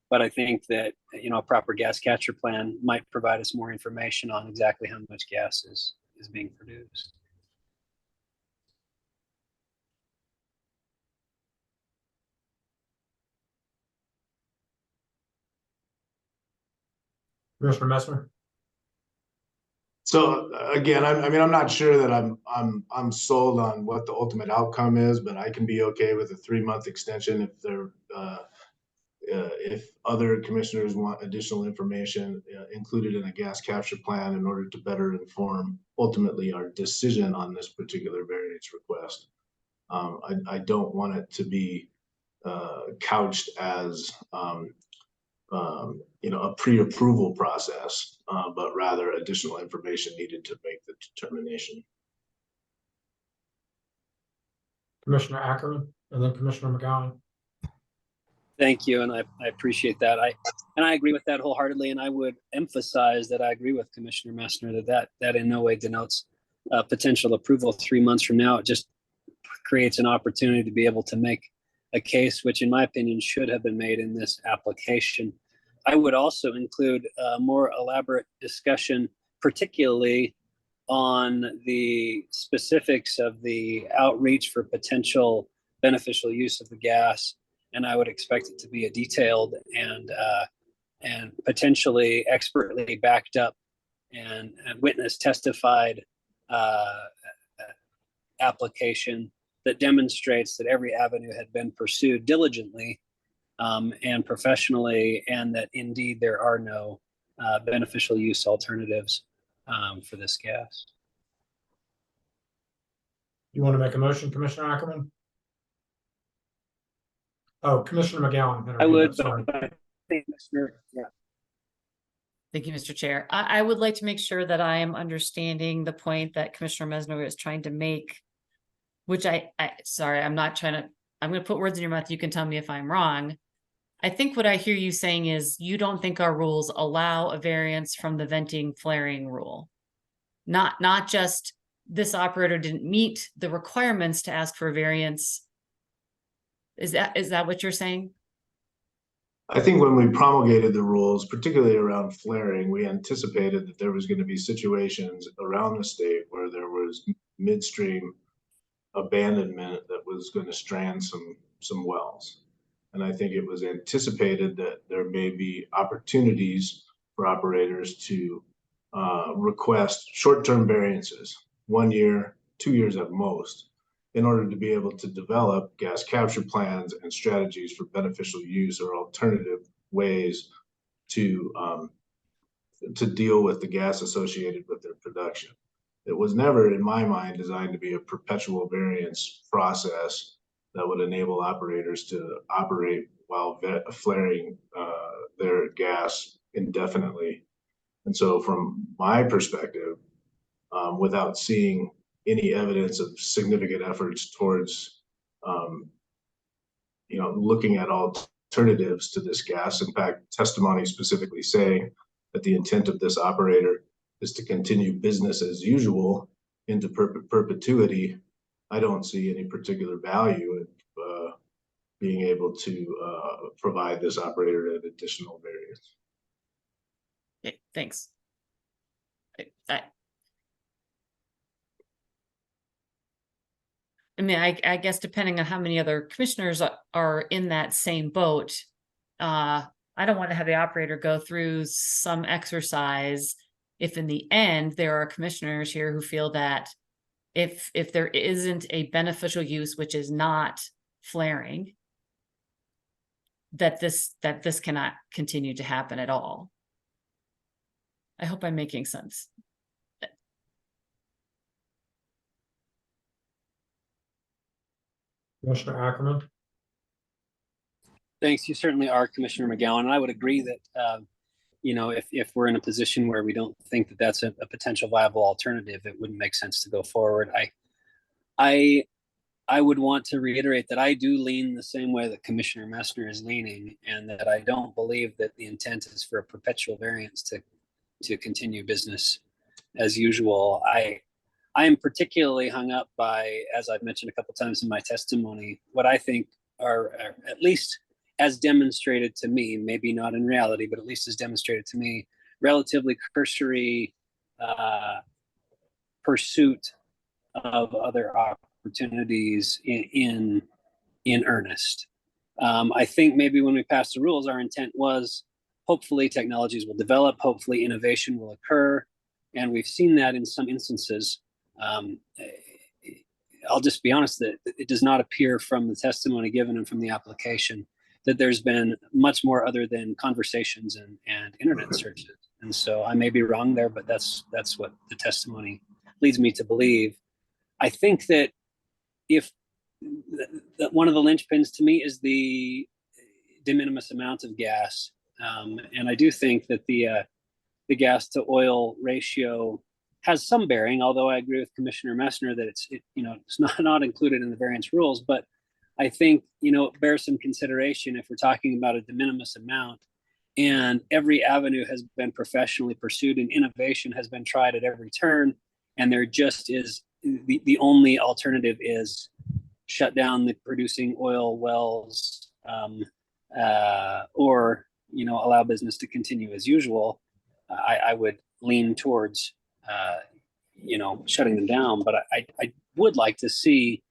But I think that, a proper gas capture plan might provide us more information on exactly how much gas is being produced. Commissioner Messmer? So again, I mean, I'm not sure that I'm sold on what the ultimate outcome is, but I can be okay with a 3-month extension if they're if other commissioners want additional information included in a gas capture plan in order to better inform ultimately our decision on this particular variance request. I don't want it to be couched as a pre-approval process, but rather additional information needed to make the determination. Commissioner Ackerman, and then Commissioner McGowan. Thank you, and I appreciate that. I agree with that wholeheartedly, and I would emphasize that I agree with Commissioner Messner that in no way denotes potential approval 3 months from now. It just creates an opportunity to be able to make a case, which in my opinion should have been made in this application. I would also include a more elaborate discussion, particularly on the specifics of the outreach for potential beneficial use of the gas. And I would expect it to be a detailed and potentially expertly backed up and witness testified application that demonstrates that every avenue had been pursued diligently and professionally, and that indeed there are no beneficial use alternatives for this gas. You want to make a motion, Commissioner Ackerman? Oh, Commissioner McGowan. I would, sorry. but I think, yeah. Thank you, Mr. Chair. I would like to make sure that I am understanding the point that Commissioner Messner is trying to make, which sorry, I'm not trying to, I'm going to put words in your mouth. You can tell me if I'm wrong. I think what I hear you saying is you don't think our rules allow a variance from the venting flaring rule. Not just this operator didn't meet the requirements to ask for a variance. Is that what you're saying? I think when we promulgated the rules, particularly around flaring, we anticipated that there was going to be situations around the state where there was midstream abandonment that was going to strand some wells. And I think it was anticipated that there may be opportunities for operators to request short-term variances, 1 year, 2 years at most, in order to be able to develop gas capture plans and strategies for beneficial use or alternative ways to deal with the gas associated with their production. It was never, in my mind, designed to be a perpetual variance process that would enable operators to operate while flaring their gas indefinitely. And so from my perspective, without seeing any evidence of significant efforts towards, looking at alternatives to this gas. In fact, testimony specifically saying that the intent of this operator is to continue business as usual into perpetuity. I don't see any particular value in being able to provide this operator an additional variance. Okay, thanks. I mean, I guess depending on how many other commissioners are in that same boat, I don't want to have the operator go through some exercise if in the end there are commissioners here who feel that if there isn't a beneficial use, which is not flaring, that this cannot continue to happen at all. I hope I'm making sense. Commissioner Ackerman. Thanks. You certainly are, Commissioner McGowan. And I would agree that, if we're in a position where we don't think that that's a potential viable alternative, it wouldn't make sense to go forward. I would want to reiterate that I do lean the same way that Commissioner Messner is leaning, and that I don't believe that the intent is for a perpetual variance to continue business as usual. I am particularly hung up by, as I've mentioned a couple of times in my testimony, what I think are, at least as demonstrated to me, maybe not in reality, but at least as demonstrated to me, relatively cursory pursuit of other opportunities in earnest. I think maybe when we passed the rules, our intent was hopefully technologies will develop, hopefully innovation will occur. And we've seen that in some instances. I'll just be honest that it does not appear from the testimony given and from the application that there's been much more other than conversations and internet searches. And so I may be wrong there, but that's what the testimony leads me to believe. I think that if one of the linchpins to me is the de minimis amount of gas, and I do think that the gas to oil ratio has some bearing, although I agree with Commissioner Messner that it's not included in the variance rules. But I think it bears some consideration if we're talking about a de minimis amount, and every avenue has been professionally pursued and innovation has been tried at every turn, and there just is the only alternative is shut down the producing oil wells, or allow business to continue as usual. I would lean towards shutting them down, but I would like to see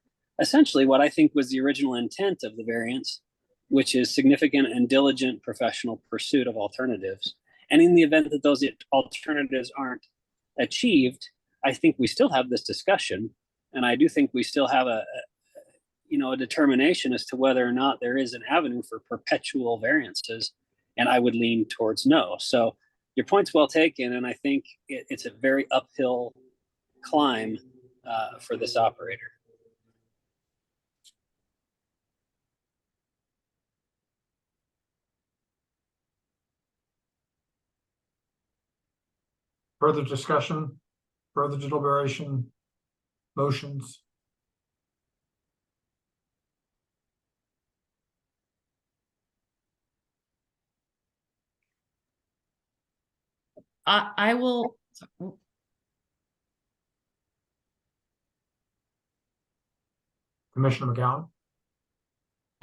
essentially what I think was the original intent of the variance, which is significant and diligent professional pursuit of alternatives. And in the event that those alternatives aren't achieved, I think we still have this discussion, and I do think we still have a determination as to whether or not there is an avenue for perpetual variances, and I would lean towards no. So your point's well taken, and I think it's a very uphill climb for this operator. Further discussion, further deliberation, motions? I will. Commissioner McGowan?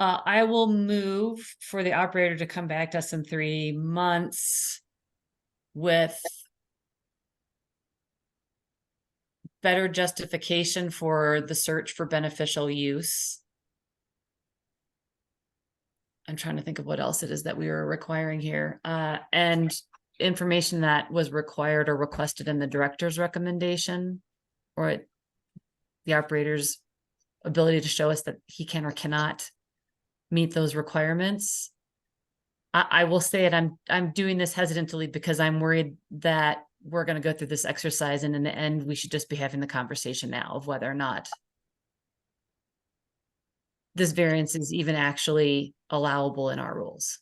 I will move for the operator to come back to us in 3 months with better justification for the search for beneficial use. I'm trying to think of what else it is that we were requiring here. And information that was required or requested in the director's recommendation, or the operator's ability to show us that he can or cannot meet those requirements. I will say it, I'm doing this hesitantly because I'm worried that we're going to go through this exercise, and in the end, we should just be having the conversation now of whether or not this variance is even actually allowable in our rules.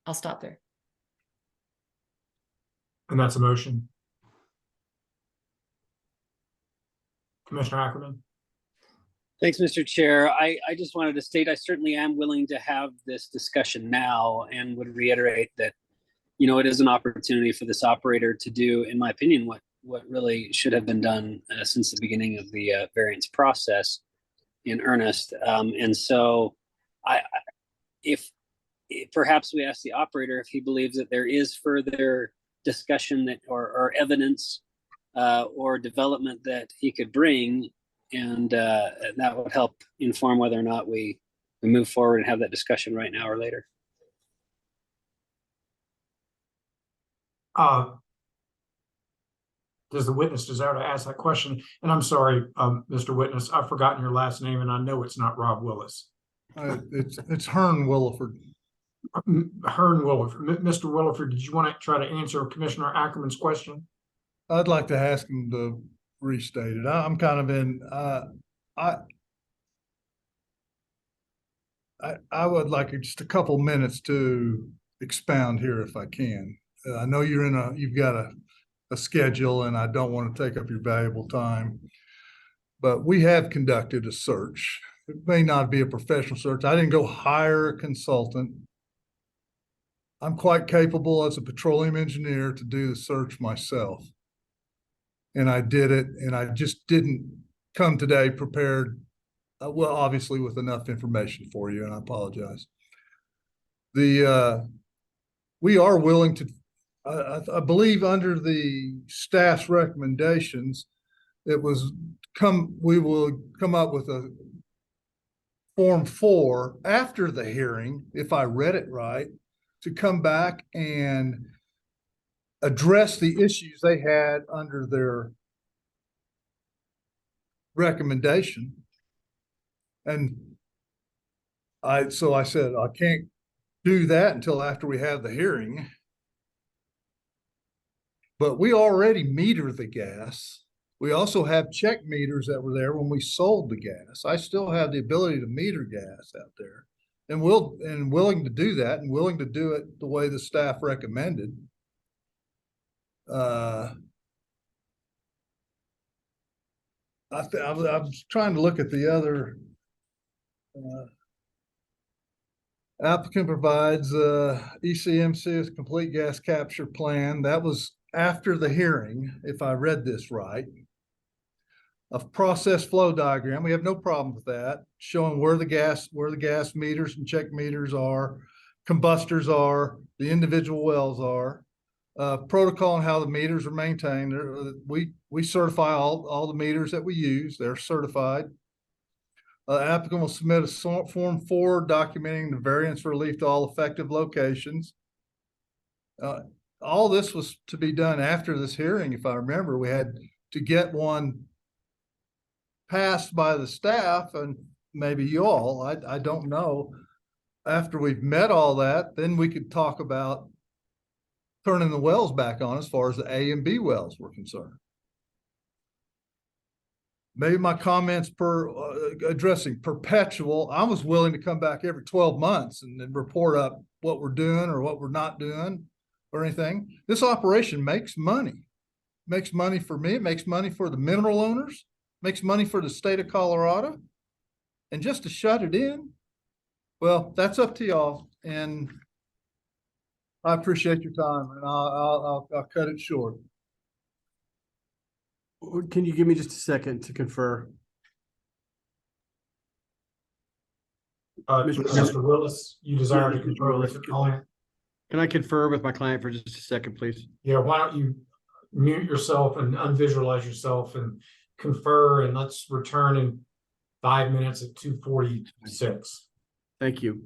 I'll stop there. And that's a motion. Commissioner Ackerman? Thanks, Mr. Chair. I just wanted to state I certainly am willing to have this discussion now, and would reiterate that, it is an opportunity for this operator to do, in my opinion, what really should have been done since the beginning of the variance process in earnest. And so if perhaps we ask the operator if he believes that there is further discussion that or evidence or development that he could bring, and that would help inform whether or not we move forward and have that discussion right now or later. Does the witness desire to ask that question? And I'm sorry, Mr. Witness, I've forgotten your last name, and I know it's not Rob Willis. It's Hearn Williford. Hearn Williford. Mr. Williford, did you want to try to answer Commissioner Ackerman's question? I'd like to ask him to restate it. I'm kind of in, I would like just a couple minutes to expound here if I can. I know you've got a schedule, and I don't want to take up your valuable time, but we have conducted a search. It may not be a professional search. I didn't go hire a consultant. I'm quite capable as a petroleum engineer to do the search myself. And I did it, and I just didn't come today prepared, well, obviously with enough information for you, and I apologize. We are willing to, I believe under the staff's recommendations, we will come up with a Form 4 after the hearing, if I read it right, to come back and address the issues they had under their recommendation. And so I said, I can't do that until after we have the hearing. But we already meter the gas. We also have check meters that were there when we sold the gas. I still have the ability to meter gas out there, and willing to do that, and willing to do it the way the staff recommended. I was trying to look at the other. Applicant provides ECMC's complete gas capture plan. That was after the hearing, if I read this right. A process flow diagram. We have no problem with that, showing where the gas meters and check meters are, combustors are, the individual wells are, protocol and how the meters are maintained. We certify all the meters that we use. They're certified. Applicant will submit a Form 4 documenting the variance relief to all effective locations. All this was to be done after this hearing. If I remember, we had to get one passed by the staff and maybe you all, I don't know. After we've met all that, then we could talk about turning the wells back on as far as the A and B wells were concerned. Maybe my comments addressing perpetual, I was willing to come back every 12 months and then report up what we're doing or what we're not doing or anything. This operation makes money. Makes money for me. It makes money for the mineral owners. Makes money for the state of Colorado. And just to shut it in, well, that's up to y'all. And I appreciate your time, and I'll cut it short. Can you give me just a second to confer? Mr. Willis, you desire to confer with your client? Can I confer with my client for just a second, please? Yeah, why don't you mute yourself and unvisualize yourself and confer, and let's return in 5 minutes at 2:46. Thank you.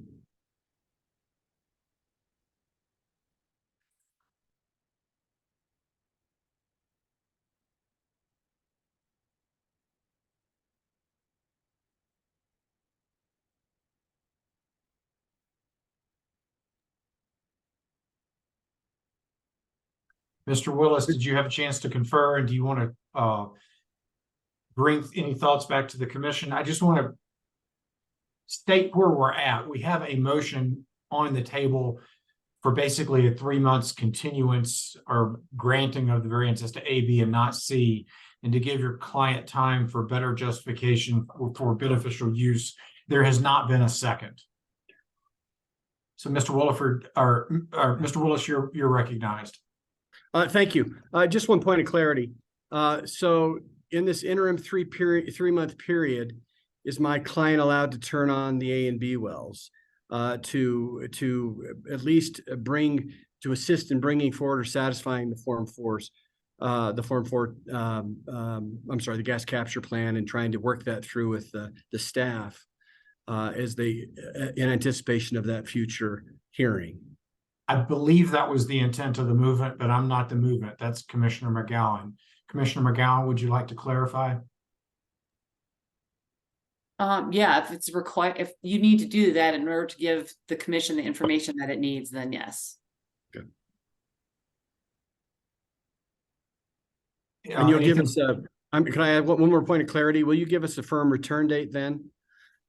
Mr. Willis, did you have a chance to confer, and do you want to bring any thoughts back to the commission? I just want to state where we're at. We have a motion on the table for basically a 3 months continuance or granting of the variances to A, B, and not C, and to give your client time for better justification for beneficial use. There has not been a second. So Mr. Williford, or Mr. Willis, you're recognized. Thank you. Just one point of clarity. So in this interim 3 month period, is my client allowed to turn on the A and B wells to at least assist in bringing forward or satisfying the Form 4s, the gas capture plan, and trying to work that through with the staff as they in anticipation of that future hearing? I believe that was the intent of the movement, but I'm not the movement. That's Commissioner McGowan. Commissioner McGowan, would you like to clarify? Yeah, if it's required, if you need to do that in order to give the commission the information that it needs, then yes. Good. And you'll give us can I add one more point of clarity? Will you give us a firm return date then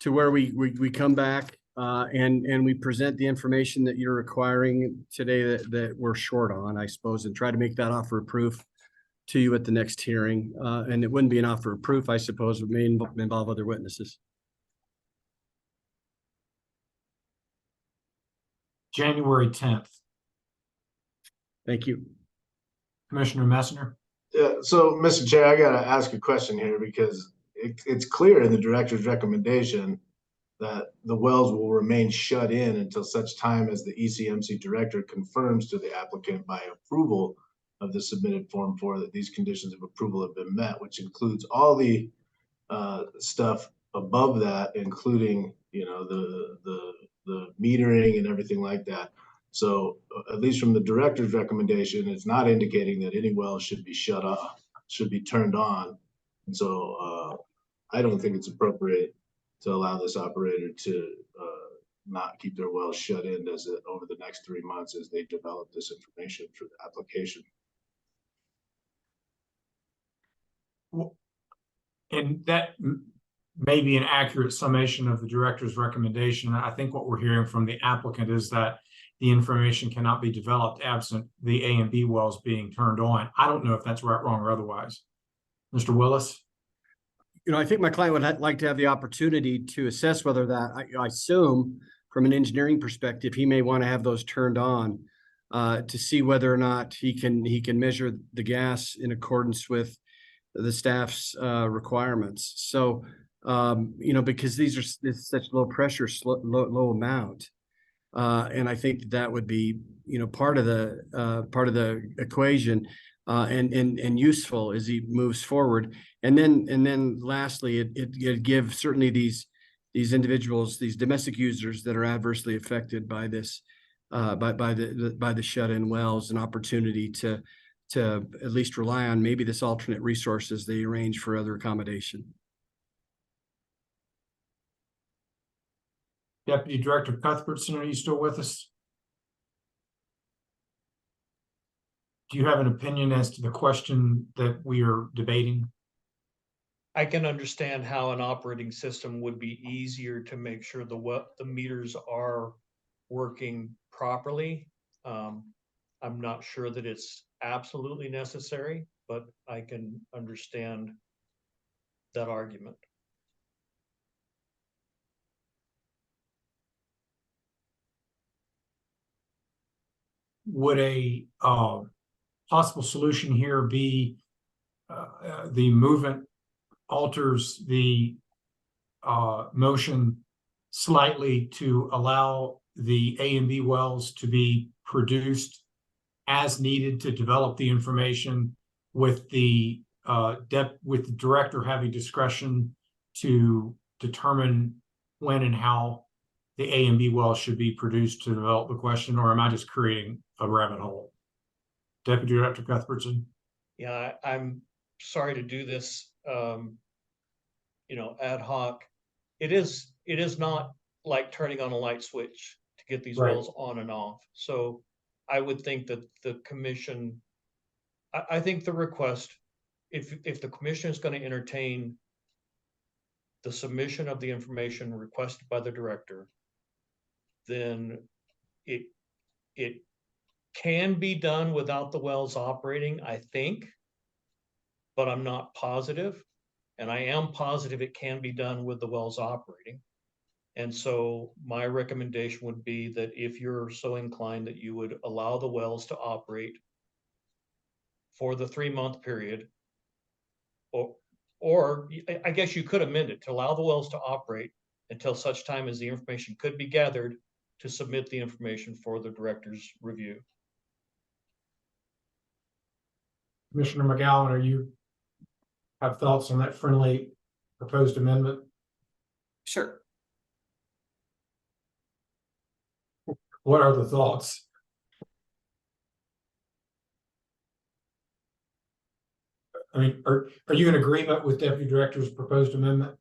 to where we come back and we present the information that you're requiring today that we're short on, I suppose, and try to make that offer of proof to you at the next hearing? And it wouldn't be an offer of proof, I suppose. It may involve other witnesses. January 10th. Thank you. Commissioner Messner. Yeah, so Mr. Chair, I gotta ask a question here because it's clear in the director's recommendation that the wells will remain shut in until such time as the ECMC director confirms to the applicant by approval of the submitted Form 4 that these conditions of approval have been met, which includes all the stuff above that, including, you know, the metering and everything like that. So at least from the director's recommendation, it's not indicating that any well should be shut off, should be turned on. And so I don't think it's appropriate to allow this operator to not keep their wells shut in over the next 3 months as they develop this information for the application. And that may be an accurate summation of the director's recommendation. I think what we're hearing from the applicant is that the information cannot be developed absent the A and B wells being turned on. I don't know if that's right, wrong, or otherwise. Mr. Willis? You know, I think my client would like to have the opportunity to assess whether that, I assume from an engineering perspective, he may want to have those turned on to see whether or not he can measure the gas in accordance with the staff's requirements. So, you know, because it's such low pressure, low amount. And I think that would be, you know, part of the equation and useful as he moves forward. And then lastly, it gives certainly these individuals, these domestic users that are adversely affected by this, by the shut-in wells, an opportunity to at least rely on maybe this alternate resources they arrange for other accommodation. Deputy Director Cuthbertson, are you still with us? Do you have an opinion as to the question that we are debating? I can understand how an operating system would be easier to make sure the meters are working properly. I'm not sure that it's absolutely necessary, but I can understand that argument. Would a possible solution here be the movement alters the motion slightly to allow the A and B wells to be produced as needed to develop the information, with the director having discretion to determine when and how the A and B wells should be produced to develop the question? Or am I just creating a rabbit hole? Deputy Director Cuthbertson? Yeah, I'm sorry to do this, you know, ad hoc. It is not like turning on a light switch to get these wells on and off. So I would think that the commission, I think the request, if the commission is going to entertain the submission of the information requested by the director, then it can be done without the wells operating, I think, but I'm not positive. And I am positive it can be done with the wells operating. And so my recommendation would be that if you're so inclined, that you would allow the wells to operate for the 3-month period, or I guess you could amend it to allow the wells to operate until such time as the information could be gathered to submit the information for the director's review. Commissioner McGowan, are you have thoughts on that friendly proposed amendment? Sure. What are the thoughts? I mean, are you in agreement with Deputy Director's proposed amendment?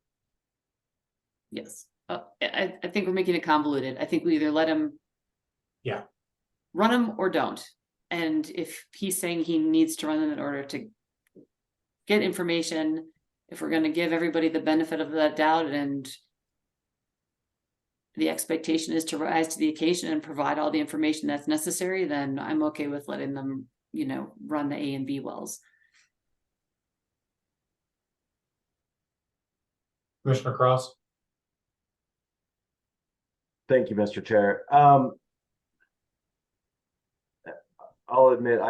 Yes. I think we're making it convoluted. I think we either let him run them or don't. And if he's saying he needs to run them in order to get information, if we're going to give everybody the benefit of that doubt and the expectation is to rise to the occasion and provide all the information that's necessary, then I'm okay with letting them, you know, run the A and B wells. Commissioner Cross? Thank you, Mr. Chair. I'll admit,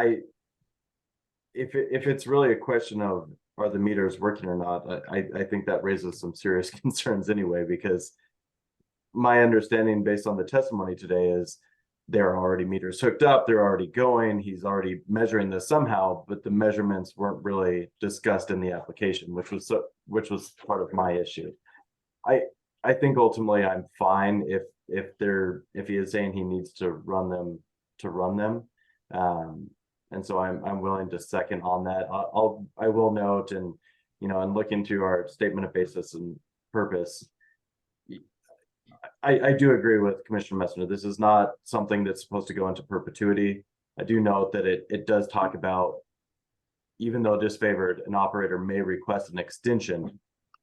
if it's really a question of are the meters working or not, I think that raises some serious concerns anyway, because my understanding based on the testimony today is there are already meters hooked up, they're already going, he's already measuring this somehow, but the measurements weren't really discussed in the application, which was part of my issue. I think ultimately I'm fine if he is saying he needs to run them. And so I'm willing to second on that. I will note, and and look into our statement of basis and purpose. I do agree with Commissioner Messner. This is not something that's supposed to go into perpetuity. I do note that it does talk about, even though disfavored, an operator may request an extension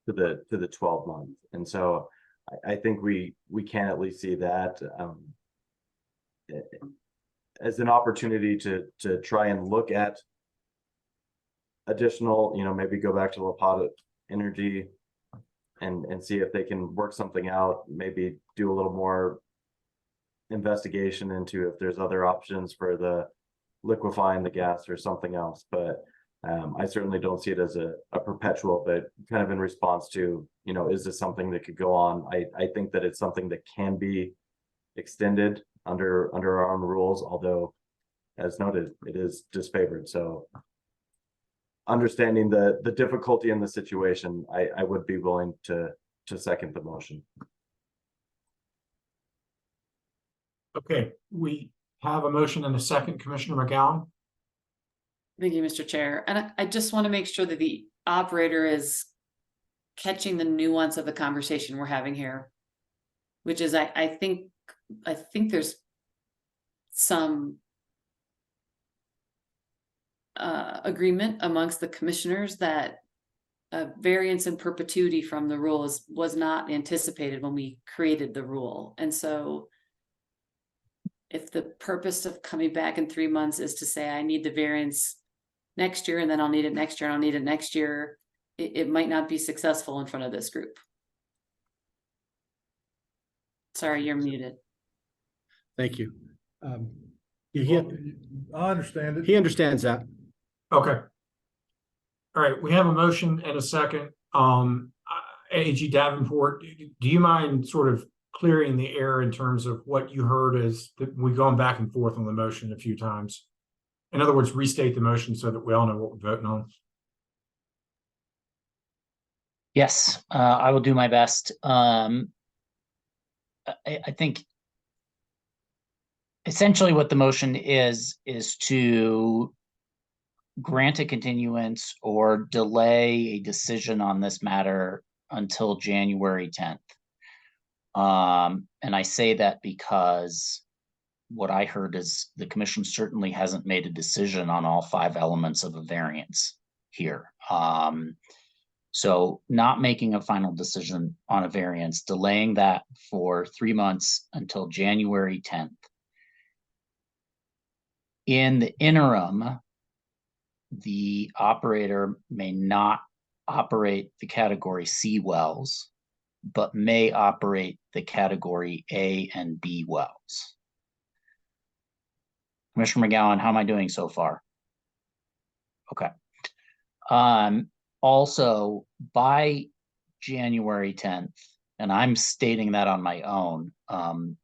to the 12 months. And so I think we can at least see that as an opportunity to try and look at additional, maybe go back to La Plata Energy and see if they can work something out, maybe do a little more investigation into if there's other options for the liquefying the gas or something else. But I certainly don't see it as a perpetual, but kind of in response to, is this something that could go on? I think that it's something that can be extended under our own rules, although, as noted, it is disfavored. So understanding the difficulty in the situation, I would be willing to second the motion. Okay, we have a motion and a second, Commissioner McGowan. Thank you, Mr. Chair. And I just want to make sure that the operator is catching the nuance of the conversation we're having here, which is I think there's some agreement amongst the commissioners that a variance in perpetuity from the rule was not anticipated when we created the rule. And so if the purpose of coming back in 3 months is to say, I need the variance next year, and then I'll need it next year, and I'll need it next year, it might not be successful in front of this group. Sorry, you're muted. Thank you. I understand it. He understands that. Okay. All right, we have a motion and a second. AG Davenport, do you mind sort of clearing the air in terms of what you heard as we've gone back and forth on the motion a few times? In other words, restate the motion so that we all know what we're voting on. Yes, I will do my best. I think essentially what the motion is to grant a continuance or delay a decision on this matter until January 10th. And I say that because what I heard is the commission certainly hasn't made a decision on all 5 elements of a variance here. So not making a final decision on a variance, delaying that for 3 months until January 10th. In the interim, the operator may not operate the category C wells, but may operate the category A and B wells. Commissioner McGowan, how am I doing so far? Okay. Also, by January 10th, and I'm stating that on my own,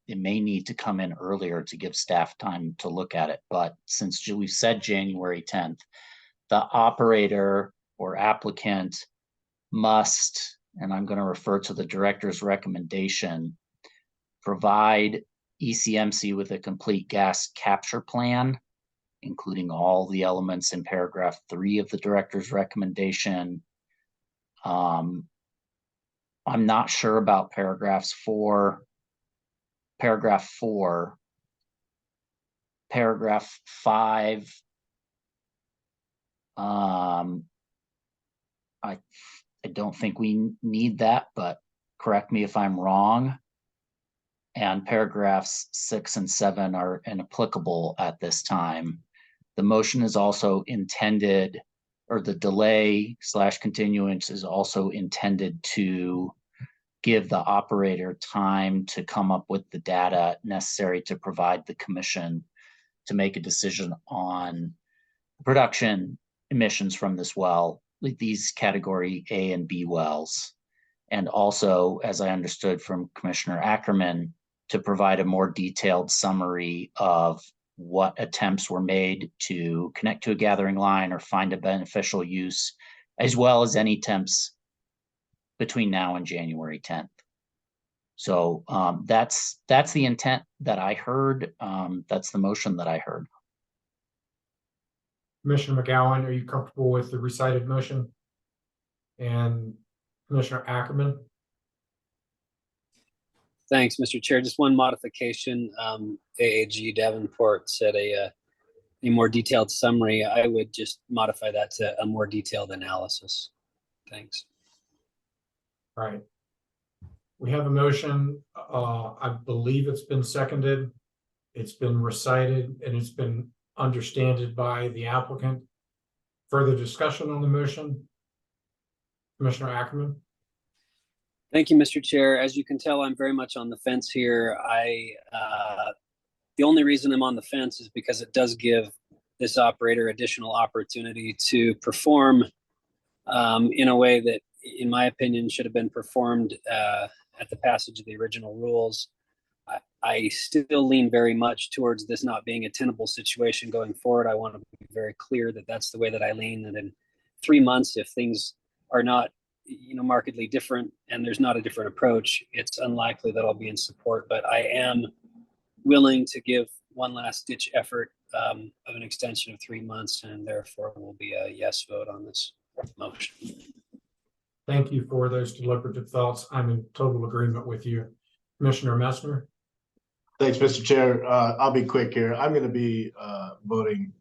it may need to come in earlier to give staff time to look at it. But since we've said January 10th, the operator or applicant must, and I'm going to refer to the director's recommendation, provide ECMC with a complete gas capture plan, including all the elements in paragraph 3 of the director's recommendation. I'm not sure about paragraph 4, paragraph 5. I don't think we need that, but correct me if I'm wrong. And paragraphs 6 and 7 are inapplicable at this time. The motion is also intended, or the delay / continuance is also intended to give the operator time to come up with the data necessary to provide the commission to make a decision on production emissions from this well, these category A and B wells. And also, as I understood from Commissioner Ackerman, to provide a more detailed summary of what attempts were made to connect to a gathering line or find a beneficial use, as well as any attempts between now and January 10th. So that's the intent that I heard. That's the motion that I heard. Commissioner McGowan, are you comfortable with the recited motion? And Commissioner Ackerman? Thanks, Mr. Chair. Just one modification. AAG Davenport said a more detailed summary. I would just modify that to a more detailed analysis. Thanks. All right. We have a motion. I believe it's been seconded. It's been recited and it's been understood by the applicant. Further discussion on the motion? Commissioner Ackerman? Thank you, Mr. Chair. As you can tell, I'm very much on the fence here. The only reason I'm on the fence is because it does give this operator additional opportunity to perform in a way that, in my opinion, should have been performed at the passage of the original rules. I still lean very much towards this not being a tenable situation going forward. I want to be very clear that that's the way that I lean, that in 3 months, if things are not markedly different and there's not a different approach, it's unlikely that I'll be in support, but I am willing to give one last ditch effort of an extension of 3 months, and therefore will be a yes vote on this motion. Thank you for those deliberative thoughts. I'm in total agreement with you. Commissioner Messner? Thanks, Mr. Chair. I'll be quick here. I'm going to be voting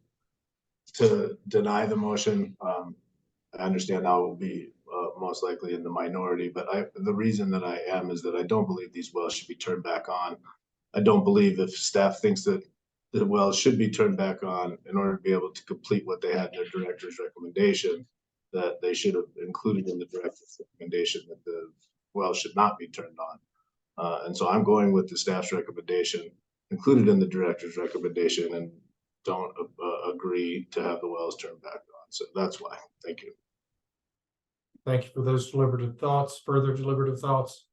to deny the motion. I understand I will be most likely in the minority, but the reason that I am is that I don't believe these wells should be turned back on. I don't believe if staff thinks that the wells should be turned back on in order to be able to complete what they had in their director's recommendation, that they should have included in the director's recommendation that the wells should not be turned on. And so I'm going with the staff's recommendation included in the director's recommendation and don't agree to have the wells turned back on. So that's why. Thank you. Thank you for those deliberative thoughts. Further deliberative thoughts?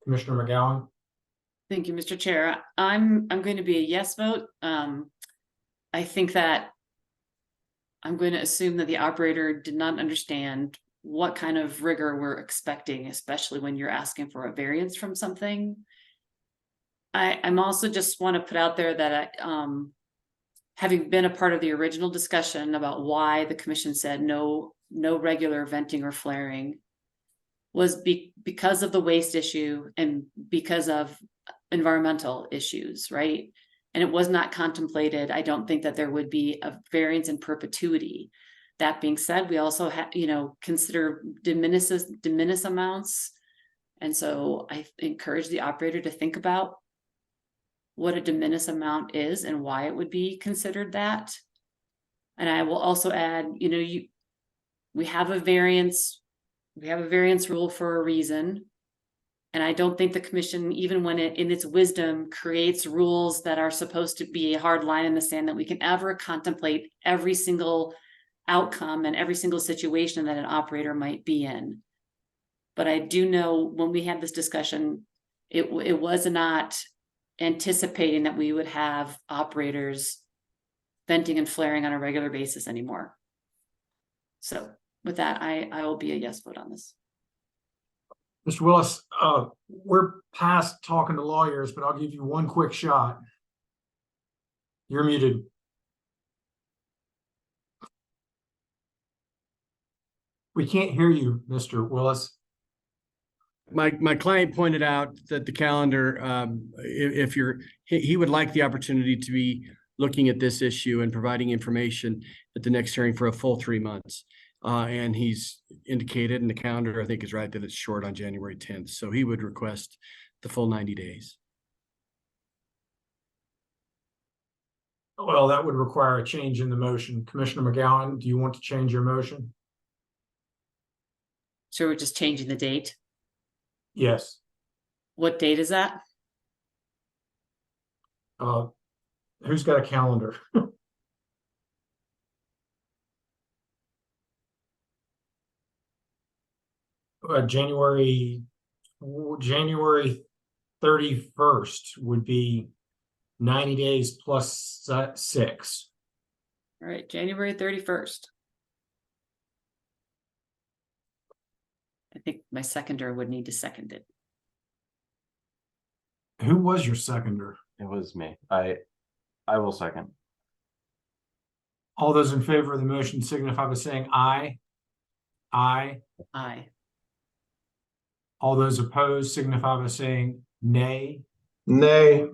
Commissioner McGowan? Thank you, Mr. Chair. I'm going to be a yes vote. I think that I'm going to assume that the operator did not understand what kind of rigor we're expecting, especially when you're asking for a variance from something. I'm also just want to put out there that having been a part of the original discussion about why the commission said no regular venting or flaring was because of the waste issue and because of environmental issues, right? And it was not contemplated. I don't think that there would be a variance in perpetuity. That being said, we also have, consider de minimis amounts. And so I encourage the operator to think about what a de minimis amount is and why it would be considered that. And I will also add, we have a variance rule for a reason. And I don't think the commission, even when it in its wisdom creates rules that are supposed to be a hard line in the sand, that we can ever contemplate every single outcome and every single situation that an operator might be in. But I do know when we had this discussion, it was not anticipating that we would have operators venting and flaring on a regular basis anymore. So with that, I will be a yes vote on this. Mr. Willis, we're past talking to lawyers, but I'll give you one quick shot. You're muted. We can't hear you, Mr. Willis. My client pointed out that the calendar, he would like the opportunity to be looking at this issue and providing information at the next hearing for a full 3 months. And he's indicated, and the calendar, I think, is right, that it's short on January 10th. So he would request the full 90 days. Well, that would require a change in the motion. Commissioner McGowan, do you want to change your motion? So we're just changing the date? Yes. What date is that? Who's got a calendar? January 31st would be 90 days plus 6. All right, January 31st. I think my seconder would need to second it. Who was your seconder? It was me. I will second. All those in favor of the motion signify by saying aye. Aye. Aye. All those opposed signify by saying nay. Nay.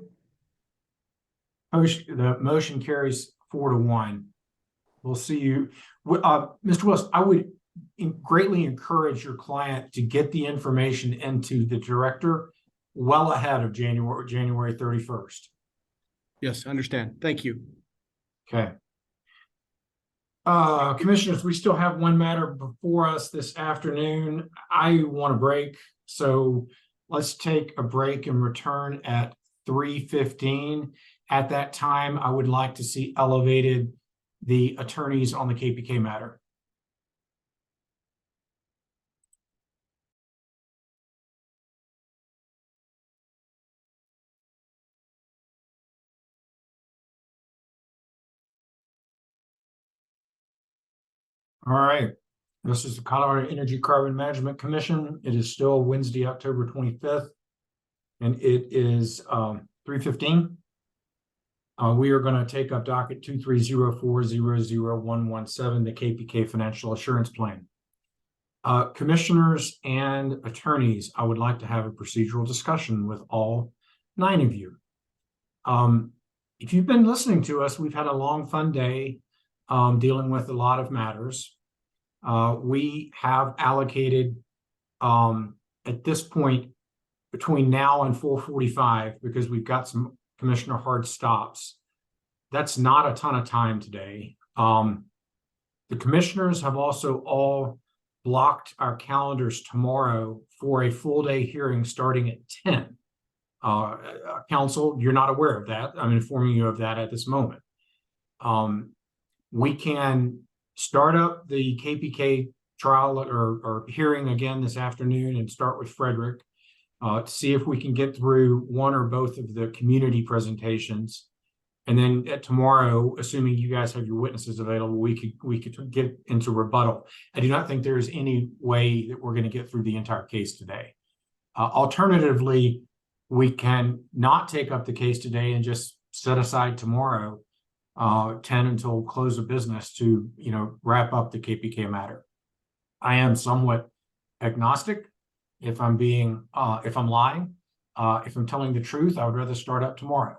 The motion carries 4-1. We'll see you. Mr. Willis, I would greatly encourage your client to get the information into the director well ahead of January 31st. Yes, understand. Thank you. Okay. Commissioners, we still have one matter before us this afternoon. I want a break, so let's take a break and return at 3:15. At that time, I would like to see elevated the attorneys on the KPK matter. All right, this is the Colorado Energy Carbon Management Commission. It is still Wednesday, October 25th, and it is 3:15. We are going to take up docket 230400117, the KPK Financial Assurance Plan. Commissioners and attorneys, I would like to have a procedural discussion with all 9 of you. If you've been listening to us, we've had a long, fun day dealing with a lot of matters. We have allocated at this point between now and 4:45, because we've got some commissioner hard stops. That's not a ton of time today. The commissioners have also all blocked our calendars tomorrow for a full day hearing starting at 10. Council, you're not aware of that. I'm informing you of that at this moment. We can start up the KPK trial or hearing again this afternoon and start with Frederick to see if we can get through one or both of the community presentations. And then tomorrow, assuming you guys have your witnesses available, we could get into rebuttal. I do not think there is any way that we're going to get through the entire case today. Alternatively, we can not take up the case today and just set aside tomorrow 10 until close of business to wrap up the KPK matter. I am somewhat agnostic. If I'm lying, if I'm telling the truth, I would rather start up tomorrow.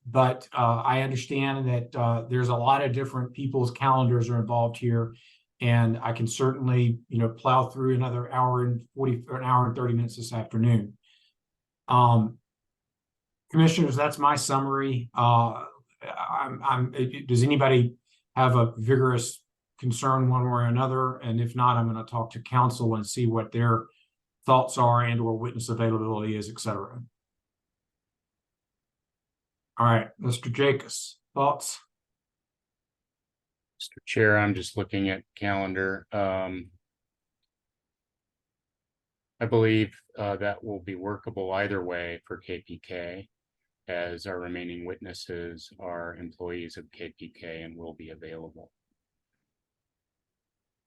But I understand that there's a lot of different people's calendars are involved here, and I can certainly plow through another hour and 30 minutes this afternoon. Commissioners, that's my summary. Does anybody have a vigorous concern one way or another? And if not, I'm going to talk to counsel and see what their thoughts are and or witness availability is, etc. All right, Mr. Jacobs, thoughts? Mr. Chair, I'm just looking at calendar. I believe that will be workable either way for KPK, as our remaining witnesses are employees of KPK and will be available.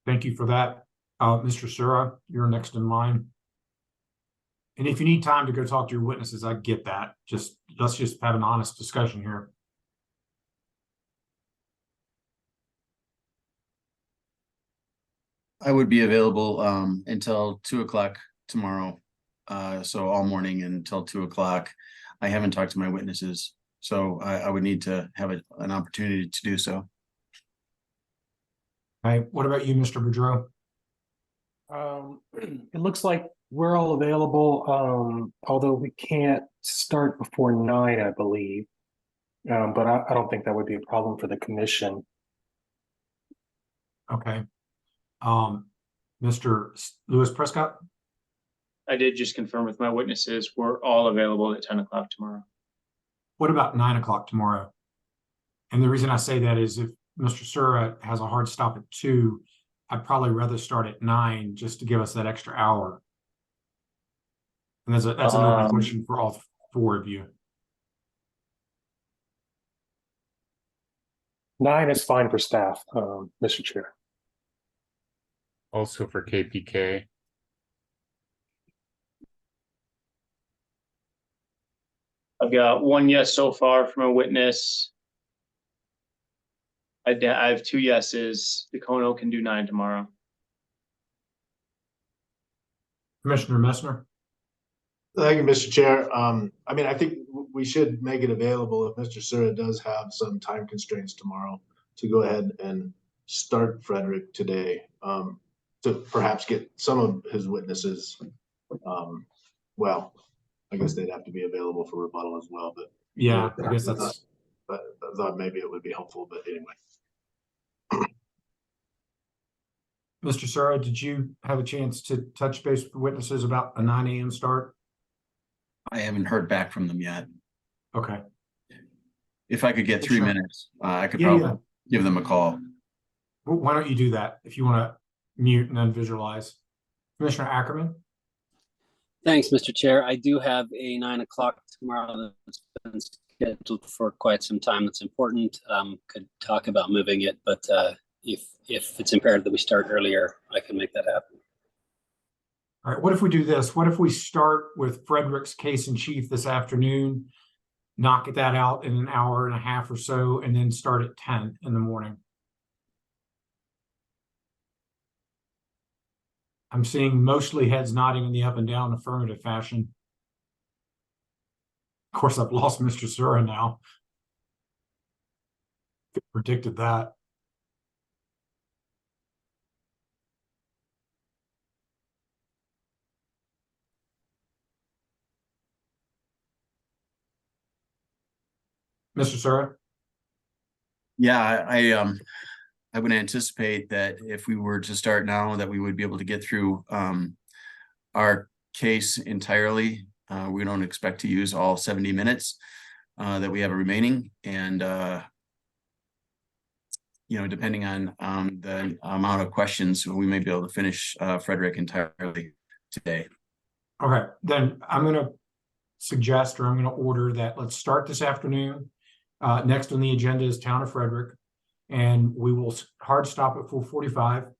Thank you for that. Mr. Sura, you're next in line. And if you need time to go talk to your witnesses, I get that. Let's just have an honest discussion here. I would be available until 2 o'clock tomorrow. So all morning until 2 o'clock. I haven't talked to my witnesses, so I would need to have an opportunity to do so. All right, what about you, Mr. Boudreau? It looks like we're all available, although we can't start before 9, I believe. But I don't think that would be a problem for the commission. Okay. Mr. Lewis Prescott? I did just confirm with my witnesses, we're all available at 10 o'clock tomorrow. What about 9 o'clock tomorrow? And the reason I say that is if Mr. Sura has a hard stop at 2, I'd probably rather start at 9 just to give us that extra hour. And that's an open question for all 4 of you. 9 is fine for staff, Mr. Chair. Also for KPK, I've got one yes so far from a witness. I have 2 yeses. Decono can do 9 tomorrow. Commissioner Messner. Thank you, Mr. Chair. I mean, I think we should make it available if Mr. Sura does have some time constraints tomorrow to go ahead and start Frederick today, to perhaps get some of his witnesses. Well, I guess they'd have to be available for rebuttal as well, but Yeah, I guess that's. but I thought maybe it would be helpful, but anyway. Mr. Sura, did you have a chance to touch base with witnesses about a 9 a.m. start? I haven't heard back from them yet. Okay. If I could get 3 Sure. minutes, I could Yeah, probably yeah. give them a call. Well, why don't you do that if you want to mute and then visualize? Commissioner Ackerman? Thanks, Mr. Chair. I do have a 9 o'clock tomorrow that's been scheduled for quite some time. That's important. Could talk about moving it, but if it's imperative that we start earlier, I can make that happen. All right, what if we do this? What if we start with Frederick's case in chief this afternoon, knock that out in an hour and a half or so, and then start at 10 in the morning? I'm seeing mostly heads nodding in the up and down affirmative fashion. Of course, I've lost Mr. Sura now. Predicted that. Mr. Sura? Yeah, I would anticipate that if we were to start now, that we would be able to get through our case entirely. We don't expect to use all 70 minutes that we have remaining, and depending on the amount of questions, we may be able to finish Frederick entirely today. Okay, then I'm going to suggest, or I'm going to order that let's start this afternoon. Next on the agenda is Town of Frederick, and we will hard stop at 4:45,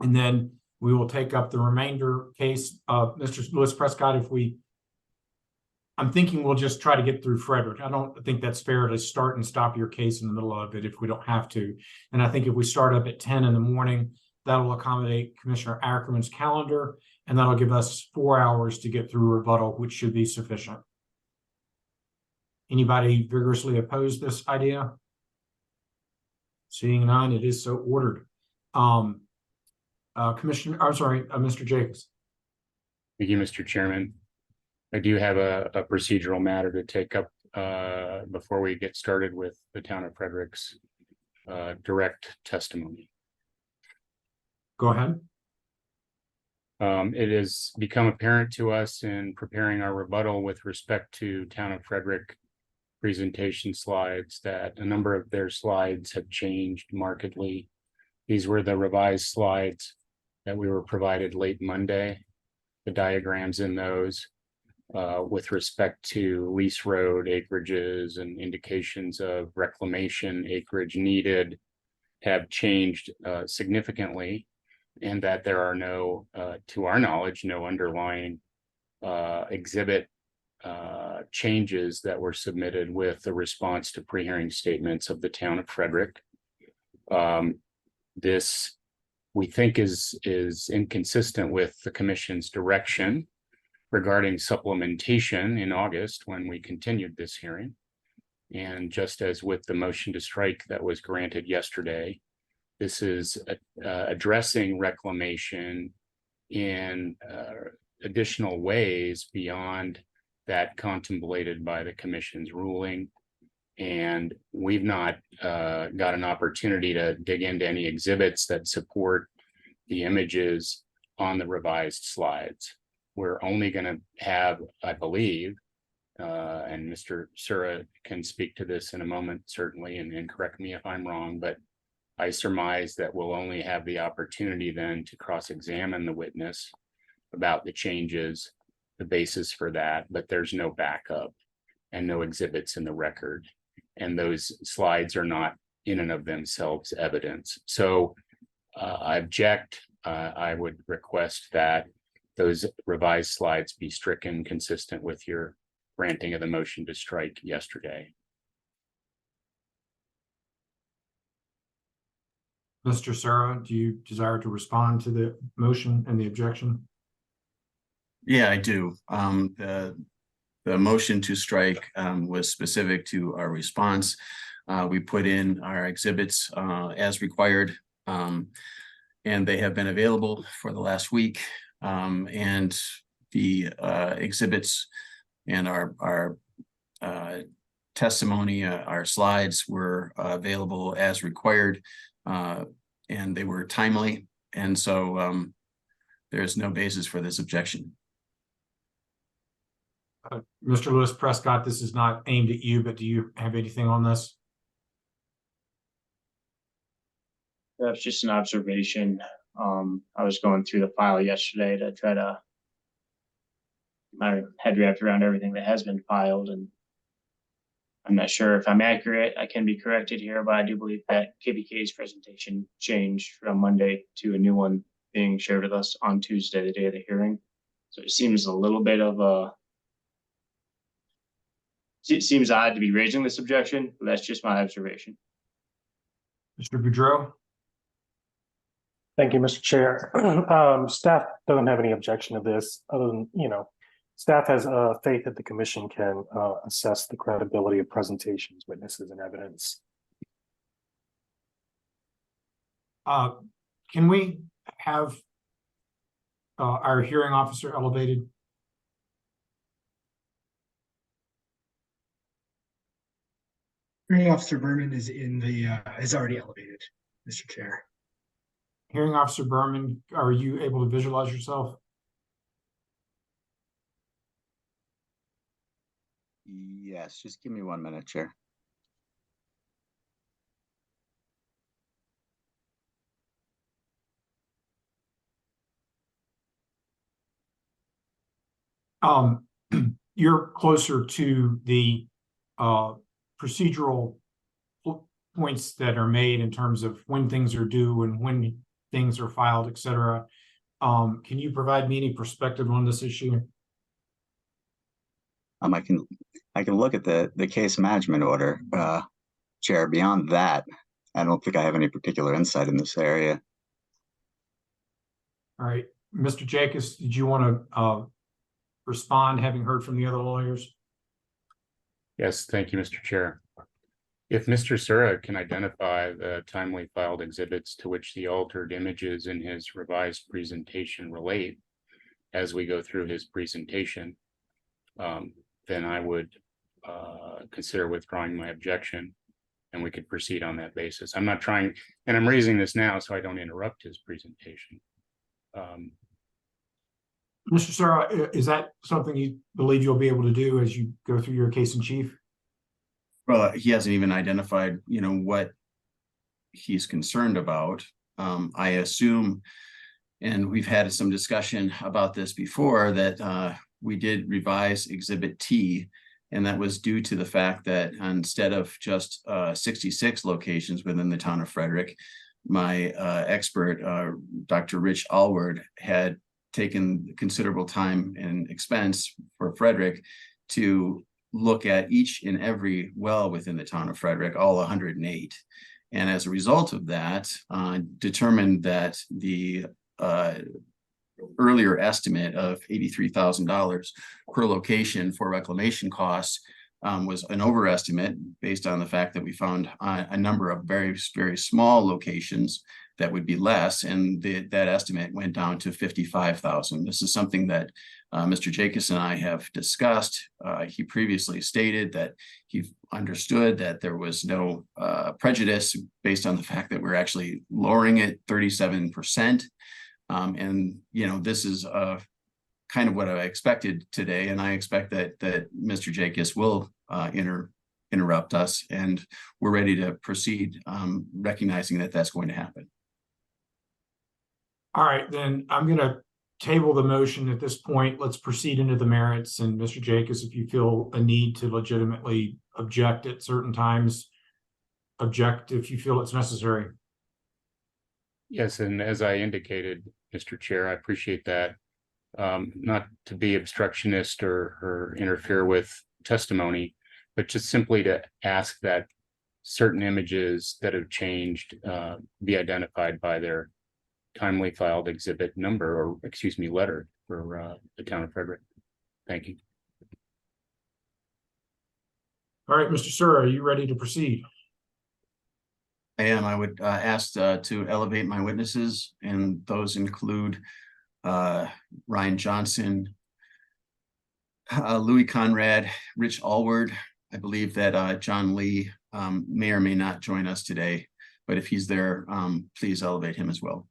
and then we will take up the remainder case of Mr. Lewis Prescott. I'm thinking we'll just try to get through Frederick. I don't think that's fair to start and stop your case in the middle of it if we don't have to. And I think if we start up at 10 in the morning, that'll accommodate Commissioner Ackerman's calendar, and that'll give us 4 hours to get through rebuttal, which should be sufficient. Anybody vigorously oppose this idea? Seeing none, it is so ordered. Mr. Jacobs. Thank you, Mr. Chairman. I do have a procedural matter to take up before we get started with the Town of Frederick's direct testimony. Go ahead. It has become apparent to us in preparing our rebuttal with respect to Town of Frederick presentation slides that a number of their slides have changed markedly. These were the revised slides that we were provided late Monday, the diagrams in those with respect to lease road acreages and indications of reclamation acreage needed have changed significantly, and that there are no, to our knowledge, no underlying exhibit changes that were submitted with the response to pre-hearing statements of the Town of Frederick. This, we think, is inconsistent with the Commission's direction regarding supplementation in August when we continued this hearing. And just as with the motion to strike that was granted yesterday, this is addressing reclamation in additional ways beyond that contemplated by the Commission's ruling. And we've not got an opportunity to dig into any exhibits that support the images on the revised slides. We're only going to have, I believe, and Mr. Sura can speak to this in a moment, certainly, and correct me if I'm wrong, but I surmise that we'll only have the opportunity then to cross-examine the witness about the changes, the basis for that, but there's no backup and no exhibits in the record. And those slides are not in and of themselves evidence. So I object. I would request that those revised slides be stricken consistent with your granting of the motion to strike yesterday. Mr. Sarah, do you desire to respond to the motion and the objection? Yeah, I do. The motion to strike was specific to our response. We put in our exhibits as required, and they have been available for the last week. And the exhibits and our testimony, our slides were available as required, and they were timely. And so there's no basis for this objection. Mr. Lewis Prescott, this is not aimed at you, but do you have anything on this? That's just an observation. I was going through the file yesterday to try to my head wrapped around everything that has been filed, and I'm not sure if I'm accurate. I can be corrected here, but I do believe that KBK's presentation changed from Monday to a new one being shared with us on Tuesday, the day of the hearing. So it seems a little bit of a, it seems odd to be raising this objection, but that's just my observation. Mr. Boudreau? Thank you, Mr. Chair. Staff doesn't have any objection to this, other than, staff has faith that the commission can assess the credibility of presentations, witnesses, and evidence. Can we have our hearing officer elevated? Hearing Officer Berman is is already elevated, Mr. Chair. Hearing Officer Berman, are you able to visualize yourself? Yes, just give me 1 minute, Chair. You're closer to the procedural points that are made in terms of when things are due and when things are filed, et cetera. Can you provide me any perspective on this issue? I can look at the case management order, Chair. Beyond that, I don't think I have any particular insight in this area. All right, Mr. Jacobs, did you want to respond, having heard from the other lawyers? Yes, thank you, Mr. Chair. If Mr. Sura can identify the timely filed exhibits to which the altered images in his revised presentation relate as we go through his presentation, then I would consider withdrawing my objection and we could proceed on that basis. I'm not trying, and I'm raising this now so I don't interrupt his presentation. Mr. Sura, is that something you believe you'll be able to do as you go through your case in chief? Well, he hasn't even identified, what he's concerned about. I assume, and we've had some discussion about this before, that we did revise Exhibit T, and that was due to the fact that instead of just 66 locations within the town of Frederick, my expert, Dr. Rich Allward, had taken considerable time and expense for Frederick to look at each and every well within the town of Frederick, all 108. And as a result of that, determined that the earlier estimate of $83,000 per location for reclamation costs was an overestimate based on the fact that we found a number of very, very small locations that would be less, and that estimate went down to $55,000. This is something that Mr. Jacobs and I have discussed. He previously stated that he understood that there was no prejudice based on the fact that we're actually lowering it 37%. And this is kind of what I expected today, and I expect that Mr. Jacobs will interrupt us, and we're ready to proceed, recognizing that that's going to happen. All right, then I'm going to table the motion at this point. Let's proceed into the merits. And Mr. Jacobs, if you feel a need to legitimately object at certain times, object if you feel it's necessary. Yes, and as I indicated, Mr. Chair, I appreciate that. Not to be obstructionist or interfere with testimony, but just simply to ask that certain images that have changed be identified by their timely filed exhibit number, or excuse me, letter for the town of Frederick. Thank you. All right, Mr. Sir, are you ready to proceed? I am. I would ask to elevate my witnesses, and those include Ryan Johnson, Louis Conrad, Rich Allward. I believe that John Lee may or may not join us today, but if he's there, please elevate him as well.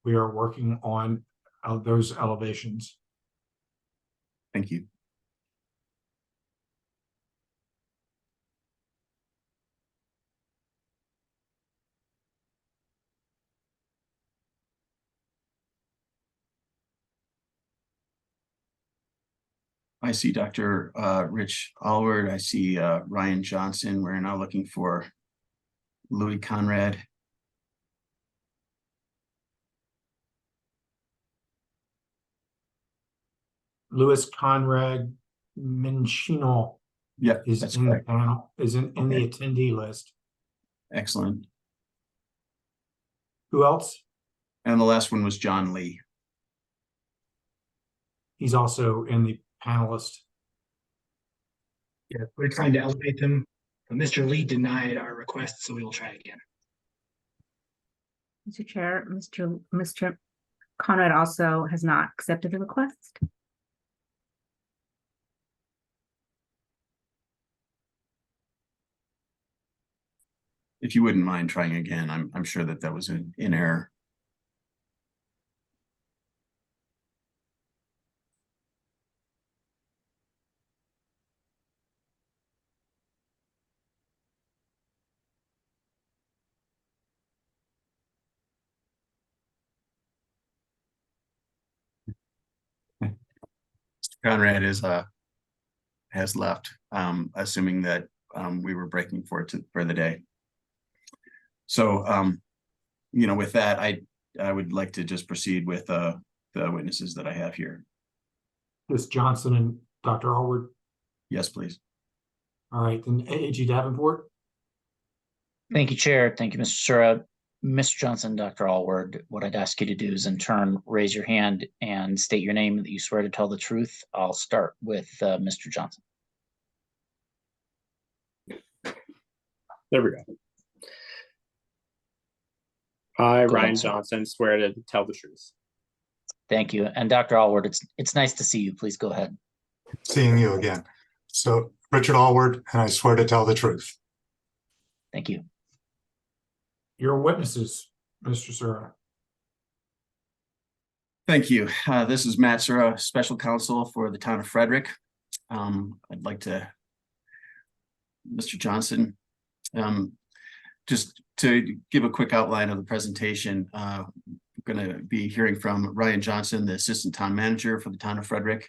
We are working on those elevations. Thank you. I see Dr. Rich Allward. I see Ryan Johnson. We're now looking for Louis Conrad. Louis Conrad Minchino. Yeah, is that's in correct. the panel, is in Okay. the attendee list. Excellent. Who else? And the last one was John Lee. He's also in the panelist. Yeah, we're trying to elevate them, but Mr. Lee denied our request, so we will try again. Mr. Chair, Mr. Conrad also has not accepted the request. If you wouldn't mind trying again, I'm sure that was in error. Mr. Conrad has left, assuming that we were breaking for the day. So, with that, I would like to just proceed with the witnesses that I have here. Ms. Johnson and Dr. Allward. Yes, please. All right, then AG Davenport. Thank you, Chair. Thank you, Mr. Sura. Mr. Johnson, Dr. Allward, what I'd ask you to do is in turn raise your hand and state your name that you swear to tell the truth. I'll start with Mr. Johnson. There we go. I, Go Ryan ahead, sir. Johnson, swear to tell the truth. Thank you. And Dr. Allward, it's nice to see you. Please go ahead. Seeing you again. So, Richard Allward, and I swear to tell the truth. Thank you. Your witnesses, Mr. Sura. Thank you. This is Matt Sura, Special Counsel for the town of Frederick. I'd like to, Mr. Johnson, just to give a quick outline of the presentation. We're going to be hearing from Ryan Johnson, the Assistant Town Manager for the town of Frederick.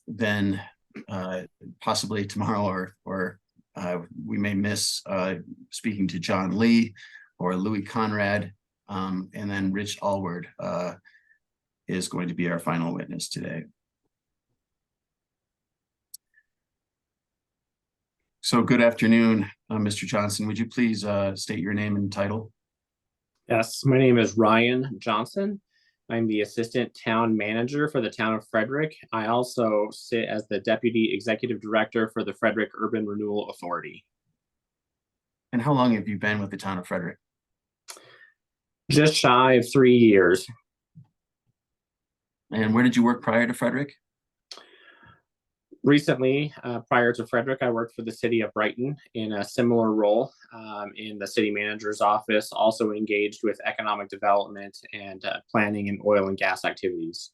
Then possibly tomorrow or we may miss speaking to John Lee or Louis Conrad, and then Rich Allward is going to be our final witness today. So good afternoon, Mr. Johnson. Would you please state your name and title? Yes, my name is Ryan Johnson. I'm the Assistant Town Manager for the town of Frederick. I also sit as the Deputy Executive Director for the Frederick Urban Renewal Authority. And how long have you been with the town of Frederick? Just shy of 3 years. And where did you work prior to Frederick? Recently, prior to Frederick, I worked for the city of Brighton in a similar role in the city manager's office, also engaged with economic development and planning and oil and gas activities.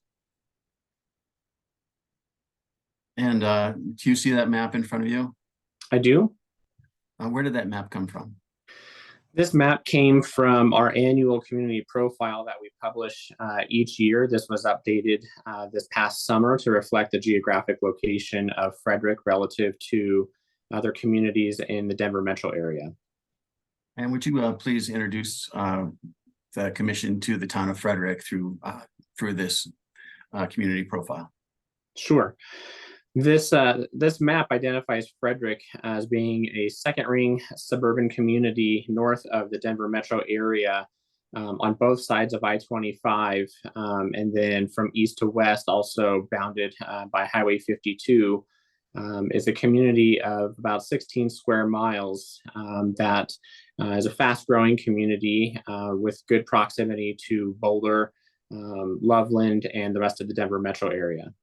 And do you see that map in front of you? I do. Where did that map come from? This map came from our annual community profile that we publish each year. This was updated this past summer to reflect the geographic location of Frederick relative to other communities in the Denver metro area. And would you please introduce the commission to the town of Frederick through for this community profile? Sure. This map identifies Frederick as being a second ring suburban community north of the Denver metro area, on both sides of I-25, and then from east to west, also bounded by Highway 52. Is a community of about 16 square miles that is a fast-growing community with good proximity to Boulder, Loveland, and the rest of the Denver metro area.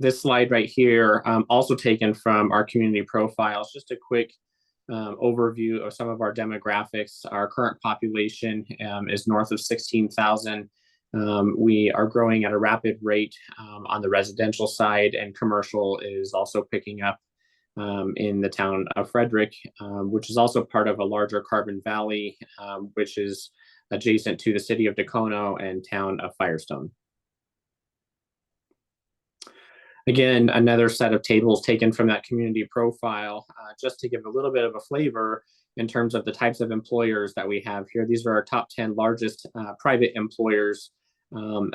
This slide right here, also taken from our community profiles, just a quick overview of some of our demographics. Our current population is north of 16,000. We are growing at a rapid rate on the residential side, and commercial is also picking up in the town of Frederick, which is also part of a larger Carbon Valley, which is adjacent to the city of Dacono and town of Firestone. Again, another set of tables taken from that community profile, just to give a little bit of a flavor in terms of the types of employers that we have here. These are our top 10 largest private employers.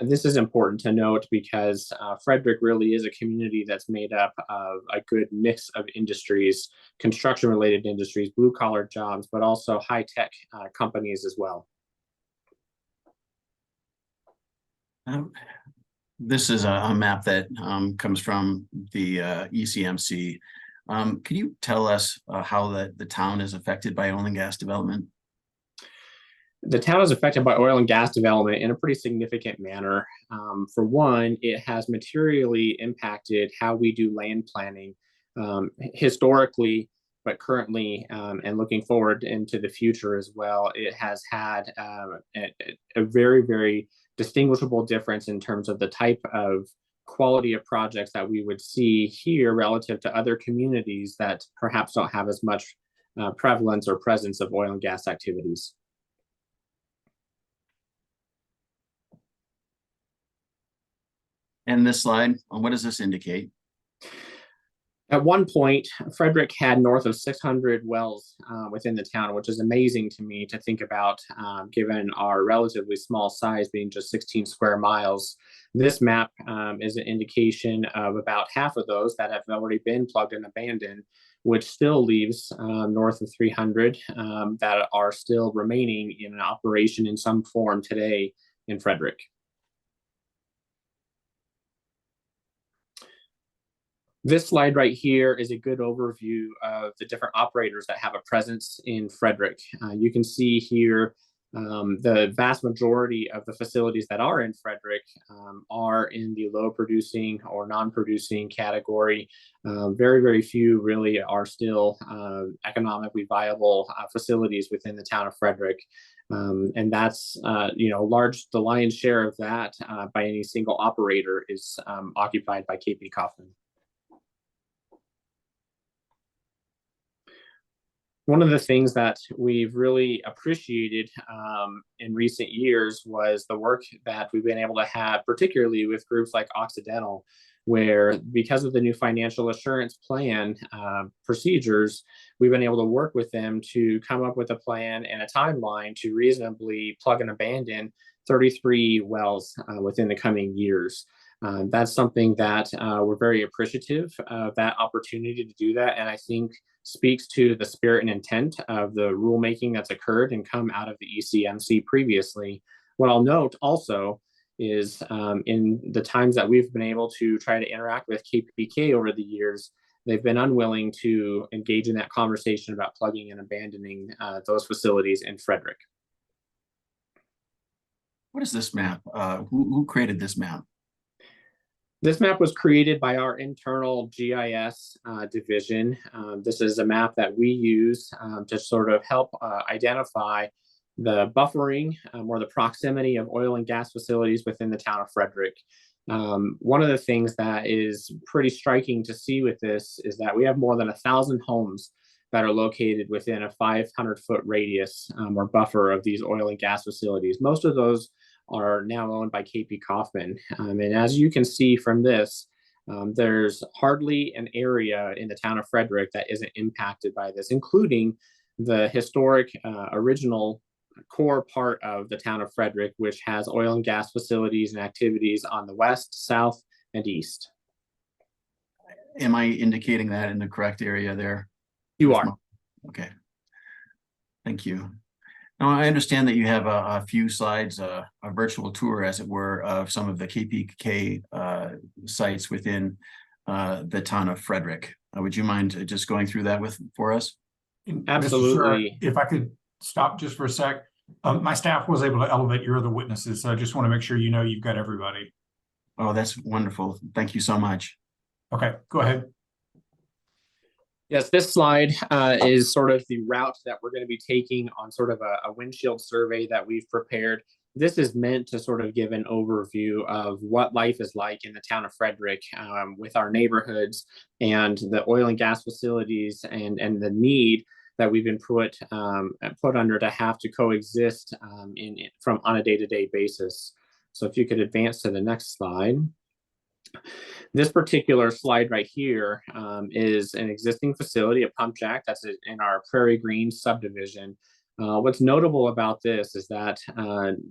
This is important to note because Frederick really is a community that's made up of a good mix of industries, construction-related industries, blue-collar jobs, but also high-tech companies as well. This is a map that comes from the ECMC. Can you tell us how the town is affected by oil and gas development? The town is affected by oil and gas development in a pretty significant manner. For one, it has materially impacted how we do land planning historically, but currently, and looking forward into the future as well. It has had a very, very distinguishable difference in terms of the type of quality of projects that we would see here relative to other communities that perhaps don't have as much prevalence or presence of oil and gas activities. And this slide, what does this indicate? At one point, Frederick had north of 600 wells within the town, which is amazing to me to think about, given our relatively small size being just 16 square miles. This map is an indication of about half of those that have already been plugged and abandoned, which still leaves north of 300 that are still remaining in operation in some form today in Frederick. This slide right here is a good overview of the different operators that have a presence in Frederick. You can see here the vast majority of the facilities that are in Frederick are in the low producing or non-producing category. Very, very few really are still economically viable facilities within the town of Frederick. And that's, the lion's share of that by any single operator is occupied by KP Kaufman. One of the things that we've really appreciated in recent years was the work that we've been able to have, particularly with groups like Occidental, where because of the new financial assurance plan procedures, we've been able to work with them to come up with a plan and a timeline to reasonably plug and abandon 33 wells within the coming years. That's something that we're very appreciative of, that opportunity to do that. And I think speaks to the spirit and intent of the rulemaking that's occurred and come out of the ECMC previously. What I'll note also is in the times that we've been able to try to interact with KPK over the years, they've been unwilling to engage in that conversation about plugging and abandoning those facilities in Frederick. What is this map? Who created this map? This map was created by our internal GIS division. This is a map that we use to sort of help identify the buffering or the proximity of oil and gas facilities within the town of Frederick. One of the things that is pretty striking to see with this is that we have more than 1,000 homes that are located within a 500-foot radius or buffer of these oil and gas facilities. Most of those are now owned by KP Kaufman. And as you can see from this, there's hardly an area in the town of Frederick that isn't impacted by this, including the historic original core part of the town of Frederick, which has oil and gas facilities and activities on the west, south, and east. Am I indicating that in the correct area there? You are. Okay. Thank you. Now, I understand that you have a few slides, a virtual tour, as it were, of some of the KPK sites within the town of Frederick. Would you mind just going through that for us? Absolutely. If I could stop just for a sec. My staff was able to elevate your other witnesses, so I just want to make sure you know you've got everybody. Oh, that's wonderful. Thank you so much. Okay, go ahead. Yes, this slide is sort of the route that we're going to be taking on sort of a windshield survey that we've prepared. This is meant to sort of give an overview of what life is like in the town of Frederick with our neighborhoods and the oil and gas facilities and the need that we've been put under to have to coexist on a day-to-day basis. So if you could advance to the next slide. This particular slide right here is an existing facility, a pump jack that's in our Prairie Green subdivision. What's notable about this is that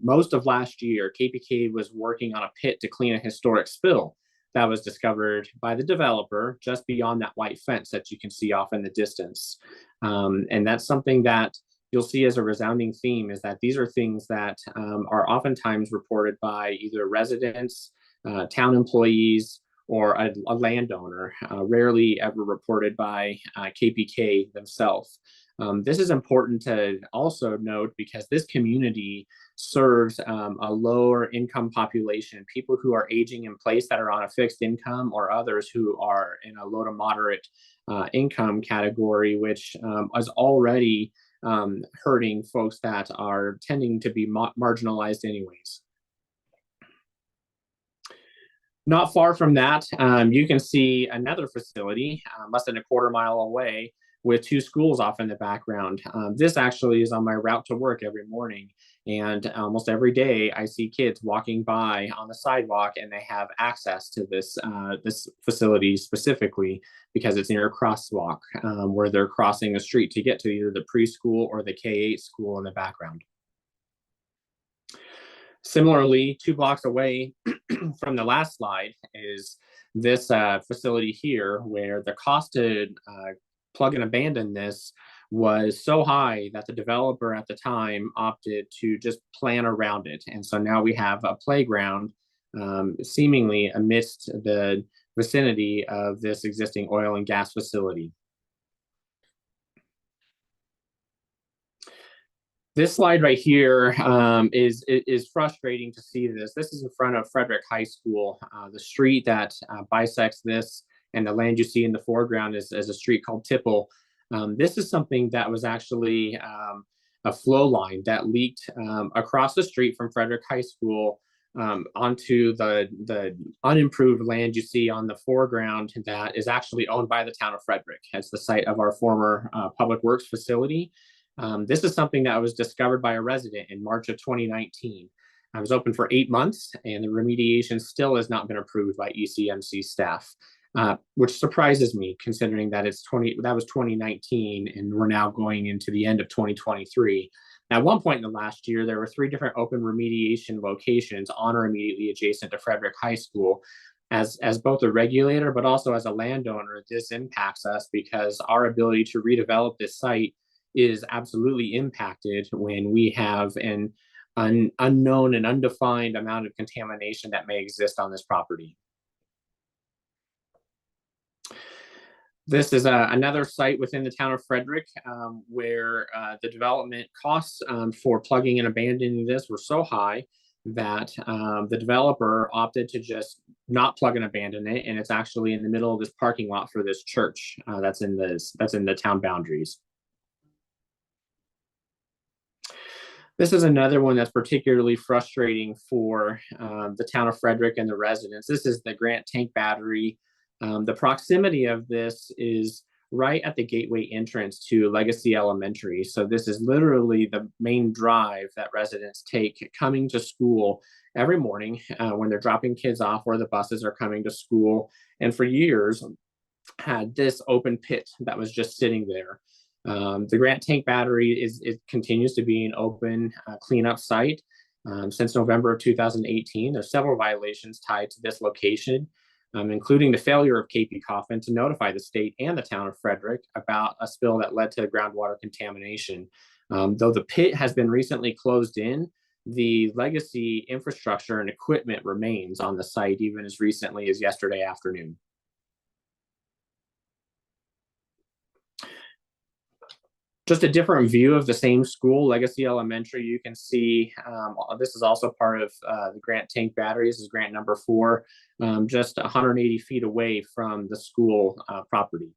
most of last year, KPK was working on a pit to clean a historic spill that was discovered by the developer just beyond that white fence that you can see off in the distance. And that's something that you'll see as a resounding theme, is that these are things that are oftentimes reported by either residents, town employees, or a landowner, rarely ever reported by KPK themselves. This is important to also note because this community serves a lower income population, people who are aging in place that are on a fixed income, or others who are in a low to moderate income category, which is already hurting folks that are tending to be marginalized anyways. Not far from that, you can see another facility less than a quarter mile away with two schools off in the background. This actually is on my route to work every morning. And almost every day I see kids walking by on the sidewalk, and they have access to this facility specifically because it's near a crosswalk where they're crossing a street to get to either the preschool or the K-8 school in the background. Similarly, 2 blocks away from the last slide is this facility here, where the cost to plug and abandon this was so high that the developer at the time opted to just plan around it. And so now we have a playground seemingly amidst the vicinity of this existing oil and gas facility. This slide right here is frustrating to see this. This is in front of Frederick High School. The street that bisects this and the land you see in the foreground is a street called Tipple. This is something that was actually a flow line that leaked across the street from Frederick High School onto the unimproved land you see on the foreground that is actually owned by the town of Frederick. It's the site of our former public works facility. This is something that was discovered by a resident in March of 2019. I was open for 8 months, and the remediation still has not been approved by ECMC staff, which surprises me considering that that was 2019, and we're now going into the end of 2023. At one point in the last year, there were 3 different open remediation locations on or immediately adjacent to Frederick High School. As both a regulator, but also as a landowner, this impacts us because our ability to redevelop this site is absolutely impacted when we have an unknown and undefined amount of contamination that may exist on this property. This is another site within the town of Frederick where the development costs for plugging and abandoning this were so high that the developer opted to just not plug and abandon it, and it's actually in the middle of this parking lot for this church that's in the town boundaries. This is another one that's particularly frustrating for the town of Frederick and the residents. This is the Grant Tank Battery. The proximity of this is right at the gateway entrance to Legacy Elementary. So this is literally the main drive that residents take coming to school every morning when they're dropping kids off or the buses are coming to school. And for years had this open pit that was just sitting there. The Grant Tank Battery it continues to be an open cleanup site. Since November of 2018, there's several violations tied to this location, including the failure of KP Coffin to notify the state and the town of Frederick about a spill that led to groundwater contamination. Though the pit has been recently closed in, the legacy infrastructure and equipment remains on the site even as recently as yesterday afternoon. Just a different view of the same school, Legacy Elementary. You can see this is also part of the Grant Tank Battery. This is grant number 4, just 180 feet away from the school property.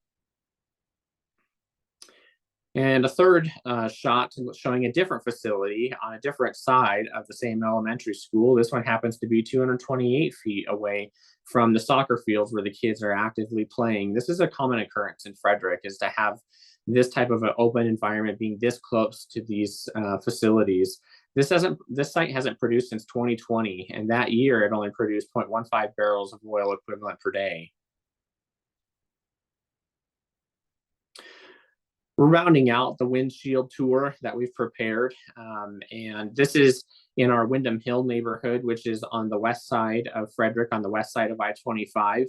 And a third shot showing a different facility on a different side of the same elementary school. This one happens to be 228 feet away from the soccer fields where the kids are actively playing. This is a common occurrence in Frederick, is to have this type of an open environment being this close to these facilities. This site hasn't produced since 2020, and that year it only produced 0.15 barrels of oil equivalent per day. We're rounding out the windshield tour that we've prepared, and this is in our Windham Hill neighborhood, which is on the west side of Frederick, on the west side of I-25.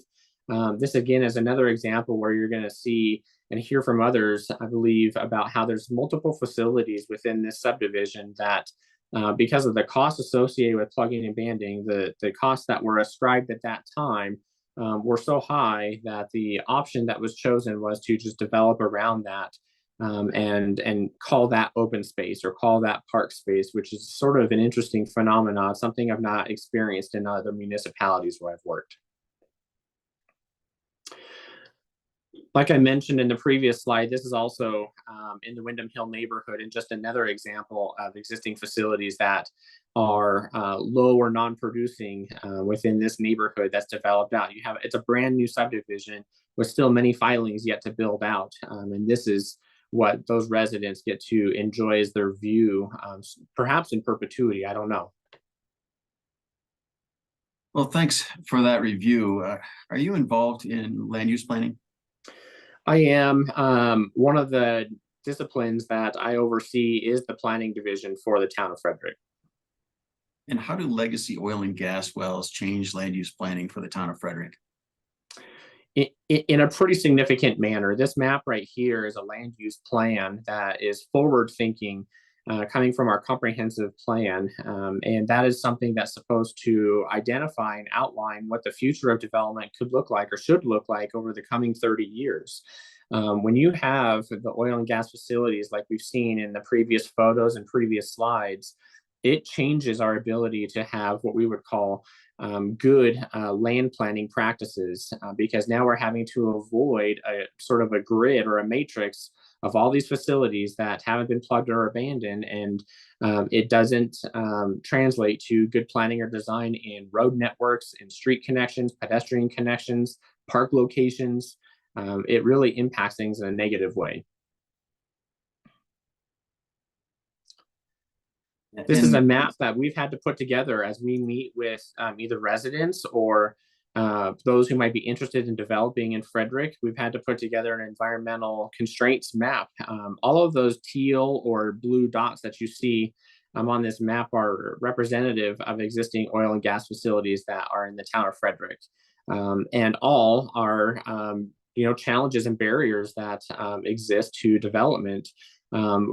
This again is another example where you're going to see and hear from others, I believe, about how there's multiple facilities within this subdivision that, because of the cost associated with plugging and banding, the costs that were ascribed at that time were so high that the option that was chosen was to just develop around that. And call that open space or call that park space, which is sort of an interesting phenomenon, something I've not experienced in other municipalities where I've worked. Like I mentioned in the previous slide, this is also in the Windham Hill neighborhood, and just another example of existing facilities that are low or non-producing within this neighborhood that's developed out. It's a brand new subdivision with still many filings yet to build out, and this is what those residents get to enjoy as their view, perhaps in perpetuity, I don't know. Well, thanks for that review. Are you involved in land use planning? I am. One of the disciplines that I oversee is the planning division for the town of Frederick. And how do legacy oil and gas wells change land use planning for the town of Frederick? In a pretty significant manner. This map right here is a land use plan that is forward thinking, coming from our comprehensive plan. And that is something that's supposed to identify and outline what the future of development could look like or should look like over the coming 30 years. When you have the oil and gas facilities like we've seen in the previous photos and previous slides, it changes our ability to have what we would call good land planning practices, because now we're having to avoid a sort of a grid or a matrix of all these facilities that haven't been plugged or abandoned, and it doesn't translate to good planning or design in road networks, in street connections, pedestrian connections, park locations. It really impacts things in a negative way. This is a map that we've had to put together as we meet with either residents or those who might be interested in developing in Frederick. We've had to put together an environmental constraints map. All of those teal or blue dots that you see on this map are representative of existing oil and gas facilities that are in the town of Frederick. And all are challenges and barriers that exist to development.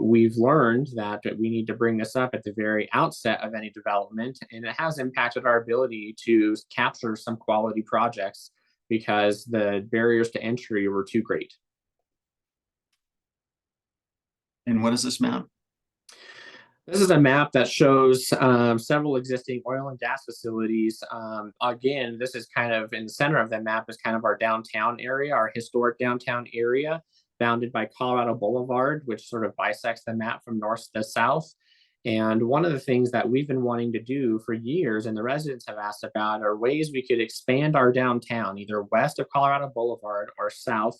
We've learned that we need to bring this up at the very outset of any development, and it has impacted our ability to capture some quality projects because the barriers to entry were too great. And what is this map? This is a map that shows several existing oil and gas facilities. Again, this is kind of in the center of the map is kind of our downtown area, our historic downtown area, bounded by Colorado Boulevard, which sort of bisects the map from north to south. And one of the things that we've been wanting to do for years, and the residents have asked about, are ways we could expand our downtown, either west of Colorado Boulevard or south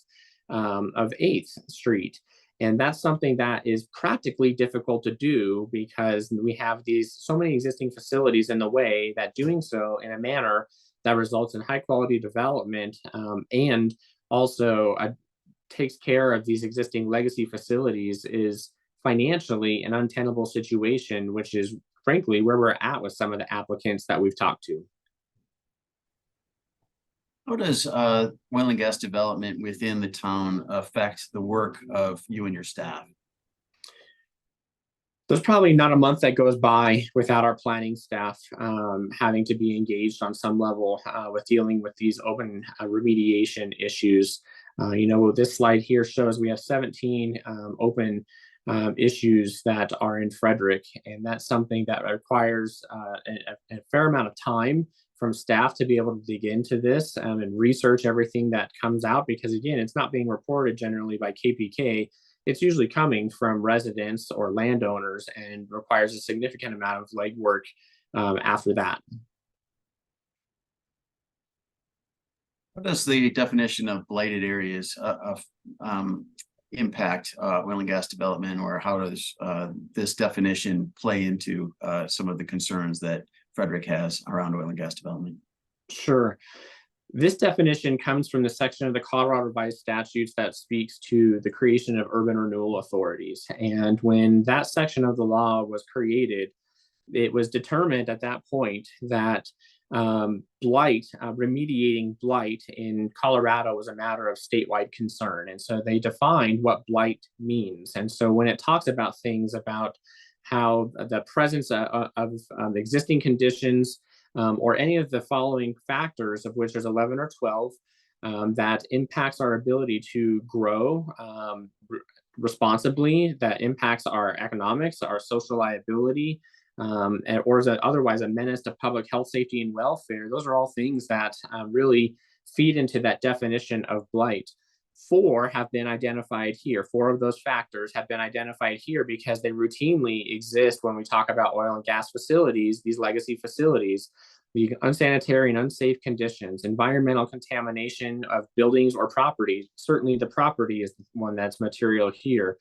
of 8th Street. And that's something that is practically difficult to do because we have so many existing facilities in the way that doing so in a manner that results in high quality development and also takes care of these existing legacy facilities is financially an untenable situation, which is frankly where we're at with some of the applicants that we've talked to. How does oil and gas development within the town affect the work of you and your staff? There's probably not a month that goes by without our planning staff having to be engaged on some level with dealing with these open remediation issues. You know, this slide here shows we have 17 open issues that are in Frederick, and that's something that requires a fair amount of time from staff to be able to dig into this and research everything that comes out, because again, it's not being reported generally by KPK. It's usually coming from residents or landowners and requires a significant amount of legwork after that. What does the definition of blighted areas impact oil and gas development, or how does this definition play into some of the concerns that Frederick has around oil and gas development? Sure. This definition comes from the section of the Colorado Revised Statutes that speaks to the creation of urban renewal authorities. And when that section of the law was created, it was determined at that point that remediating blight in Colorado was a matter of statewide concern. And so they defined what blight means. And so when it talks about things about how the presence of existing conditions or any of the following factors, of which there's 11 or 12, that impacts our ability to grow responsibly, that impacts our economics, our social liability, or is it otherwise a menace to public health, safety, and welfare? Those are all things that really feed into that definition of blight. 4 have been identified here. 4 of those factors have been identified here because they routinely exist when we talk about oil and gas facilities, these legacy facilities. The unsanitary and unsafe conditions, environmental contamination of buildings or property. Certainly the property is one that's material here.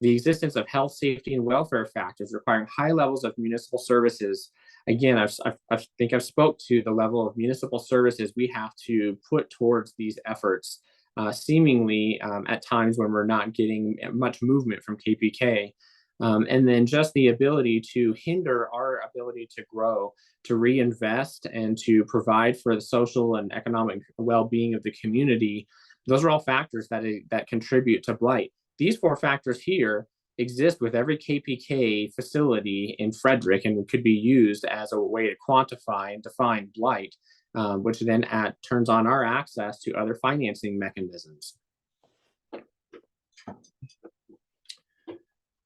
The existence of health, safety, and welfare factors requiring high levels of municipal services. Again, I think I've spoke to the level of municipal services we have to put towards these efforts, seemingly at times when we're not getting much movement from KPK. And then just the ability to hinder our ability to grow, to reinvest, and to provide for the social and economic well-being of the community. Those are all factors that contribute to blight. These 4 factors here exist with every KPK facility in Frederick and could be used as a way to quantify and define blight, which then turns on our access to other financing mechanisms.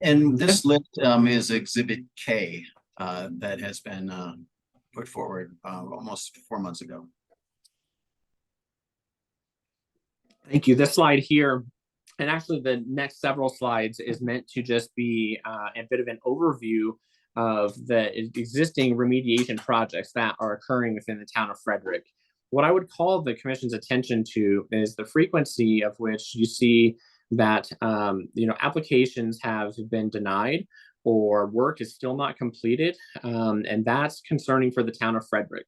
And this list is Exhibit K that has been put forward almost 4 months ago. Thank you. This slide here, and actually the next several slides, is meant to just be a bit of an overview of the existing remediation projects that are occurring within the town of Frederick. What I would call the commission's attention to is the frequency of which you see that applications have been denied or work is still not completed, and that's concerning for the town of Frederick,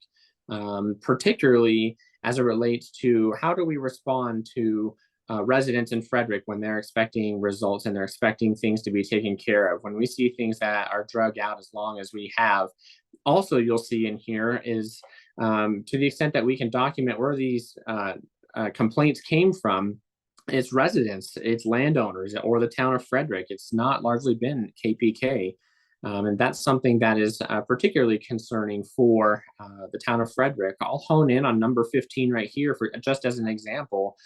particularly as it relates to how do we respond to residents in Frederick when they're expecting results and they're expecting things to be taken care of. When we see things that are drug out as long as we have, also you'll see in here is to the extent that we can document where these complaints came from, it's residents, it's landowners, or the town of Frederick. It's not largely been KPK. And that's something that is particularly concerning for the town of Frederick. I'll hone in on number 15 right here for just as an example.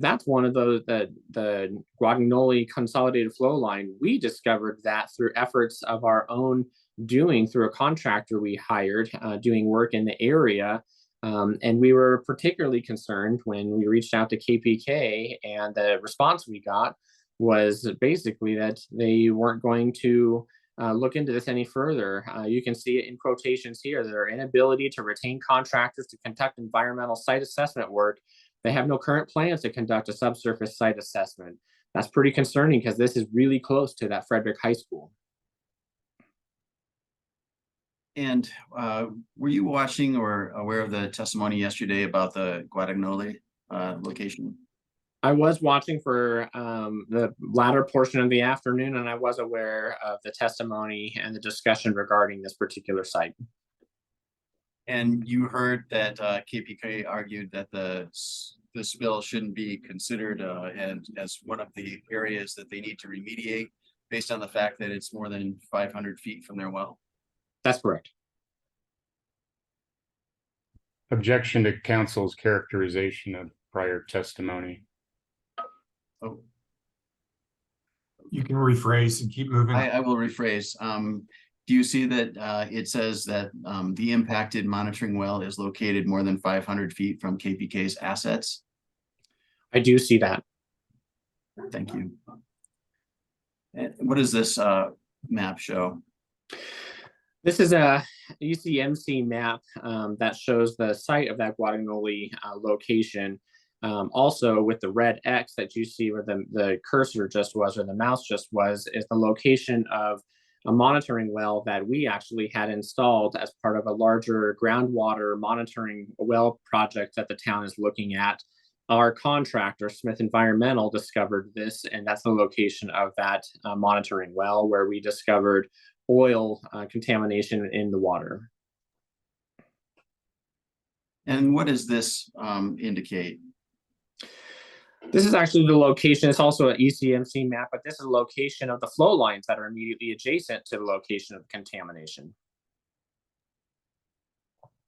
That's one of those, the Guadagnoli consolidated flow line. We discovered that through efforts of our own doing through a contractor we hired doing work in the area. And we were particularly concerned when we reached out to KPK, and the response we got was basically that they weren't going to look into this any further. You can see it in quotations here, their inability to retain contractors to conduct environmental site assessment work. They have no current plans to conduct a subsurface site assessment. That's pretty concerning because this is really close to that Frederick High School. And were you watching or aware of the testimony yesterday about the Guadagnoli location? I was watching for the latter portion of the afternoon, and I was aware of the testimony and the discussion regarding this particular site. And you heard that KPK argued that the spill shouldn't be considered and as one of the areas that they need to remediate based on the fact that it's more than 500 feet from their well. That's correct. Objection to counsel's characterization of prior testimony. Oh, You can rephrase and keep moving. I will rephrase. Do you see that it says that the impacted monitoring well is located more than 500 feet from KPK's assets? I do see that. Thank you. And what does this map show? This is a ECMC map that shows the site of that Guadagnoli location. Also with the red X that you see where the cursor just was, or the mouse just was, is the location of a monitoring well that we actually had installed as part of a larger groundwater monitoring well project that the town is looking at. Our contractor, Smith Environmental, discovered this, and that's the location of that monitoring well where we discovered oil contamination in the water. And what does this indicate? This is actually the location. It's also an ECMC map, but this is a location of the flow lines that are immediately adjacent to the location of the contamination.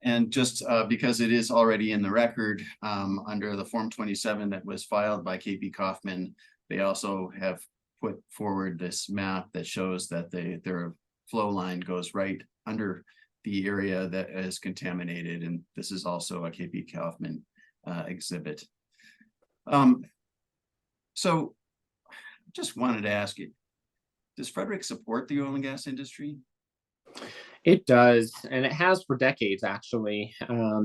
And just because it is already in the record under the Form 27 that was filed by KP Kaufman, they also have put forward this map that shows that their flow line goes right under the area that is contaminated. And this is also a KP Kaufman exhibit. So just wanted to ask you, does Frederick support the oil and gas industry? It does, and it has for decades, actually.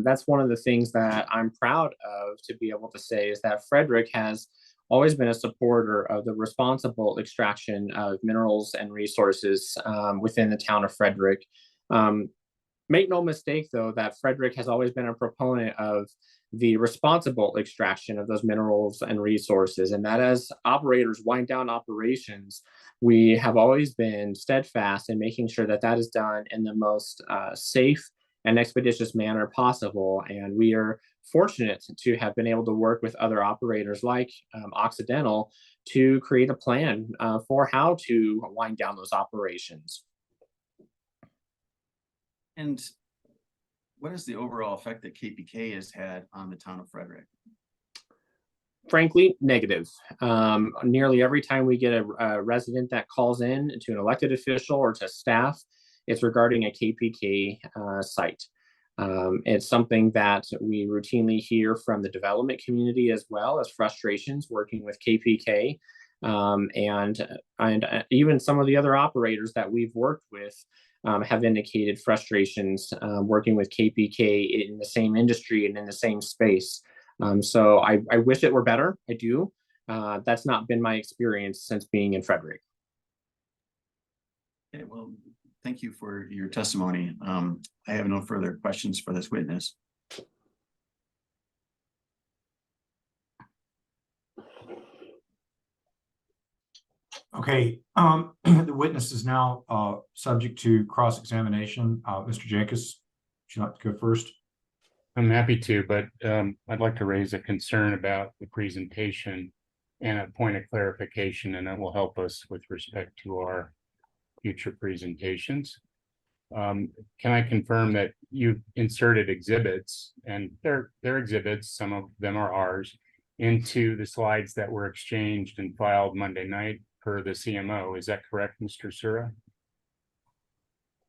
That's one of the things that I'm proud of to be able to say is that Frederick has always been a supporter of the responsible extraction of minerals and resources within the town of Frederick. Make no mistake, though, that Frederick has always been a proponent of the responsible extraction of those minerals and resources, and that as operators wind down operations, we have always been steadfast in making sure that that is done in the most safe and expeditious manner possible. And we are fortunate to have been able to work with other operators like Occidental to create a plan for how to wind down those operations. And what is the overall effect that KPK has had on the town of Frederick? Frankly, negative. Nearly every time we get a resident that calls in to an elected official or to staff, it's regarding a KPK site. It's something that we routinely hear from the development community as well as frustrations working with KPK. And even some of the other operators that we've worked with have indicated frustrations working with KPK in the same industry and in the same space. So I wish it were better. I do. That's not been my experience since being in Frederick. Okay, well, thank you for your testimony. I have no further questions for this witness. Okay, the witness is now subject to cross-examination. Mr. Jacobs, would you like to go first? I'm happy to, but I'd like to raise a concern about the presentation and a point of clarification, and that will help us with respect to our future presentations. Can I confirm that you've inserted exhibits, and they're exhibits, some of them are ours, into the slides that were exchanged and filed Monday night per the CMO? Is that correct, Mr. Sura?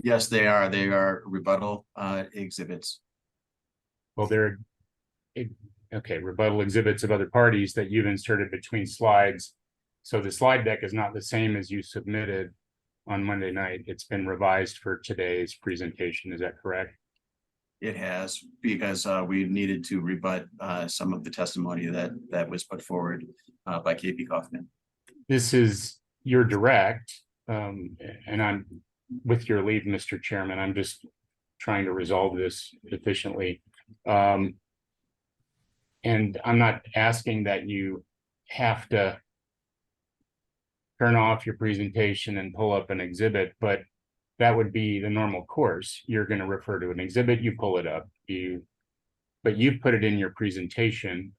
Yes, they are. They are rebuttal exhibits. Well, they're okay, rebuttal exhibits of other parties that you've inserted between slides. So the slide deck is not the same as you submitted on Monday night. It's been revised for today's presentation. Is that correct? It has, because we needed to rebut some of the testimony that was put forward by KP Kaufman. This is your direct, and I'm, with your leave, Mr. Chairman, I'm just trying to resolve this efficiently. And I'm not asking that you have to turn off your presentation and pull up an exhibit, but that would be the normal course. You're going to refer to an exhibit, you pull it up, but you've put it in your presentation.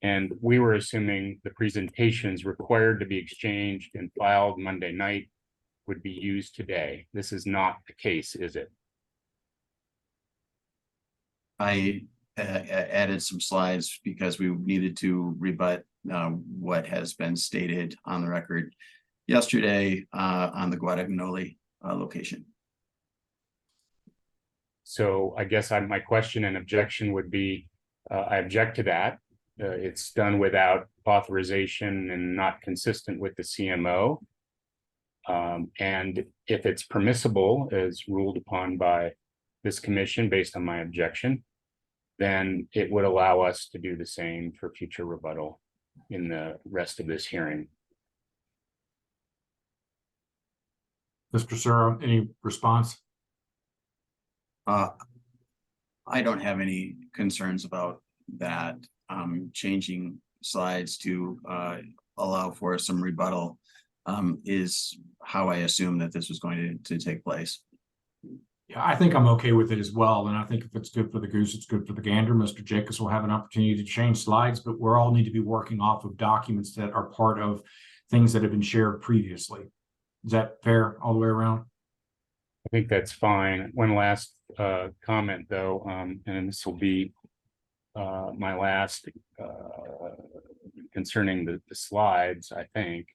And we were assuming the presentations required to be exchanged and filed Monday night would be used today. This is not the case, is it? I added some slides because we needed to rebut what has been stated on the record yesterday on the Guadagnoli location. So I guess my question and objection would be, I object to that. It's done without authorization and not consistent with the CMO. And if it's permissible, as ruled upon by this commission based on my objection, then it would allow us to do the same for future rebuttal in the rest of this hearing. Mr. Sura, any response? I don't have any concerns about that. Changing slides to allow for some rebuttal is how I assume that this was going to take place. Yeah, I think I'm okay with it as well. And I think if it's good for the goose, it's good for the gander. Mr. Jacobs will have an opportunity to change slides, but we're all need to be working off of documents that are part of things that have been shared previously. Is that fair all the way around? I think that's fine. One last comment though, and this will be my last concerning the slides. I think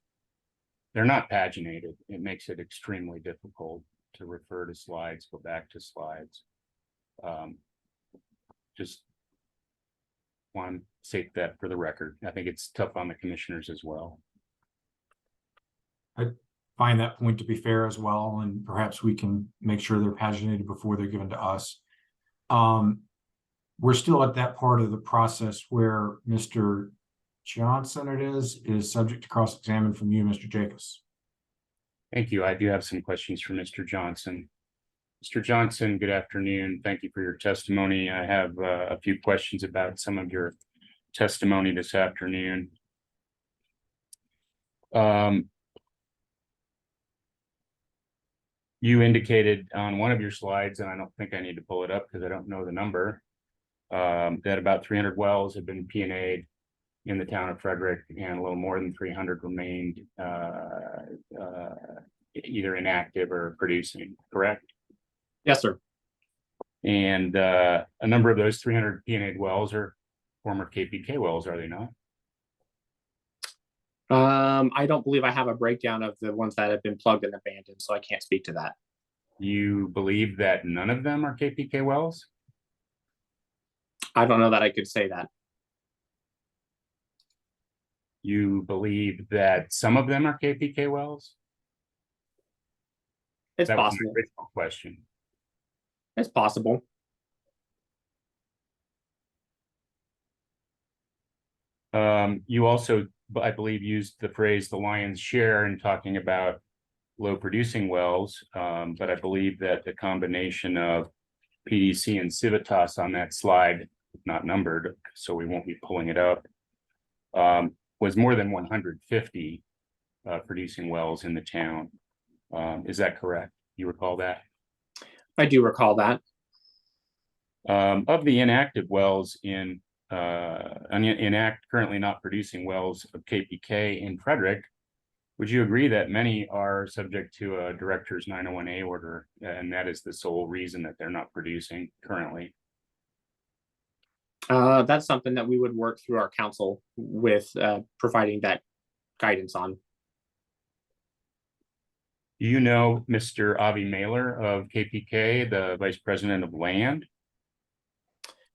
they're not paginated. It makes it extremely difficult to refer to slides, go back to slides. Just want to state that for the record. I think it's tough on the commissioners as well. I find that point to be fair as well, and perhaps we can make sure they're paginated before they're given to us. We're still at that part of the process where Mr. Johnson is subject to cross-examine from you, Mr. Jacobs. Thank you. I do have some questions for Mr. Johnson. Mr. Johnson, good afternoon. Thank you for your testimony. I have a few questions about some of your testimony this afternoon. You indicated on one of your slides, and I don't think I need to pull it up because I don't know the number, that about 300 wells have been P&A'd in the town of Frederick, and a little more than 300 remained either inactive or producing, correct? Yes, sir. And a number of those 300 P&A'd wells are former KPK wells, are they not? I don't believe I have a breakdown of the ones that have been plugged and abandoned, so I can't speak to that. You believe that none of them are KPK wells? I don't know that I could say that. You believe that some of them are KPK wells? It's That was my possible. original question. It's possible. You also, I believe, used the phrase the lion's share in talking about low producing wells, but I believe that the combination of PDC and Civitas on that slide, not numbered, so we won't be pulling it up, was more than 150 producing wells in the town. Is that correct? You recall that? I do recall that. Of the inactive wells currently not producing wells of KPK in Frederick, would you agree that many are subject to a director's 901A order, and that is the sole reason that they're not producing currently? That's something that we would work through our council with providing that guidance on. Do you know Mr. Avi Mailer of KPK, the Vice President of Land?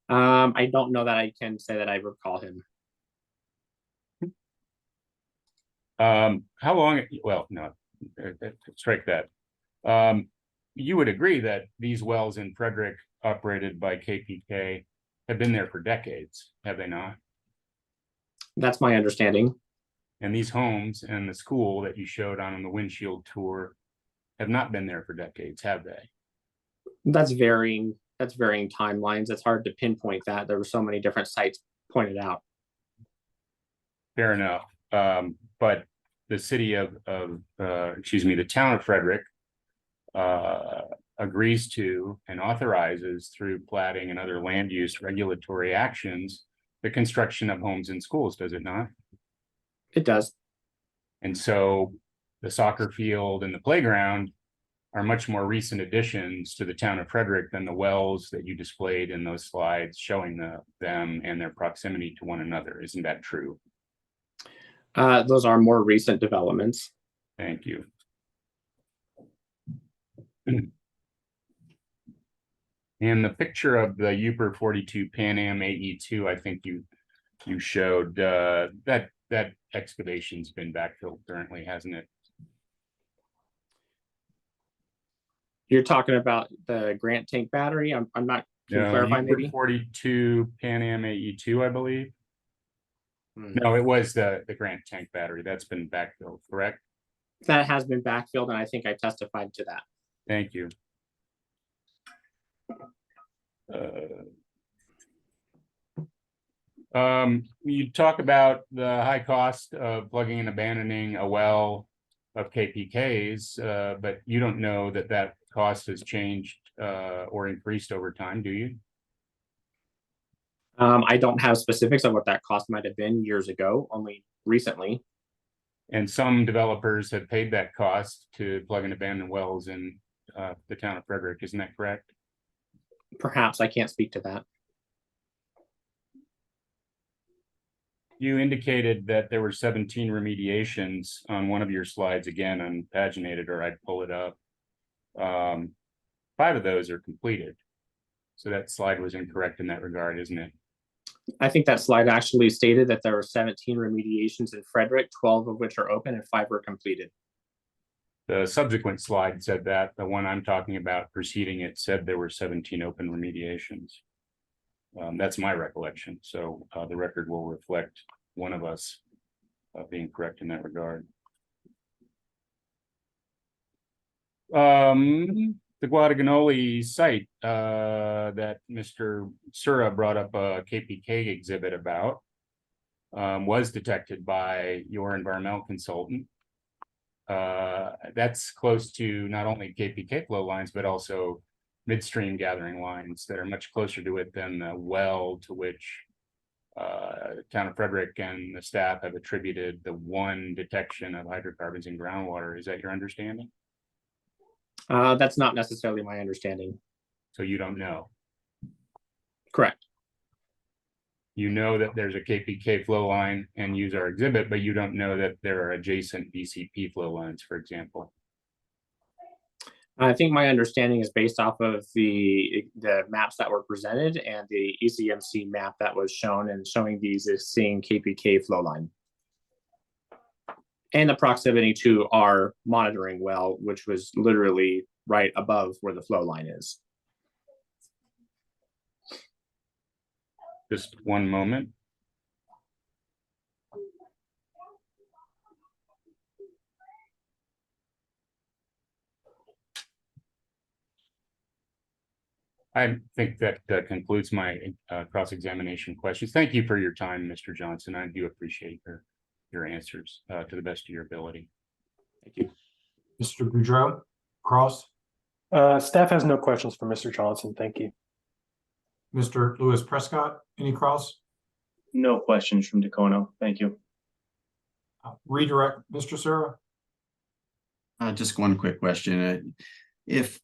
I don't know that I can say that I recall him. How long, well, no, strike that. You would agree that these wells in Frederick operated by KPK have been there for decades, have they not? That's my understanding. And these homes and the school that you showed on the windshield tour have not been there for decades, have they? That's varying timelines. It's hard to pinpoint that. There were so many different sites pointed out. Fair enough. But the city of, the town of Frederick agrees to and authorizes through platting and other land use regulatory actions, the construction of homes and schools, does it not? It does. And so the soccer field and the playground are much more recent additions to the town of Frederick than the wells that you displayed in those slides showing them and their proximity to one another. Isn't that true? Those are more recent developments. Thank you. And the picture of the Uper 42 Pan Am AE2, I think you showed that excavation's been backfilled currently, hasn't it? You're talking about the Grant tank battery? I'm not, can you clarify Uper maybe? 42 Pan Am AE2, I believe. No, it was the Grant tank battery. That's been backfilled, correct? That has been backfilled, and I think I testified to that. Thank you. You talk about the high cost of plugging and abandoning a well of KPKs, but you don't know that cost has changed or increased over time, do you? I don't have specifics of what that cost might have been years ago, only recently. And some developers have paid that cost to plug and abandon wells in the town of Frederick, isn't that correct? Perhaps, I can't speak to that. You indicated that there were 17 remediations on one of your slides, again, unpaginated, or I'd pull it up. 5 of those are completed. So that slide was incorrect in that regard, isn't it? I think that slide actually stated that there were 17 remediations in Frederick, 12 of which are open and 5 were completed. The subsequent slide said that. The one I'm talking about preceding it said there were 17 open remediations. That's my recollection. So the record will reflect one of us being correct in that regard. The Guadagnoli site that Mr. Sura brought up a KPK exhibit about was detected by your environmental consultant. That's close to not only KPK flow lines, but also midstream gathering lines that are much closer to it than the well to which town of Frederick and the staff have attributed the one detection of hydrocarbons in groundwater. Is that your understanding? That's not necessarily my understanding. So you don't know? Correct. You know that there's a KPK flow line and use our exhibit, but you don't know that there are adjacent BCP flow lines, for example. I think my understanding is based off of the maps that were presented and the ECMC map that was shown, and showing these as seeing KPK flow line. And the proximity to our monitoring well, which was literally right above where the flow line is. Just one moment. I think that concludes my cross-examination questions. Thank you for your time, Mr. Johnson. I do appreciate your answers to the best of your ability. Thank you. Mr. Boudreau, Cross? Staff has no questions for Mr. Johnson. Thank you. Mr. Lewis Prescott, any Cross? No questions from Dacono. Thank you. Redirect, Mr. Sura? Just one quick question. If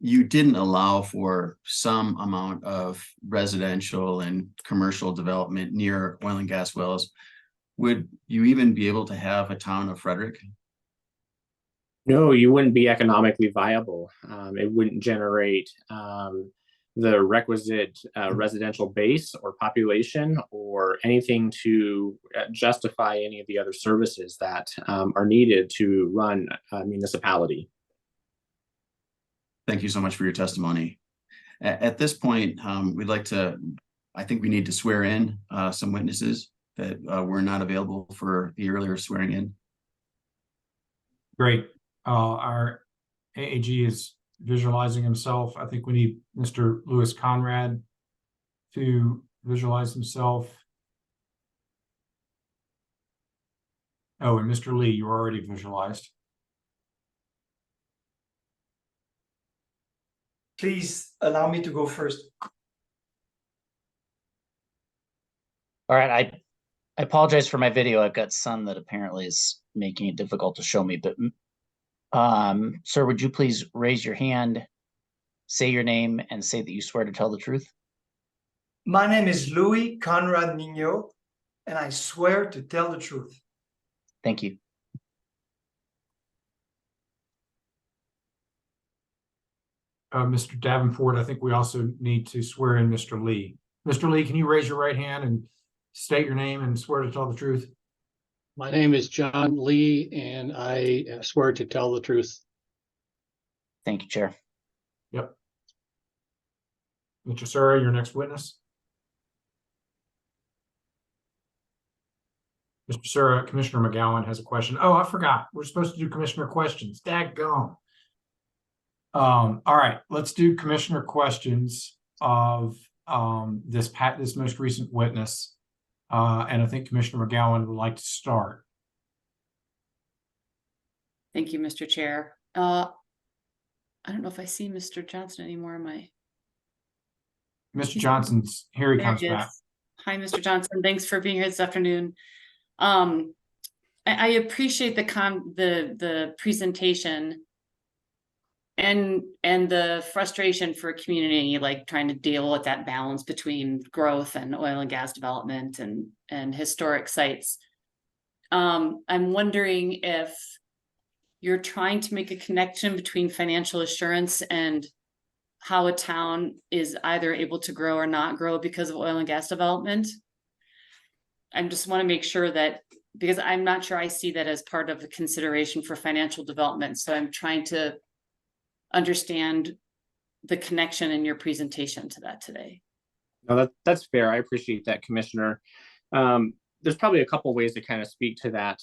you didn't allow for some amount of residential and commercial development near oil and gas wells, would you even be able to have a town of Frederick? No, you wouldn't be economically viable. It wouldn't generate the requisite residential base or population or anything to justify any of the other services that are needed to run a municipality. Thank you so much for your testimony. At this point, I think we need to swear in some witnesses that were not available for the earlier swearing in. Great. Our AAG is visualizing himself. I think we need Mr. Lewis Conrad to visualize himself. Oh, and Mr. Lee, you're already visualized. Please allow me to go first. All right, I apologize for my video. I've got sun that apparently is making it difficult to show me, but sir, would you please raise your hand, say your name, and say that you swear to tell the truth? My name is Louis Conrad Mignot, and I swear to tell the truth. Thank you. Mr. Davenport, I think we also need to swear in Mr. Lee. Mr. Lee, can you raise your right hand and state your name and swear to tell the truth? My name is John Lee, and I swear to tell the truth. Thank you, Chair. Yep. Mr. Sura, your next witness. Mr. Sura, Commissioner McGowan has a question. Oh, I forgot. We're supposed to do commissioner questions. Daggone. All right, let's do commissioner questions of this most recent witness. And I think Commissioner McGowan would like to start. Thank you, Mr. Chair. I don't know if I see Mr. Johnson anymore. Am I? Mr. Johnson's here. He There comes he is. back. Hi, Mr. Johnson. Thanks for being here this afternoon. I appreciate the presentation and the frustration for a community, like trying to deal with that balance between growth and oil and gas development and historic sites. I'm wondering if you're trying to make a connection between financial assurance and how a town is either able to grow or not grow because of oil and gas development. I just want to make sure that, because I'm not sure I see that as part of the consideration for financial development. So I'm trying to understand the connection in your presentation to that today. No, that's fair. I appreciate that, Commissioner. There's probably a couple ways to kind of speak to that.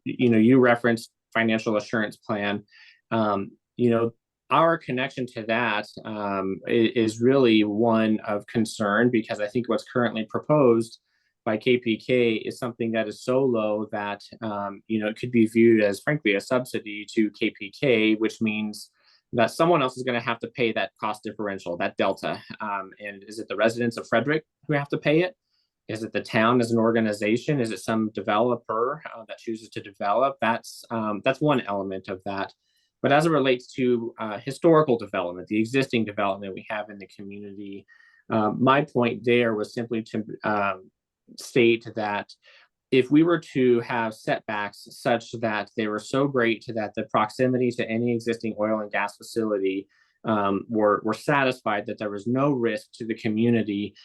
You referenced financial assurance plan. Our connection to that is really one of concern, because I think what's currently proposed by KPK is something that is so low that it could be viewed as, frankly, a subsidy to KPK, which means that someone else is going to have to pay that cost differential, that delta. And is it the residents of Frederick who have to pay it? Is it the town as an organization? Is it some developer that chooses to develop? That's one element of that. But as it relates to historical development, the existing development we have in the community, my point there was simply to state that if we were to have setbacks such that they were so great that the proximity to any existing oil and gas facility were satisfied that there was no risk to the community,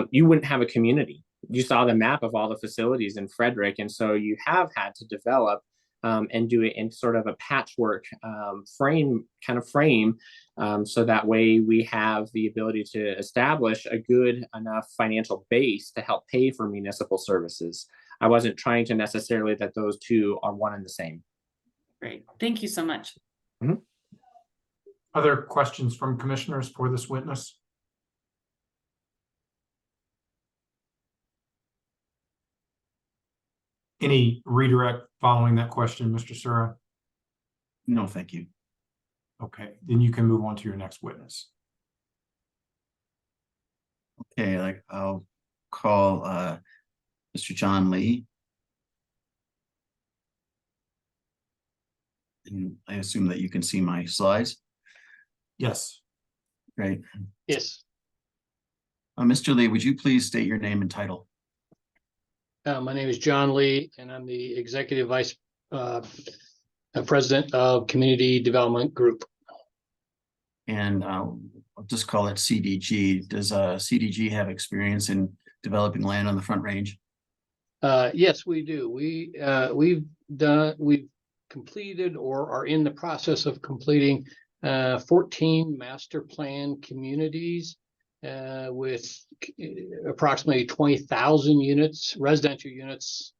you wouldn't have a community. You saw the map of all the facilities in Frederick, and so you have had to develop and do it in sort of a patchwork frame, so that way we have the ability to establish a good enough financial base to help pay for municipal services. I wasn't trying to necessarily that those two are one and the same. Great. Thank you so much. Mm-hmm. Other questions from commissioners for this witness? Any redirect following that question, Mr. Sura? No, thank you. Okay, then you can move on to your next witness. Okay, I'll call Mr. John Lee. And I assume that you can see my slides. Yes. Great. Yes. Mr. Lee, would you please state your name and title? My name is John Lee, and I'm the Executive Vice President of Community Development Group. And I'll just call it CDG. Does CDG have experience in developing land on the Front Range? Yes, we do. We've completed or are in the process of completing 14 master plan communities with approximately 20,000 units, residential units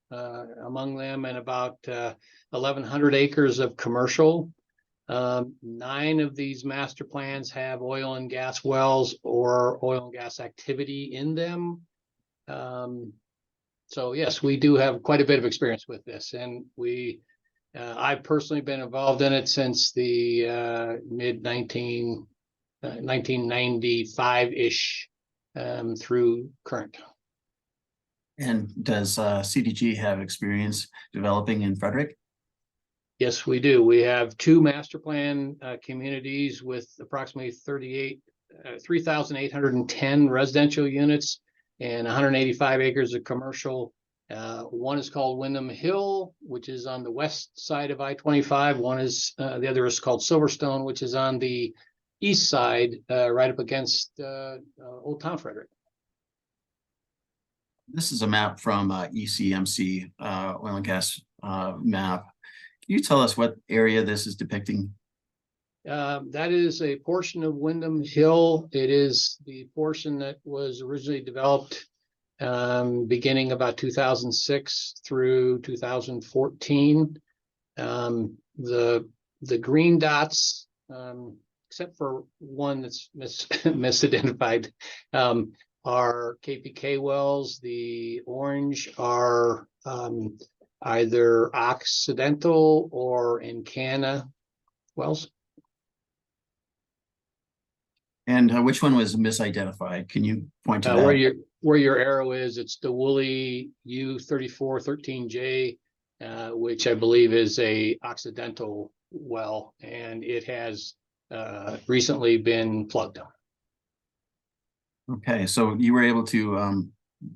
among them, and about 1,100 acres of commercial. 9 of these master plans have oil and gas wells or oil and gas activity in them. So yes, we do have quite a bit of experience with this, and I've personally been involved in it since the mid 1995-ish through current. And does CDG have experience developing in Frederick? Yes, we do. We have 2 master plan communities with approximately 3,810 residential units and 185 acres of commercial. One is called Windham Hill, which is on the west side of I-25. The other is called Silverstone, which is on the east side, right up against Old Town Frederick. This is a map from ECMC, oil and gas map. Can you tell us what area this is depicting? That is a portion of Windham Hill. It is the portion that was originally developed beginning about 2006 through 2014. The green dots, except for one that's misidentified, are KPK wells. The orange are either Occidental or Encana wells. And which one was misidentified? Can you point to that? Where your arrow is, it's the Woolly U3413J, which I believe is a Occidental well, and it has recently been plugged. Okay, so you were able to,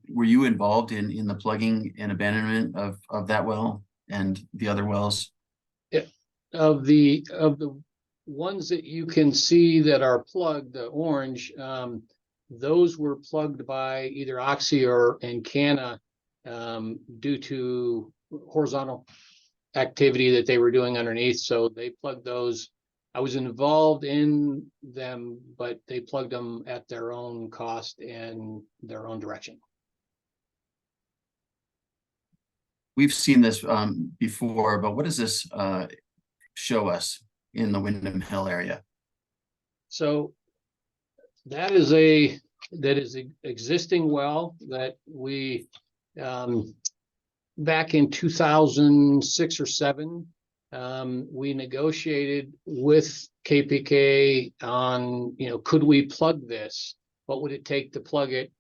were you involved in the plugging and abandonment of that well and the other wells? Of the ones that you can see that are plugged, the orange, those were plugged by either Oxy or Encana due to horizontal activity that they were doing underneath. So they plugged those. I was involved in them, but they plugged them at their own cost and their own direction. We've seen this before, but what does this show us in the Windham Hill area? So that is an existing well that we back in 2006 or 7 we negotiated with KPK on, could we plug this? What would it take to plug it?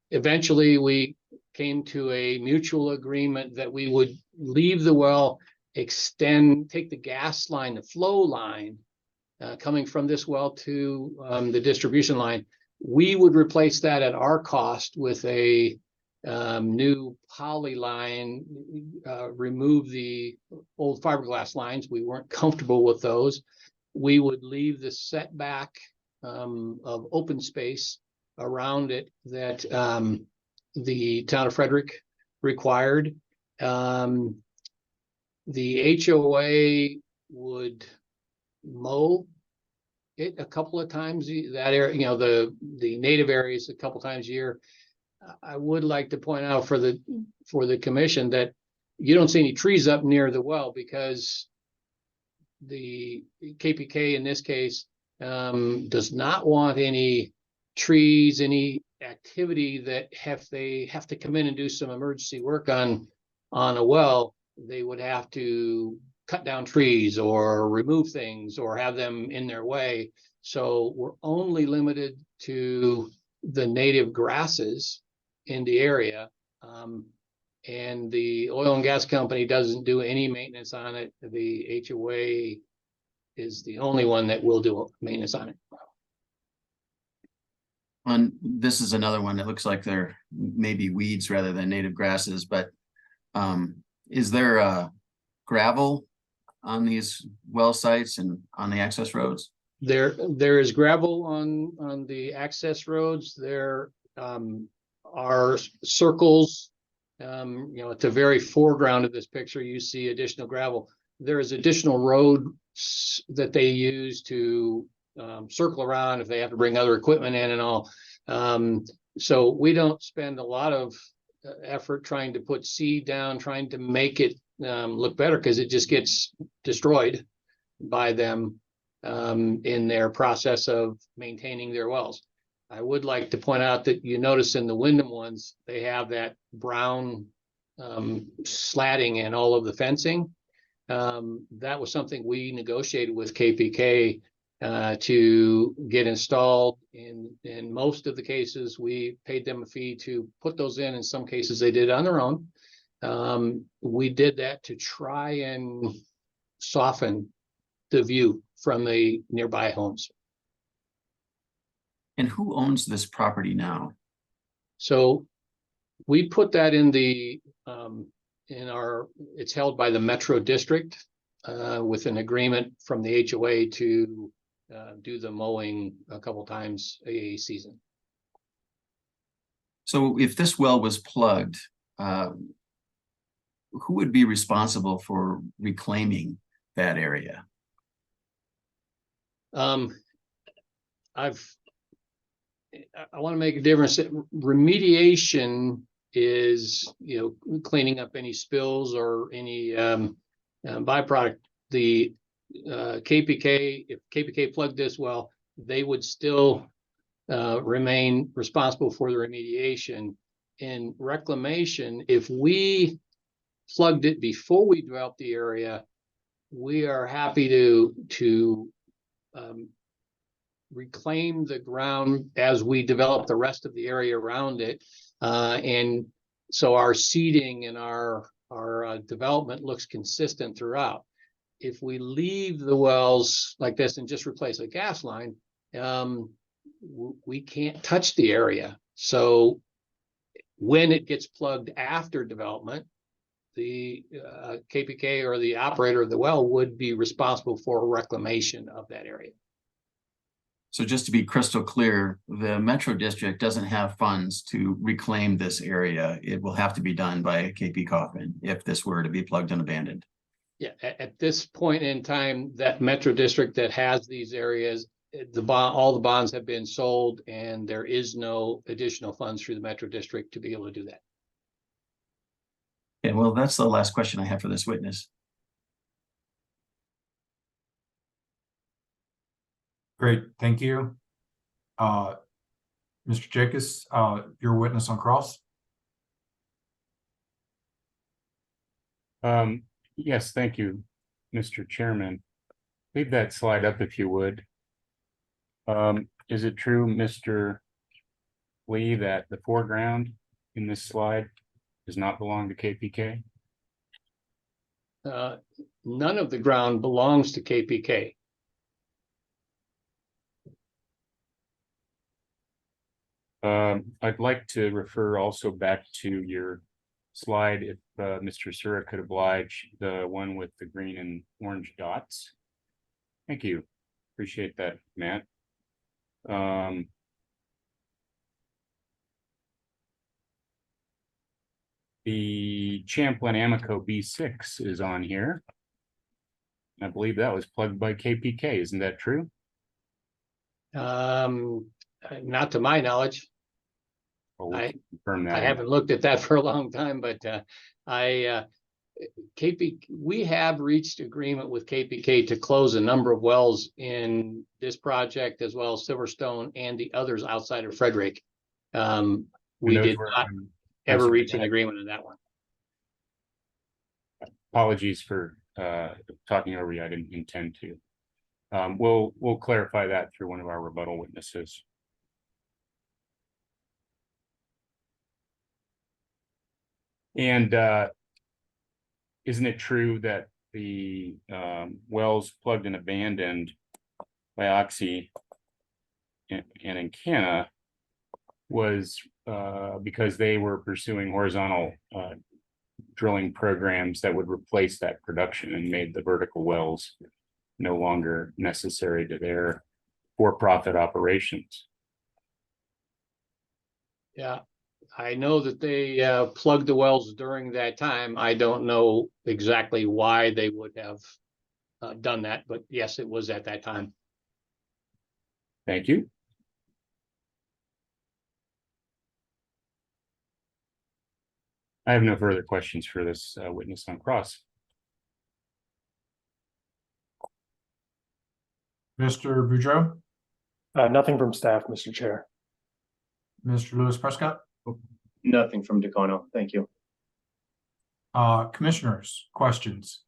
Eventually we came to a mutual agreement that we would leave the well, take the gas line, the flow line coming from this well to the distribution line. We would replace that at our cost with a new poly line, remove the old fiberglass lines. We weren't comfortable with those. We would leave the setback of open space around it that the town of Frederick required. The HOA would mow it a couple of times, that area, the native areas a couple times a year. I would like to point out for the commission that you don't see any trees up near the well because the KPK in this case does not want any trees, any activity that they have to come in and do some emergency work on a well. They would have to cut down trees or remove things or have them in their way. So we're only limited to the native grasses in the area. And the oil and gas company doesn't do any maintenance on it. The HOA is the only one that will do maintenance on it. This is another one that looks like they're maybe weeds rather than native grasses, but is there gravel on these well sites and on the access roads? There is gravel on the access roads. There are circles. At the very foreground of this picture, you see additional gravel. There is additional roads that they use to circle around if they have to bring other equipment in and all. So we don't spend a lot of effort trying to put seed down, trying to make it look better, because it just gets destroyed by them in their process of maintaining their wells. I would like to point out that you notice in the Wyndham ones, they have that brown slatting in all of the fencing. That was something we negotiated with KPK to get installed. In most of the cases, we paid them a fee to put those in. In some cases, they did it on their own. We did that to try and soften the view from the nearby homes. And who owns this property now? So we put that in the it's held by the Metro District with an agreement from the HOA to do the mowing a couple times a season. So if this well was plugged, who would be responsible for reclaiming that area? I want to make a difference. Remediation is, cleaning up any spills or any byproduct. The KPK, if KPK plugged this well, they would still remain responsible for the remediation. In reclamation, if we plugged it before we developed the area, we are happy to reclaim the ground as we develop the rest of the area around it. And so our seeding and our development looks consistent throughout. If we leave the wells like this and just replace a gas line, we can't touch the area. So when it gets plugged after development, the KPK or the operator of the well would be responsible for reclamation of that area. So just to be crystal clear, the Metro District doesn't have funds to reclaim this area. It will have to be done by KP Kaufman if this were to be plugged and abandoned. Yeah, at this point in time, that Metro District that has these areas, all the bonds have been sold, and there is no additional funds through the Metro District to be able to do that. Yeah, well, that's the last question I have for this witness. Great, thank you. Mr. Jacobs, your witness on cross. Yes, thank you, Mr. Chairman. Leave that slide up if you would. Is it true, Mr. Lee, that the foreground in this slide does not belong to KPK? None of the ground belongs to KPK. I'd like to refer also back to your slide, if Mr. Sura could oblige, the one with the green and orange dots. Thank you. Appreciate that, Matt. The Champlin Amoco B6 is on here. I believe that was plugged by KPK. Isn't that true? Not to my knowledge. Well, I confirm that. haven't looked at that for a long time, but we have reached agreement with KPK to close a number of wells in this project, as well as Silverstone and the others outside of Frederick. We did not ever reach an agreement on that one. Apologies for talking over you. I didn't intend to. We'll clarify that through one of our rebuttal witnesses. And isn't it true that the wells plugged and abandoned by Oxy and Encana was because they were pursuing horizontal drilling programs that would replace that production and made the vertical wells no longer necessary to their for-profit operations? Yeah, I know that they plugged the wells during that time. I don't know exactly why they would have done that, but yes, it was at that time. Thank you. I have no further questions for this witness on cross. Mr. Boudreau? Nothing from staff, Mr. Chair. Mr. Lewis Prescott? Nothing from Dacono. Thank you. Commissioners, questions?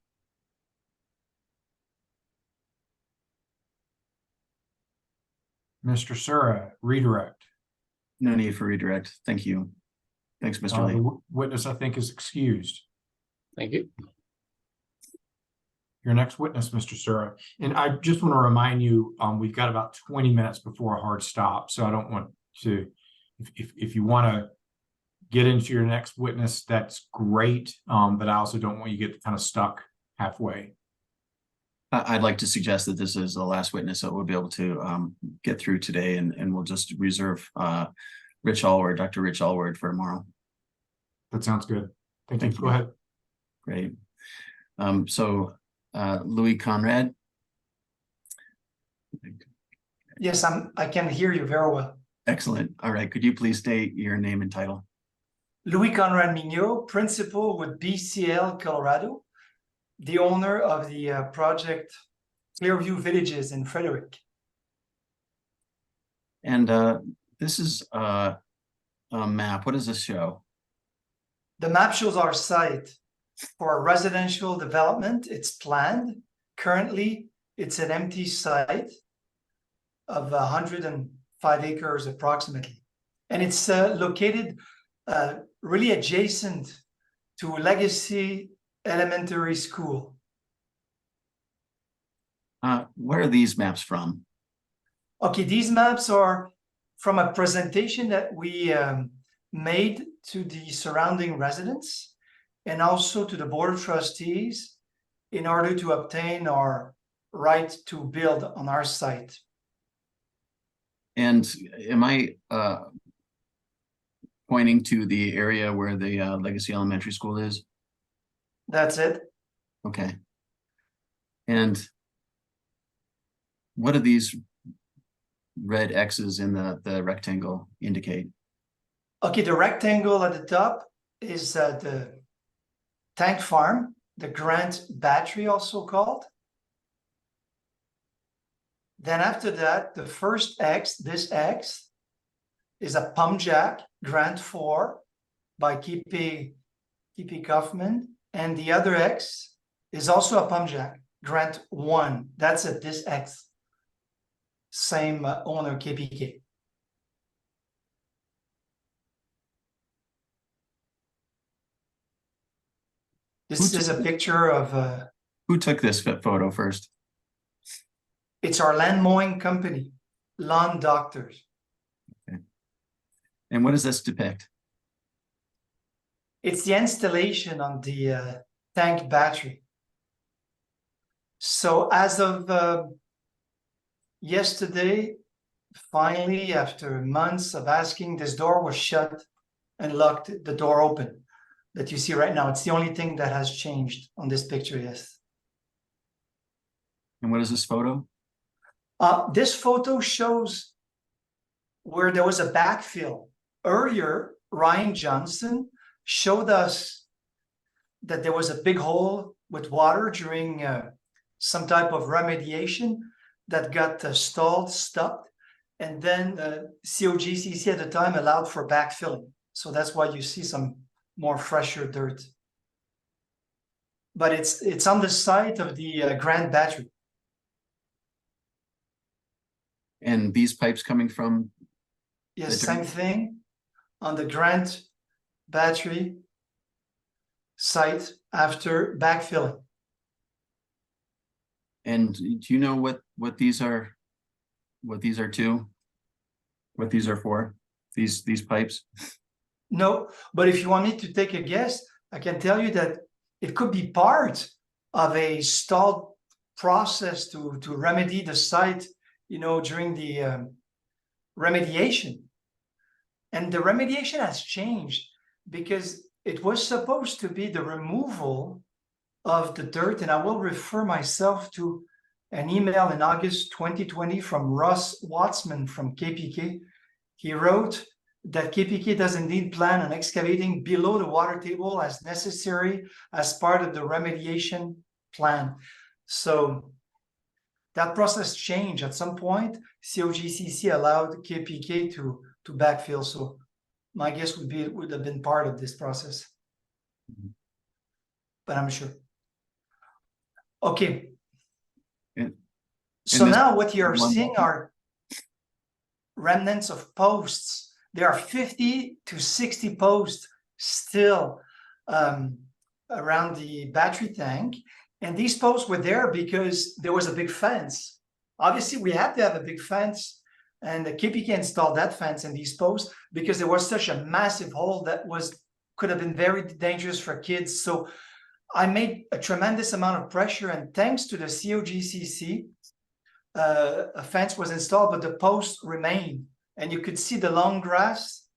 Mr. Sura, redirect. No need for redirect. Thank you. Thanks, Mr. Lee. The witness, I think, is excused. Thank you. Your next witness, Mr. Sura. And I just want to remind you, we've got about 20 minutes before a hard stop. So I don't want to, if you want to get into your next witness, that's great. But I also don't want you to get kind of stuck halfway. I'd like to suggest that this is the last witness that we'll be able to get through today, and we'll just reserve Dr. Rich Allward for tomorrow. That sounds good. Thank you. Go ahead. Great. Louis Conrad. Yes, I can hear you very well. Excellent. All right. Could you please state your name and title? Louis Conrad Mignot, principal with BCL Colorado, the owner of the project Clearview Villages in Frederick. And this is a map. What does this show? The map shows our site for a residential development. It's planned. Currently, it's an empty site of 105 acres approximately. And it's located really adjacent to Legacy Elementary School. Where are these maps from? Okay, these maps are from a presentation that we made to the surrounding residents and also to the Board of Trustees in order to obtain our right to build on our site. And am I pointing to the area where the Legacy Elementary School is? That's it. Okay. And what do these red X's in the rectangle indicate? Okay, the rectangle at the top is the tank farm, the Grant Battery also called. Then after that, the first X, this X, is a pump jack, Grant 4 by K.P. Kaufman. And the other X is also a pump jack, Grant 1. That's it, this X. Same owner, KPK. This is a picture of... who took this photo first? It's our land mowing company, Lawn Doctors. Okay. And what does this depict? It's the installation on the tank battery. So as of yesterday, finally, after months of asking, this door was shut and locked, the door open that you see right now. It's the only thing that has changed on this picture, yes. And what is this photo? This photo shows where there was a backfill. Earlier, Ryan Johnson showed us that there was a big hole with water during some type of remediation that got stopped, and then COGCC at the time allowed for backfilling. So that's why you see some more fresher dirt. But it's on the site of the Grant Battery. And these pipes coming from? Yes, same thing on the Grant Battery site after backfilling. And do you know what these are? What these are to? What these are for? These pipes? No, but if you want me to take a guess, I can tell you that it could be part of a stalled process to remedy the site, you know, during the remediation. And the remediation has changed because it was supposed to be the removal of the dirt. And I will refer myself to an email in August 2020 from Russ Watsman from KPK. He wrote that KPK does indeed plan on excavating below the water table as necessary as part of the remediation plan. So that process changed. At some point, COGCC allowed KPK to to backfill. So my guess would be it would have been part of this process. But I'm sure. Okay. So this- now what you're seeing are remnants of posts. There are 50 to 60 posts still around the battery tank. And these posts were there because there was a big fence. Obviously, we had to have a big fence, and the KPK installed that fence in these posts because there was such a massive hole that could have been very dangerous for kids. So I made a tremendous amount of pressure, and thanks to the COGCC, a fence was installed, but the posts remained. And you could see the long grass,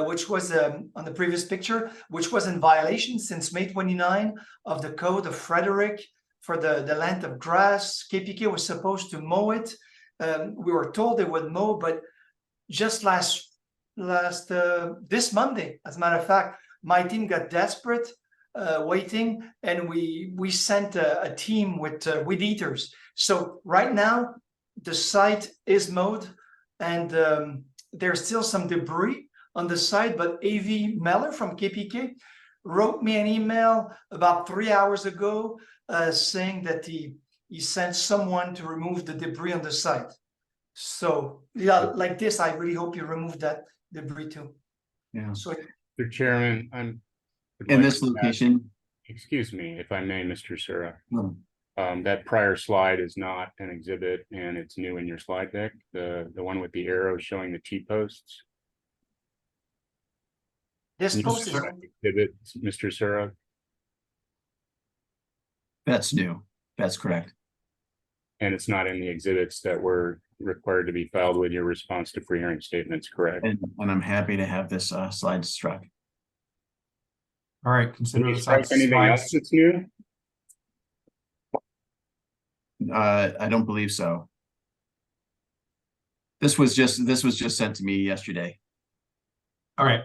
which was on the previous picture, which was in violation since May 29 of the Code of Frederick for the length of grass. KPK was supposed to mow it. We were told they would mow, but just this Monday, as a matter of fact, my team got desperate, waiting, and we sent a team with weed eaters. So right now, the site is mowed, and there's still some debris on the site, but AV Meller from KPK wrote me an email about 3 hours ago saying that he sent someone to remove the debris on the site. So yeah, like this, I really hope you remove that debris too. Yeah. So, Mr. Chairman, In this location. Excuse me, if I may, Mr. Sura. Hmm. That prior slide is not an exhibit, and it's new in your slide deck. The one with the arrow showing the T-posts. this post is exhibit, Mr. Sura. That's new. That's correct. And it's not in the exhibits that were required to be filed with your response to pre-hearing statements, correct? And I'm happy to have this slide struck. All right, Can consider you this strike anything else that's new? I don't believe so. This was just sent to me yesterday. All right.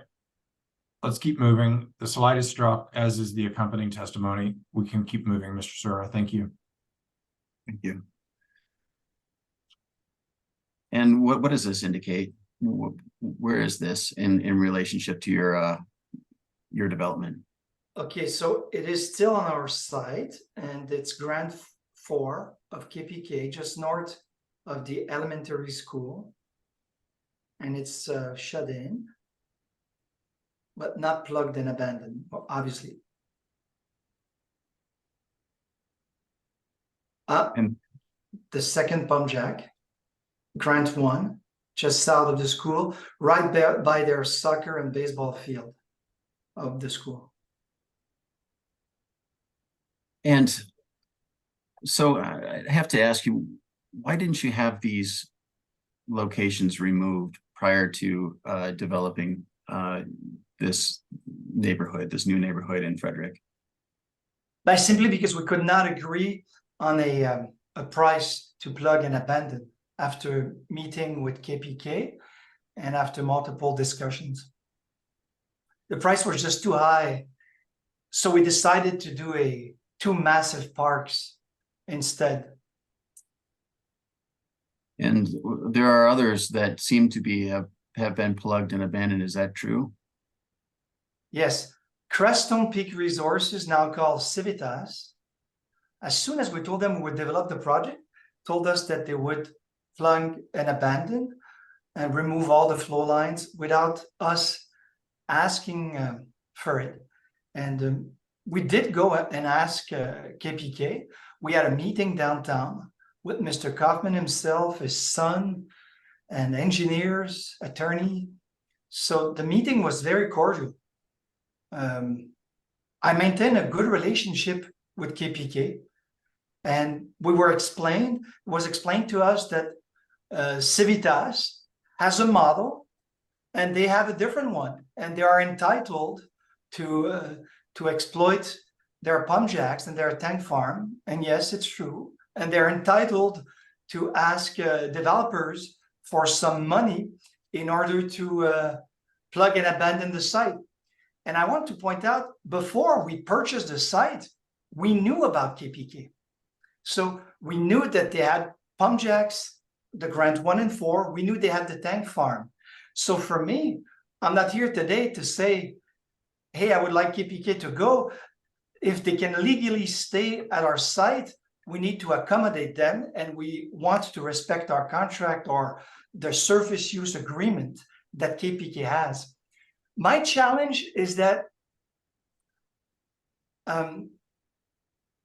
Let's keep moving. The slide is struck, as is the accompanying testimony. We can keep moving, Mr. Sura. Thank you. Thank you. And what does this indicate? Where is this in relationship to your development? okay. So it is still on our site, and it's Grant 4 of KPK, just north of the elementary school, and it's shut in, but not plugged and abandoned, obviously. And the second pump jack, Grant 1, just south of the school, right there by their soccer and baseball field of the school. And so I have to ask you, why didn't you have these locations removed prior to developing this new neighborhood in Frederick? Simply because we could not agree on a price to plug and abandon after meeting with KPK and after multiple discussions. The price was just too high. So we decided to do two massive parks instead. And there are others that seem to have been plugged and abandoned. Is that true? Yes. Crestone Peak Resources, now called Civitas, as soon as we told them we would develop the project, told us that they would plug and abandon and remove all the flow lines without us asking for it. And we did go and ask KPK. We had a meeting downtown with Mr. Kaufman himself, his son, and engineers, attorney. So the meeting was very cordial. I maintain a good relationship with KPK, and it was explained to us that Civitas has a model and they have a different one, and they are entitled to exploit their pump jacks and their tank farm. And yes, it's true. And they're entitled to ask developers for some money in order to plug and abandon the site. And I want to point out, before we purchased the site, we knew about KPK. So we knew that they had pump jacks, the Grant 1 and 4. We knew they had the tank farm. So for me, I'm not here today to say, hey, I would like KPK to go. If they can legally stay at our site, we need to accommodate them, and we want to respect our contract or the surface use agreement that KPK has. My challenge is that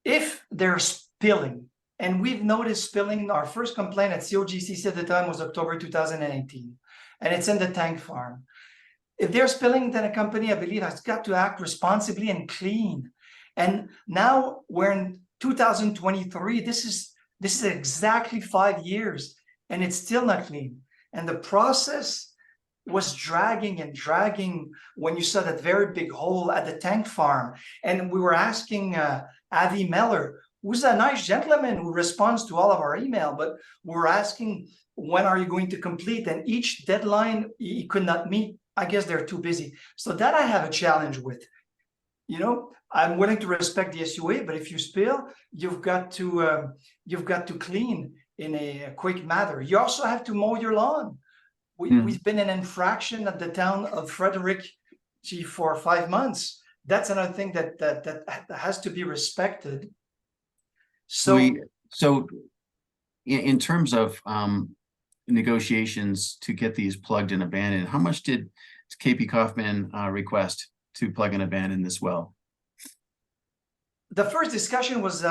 if they're spilling, and we've noticed spilling, our first complaint at COGCC at the time was October 2018, and it's in the tank farm. If they're spilling, then a company, I believe, has got to act responsibly and clean. And now we're in 2023. This is exactly 5 years, and it's still not clean. And the process was dragging and dragging when you saw that very big hole at the tank farm. And we were asking Avi Meller, who's a nice gentleman who responds to all of our email, but we're asking, when are you going to complete? And each deadline he could not meet. I guess they're too busy. So that I have a challenge with. You know, I'm willing to respect the SUA, but if you spill, you've got to clean in a quick manner. You also have to mow your lawn. We've been in infraction at the town of Frederick for 5 months. That's another thing that has to be respected. So, in terms of negotiations to get these plugged and abandoned, how much did KP Kaufman request to plug and abandon this well? The first discussion was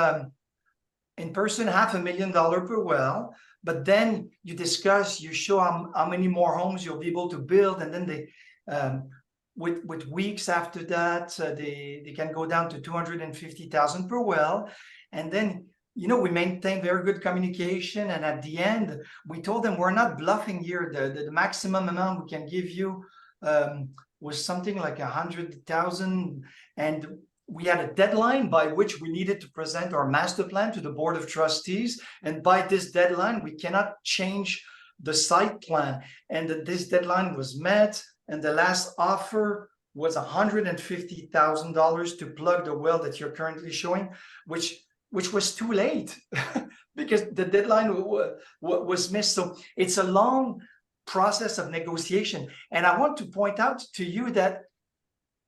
in person, $500,000 per well. But then you discuss, you show how many more homes you'll be able to build, and then they, with weeks after that, they can go down to $250,000 per well, and then we maintain very good communication. And at the end, we told them we're not bluffing here. The maximum amount we can give you was something like 100,000, and we had a deadline by which we needed to present our master plan to the Board of Trustees. And by this deadline, we cannot change the site plan. And this deadline was met. And the last offer was $150,000 to plug the well that you're currently showing, which was too late because the deadline was missed. So it's a long process of negotiation. And I want to point out to you that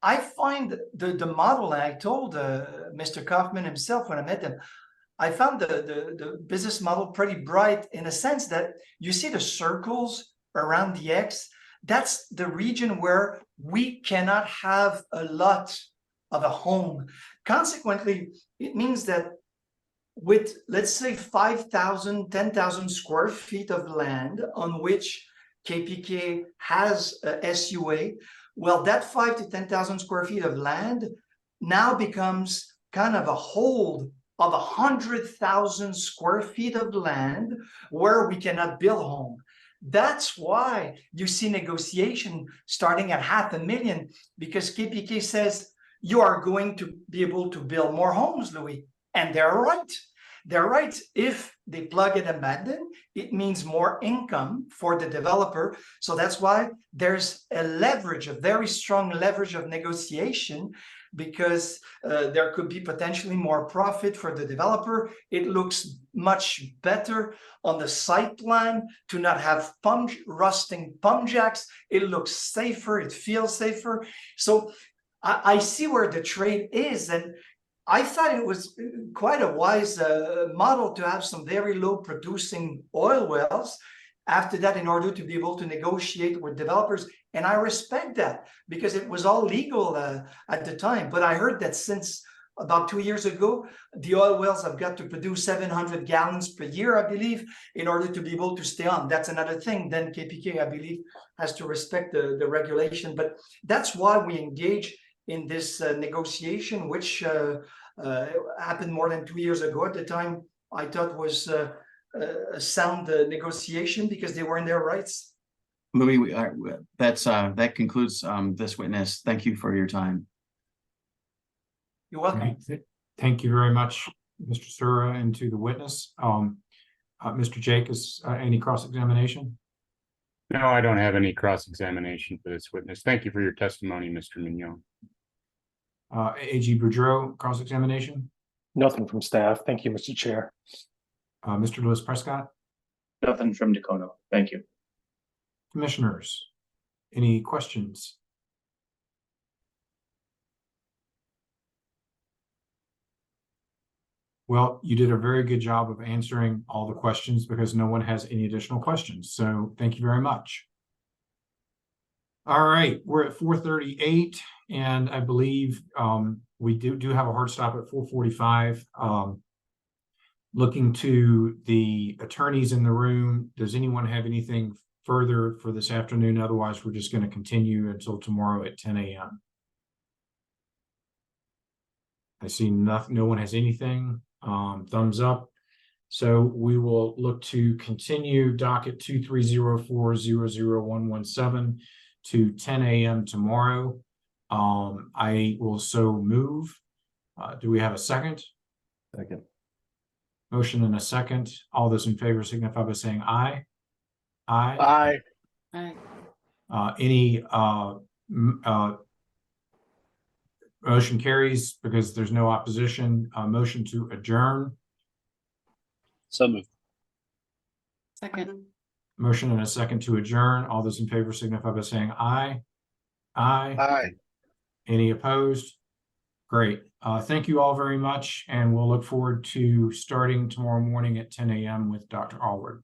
I find the model, and I told Mr. Kaufman himself when I met him, I found the business model pretty bright in a sense that you see the circles around the X. That's the region where we cannot have a lot of a home. Consequently, it means that with, let's say, 5,000, 10,000 square feet of land on which KPK has a SUA, well, that 5,000 to 10,000 square feet of land now becomes kind of a hold of 100,000 square feet of land where we cannot build home. That's why you see negotiation starting at $500,000, because KPK says you are going to be able to build more homes, Louis. And they're right. They're right. If they plug and abandon, it means more income for the developer. So that's why there's a leverage, a very strong leverage of negotiation, because there could be potentially more profit for the developer. It looks much better on the site plan to not have rusting pump jacks. It looks safer. It feels safer. So I see where the trade is, and I thought it was quite a wise model to have some very low producing oil wells after that in order to be able to negotiate with developers. And I respect that because it was all legal at the time. But I heard that since about 2 years ago, the oil wells have got to produce 700 gallons per year, I believe, in order to be able to stay on. That's another thing. Then KPK, I believe, has to respect the regulation. But that's why we engage in this negotiation, which happened more than 2 years ago. At the time, I thought was a sound negotiation because they were in their rights. Louis, that concludes this witness. Thank you for your time. You're welcome. Thank you very much, Mr. Sura, and to the witness. Mr. Jake, is any cross-examination? No, I don't have any cross-examination for this witness. Thank you for your testimony, Mr. Mignon. AG Boudreau, cross-examination? Nothing from staff. Thank you, Mr. Chair. Mr. Lewis Prescott? Nothing from Dacono. Thank you. Commissioners? Any questions? Well, you did a very good job of answering all the questions because no one has any additional questions. So thank you very much. All right, we're at 4:38, and I believe we do have a hard stop at 4:45. Looking to the attorneys in the room, does anyone have anything further for this afternoon? Otherwise, we're just going to continue until tomorrow at 10 a.m. I see nothing. No one has anything. Thumbs up. So we will look to continue docket 2304-00117 to 10 a.m. tomorrow. I will so move. Do we have a second? Second. Motion and a second. All those in favor signify by saying aye. Aye. Aye. Aye. Any motion carries because there's no opposition. Motion to adjourn. So moved. Second. Motion and a second to adjourn. All those in favor signify by saying aye. Aye. Aye. Any opposed? Great. Thank you all very much, and we'll look forward to starting tomorrow morning at 10 a.m. with Dr. Allward.